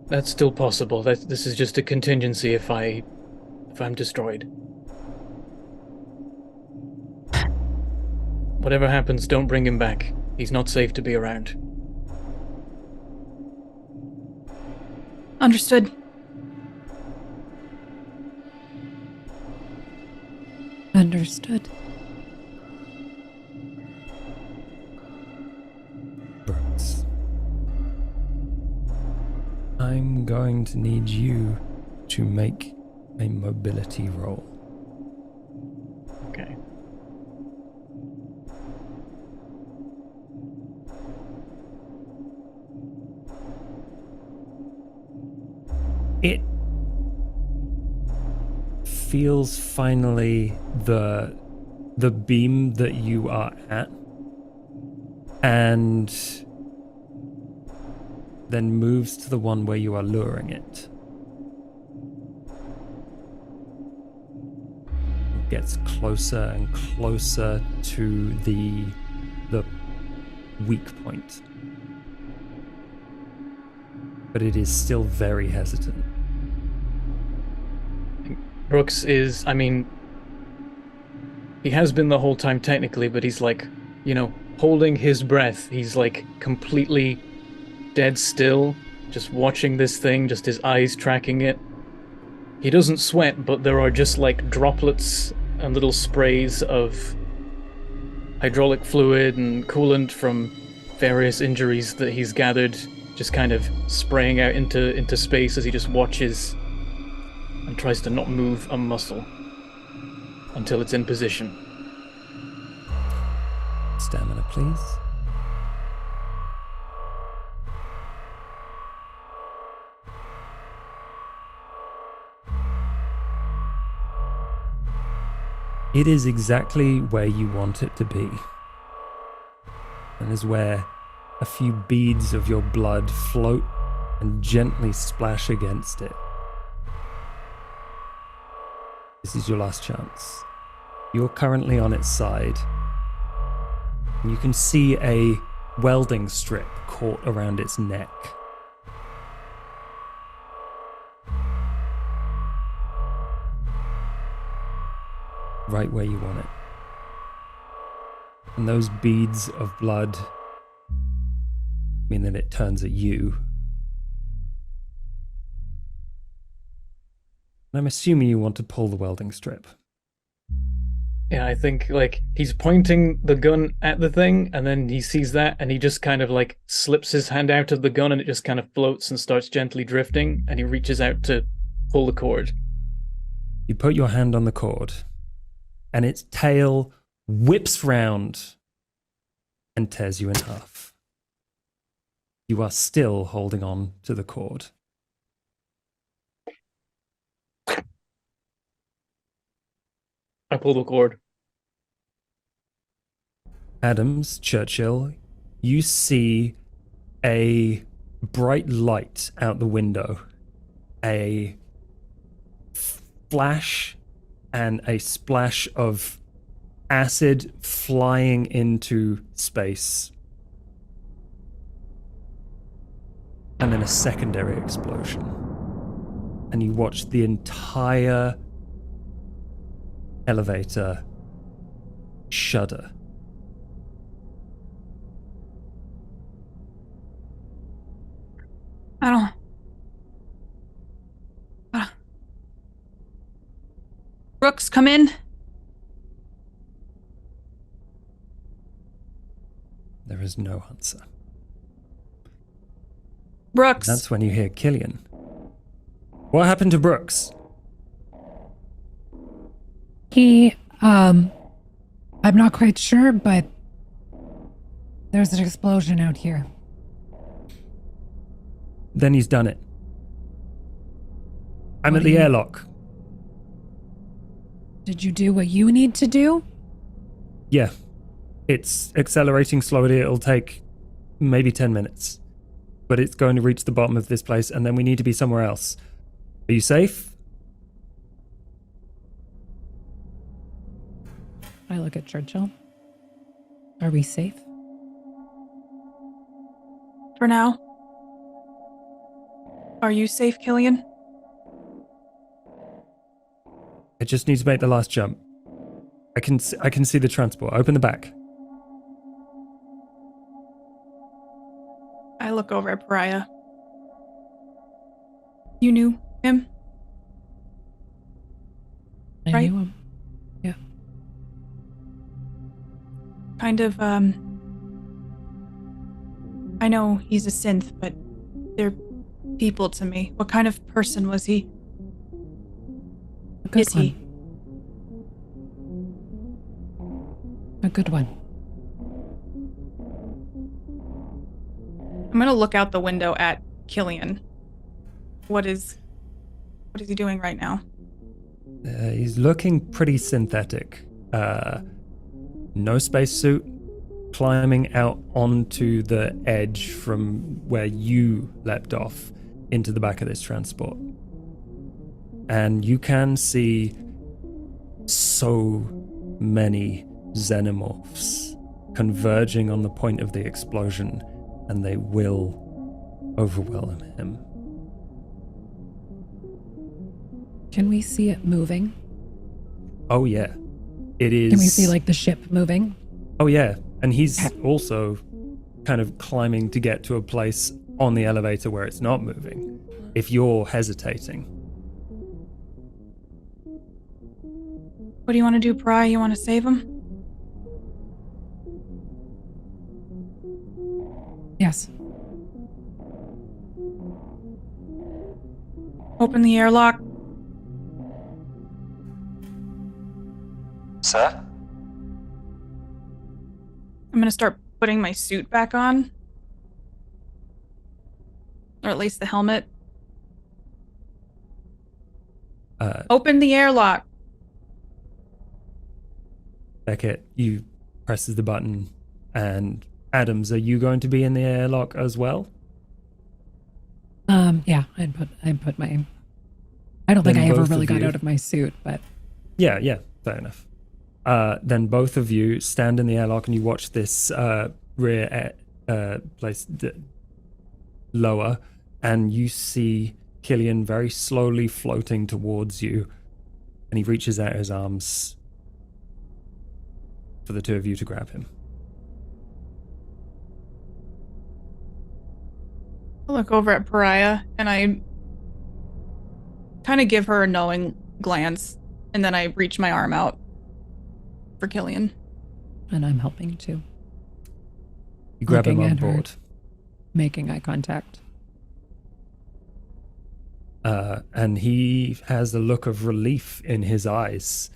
That's still possible. This is just a contingency if I'm destroyed. Whatever happens, don't bring him back. He's not safe to be around. Understood. Understood. Brooks. I'm going to need you to make a mobility roll. Okay. It feels finally the beam that you are at, and then moves to the one where you are luring it. It gets closer and closer to the weak point. But it is still very hesitant. Brooks is, he has been the whole time technically, but he's like, holding his breath. He's like completely dead still, just watching this thing, just his eyes tracking it. He doesn't sweat, but there are just like droplets and little sprays of hydraulic fluid and coolant from various injuries that he's gathered, just kind of spraying out into space as he just watches and tries to not move a muscle until it's in position. Stamina, please. It is exactly where you want it to be, and is where a few beads of your blood float and gently splash against it. This is your last chance. You're currently on its side. And you can see a welding strip caught around its neck. Right where you want it. And those beads of blood mean that it turns at you. And I'm assuming you want to pull the welding strip. Yeah, I think like he's pointing the gun at the thing, and then he sees that, and he just kind of like slips his hand out of the gun, and it just kind of floats and starts gently drifting, and he reaches out to pull the cord. You put your hand on the cord, and its tail whips round and tears you in half. You are still holding on to the cord. I pull the cord. Adams, Churchill, you see a bright light out the window, a flash and a splash of acid flying into space, and then a secondary explosion, and you watch the entire elevator shudder. I don't. Brooks, come in. There is no answer. Brooks. That's when you hear Killian. What happened to Brooks? He, I'm not quite sure, but there's an explosion out here. Then he's done it. I'm at the airlock. Did you do what you need to do? Yeah. It's accelerating slowly. It'll take maybe 10 minutes. But it's going to reach the bottom of this place, and then we need to be somewhere else. Are you safe? I look at Churchill. Are we safe? For now. Are you safe, Killian? I just need to make the last jump. I can see the transport. Open the back. I look over at Pariah. You knew him? I Right? knew him. Yeah. Kind of, I know he's a synth, but they're people to me. What kind of person was he? A good Is one. he? A good one. I'm gonna look out the window at Killian. What is he doing right now? He's looking pretty synthetic. No spacesuit, climbing out onto the edge from where you leapt off into the back of this transport. And you can see so many xenomorphs converging on the point of the explosion, and they will overwhelm him. Can we see it moving? Oh yeah. It is. Can we see like the ship moving? Oh yeah. And he's also kind of climbing to get to a place on the elevator where it's not moving. If you're hesitating. What do you want to do, Pariah? You want to save him? Yes. Open the airlock. Sir? I'm gonna start putting my suit back on. Or at least the helmet. Open the airlock. Beckett, you presses the button, and Adams, are you going to be in the airlock as well? Yeah, I'd put my. I don't think Then I ever both really of got you- out of my suit, but Yeah, fair enough. Then both of you stand in the airlock and you watch this rear placed lower, and you see Killian very slowly floating towards you, and he reaches out his arms for the two of you to grab him. I look over at Pariah and I kind of give her a knowing glance, and then I reach my arm out for Killian. And I'm helping too. You grab him on at her, board. making eye contact. And he has a look of relief in his eyes.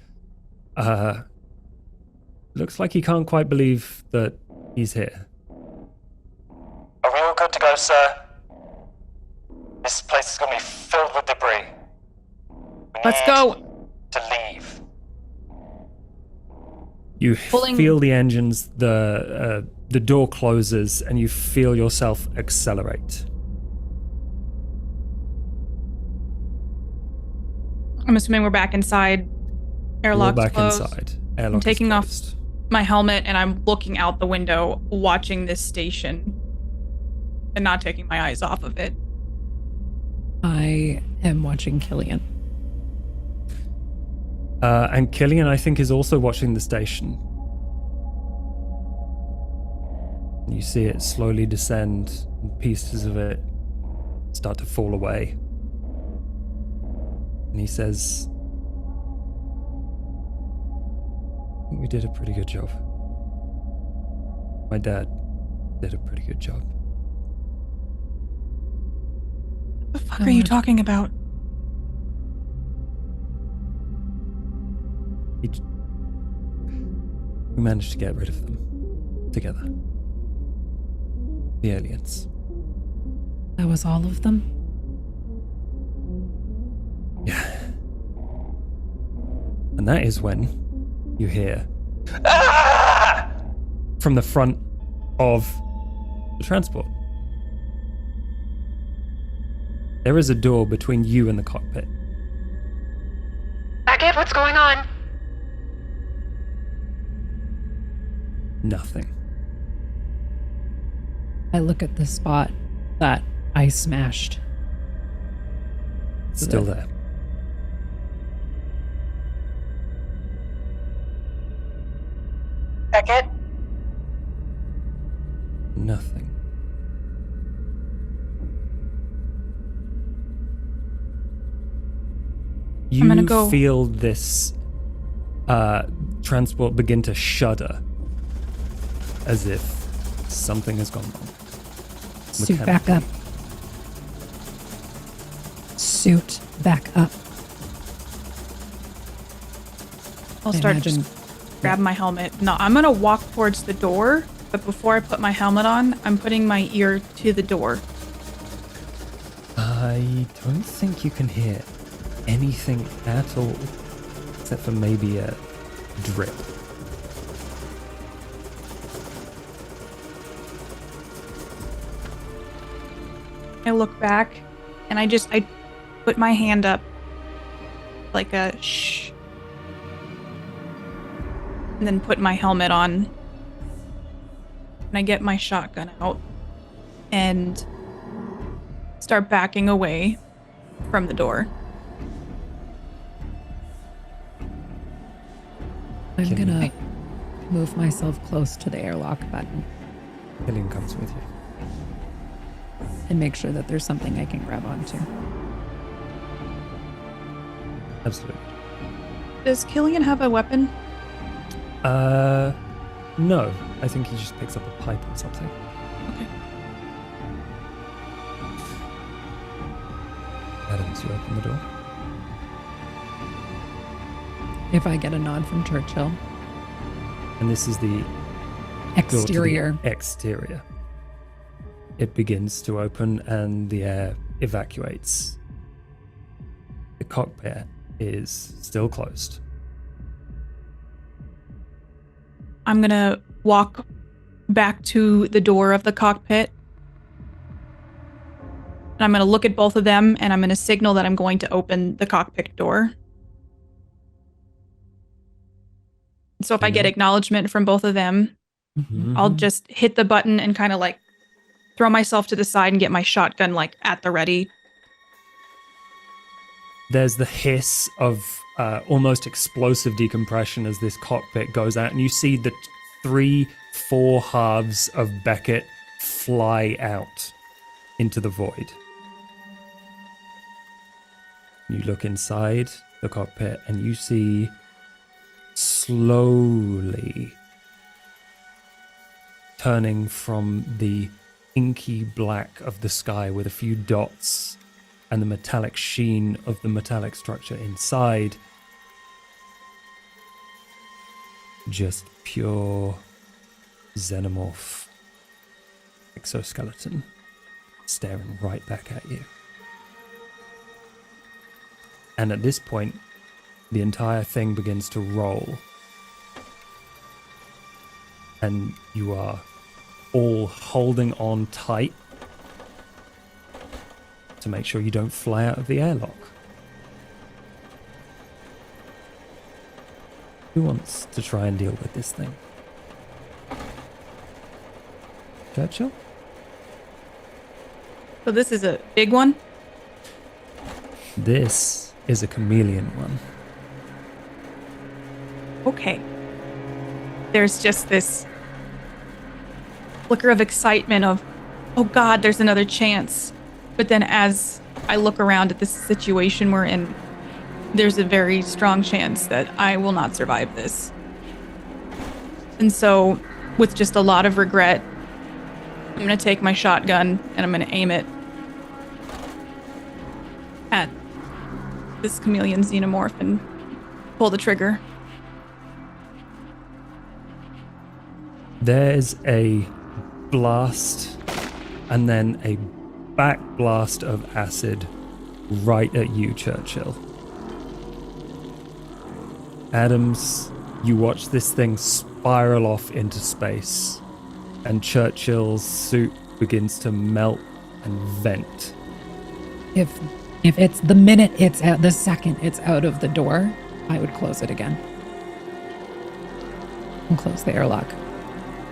Looks like he can't quite believe that he's here. Are we all good to go, sir? This place is going to be filled with debris. Let's go. To leave. You feel the engines, the door closes, and you feel yourself accelerate. I'm assuming we're back inside. Airlock's We're back closed. inside. I'm Airlock taking is off closed. my helmet and I'm looking out the window, watching this station and not taking my eyes off of it. I am watching Killian. And Killian, I think, is also watching the station. You see it slowly descend, and pieces of it start to fall away. And he says, I think we did a pretty good job. My dad did a pretty good job. What the fuck are you talking about? We managed to get rid of them together. The aliens. That was all of them? Yeah. And that is when you hear from the front of the transport. There is a door between you and the cockpit. Beckett, what's going on? Nothing. I look at the spot that I smashed. It's still there. Beckett? Nothing. I'm gonna You go. feel this transport begin to shudder as if something has gone wrong. Suit back up. Suit back up. I'll I start imagine- just grab my helmet. No, I'm gonna walk towards the door, but before I put my helmet on, I'm putting my ear to the door. I don't think you can hear anything at all, except for maybe a drip. I look back and I put my hand up like a shh. And then put my helmet on. And I get my shotgun out and start backing away from the door. I'm gonna move myself close to the airlock button Killian comes with you. and make sure that there's something I can grab onto. Absolutely. Does Killian have a weapon? No. I think he just picks up a pipe or something. Okay. Adams, you open the door. If I get a nod from Churchill. And this is the Exterior. door to the exterior. It begins to open and the air evacuates. The cockpit is still closed. I'm gonna walk back to the door of the cockpit. And I'm gonna look at both of them and I'm gonna signal that I'm going to open the cockpit door. So if I get acknowledgement from both of them, I'll just hit the button and kind of like throw myself to the side and get my shotgun like at the ready. There's the hiss of almost explosive decompression as this cockpit goes out, and you see the 3-4 halves of Beckett fly out into the void. You look inside the cockpit and you see slowly turning from the inky black of the sky with a few dots and the metallic sheen of the metallic structure inside, just pure xenomorph exoskeleton staring right back at you. And at this point, the entire thing begins to roll. And you are all holding on tight to make sure you don't fly out of the airlock. Who wants to try and deal with this thing? Churchill? So this is a big one? This is a chameleon one. Okay. There's just this flicker of excitement of, oh God, there's another chance. But then as I look around at this situation we're in, there's a very strong chance that I will not survive this. And so, with just a lot of regret, I'm going to take my shotgun and I'm going to aim it at this chameleon xenomorph and pull the trigger. There's a blast and then a back blast of acid right at you, Churchill. Adams, you watch this thing spiral off into space, and Churchill's suit begins to melt and vent. If it's the minute it's out, the second it's out of the door, I would close it again. And close the airlock.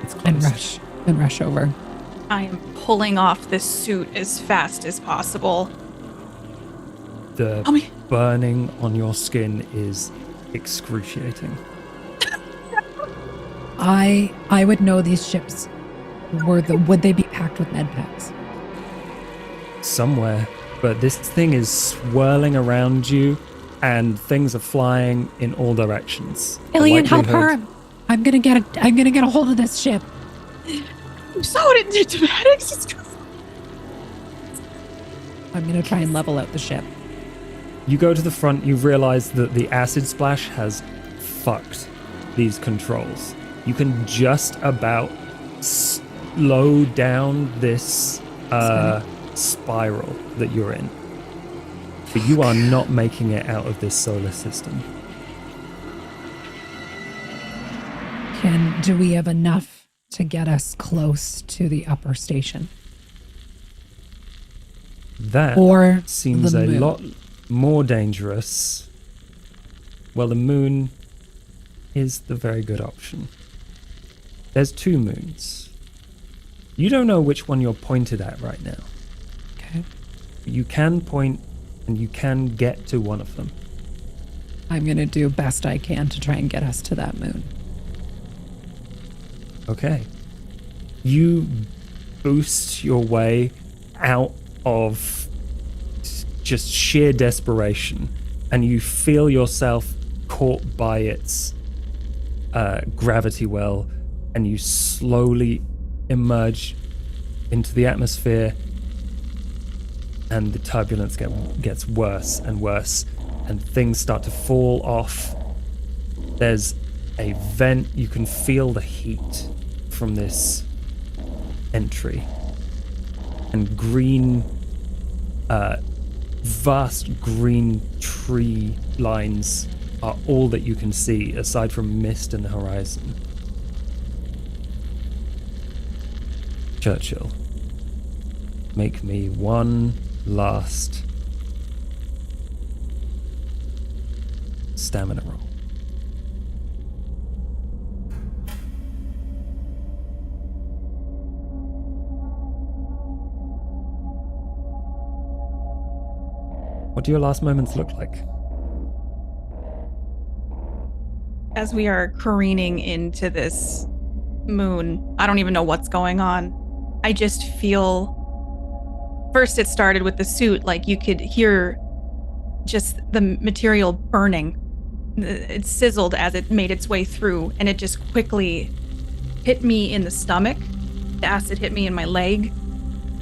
It's closed. And rush over. I am pulling off this suit as fast as possible. The burning on your skin is excruciating. I would know these ships would they be packed with med packs? Somewhere, but this thing is swirling around you and things are flying in all directions. Alien, help her! I'm gonna get a hold of this ship. I'm so into I'm gonna try and level out the ship. You go to the front, you realize that the acid splash has fucked these controls. You can just about slow down this spiral that you're in. But you are not making it out of this solar system. Do we have enough to get us close to the upper station? That or seems a lot more dangerous. Well, the moon is the very good option. There's 2 moons. You don't know which one you're pointed at right now. Okay. You can point and you can get to one of them. I'm going to do best I can to try and get us to that moon. Okay. You boost your way out of just sheer desperation, and you feel yourself caught by its gravity well, and you slowly emerge into the atmosphere, and the turbulence gets worse and worse, and things start to fall off. There's a vent. You can feel the heat from this entry, and green, vast green tree lines are all that you can see aside from mist in the horizon. Churchill, make me one last stamina roll. What do your last moments look like? As we are careening into this moon, I don't even know what's going on. I just feel. First, it started with the suit, like you could hear just the material burning. It sizzled as it made its way through, and it just quickly hit me in the stomach. The acid hit me in my leg.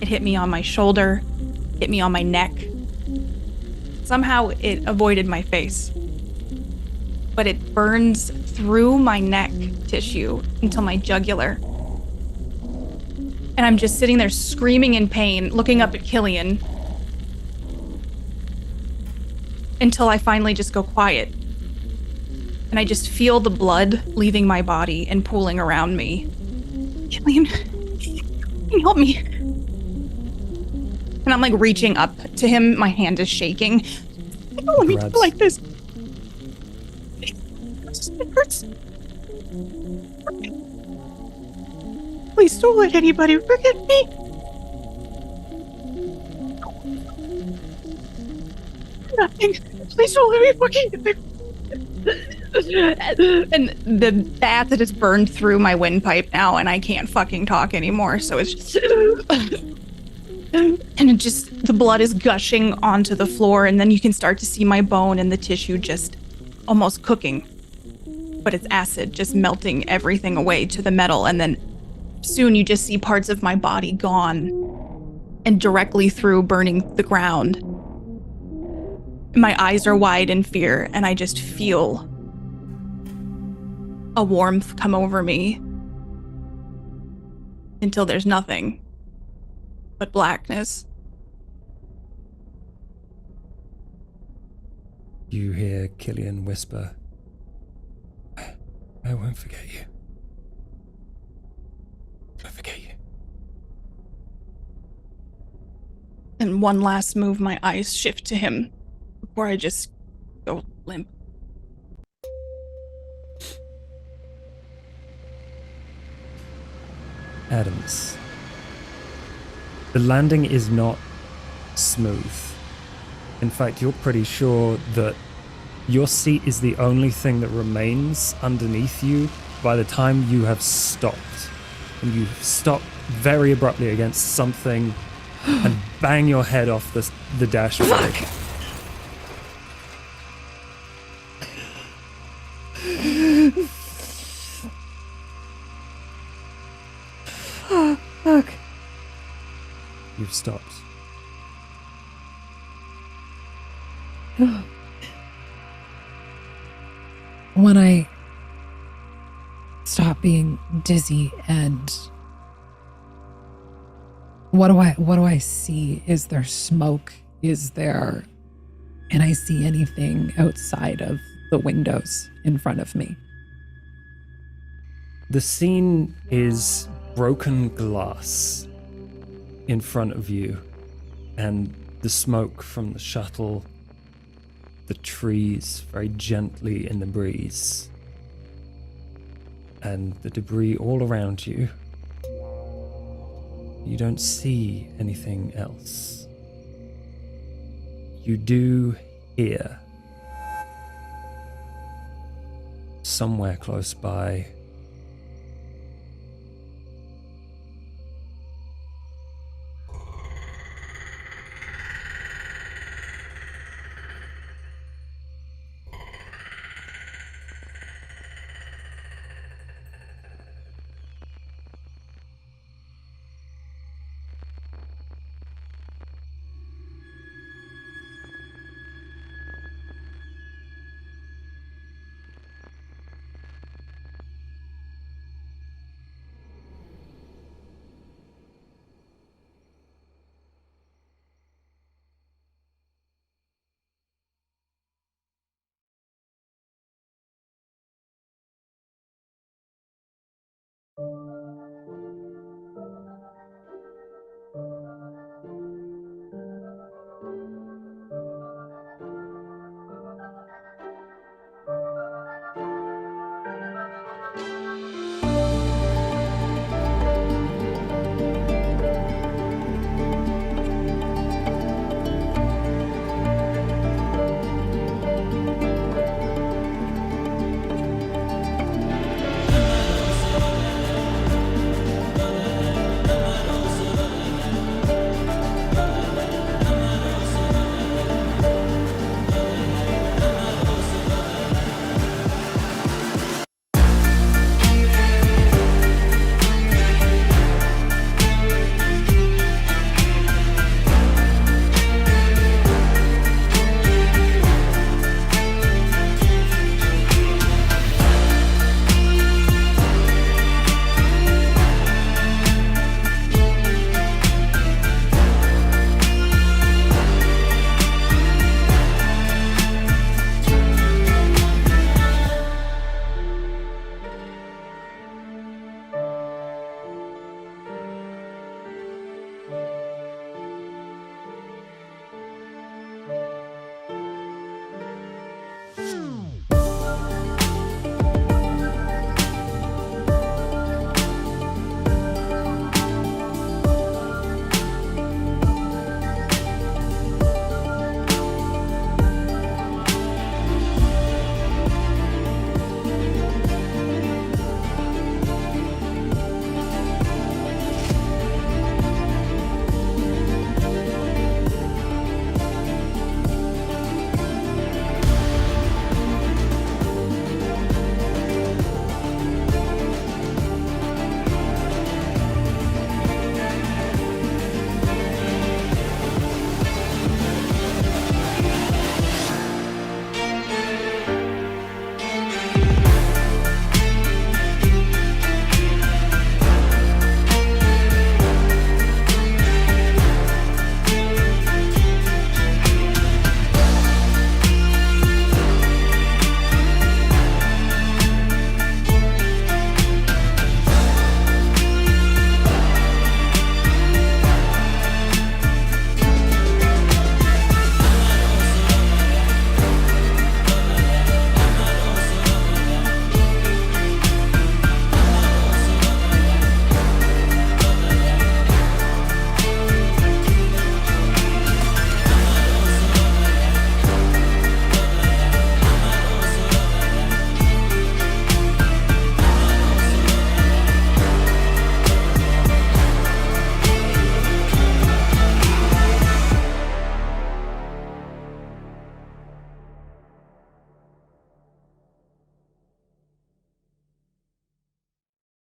It hit me on my shoulder, hit me on my neck. Somehow it avoided my face. But it burns through my neck tissue until my jugular. And I'm just sitting there screaming in pain, looking up at Killian. Until I finally just go quiet. And I just feel the blood leaving my body and pooling around me. Killian, can you help me? And I'm like reaching up to him. My hand is shaking. Don't let me feel like this. It hurts. Please don't let anybody forget me. Nothing. Please don't let me forget me. And the acid is burned through my windpipe now, and I can't fucking talk anymore. So it's just, and it just, the blood is gushing onto the floor, and then you can start to see my bone and the tissue just almost cooking. But it's acid just melting everything away to the metal, and then soon you just see parts of my body gone and directly through burning the ground. My eyes are wide in fear, and I just feel a warmth come over me until there's nothing but blackness. You hear Killian whisper, I won't forget you. I won't forget you. And one last move, my eyes shift to him before I just go limp. Adams. The landing is not smooth. In fact, you're pretty sure that your seat is the only thing that remains underneath you by the time you have stopped. And you stop very abruptly against something and bang your head off the dashboard. Fuck. You've stopped. When I stop being dizzy and what do I see? Is there smoke? Can I see anything outside of the windows in front of me? The scene is broken glass in front of you, and the smoke from the shuttle, the trees very gently in the breeze, and the debris all around you. You don't see anything else. You do hear somewhere close by